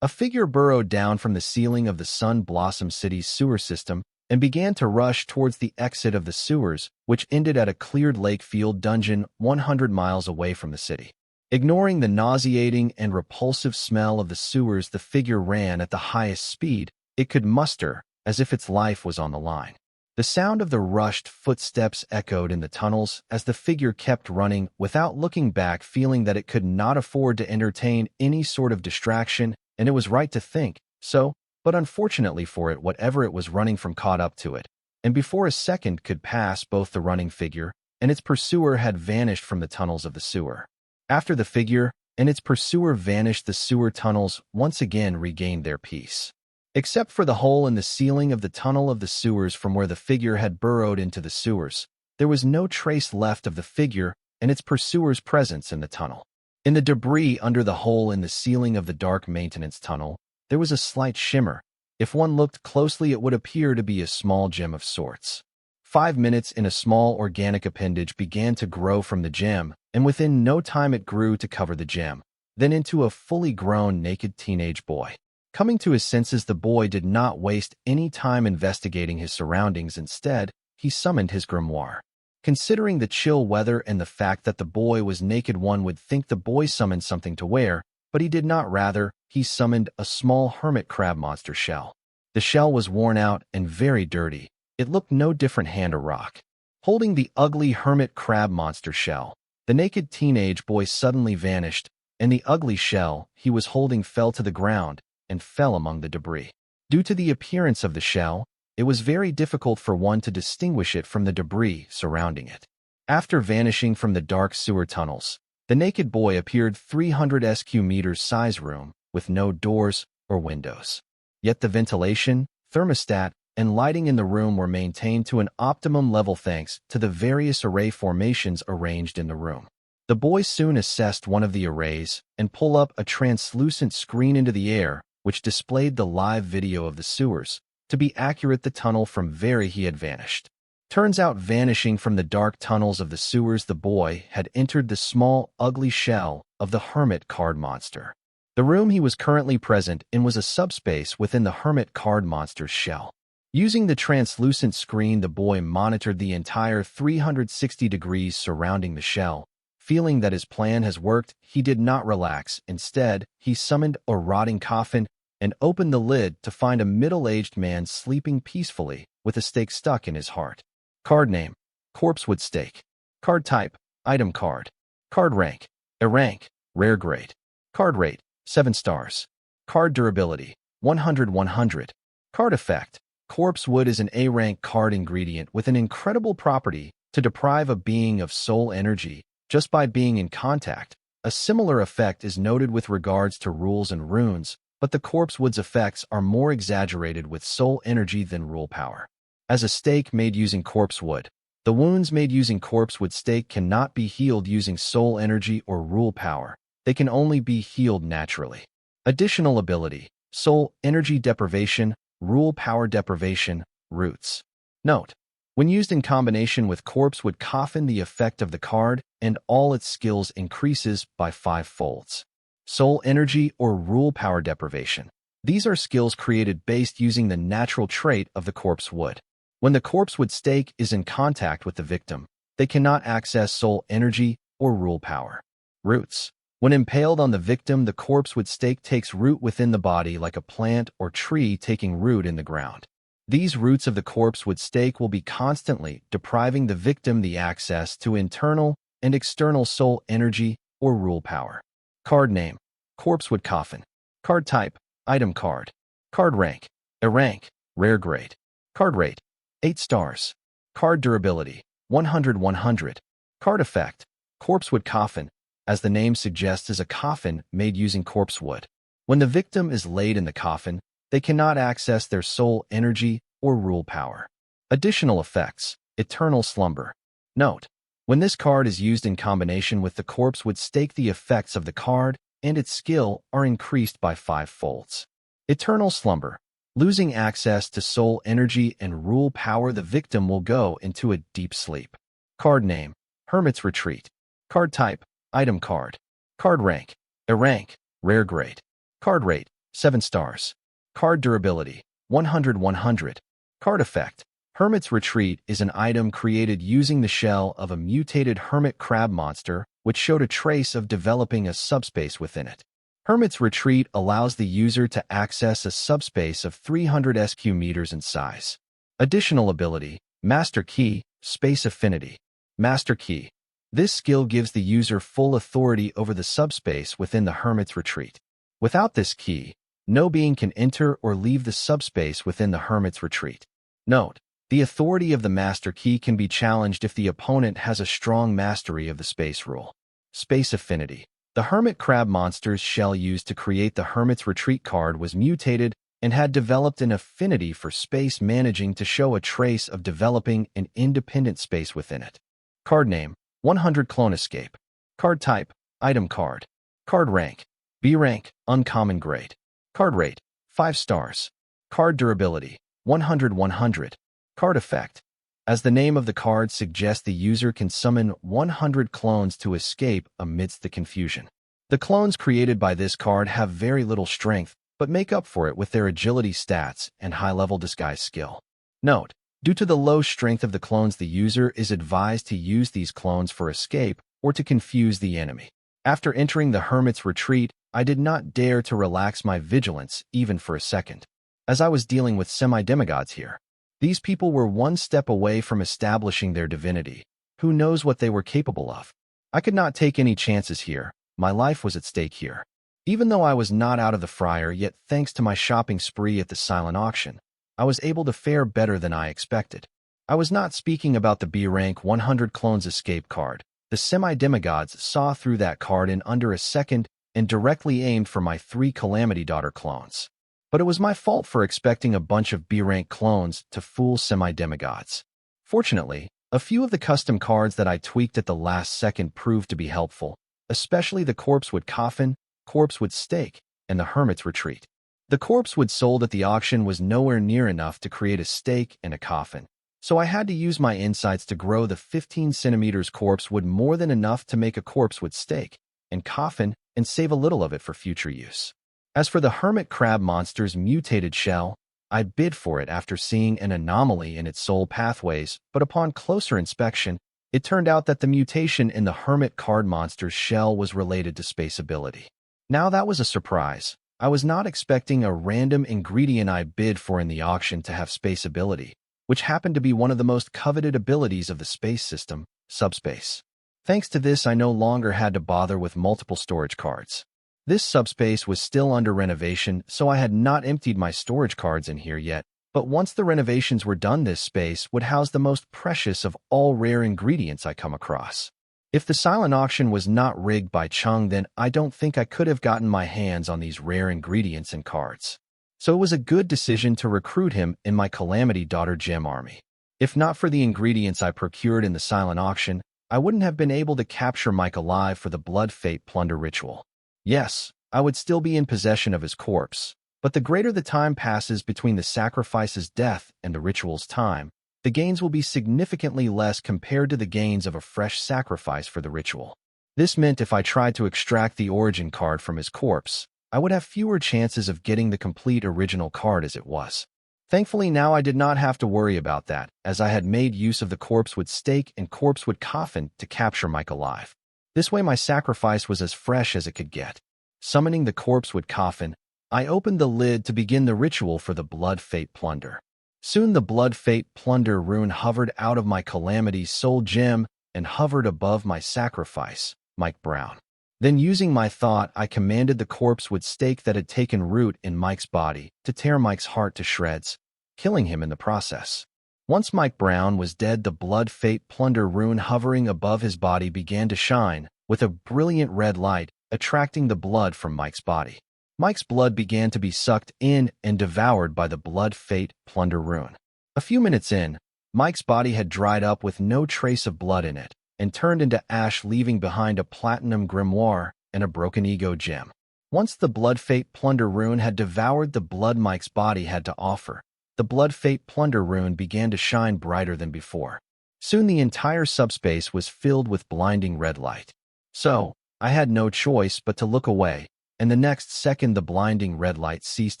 A figure burrowed down from the ceiling of the Sun Blossom City's sewer system and began to rush towards the exit of the sewers, which ended at a cleared lake field dungeon 100 miles away from the city. Ignoring the nauseating and repulsive smell of the sewers, the figure ran at the highest speed it could muster, as if its life was on the line. The sound of the rushed footsteps echoed in the tunnels as the figure kept running without looking back, feeling that it could not afford to entertain any sort of distraction, and it was right to think so, but unfortunately for it, whatever it was running from caught up to it, and before a second could pass, both the running figure and its pursuer had vanished from the tunnels of the sewer. After the figure and its pursuer vanished, the sewer tunnels once again regained their peace. Except for the hole in the ceiling of the tunnel of the sewers from where the figure had burrowed into the sewers, there was no trace left of the figure and its pursuer's presence in the tunnel. In the debris under the hole in the ceiling of the dark maintenance tunnel, there was a slight shimmer. If one looked closely, it would appear to be a small gem of sorts. 5 minutes in, a small organic appendage began to grow from the gem, and within no time it grew to cover the gem, then into a fully grown naked teenage boy. Coming to his senses, the boy did not waste any time investigating his surroundings. Instead, he summoned his grimoire. Considering the chill weather and the fact that the boy was naked, one would think the boy summoned something to wear, but he did not. Rather, he summoned a small hermit crab monster shell. The shell was worn out and very dirty. It looked no different hand or rock. Holding the ugly hermit crab monster shell, the naked teenage boy suddenly vanished, and the ugly shell he was holding fell to the ground and fell among the debris. Due to the appearance of the shell, it was very difficult for one to distinguish it from the debris surrounding it. After vanishing from the dark sewer tunnels, the naked boy appeared 300 sq meters size room with no doors or windows. Yet the ventilation, thermostat, and lighting in the room were maintained to an optimum level thanks to the various array formations arranged in the room. The boy soon assessed one of the arrays and pulled up a translucent screen into the air, which displayed the live video of the sewers. To be accurate, the tunnel from very he had vanished. Turns out, vanishing from the dark tunnels of the sewers, the boy had entered the small, ugly shell of the hermit card monster. The room he was currently present in was a subspace within the hermit card monster's shell. Using the translucent screen, the boy monitored the entire 360 degrees surrounding the shell. Feeling that his plan has worked, he did not relax. Instead, he summoned a rotting coffin and opened the lid to find a middle-aged man sleeping peacefully with a stake stuck in his heart. Card name: Corpsewood Stake. Card type: Item card. Card rank: A rank, rare grade. Card rate: 7 stars. Card durability: 100/100. Card effect: Corpsewood is an A-rank card ingredient with an incredible property to deprive a being of soul energy just by being in contact. A similar effect is noted with regards to rules and runes, but the Corpsewood's effects are more exaggerated with soul energy than rule power. As a stake made using Corpsewood, the wounds made using Corpsewood stake cannot be healed using soul energy or rule power. They can only be healed naturally. Additional ability: soul energy deprivation, rule power deprivation, roots. Note: when used in combination with Corpsewood Coffin, the effect of the card and all its skills increases by 5 folds. Soul energy or rule power deprivation. These are skills created based using the natural trait of the Corpsewood. When the Corpsewood stake is in contact with the victim, they cannot access soul energy or rule power. Roots. When impaled on the victim, the Corpsewood stake takes root within the body like a plant or tree taking root in the ground. These roots of the Corpsewood stake will be constantly depriving the victim the access to internal and external soul energy or rule power. Card name: Corpsewood Coffin. Card type: Item card. Card rank: A rank, rare grade. Card rate: 8 stars. Card durability: 100/100. Card effect: Corpsewood Coffin, as the name suggests, is a coffin made using corpsewood. When the victim is laid in the coffin, they cannot access their soul energy or rule power. Additional effects: eternal slumber. Note: when this card is used in combination with the Corpsewood stake, the effects of the card and its skill are increased by 5 folds. Eternal slumber. Losing access to soul energy and rule power, the victim will go into a deep sleep. Card name: Hermit's Retreat. Card type: Item card. Card rank: A rank, rare grade. Card rate: 7 stars. Card durability: 100/100. Card effect: Hermit's Retreat is an item created using the shell of a mutated hermit crab monster, which showed a trace of developing a subspace within it. Hermit's Retreat allows the user to access a subspace of 300 sq meters in size. Additional ability: Master Key, Space Affinity. Master Key. This skill gives the user full authority over the subspace within the Hermit's Retreat. Without this key, no being can enter or leave the subspace within the Hermit's Retreat. Note: the authority of the Master Key can be challenged if the opponent has a strong mastery of the space rule. Space Affinity. The hermit crab monster's shell used to create the Hermit's Retreat card was mutated and had developed an affinity for space, managing to show a trace of developing an independent space within it. Card name: 100 Clone Escape. Card type: Item card. Card rank: B rank, uncommon grade. Card rate: 5 stars. Card durability: 100/100. Card effect: as the name of the card suggests, the user can summon 100 clones to escape amidst the confusion. The clones created by this card have very little strength, but make up for it with their agility stats and high-level disguise skill. Note: due to the low strength of the clones, the user is advised to use these clones for escape or to confuse the enemy. After entering the Hermit's Retreat, I did not dare to relax my vigilance even for a second, as I was dealing with semi-demigods here. These people were one step away from establishing their divinity. Who knows what they were capable of? I could not take any chances here. My life was at stake here. Even though I was not out of the fryer yet, thanks to my shopping spree at the silent auction, I was able to fare better than I expected. I was not speaking about the B-rank 100 clones escape card. The semi-demigods saw through that card in under a second and directly aimed for my 3 Calamity Daughter clones. But it was my fault for expecting a bunch of B-rank clones to fool semi-demigods. Fortunately, a few of the custom cards that I tweaked at the last second proved to be helpful, especially the Corpsewood Coffin, Corpsewood Stake, and the Hermit's Retreat. The Corpsewood sold at the auction was nowhere near enough to create a stake and a coffin, so I had to use my insights to grow the 15 centimeters Corpsewood more than enough to make a Corpsewood Stake and coffin and save a little of it for future use. As for the Hermit Crab monster's mutated shell, I bid for it after seeing an anomaly in its soul pathways, but upon closer inspection, it turned out that the mutation in the Hermit Card monster's shell was related to space ability. Now that was a surprise. I was not expecting a random ingredient I bid for in the auction to have space ability, which happened to be one of the most coveted abilities of the space system, subspace. Thanks to this, I no longer had to bother with multiple storage cards. This subspace was still under renovation, so I had not emptied my storage cards in here yet, but once the renovations were done, this space would house the most precious of all rare ingredients I come across. If the silent auction was not rigged by Chung, then I don't think I could have gotten my hands on these rare ingredients and cards. So it was a good decision to recruit him in my Calamity Daughter gem army. If not for the ingredients I procured in the silent auction, I wouldn't have been able to capture Mike alive for the Blood Fate Plunder ritual. Yes, I would still be in possession of his corpse, but the greater the time passes between the sacrifice's death and the ritual's time, the gains will be significantly less compared to the gains of a fresh sacrifice for the ritual. This meant if I tried to extract the origin card from his corpse, I would have fewer chances of getting the complete original card as it was. Thankfully, now I did not have to worry about that, as I had made use of the Corpsewood Stake and Corpsewood Coffin to capture Mike alive. This way my sacrifice was as fresh as it could get. Summoning the Corpsewood Coffin, I opened the lid to begin the ritual for the Blood Fate Plunder. Soon the Blood Fate Plunder rune hovered out of my Calamity's soul gem and hovered above my sacrifice, Mike Brown. Then using my thought, I commanded the Corpsewood Stake that had taken root in Mike's body to tear Mike's heart to shreds, killing him in the process. Once Mike Brown was dead, the Blood Fate Plunder rune hovering above his body began to shine with a brilliant red light, attracting the blood from Mike's body. Mike's blood began to be sucked in and devoured by the Blood Fate Plunder rune. A few minutes in, Mike's body had dried up with no trace of blood in it and turned into ash, leaving behind a platinum grimoire and a broken ego gem. Once the Blood Fate Plunder rune had devoured the blood Mike's body had to offer, the Blood Fate Plunder rune began to shine brighter than before. Soon the entire subspace was filled with blinding red light. So, I had no choice but to look away, and the next second the blinding red light ceased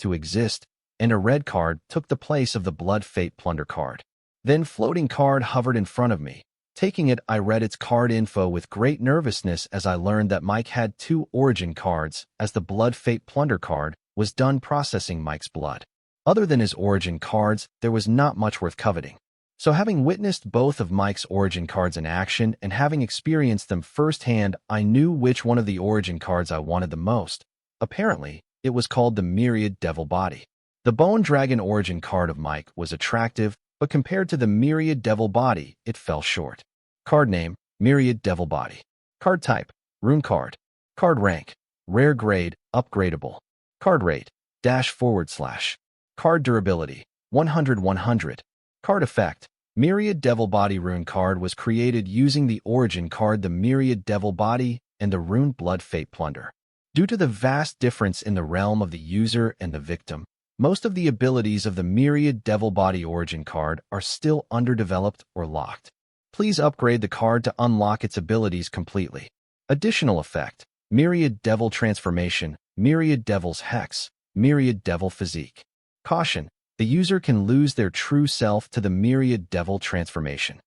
to exist, and a red card took the place of the Blood Fate Plunder card. Then floating card hovered in front of me. Taking it, I read its card info with great nervousness as I learned that Mike had 2 origin cards, as the Blood Fate Plunder card was done processing Mike's blood. Other than his origin cards, there was not much worth coveting. So having witnessed both of Mike's origin cards in action and having experienced them firsthand, I knew which one of the origin cards I wanted the most. Apparently, it was called the Myriad Devil Body. The Bone Dragon origin card of Mike was attractive, but compared to the Myriad Devil Body, it fell short. Card name, Myriad Devil Body. Card type, Rune Card. Card rank, Rare Grade, Upgradable. Card rate, --. Card durability, 100/100. Card effect, Myriad Devil Body rune card was created using the origin card the Myriad Devil Body and the rune Blood Fate Plunder. Due to the vast difference in the realm of the user and the victim, most of the abilities of the Myriad Devil Body origin card are still underdeveloped or locked. Please upgrade the card to unlock its abilities completely. Additional effect, Myriad Devil Transformation, Myriad Devil's Hex, Myriad Devil Physique. Caution, the user can lose their true self to the Myriad Devil transformation.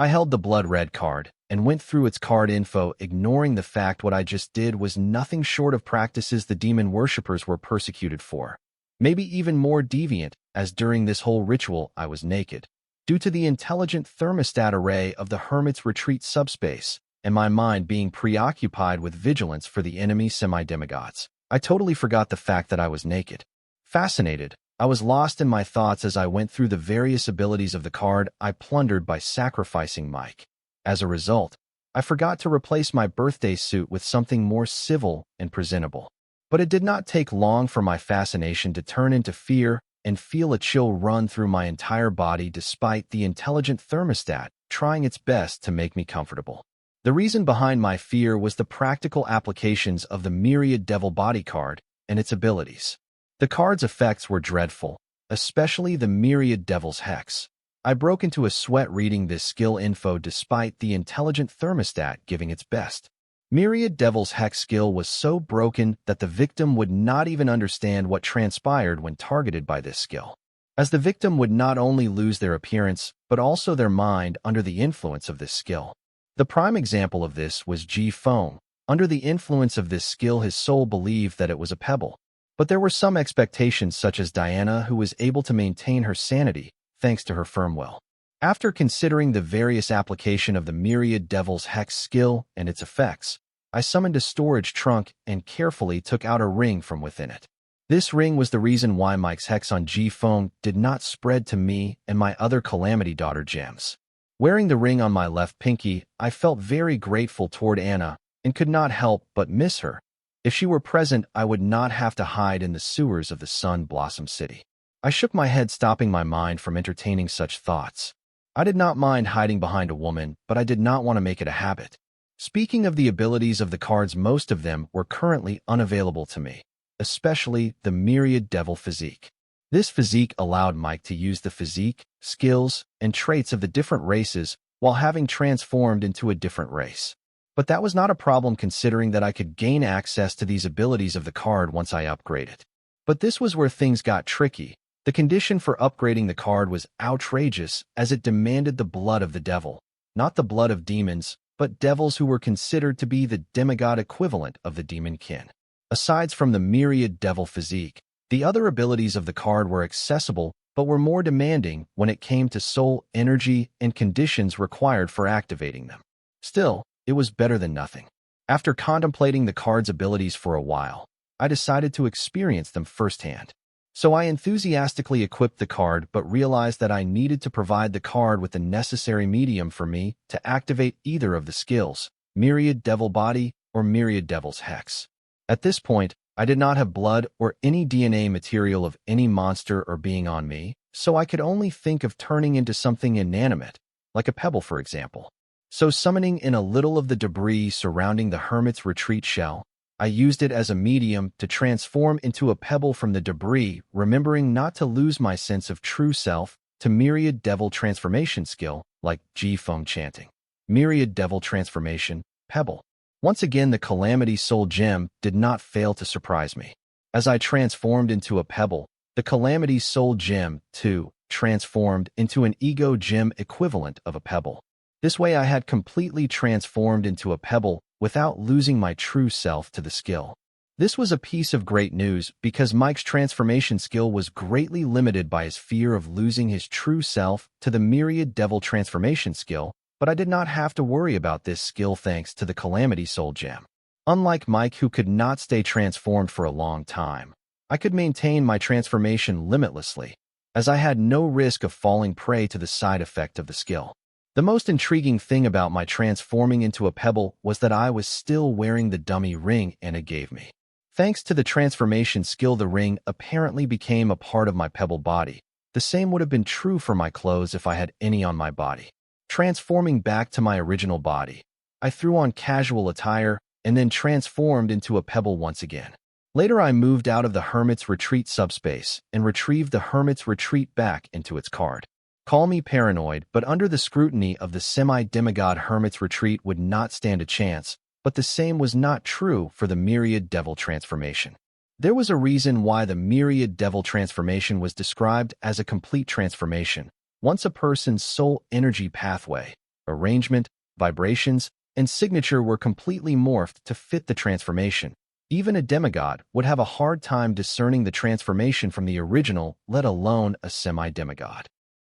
I held the blood red card and went through its card info, ignoring the fact what I just did was nothing short of practices the demon worshippers were persecuted for. Maybe even more deviant, as during this whole ritual I was naked. Due to the intelligent thermostat array of the hermit's retreat subspace, and my mind being preoccupied with vigilance for the enemy semi-demigods, I totally forgot the fact that I was naked. Fascinated, I was lost in my thoughts as I went through the various abilities of the card I plundered by sacrificing Mike. As a result, I forgot to replace my birthday suit with something more civil and presentable. But it did not take long for my fascination to turn into fear and feel a chill run through my entire body despite the intelligent thermostat trying its best to make me comfortable. The reason behind my fear was the practical applications of the Myriad Devil body card and its abilities. The card's effects were dreadful, especially the Myriad Devil's Hex. I broke into a sweat reading this skill info despite the intelligent thermostat giving its best. Myriad Devil's Hex skill was so broken that the victim would not even understand what transpired when targeted by this skill, as the victim would not only lose their appearance but also their mind under the influence of this skill. The prime example of this was Ji-Feng. Under the influence of this skill, his soul believed that it was a pebble. But there were some expectations, such as Diana, who was able to maintain her sanity thanks to her firm will. After considering the various application of the Myriad Devil's Hex skill and its effects, I summoned a storage trunk and carefully took out a ring from within it. This ring was the reason why Mike's hex on Ji-Feng did not spread to me and my other Calamity Daughter gems. Wearing the ring on my left pinky, I felt very grateful toward Anna and could not help but miss her. If she were present, I would not have to hide in the sewers of the Sun Blossom City. I shook my head, stopping my mind from entertaining such thoughts. I did not mind hiding behind a woman, but I did not want to make it a habit. Speaking of the abilities of the cards, most of them were currently unavailable to me, especially the Myriad Devil Physique. This physique allowed Mike to use the physique, skills, and traits of the different races while having transformed into a different race. But that was not a problem, considering that I could gain access to these abilities of the card once I upgraded. But this was where things got tricky. The condition for upgrading the card was outrageous, as it demanded the blood of the devil, not the blood of demons, but devils who were considered to be the demigod equivalent of the demon kin. Aside from the Myriad Devil Physique, the other abilities of the card were accessible but were more demanding when it came to soul energy and conditions required for activating them. Still, it was better than nothing. After contemplating the card's abilities for a while, I decided to experience them firsthand. So I enthusiastically equipped the card, but realized that I needed to provide the card with the necessary medium for me to activate either of the skills, Myriad Devil Body or Myriad Devil's Hex. At this point, I did not have blood or any DNA material of any monster or being on me, so I could only think of turning into something inanimate, like a pebble for example. So summoning in a little of the debris surrounding the hermit's retreat shell, I used it as a medium to transform into a pebble from the debris, remembering not to lose my sense of true self to Myriad Devil Transformation skill, like Ji-Feng chanting. Myriad Devil Transformation, Pebble. Once again, the Calamity Soul Gem did not fail to surprise me. As I transformed into a pebble, the Calamity Soul Gem, too, transformed into an Ego Gem equivalent of a pebble. This way I had completely transformed into a pebble without losing my true self to the skill. This was a piece of great news because Mike's transformation skill was greatly limited by his fear of losing his true self to the Myriad Devil Transformation skill, but I did not have to worry about this skill thanks to the Calamity Soul Gem. Unlike Mike, who could not stay transformed for a long time, I could maintain my transformation limitlessly, as I had no risk of falling prey to the side effect of the skill. The most intriguing thing about my transforming into a pebble was that I was still wearing the dummy ring Anna gave me. Thanks to the transformation skill, the ring apparently became a part of my pebble body. The same would have been true for my clothes if I had any on my body. Transforming back to my original body, I threw on casual attire and then transformed into a pebble once again. Later, I moved out of the Hermit's Retreat subspace and retrieved the Hermit's Retreat back into its card. Call me paranoid, but under the scrutiny of the semi-demigod Hermit's Retreat would not stand a chance, but the same was not true for the Myriad Devil Transformation. There was a reason why the Myriad Devil Transformation was described as a complete transformation. Once a person's soul energy pathway, arrangement, vibrations, and signature were completely morphed to fit the transformation. Even a demigod would have a hard time discerning the transformation from the original, let alone a semi-demigod.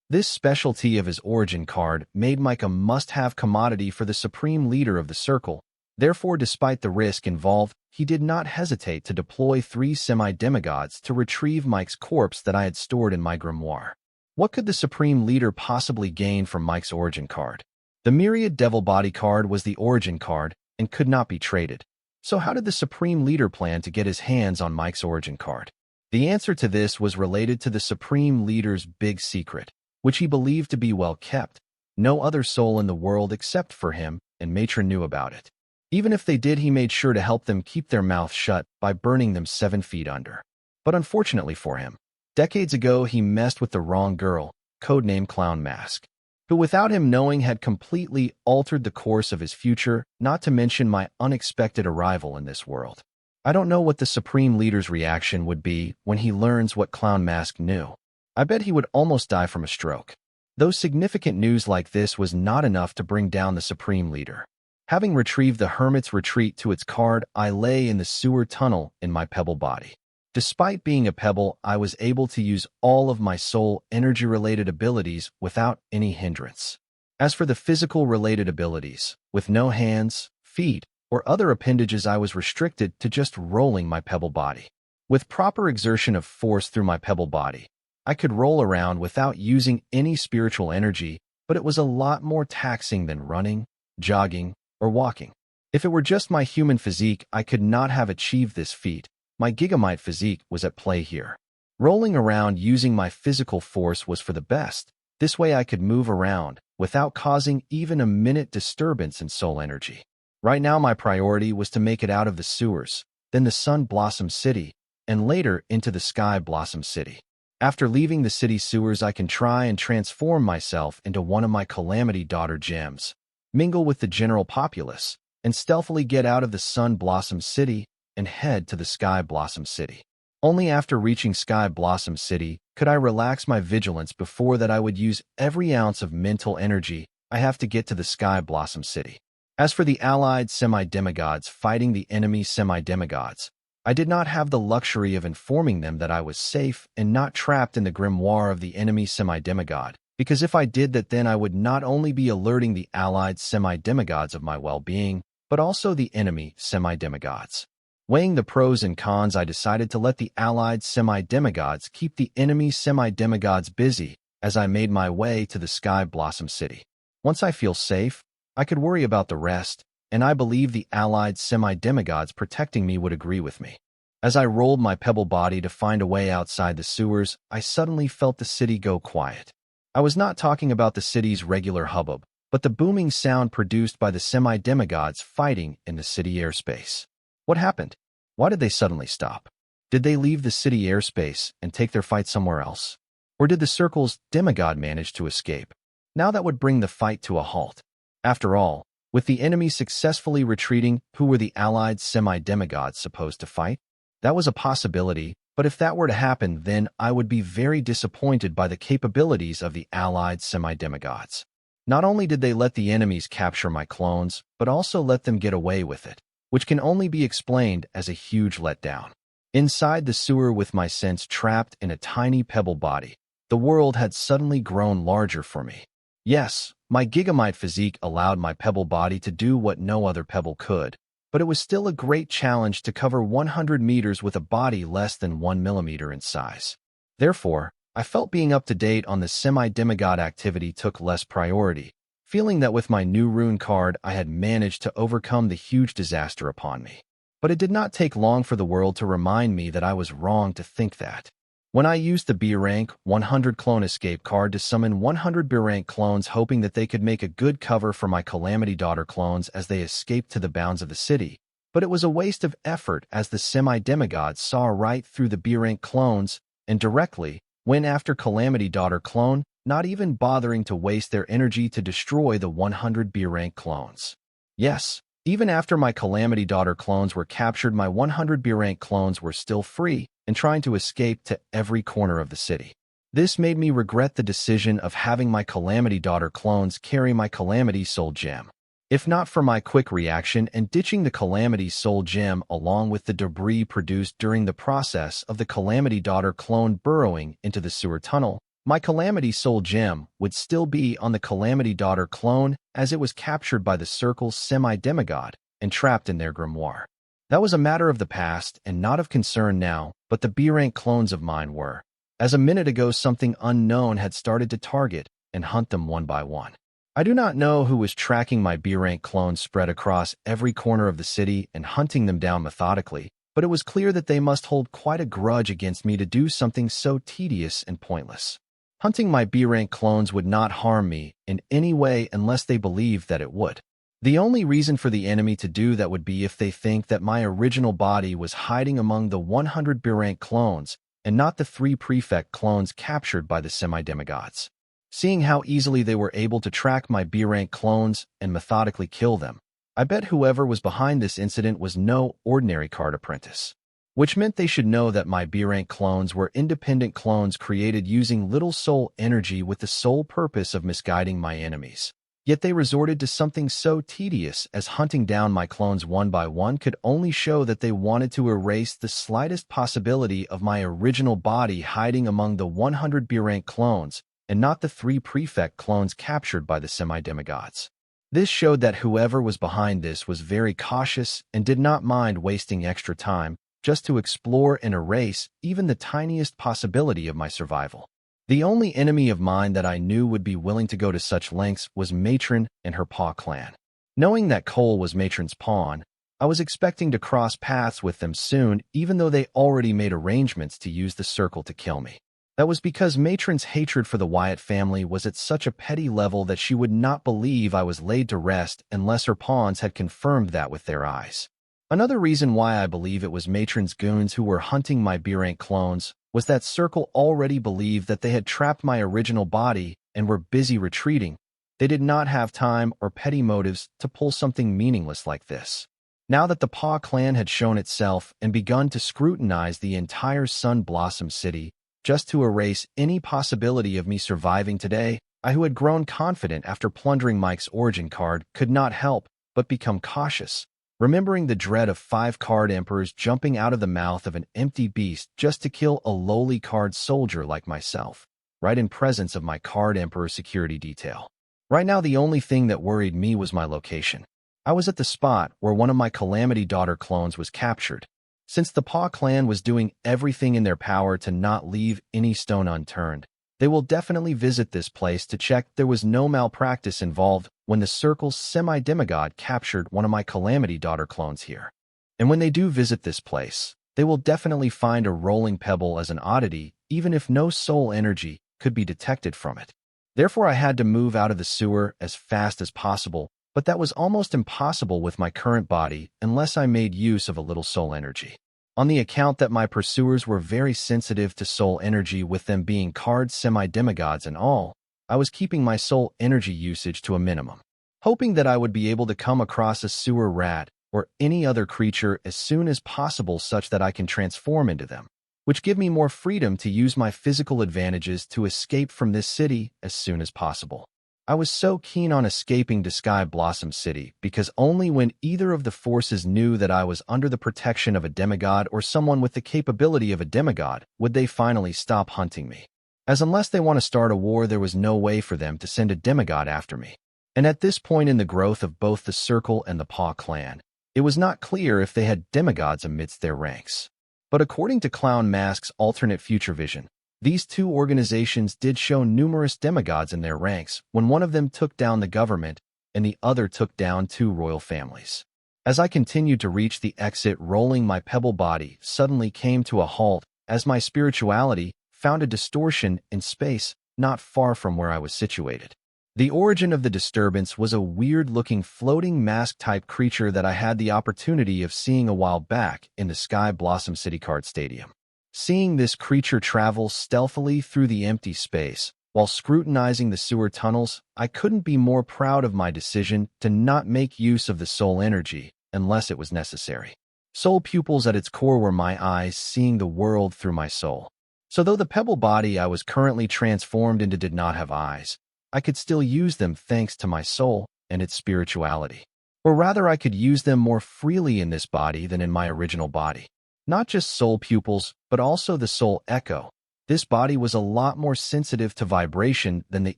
This specialty of his origin card made Mike a must-have commodity for the supreme leader of the circle. Therefore, despite the risk involved, he did not hesitate to deploy 3 semi-demigods to retrieve Mike's corpse that I had stored in my grimoire. What could the supreme leader possibly gain from Mike's origin card? The myriad devil body card was the origin card and could not be traded. So how did the supreme leader plan to get his hands on Mike's origin card? The answer to this was related to the supreme leader's big secret, which he believed to be well kept. No other soul in the world except for him and Matron knew about it. Even if they did, he made sure to help them keep their mouth shut by burning them 7 feet under. But unfortunately for him, decades ago he messed with the wrong girl, codenamed Clown Mask, who without him knowing had completely altered the course of his future, not to mention my unexpected arrival in this world. I don't know what the Supreme Leader's reaction would be when he learns what Clown Mask knew. I bet he would almost die from a stroke. Though significant news like this was not enough to bring down the Supreme Leader. Having retrieved the Hermit's Retreat to its card, I lay in the sewer tunnel in my pebble body. Despite being a pebble, I was able to use all of my soul energy-related abilities without any hindrance. As for the physical-related abilities, with no hands, feet, or other appendages, I was restricted to just rolling my pebble body. With proper exertion of force through my pebble body, I could roll around without using any spiritual energy, but it was a lot more taxing than running, jogging, or walking. If it were just my human physique, I could not have achieved this feat. My gigamite physique was at play here. Rolling around using my physical force was for the best. This way I could move around without causing even a minute disturbance in soul energy. Right now my priority was to make it out of the sewers, then the Sun Blossom City, and later into the Sky Blossom City. After leaving the city sewers, I can try and transform myself into one of my Calamity Daughter gems, mingle with the general populace, and stealthily get out of the Sun Blossom City and head to the Sky Blossom City. Only after reaching Sky Blossom City could I relax my vigilance. Before that, I would use every ounce of mental energy I have to get to the Sky Blossom City. As for the allied semi-demigods fighting the enemy semi-demigods, I did not have the luxury of informing them that I was safe and not trapped in the grimoire of the enemy semi-demigod, because if I did that, then I would not only be alerting the allied semi-demigods of my well-being, but also the enemy semi-demigods. Weighing the pros and cons, I decided to let the allied semi-demigods keep the enemy semi-demigods busy as I made my way to the Sky Blossom City. Once I feel safe, I could worry about the rest, and I believe the allied semi-demigods protecting me would agree with me. As I rolled my pebble body to find a way outside the sewers, I suddenly felt the city go quiet. I was not talking about the city's regular hubbub, but the booming sound produced by the semi-demigods fighting in the city airspace. What happened? Why did they suddenly stop? Did they leave the city airspace and take their fight somewhere else? Or did the circle's demigod manage to escape? Now that would bring the fight to a halt. After all, with the enemy successfully retreating, who were the allied semi-demigods supposed to fight? That was a possibility, but if that were to happen, then I would be very disappointed by the capabilities of the allied semi-demigods. Not only did they let the enemies capture my clones, but also let them get away with it, which can only be explained as a huge letdown. Inside the sewer, with my sense trapped in a tiny pebble body, the world had suddenly grown larger for me. Yes, my gigamite physique allowed my pebble body to do what no other pebble could, but it was still a great challenge to cover 100 meters with a body less than 1 millimeter in size. Therefore, I felt being up to date on the semi-demigod activity took less priority, feeling that with my new rune card I had managed to overcome the huge disaster upon me. But it did not take long for the world to remind me that I was wrong to think that. When I used the B-Rank 100 Clone Escape card to summon 100 B-Rank clones, hoping that they could make a good cover for my Calamity Daughter clones as they escaped to the bounds of the city, but it was a waste of effort as the semi-demigods saw right through the B-Rank clones and directly went after Calamity Daughter clone, not even bothering to waste their energy to destroy the 100 B-Rank clones. Yes, even after my Calamity Daughter clones were captured, my 100 B-Rank clones were still free and trying to escape to every corner of the city. This made me regret the decision of having my Calamity Daughter clones carry my Calamity Soul Gem. If not for my quick reaction and ditching the Calamity Soul Gem along with the debris produced during the process of the Calamity Daughter clone burrowing into the sewer tunnel, my Calamity Soul Gem would still be on the Calamity Daughter clone as it was captured by the Circle's semi-demigod and trapped in their grimoire. That was a matter of the past and not of concern now, but the B-rank clones of mine were. As a minute ago something unknown had started to target and hunt them one by one. I do not know who was tracking my B-rank clones spread across every corner of the city and hunting them down methodically, but it was clear that they must hold quite a grudge against me to do something so tedious and pointless. Hunting my B-rank clones would not harm me in any way unless they believed that it would. The only reason for the enemy to do that would be if they think that my original body was hiding among the 100 B-rank clones and not the 3 prefect clones captured by the semi-demigods. Seeing how easily they were able to track my B-rank clones and methodically kill them, I bet whoever was behind this incident was no ordinary card apprentice. Which meant they should know that my B-rank clones were independent clones created using little soul energy with the sole purpose of misguiding my enemies. Yet they resorted to something so tedious as hunting down my clones one by one could only show that they wanted to erase the slightest possibility of my original body hiding among the 100 B-rank clones and not the 3 prefect clones captured by the semi-demigods. This showed that whoever was behind this was very cautious and did not mind wasting extra time just to explore and erase even the tiniest possibility of my survival. The only enemy of mine that I knew would be willing to go to such lengths was Matron and her paw clan. Knowing that Cole was Matron's pawn, I was expecting to cross paths with them soon, even though they already made arrangements to use the circle to kill me. That was because Matron's hatred for the Wyatt family was at such a petty level that she would not believe I was laid to rest unless her pawns had confirmed that with their eyes. Another reason why I believe it was Matron's goons who were hunting my B-rank clones was that Circle already believed that they had trapped my original body and were busy retreating. They did not have time or petty motives to pull something meaningless like this. Now that the Paw clan had shown itself and begun to scrutinize the entire Sun Blossom City, just to erase any possibility of me surviving today, I who had grown confident after plundering Mike's origin card could not help but become cautious, remembering the dread of 5 card emperors jumping out of the mouth of an empty beast just to kill a lowly card soldier like myself, right in presence of my card emperor security detail. Right now the only thing that worried me was my location. I was at the spot where one of my Calamity Daughter clones was captured. Since the Paw clan was doing everything in their power to not leave any stone unturned, they will definitely visit this place to check there was no malpractice involved when the Circle's semi-demigod captured one of my Calamity Daughter clones here. And when they do visit this place, they will definitely find a rolling pebble as an oddity, even if no soul energy could be detected from it. Therefore, I had to move out of the sewer as fast as possible, but that was almost impossible with my current body unless I made use of a little soul energy. On the account that my pursuers were very sensitive to soul energy with them being card semi-demigods and all, I was keeping my soul energy usage to a minimum, hoping that I would be able to come across a sewer rat or any other creature as soon as possible such that I can transform into them, which give me more freedom to use my physical advantages to escape from this city as soon as possible. I was so keen on escaping to Sky Blossom City because only when either of the forces knew that I was under the protection of a demigod or someone with the capability of a demigod would they finally stop hunting me. As unless they want to start a war, there was no way for them to send a demigod after me. And at this point in the growth of both the Circle and the Paw clan, it was not clear if they had demigods amidst their ranks. But according to Clown Mask's alternate future vision, these two organizations did show numerous demigods in their ranks when one of them took down the government and the other took down 2 royal families. As I continued to reach the exit, rolling my pebble body suddenly came to a halt as my spirituality found a distortion in space not far from where I was situated. The origin of the disturbance was a weird-looking floating mask-type creature that I had the opportunity of seeing a while back in the Sky Blossom City Card Stadium. Seeing this creature travel stealthily through the empty space while scrutinizing the sewer tunnels, I couldn't be more proud of my decision to not make use of the soul energy unless it was necessary. Soul pupils at its core were my eyes seeing the world through my soul. So though the pebble body I was currently transformed into did not have eyes, I could still use them thanks to my soul and its spirituality. Or rather, I could use them more freely in this body than in my original body. Not just soul pupils, but also the soul echo. This body was a lot more sensitive to vibration than the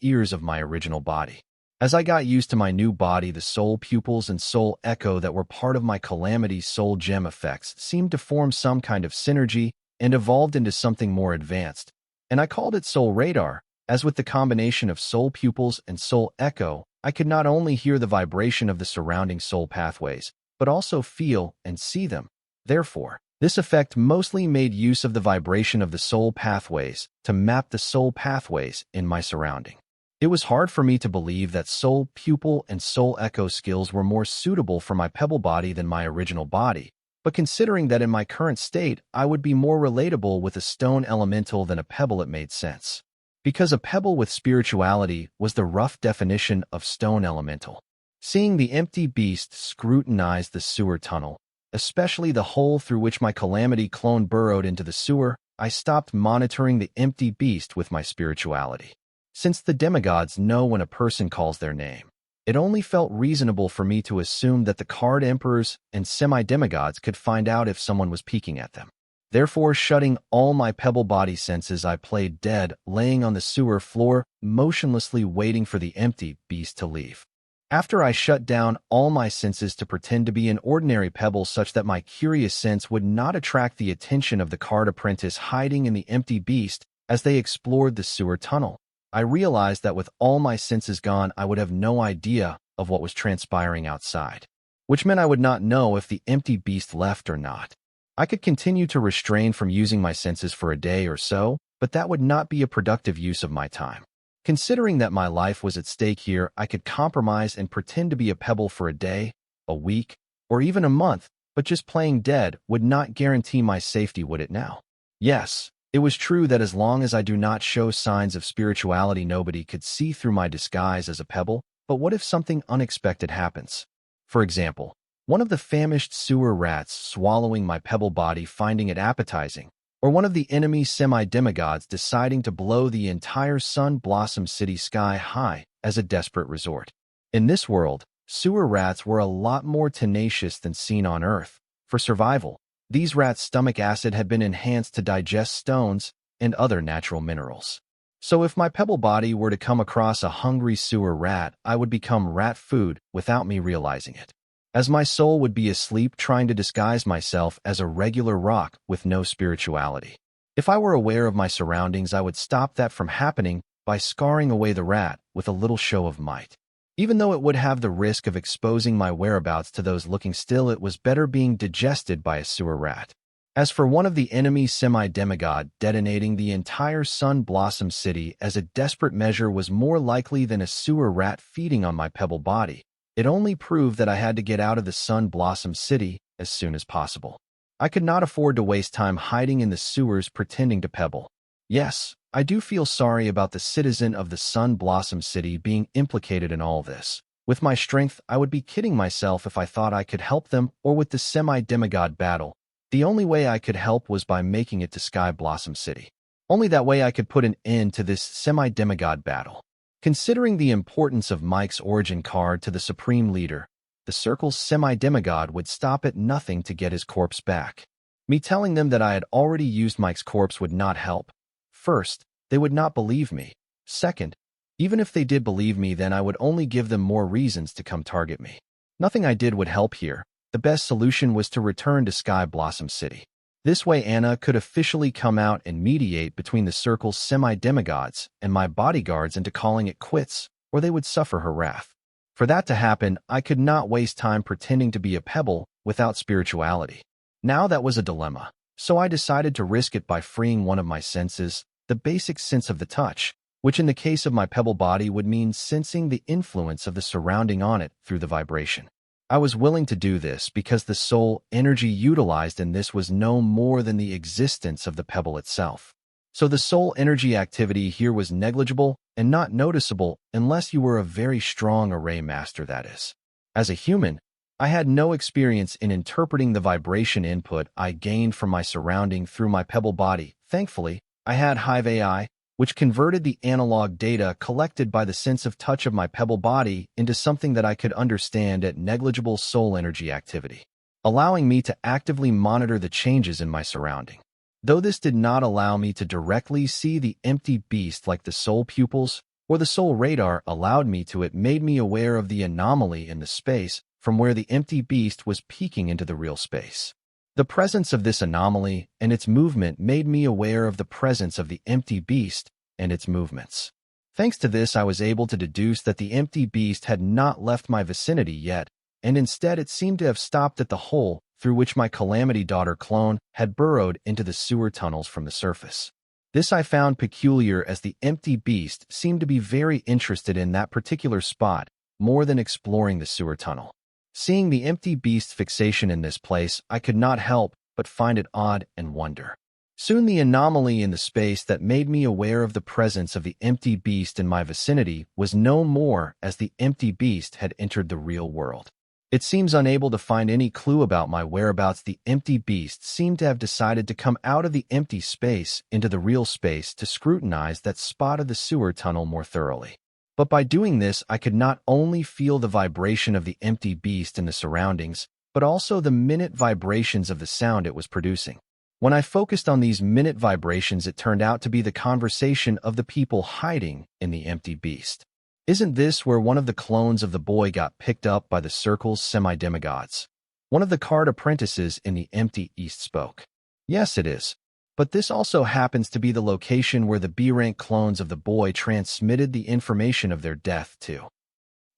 ears of my original body. As I got used to my new body, the soul pupils and soul echo that were part of my calamity soul gem effects seemed to form some kind of synergy and evolved into something more advanced. And I called it soul radar. As with the combination of soul pupils and soul echo, I could not only hear the vibration of the surrounding soul pathways, but also feel and see them. Therefore, this effect mostly made use of the vibration of the soul pathways to map the soul pathways in my surrounding. It was hard for me to believe that soul pupil and soul echo skills were more suitable for my pebble body than my original body, but considering that in my current state I would be more relatable with a stone elemental than a pebble, it made sense. Because a pebble with spirituality was the rough definition of stone elemental. Seeing the empty beast scrutinize the sewer tunnel, especially the hole through which my calamity clone burrowed into the sewer, I stopped monitoring the empty beast with my spirituality. Since the demigods know when a person calls their name, it only felt reasonable for me to assume that the card emperors and semi-demigods could find out if someone was peeking at them. Therefore, shutting all my pebble body senses, I played dead, laying on the sewer floor, motionlessly waiting for the empty beast to leave. After I shut down all my senses to pretend to be an ordinary pebble such that my curious sense would not attract the attention of the card apprentice hiding in the empty beast as they explored the sewer tunnel, I realized that with all my senses gone, I would have no idea of what was transpiring outside, which meant I would not know if the empty beast left or not. I could continue to restrain from using my senses for a day or so, but that would not be a productive use of my time. Considering that my life was at stake here, I could compromise and pretend to be a pebble for a day, a week, or even a month, but just playing dead would not guarantee my safety, would it now? Yes, it was true that as long as I do not show signs of spirituality, nobody could see through my disguise as a pebble, but what if something unexpected happens? For example, one of the famished sewer rats swallowing my pebble body, finding it appetizing, or one of the enemy semi-demigods deciding to blow the entire Sun Blossom City sky high as a desperate resort. In this world, sewer rats were a lot more tenacious than seen on Earth. For survival, these rats' stomach acid had been enhanced to digest stones and other natural minerals. So if my pebble body were to come across a hungry sewer rat, I would become rat food without me realizing it, as my soul would be asleep trying to disguise myself as a regular rock with no spirituality. If I were aware of my surroundings, I would stop that from happening by scaring away the rat with a little show of might. Even though it would have the risk of exposing my whereabouts to those looking, still it was better being digested by a sewer rat. As for one of the enemy semi-demigod, detonating the entire Sun Blossom City as a desperate measure was more likely than a sewer rat feeding on my pebble body. It only proved that I had to get out of the Sun Blossom City as soon as possible. I could not afford to waste time hiding in the sewers pretending to pebble. Yes, I do feel sorry about the citizen of the Sun Blossom City being implicated in all this. With my strength, I would be kidding myself if I thought I could help them, or with the semi-demigod battle. The only way I could help was by making it to Sky Blossom City. Only that way I could put an end to this semi-demigod battle. Considering the importance of Mike's origin card to the Supreme Leader, the Circle's semi-demigod would stop at nothing to get his corpse back. Me telling them that I had already used Mike's corpse would not help. First, they would not believe me. Second, even if they did believe me, then I would only give them more reasons to come target me. Nothing I did would help here. The best solution was to return to Sky Blossom City. This way Anna could officially come out and mediate between the Circle's semi-demigods and my bodyguards into calling it quits, or they would suffer her wrath. For that to happen, I could not waste time pretending to be a pebble without spirituality. Now that was a dilemma, so I decided to risk it by freeing one of my senses, the basic sense of the touch, which in the case of my pebble body would mean sensing the influence of the surrounding on it through the vibration. I was willing to do this because the soul energy utilized in this was no more than the existence of the pebble itself. So the soul energy activity here was negligible and not noticeable unless you were a very strong array master, that is. As a human, I had no experience in interpreting the vibration input I gained from my surrounding through my pebble body. Thankfully, I had Hive AI, which converted the analog data collected by the sense of touch of my pebble body into something that I could understand at negligible soul energy activity, allowing me to actively monitor the changes in my surrounding. Though this did not allow me to directly see the empty beast like the soul pupils or the soul radar allowed me to, it made me aware of the anomaly in the space from where the empty beast was peeking into the real space. The presence of this anomaly and its movement made me aware of the presence of the empty beast and its movements. Thanks to this, I was able to deduce that the empty beast had not left my vicinity yet, and instead it seemed to have stopped at the hole through which my Calamity Daughter clone had burrowed into the sewer tunnels from the surface. This I found peculiar, as the empty beast seemed to be very interested in that particular spot more than exploring the sewer tunnel. Seeing the empty beast's fixation in this place, I could not help but find it odd and wonder. Soon the anomaly in the space that made me aware of the presence of the empty beast in my vicinity was no more, as the empty beast had entered the real world. It seems unable to find any clue about my whereabouts. The empty beast seemed to have decided to come out of the empty space into the real space to scrutinize that spot of the sewer tunnel more thoroughly. But by doing this, I could not only feel the vibration of the empty beast in the surroundings, but also the minute vibrations of the sound it was producing. When I focused on these minute vibrations, it turned out to be the conversation of the people hiding in the empty beast. Isn't this where one of the clones of the boy got picked up by the circle's semi-demigods? One of the card apprentices in the empty east spoke. Yes, it is. But this also happens to be the location where the B-rank clones of the boy transmitted the information of their death to.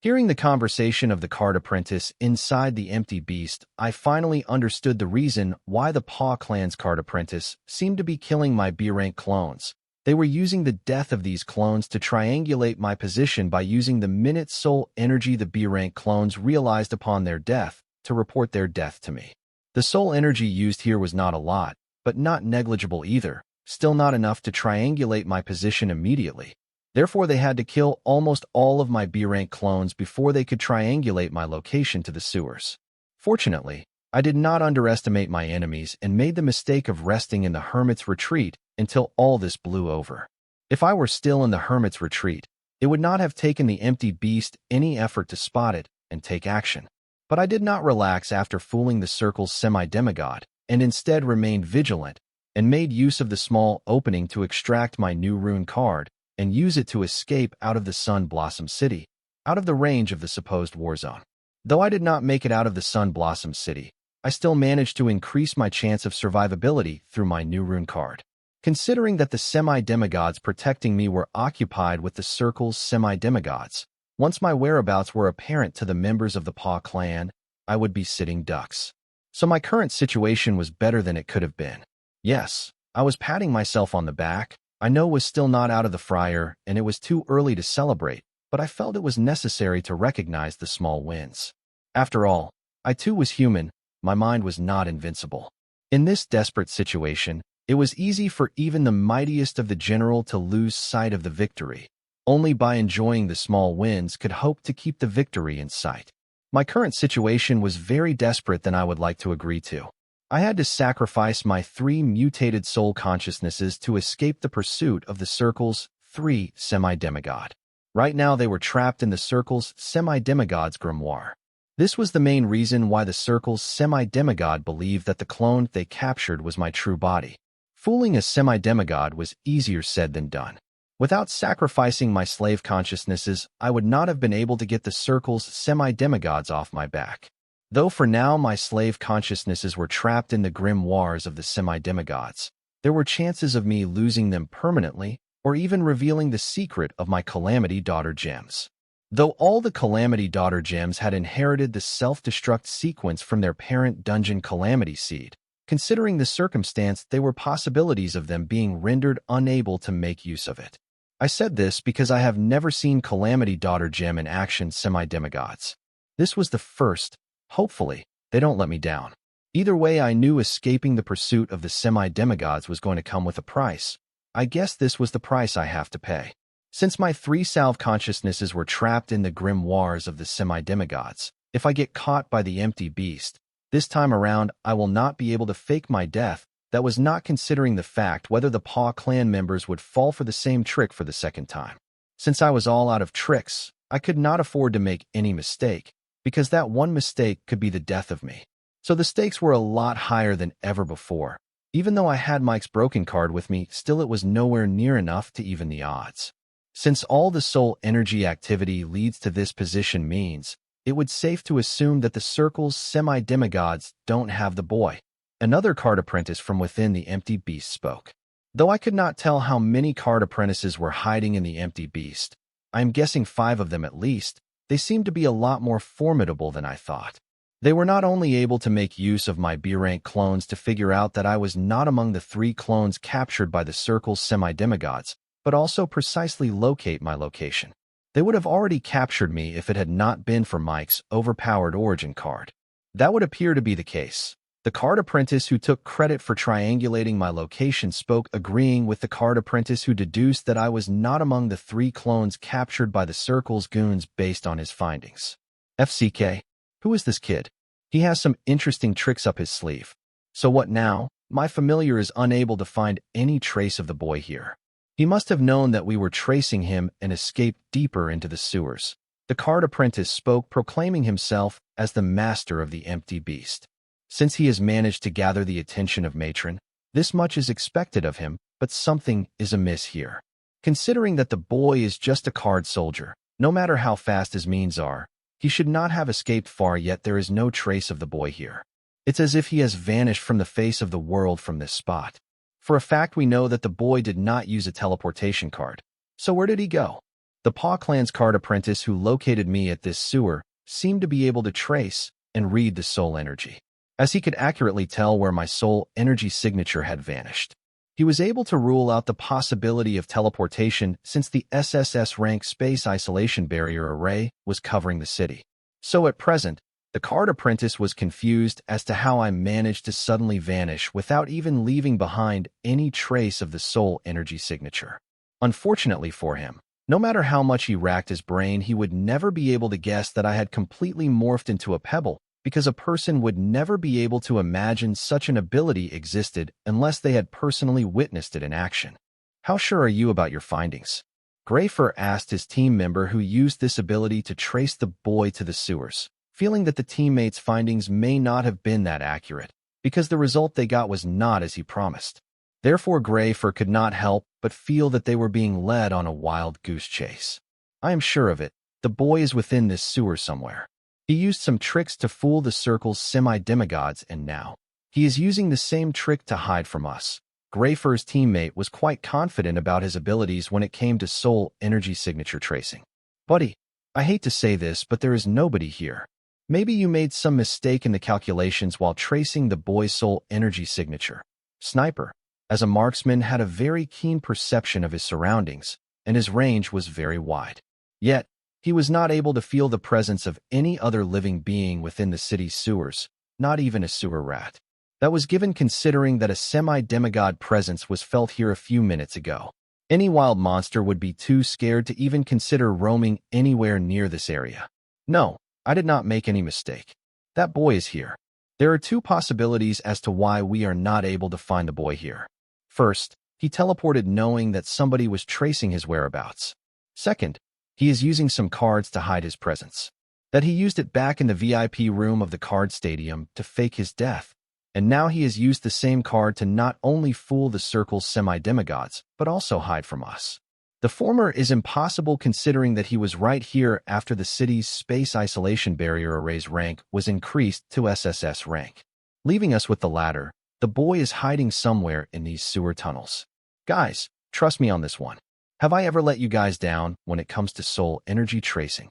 Hearing the conversation of the card apprentice inside the empty beast, I finally understood the reason why the Paw clan's card apprentice seemed to be killing my B-rank clones. They were using the death of these clones to triangulate my position by using the minute soul energy the B-rank clones realized upon their death to report their death to me. The soul energy used here was not a lot, but not negligible either, still not enough to triangulate my position immediately. Therefore, they had to kill almost all of my B-rank clones before they could triangulate my location to the sewers. Fortunately, I did not underestimate my enemies and made the mistake of resting in the Hermit's Retreat until all this blew over. If I were still in the Hermit's Retreat, it would not have taken the empty beast any effort to spot it and take action. But I did not relax after fooling the circle's semi-demigod, and instead remained vigilant and made use of the small opening to extract my new rune card and use it to escape out of the Sun Blossom City, out of the range of the supposed war zone. Though I did not make it out of the Sun Blossom City, I still managed to increase my chance of survivability through my new rune card. Considering that the semi-demigods protecting me were occupied with the circle's semi-demigods, once my whereabouts were apparent to the members of the Paw clan, I would be sitting ducks. So my current situation was better than it could have been. Yes, I was patting myself on the back. I know was still not out of the fryer, and it was too early to celebrate, but I felt it was necessary to recognize the small wins. After all, I too was human. My mind was not invincible. In this desperate situation, it was easy for even the mightiest of the general to lose sight of the victory. Only by enjoying the small wins could hope to keep the victory in sight. My current situation was very desperate than I would like to agree to. I had to sacrifice my 3 mutated soul consciousnesses to escape the pursuit of the Circle's 3 semi-demigod. Right now they were trapped in the Circle's semi-demigod's grimoire. This was the main reason why the Circle's semi-demigod believed that the clone they captured was my true body. Fooling a semi-demigod was easier said than done. Without sacrificing my slave consciousnesses, I would not have been able to get the Circle's semi-demigods off my back. Though for now my slave consciousnesses were trapped in the grimoires of the semi-demigods, there were chances of me losing them permanently or even revealing the secret of my Calamity Daughter gems. Though all the Calamity Daughter gems had inherited the self-destruct sequence from their parent dungeon Calamity Seed, considering the circumstance, there were possibilities of them being rendered unable to make use of it. I said this because I have never seen Calamity Daughter gem in action semi-demigods. This was the first. Hopefully, they don't let me down. Either way, I knew escaping the pursuit of the semi-demigods was going to come with a price. I guess this was the price I have to pay. Since my 3 salve consciousnesses were trapped in the grimoires of the semi-demigods, if I get caught by the empty beast, this time around I will not be able to fake my death that was not considering the fact whether the Paw clan members would fall for the same trick for the second time. Since I was all out of tricks, I could not afford to make any mistake, because that one mistake could be the death of me. So the stakes were a lot higher than ever before. Even though I had Mike's broken card with me, still it was nowhere near enough to even the odds. Since all the soul energy activity leads to this position means, it would safe to assume that the circle's semi-demigods don't have the boy. Another card apprentice from within the empty beast spoke. Though I could not tell how many card apprentices were hiding in the empty beast, I am guessing 5 of them at least, they seemed to be a lot more formidable than I thought. They were not only able to make use of my B-rank clones to figure out that I was not among the 3 clones captured by the circle's semi-demigods, but also precisely locate my location. They would have already captured me if it had not been for Mike's overpowered origin card. That would appear to be the case. The card apprentice who took credit for triangulating my location spoke, agreeing with the card apprentice who deduced that I was not among the 3 clones captured by the circle's goons based on his findings. FCK, who is this kid? He has some interesting tricks up his sleeve. So what now? My familiar is unable to find any trace of the boy here. He must have known that we were tracing him and escaped deeper into the sewers. The card apprentice spoke, proclaiming himself as the master of the empty beast. Since he has managed to gather the attention of Matron, this much is expected of him, but something is amiss here. Considering that the boy is just a card soldier, no matter how fast his means are, he should not have escaped far, yet there is no trace of the boy here. It's as if he has vanished from the face of the world from this spot. For a fact, we know that the boy did not use a teleportation card. So where did he go? The Paw Clan's card apprentice who located me at this sewer seemed to be able to trace and read the soul energy, as he could accurately tell where my soul energy signature had vanished. He was able to rule out the possibility of teleportation since the SSS rank space isolation barrier array was covering the city. So at present, the card apprentice was confused as to how I managed to suddenly vanish without even leaving behind any trace of the soul energy signature. Unfortunately for him, no matter how much he racked his brain, he would never be able to guess that I had completely morphed into a pebble, because a person would never be able to imagine such an ability existed unless they had personally witnessed it in action. How sure are you about your findings? Grayfur asked his team member who used this ability to trace the boy to the sewers, feeling that the teammates' findings may not have been that accurate, because the result they got was not as he promised. Therefore, Grayfur could not help but feel that they were being led on a wild goose chase. I am sure of it. The boy is within this sewer somewhere. He used some tricks to fool the circle's semi-demigods, and now he is using the same trick to hide from us. Grayfur's teammate was quite confident about his abilities when it came to soul energy signature tracing. Buddy, I hate to say this, but there is nobody here. Maybe you made some mistake in the calculations while tracing the boy's soul energy signature. Sniper, as a marksman, had a very keen perception of his surroundings, and his range was very wide. Yet, he was not able to feel the presence of any other living being within the city's sewers, not even a sewer rat. That was given considering that a semi-demigod presence was felt here a few minutes ago. Any wild monster would be too scared to even consider roaming anywhere near this area. No, I did not make any mistake. That boy is here. There are 2 possibilities as to why we are not able to find the boy here. First, he teleported knowing that somebody was tracing his whereabouts. Second, he is using some cards to hide his presence. That he used it back in the VIP room of the card stadium to fake his death, and now he has used the same card to not only fool the circle's semi-demigods, but also hide from us. The former is impossible considering that he was right here after the city's space isolation barrier array's rank was increased to SSS rank. Leaving us with the latter, the boy is hiding somewhere in these sewer tunnels. Guys, trust me on this one. Have I ever let you guys down when it comes to soul energy tracing?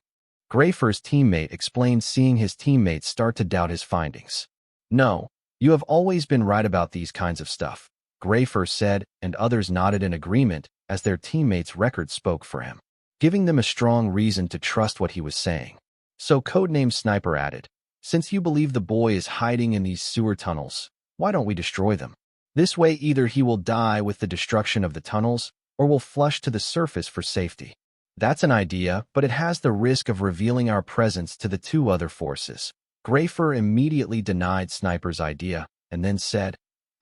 Grayfur's teammate explained, seeing his teammates start to doubt his findings. No, you have always been right about these kinds of stuff, Grayfur said, and others nodded in agreement as their teammates' record spoke for him, giving them a strong reason to trust what he was saying. So codename Sniper added, since you believe the boy is hiding in these sewer tunnels, why don't we destroy them? This way either he will die with the destruction of the tunnels, or will flush to the surface for safety. That's an idea, but it has the risk of revealing our presence to the 2 other forces. Grayfur immediately denied Sniper's idea, and then said,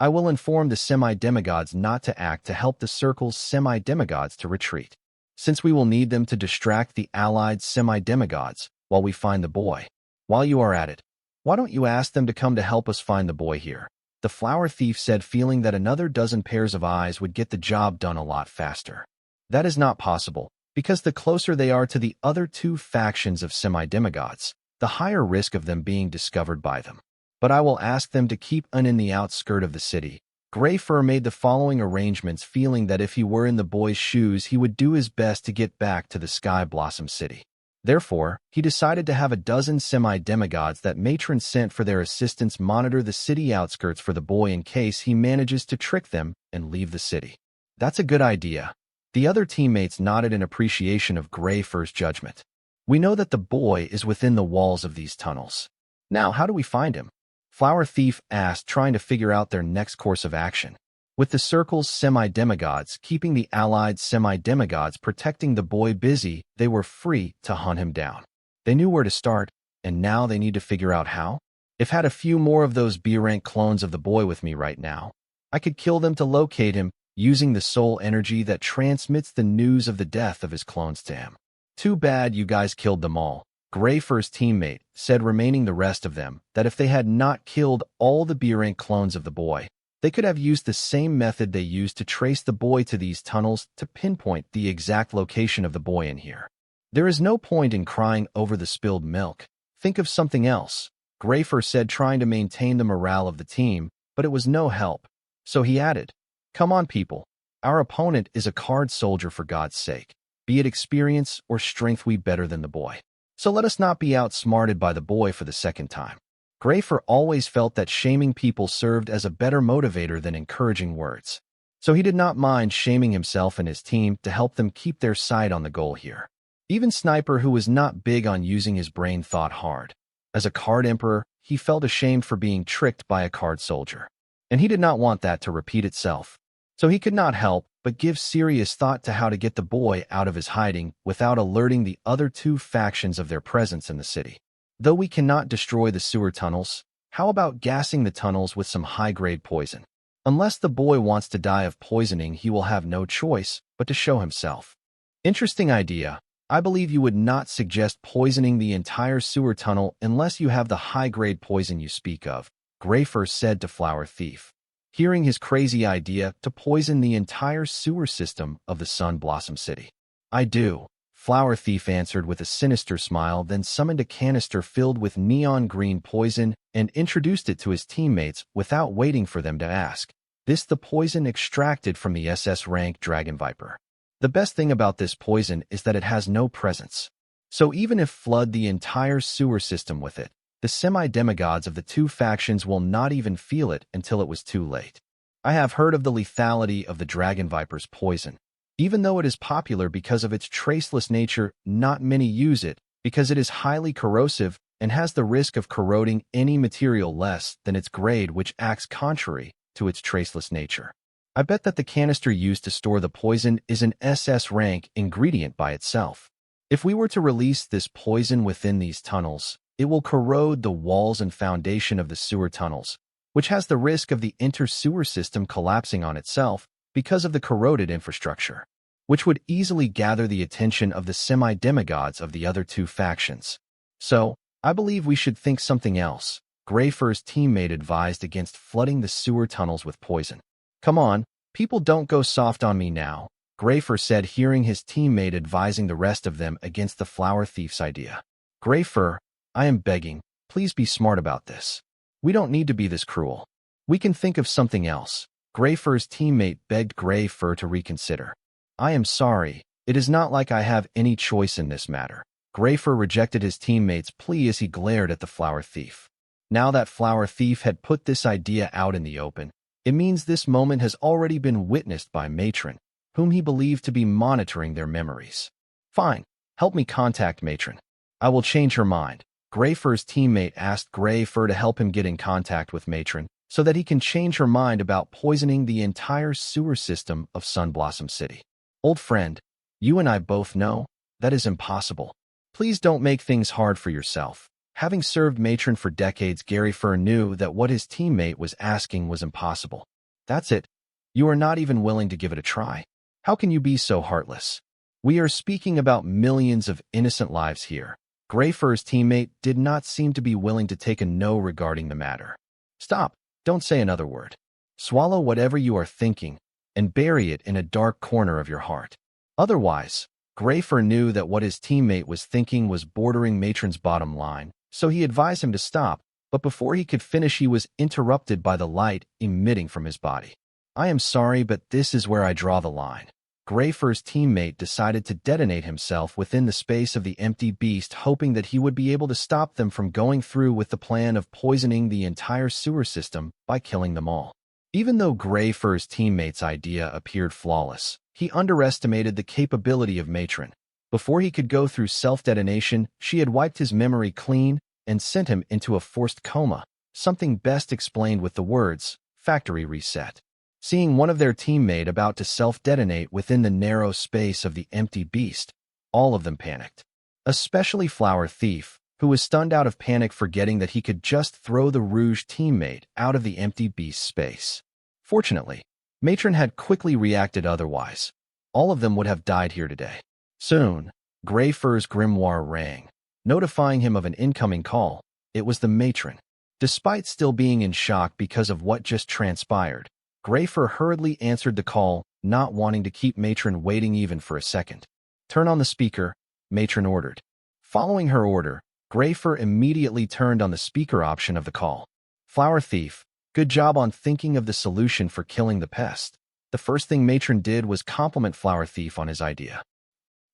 I will inform the semi-demigods not to act to help the circle's semi-demigods to retreat, since we will need them to distract the allied semi-demigods while we find the boy. While you are at it, why don't you ask them to come to help us find the boy here? The flower thief said, feeling that another dozen pairs of eyes would get the job done a lot faster. That is not possible, because the closer they are to the other two factions of semi-demigods, the higher risk of them being discovered by them. But I will ask them to keep in the outskirt of the city. Grey Fur made the following arrangements, feeling that if he were in the boy's shoes, he would do his best to get back to the Sky Blossom City. Therefore, he decided to have a dozen semi-demigods that Matron sent for their assistance monitor the city outskirts for the boy in case he manages to trick them and leave the city. That's a good idea. The other teammates nodded in appreciation of Grey Fur's judgment. We know that the boy is within the walls of these tunnels. Now, how do we find him? Flower Thief asked, trying to figure out their next course of action. With the circle's semi-demigods keeping the allied semi-demigods protecting the boy busy, they were free to hunt him down. They knew where to start, and now they need to figure out how. If I had a few more of those B-rank clones of the boy with me right now, I could kill them to locate him, using the soul energy that transmits the news of the death of his clones to him. Too bad you guys killed them all. Grey Fur's teammate said, remaining the rest of them, that if they had not killed all the B-rank clones of the boy, they could have used the same method they used to trace the boy to these tunnels to pinpoint the exact location of the boy in here. There is no point in crying over the spilled milk. Think of something else, Grey Fur said, trying to maintain the morale of the team, but it was no help. So he added, "Come on, people. Our opponent is a card soldier, for God's sake. Be it experience or strength, we better than the boy. So let us not be outsmarted by the boy for the second time." Grey Fur always felt that shaming people served as a better motivator than encouraging words. So he did not mind shaming himself and his team to help them keep their sight on the goal here. Even Sniper, who was not big on using his brain, thought hard. As a card emperor, he felt ashamed for being tricked by a card soldier. And he did not want that to repeat itself. So he could not help but give serious thought to how to get the boy out of his hiding without alerting the other two factions of their presence in the city. Though we cannot destroy the sewer tunnels, how about gassing the tunnels with some high-grade poison? Unless the boy wants to die of poisoning, he will have no choice but to show himself. Interesting idea. I believe you would not suggest poisoning the entire sewer tunnel unless you have the high-grade poison you speak of, Grey Fur said to Flower Thief. Hearing his crazy idea to poison the entire sewer system of the Sun Blossom City. I do, Flower Thief answered with a sinister smile, then summoned a canister filled with neon green poison and introduced it to his teammates without waiting for them to ask. This the poison extracted from the SS rank Dragon Viper. The best thing about this poison is that it has no presence. So even if flood the entire sewer system with it, the semi-demigods of the two factions will not even feel it until it was too late. I have heard of the lethality of the Dragon Viper's poison. Even though it is popular because of its traceless nature, not many use it because it is highly corrosive and has the risk of corroding any material less than its grade, which acts contrary to its traceless nature. I bet that the canister used to store the poison is an SS rank ingredient by itself. If we were to release this poison within these tunnels, it will corrode the walls and foundation of the sewer tunnels, which has the risk of the inter-sewer system collapsing on itself because of the corroded infrastructure, which would easily gather the attention of the semi-demigods of the other two factions. So, I believe we should think something else. Grey Fur's teammate advised against flooding the sewer tunnels with poison. Come on, people, don't go soft on me now, Grey Fur said, hearing his teammate advising the rest of them against the Flower Thief's idea. Grey Fur, I am begging, please be smart about this. We don't need to be this cruel. We can think of something else. Grey Fur's teammate begged Grey Fur to reconsider. I am sorry, it is not like I have any choice in this matter. Grey Fur rejected his teammate's plea as he glared at the Flower Thief. Now that Flower Thief had put this idea out in the open, it means this moment has already been witnessed by Matron, whom he believed to be monitoring their memories. Fine, help me contact Matron. I will change her mind. Grey Fur's teammate asked Grey Fur to help him get in contact with Matron so that he can change her mind about poisoning the entire sewer system of Sun Blossom City. Old friend, you and I both know that is impossible. Please don't make things hard for yourself. Having served Matron for decades, Grey Fur knew that what his teammate was asking was impossible. That's it. You are not even willing to give it a try. How can you be so heartless? We are speaking about millions of innocent lives here. Greyfur's teammate did not seem to be willing to take a no regarding the matter. Stop. Don't say another word. Swallow whatever you are thinking and bury it in a dark corner of your heart. Otherwise, Greyfur knew that what his teammate was thinking was bordering Matron's bottom line, so he advised him to stop, but before he could finish he was interrupted by the light emitting from his body. I am sorry, but this is where I draw the line. Greyfur's teammate decided to detonate himself within the space of the empty beast, hoping that he would be able to stop them from going through with the plan of poisoning the entire sewer system by killing them all. Even though Greyfur's teammate's idea appeared flawless, he underestimated the capability of Matron. Before he could go through self-detonation, she had wiped his memory clean and sent him into a forced coma, something best explained with the words, "factory reset." Seeing one of their teammate about to self-detonate within the narrow space of the empty beast, all of them panicked. Especially Flower Thief, who was stunned out of panic, forgetting that he could just throw the Rouge teammate out of the empty beast space. Fortunately, Matron had quickly reacted, otherwise all of them would have died here today. Soon, Greyfur's grimoire rang, notifying him of an incoming call. It was the Matron. Despite still being in shock because of what just transpired, Greyfur hurriedly answered the call, not wanting to keep Matron waiting even for a second. "Turn on the speaker," Matron ordered. Following her order, Greyfur immediately turned on the speaker option of the call. "Flower Thief, good job on thinking of the solution for killing the pest." The first thing Matron did was compliment Flower Thief on his idea.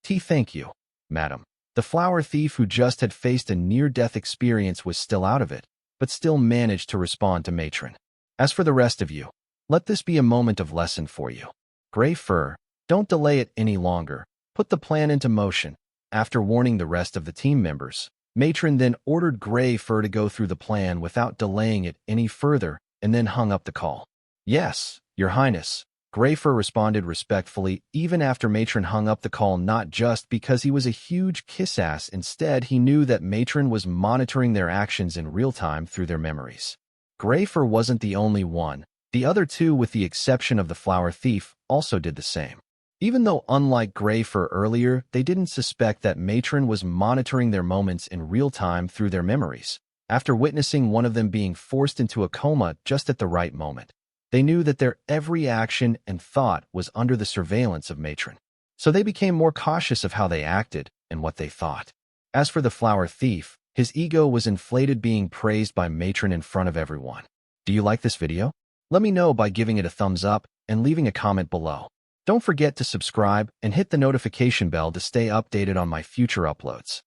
"Thank you, madam." The Flower Thief, who just had faced a near-death experience, was still out of it, but still managed to respond to Matron. "As for the rest of you, let this be a moment of lesson for you. Greyfur, don't delay it any longer. Put the plan into motion." After warning the rest of the team members, Matron then ordered Greyfur to go through the plan without delaying it any further, and then hung up the call. "Yes, Your Highness," Greyfur responded respectfully, even after Matron hung up the call, not just because he was a huge kiss-ass. Instead, he knew that Matron was monitoring their actions in real time through their memories. Greyfur wasn't the only one. The other two, with the exception of the Flower Thief, also did the same. Even though, unlike Greyfur earlier, they didn't suspect that Matron was monitoring their moments in real time through their memories. After witnessing one of them being forced into a coma just at the right moment, they knew that their every action and thought was under the surveillance of Matron. So they became more cautious of how they acted and what they thought. As for the Flower Thief, his ego was inflated, being praised by Matron in front of everyone. Do you like this video? Let me know by giving it a thumbs up and leaving a comment below. Don't forget to subscribe and hit the notification bell to stay updated on my future uploads.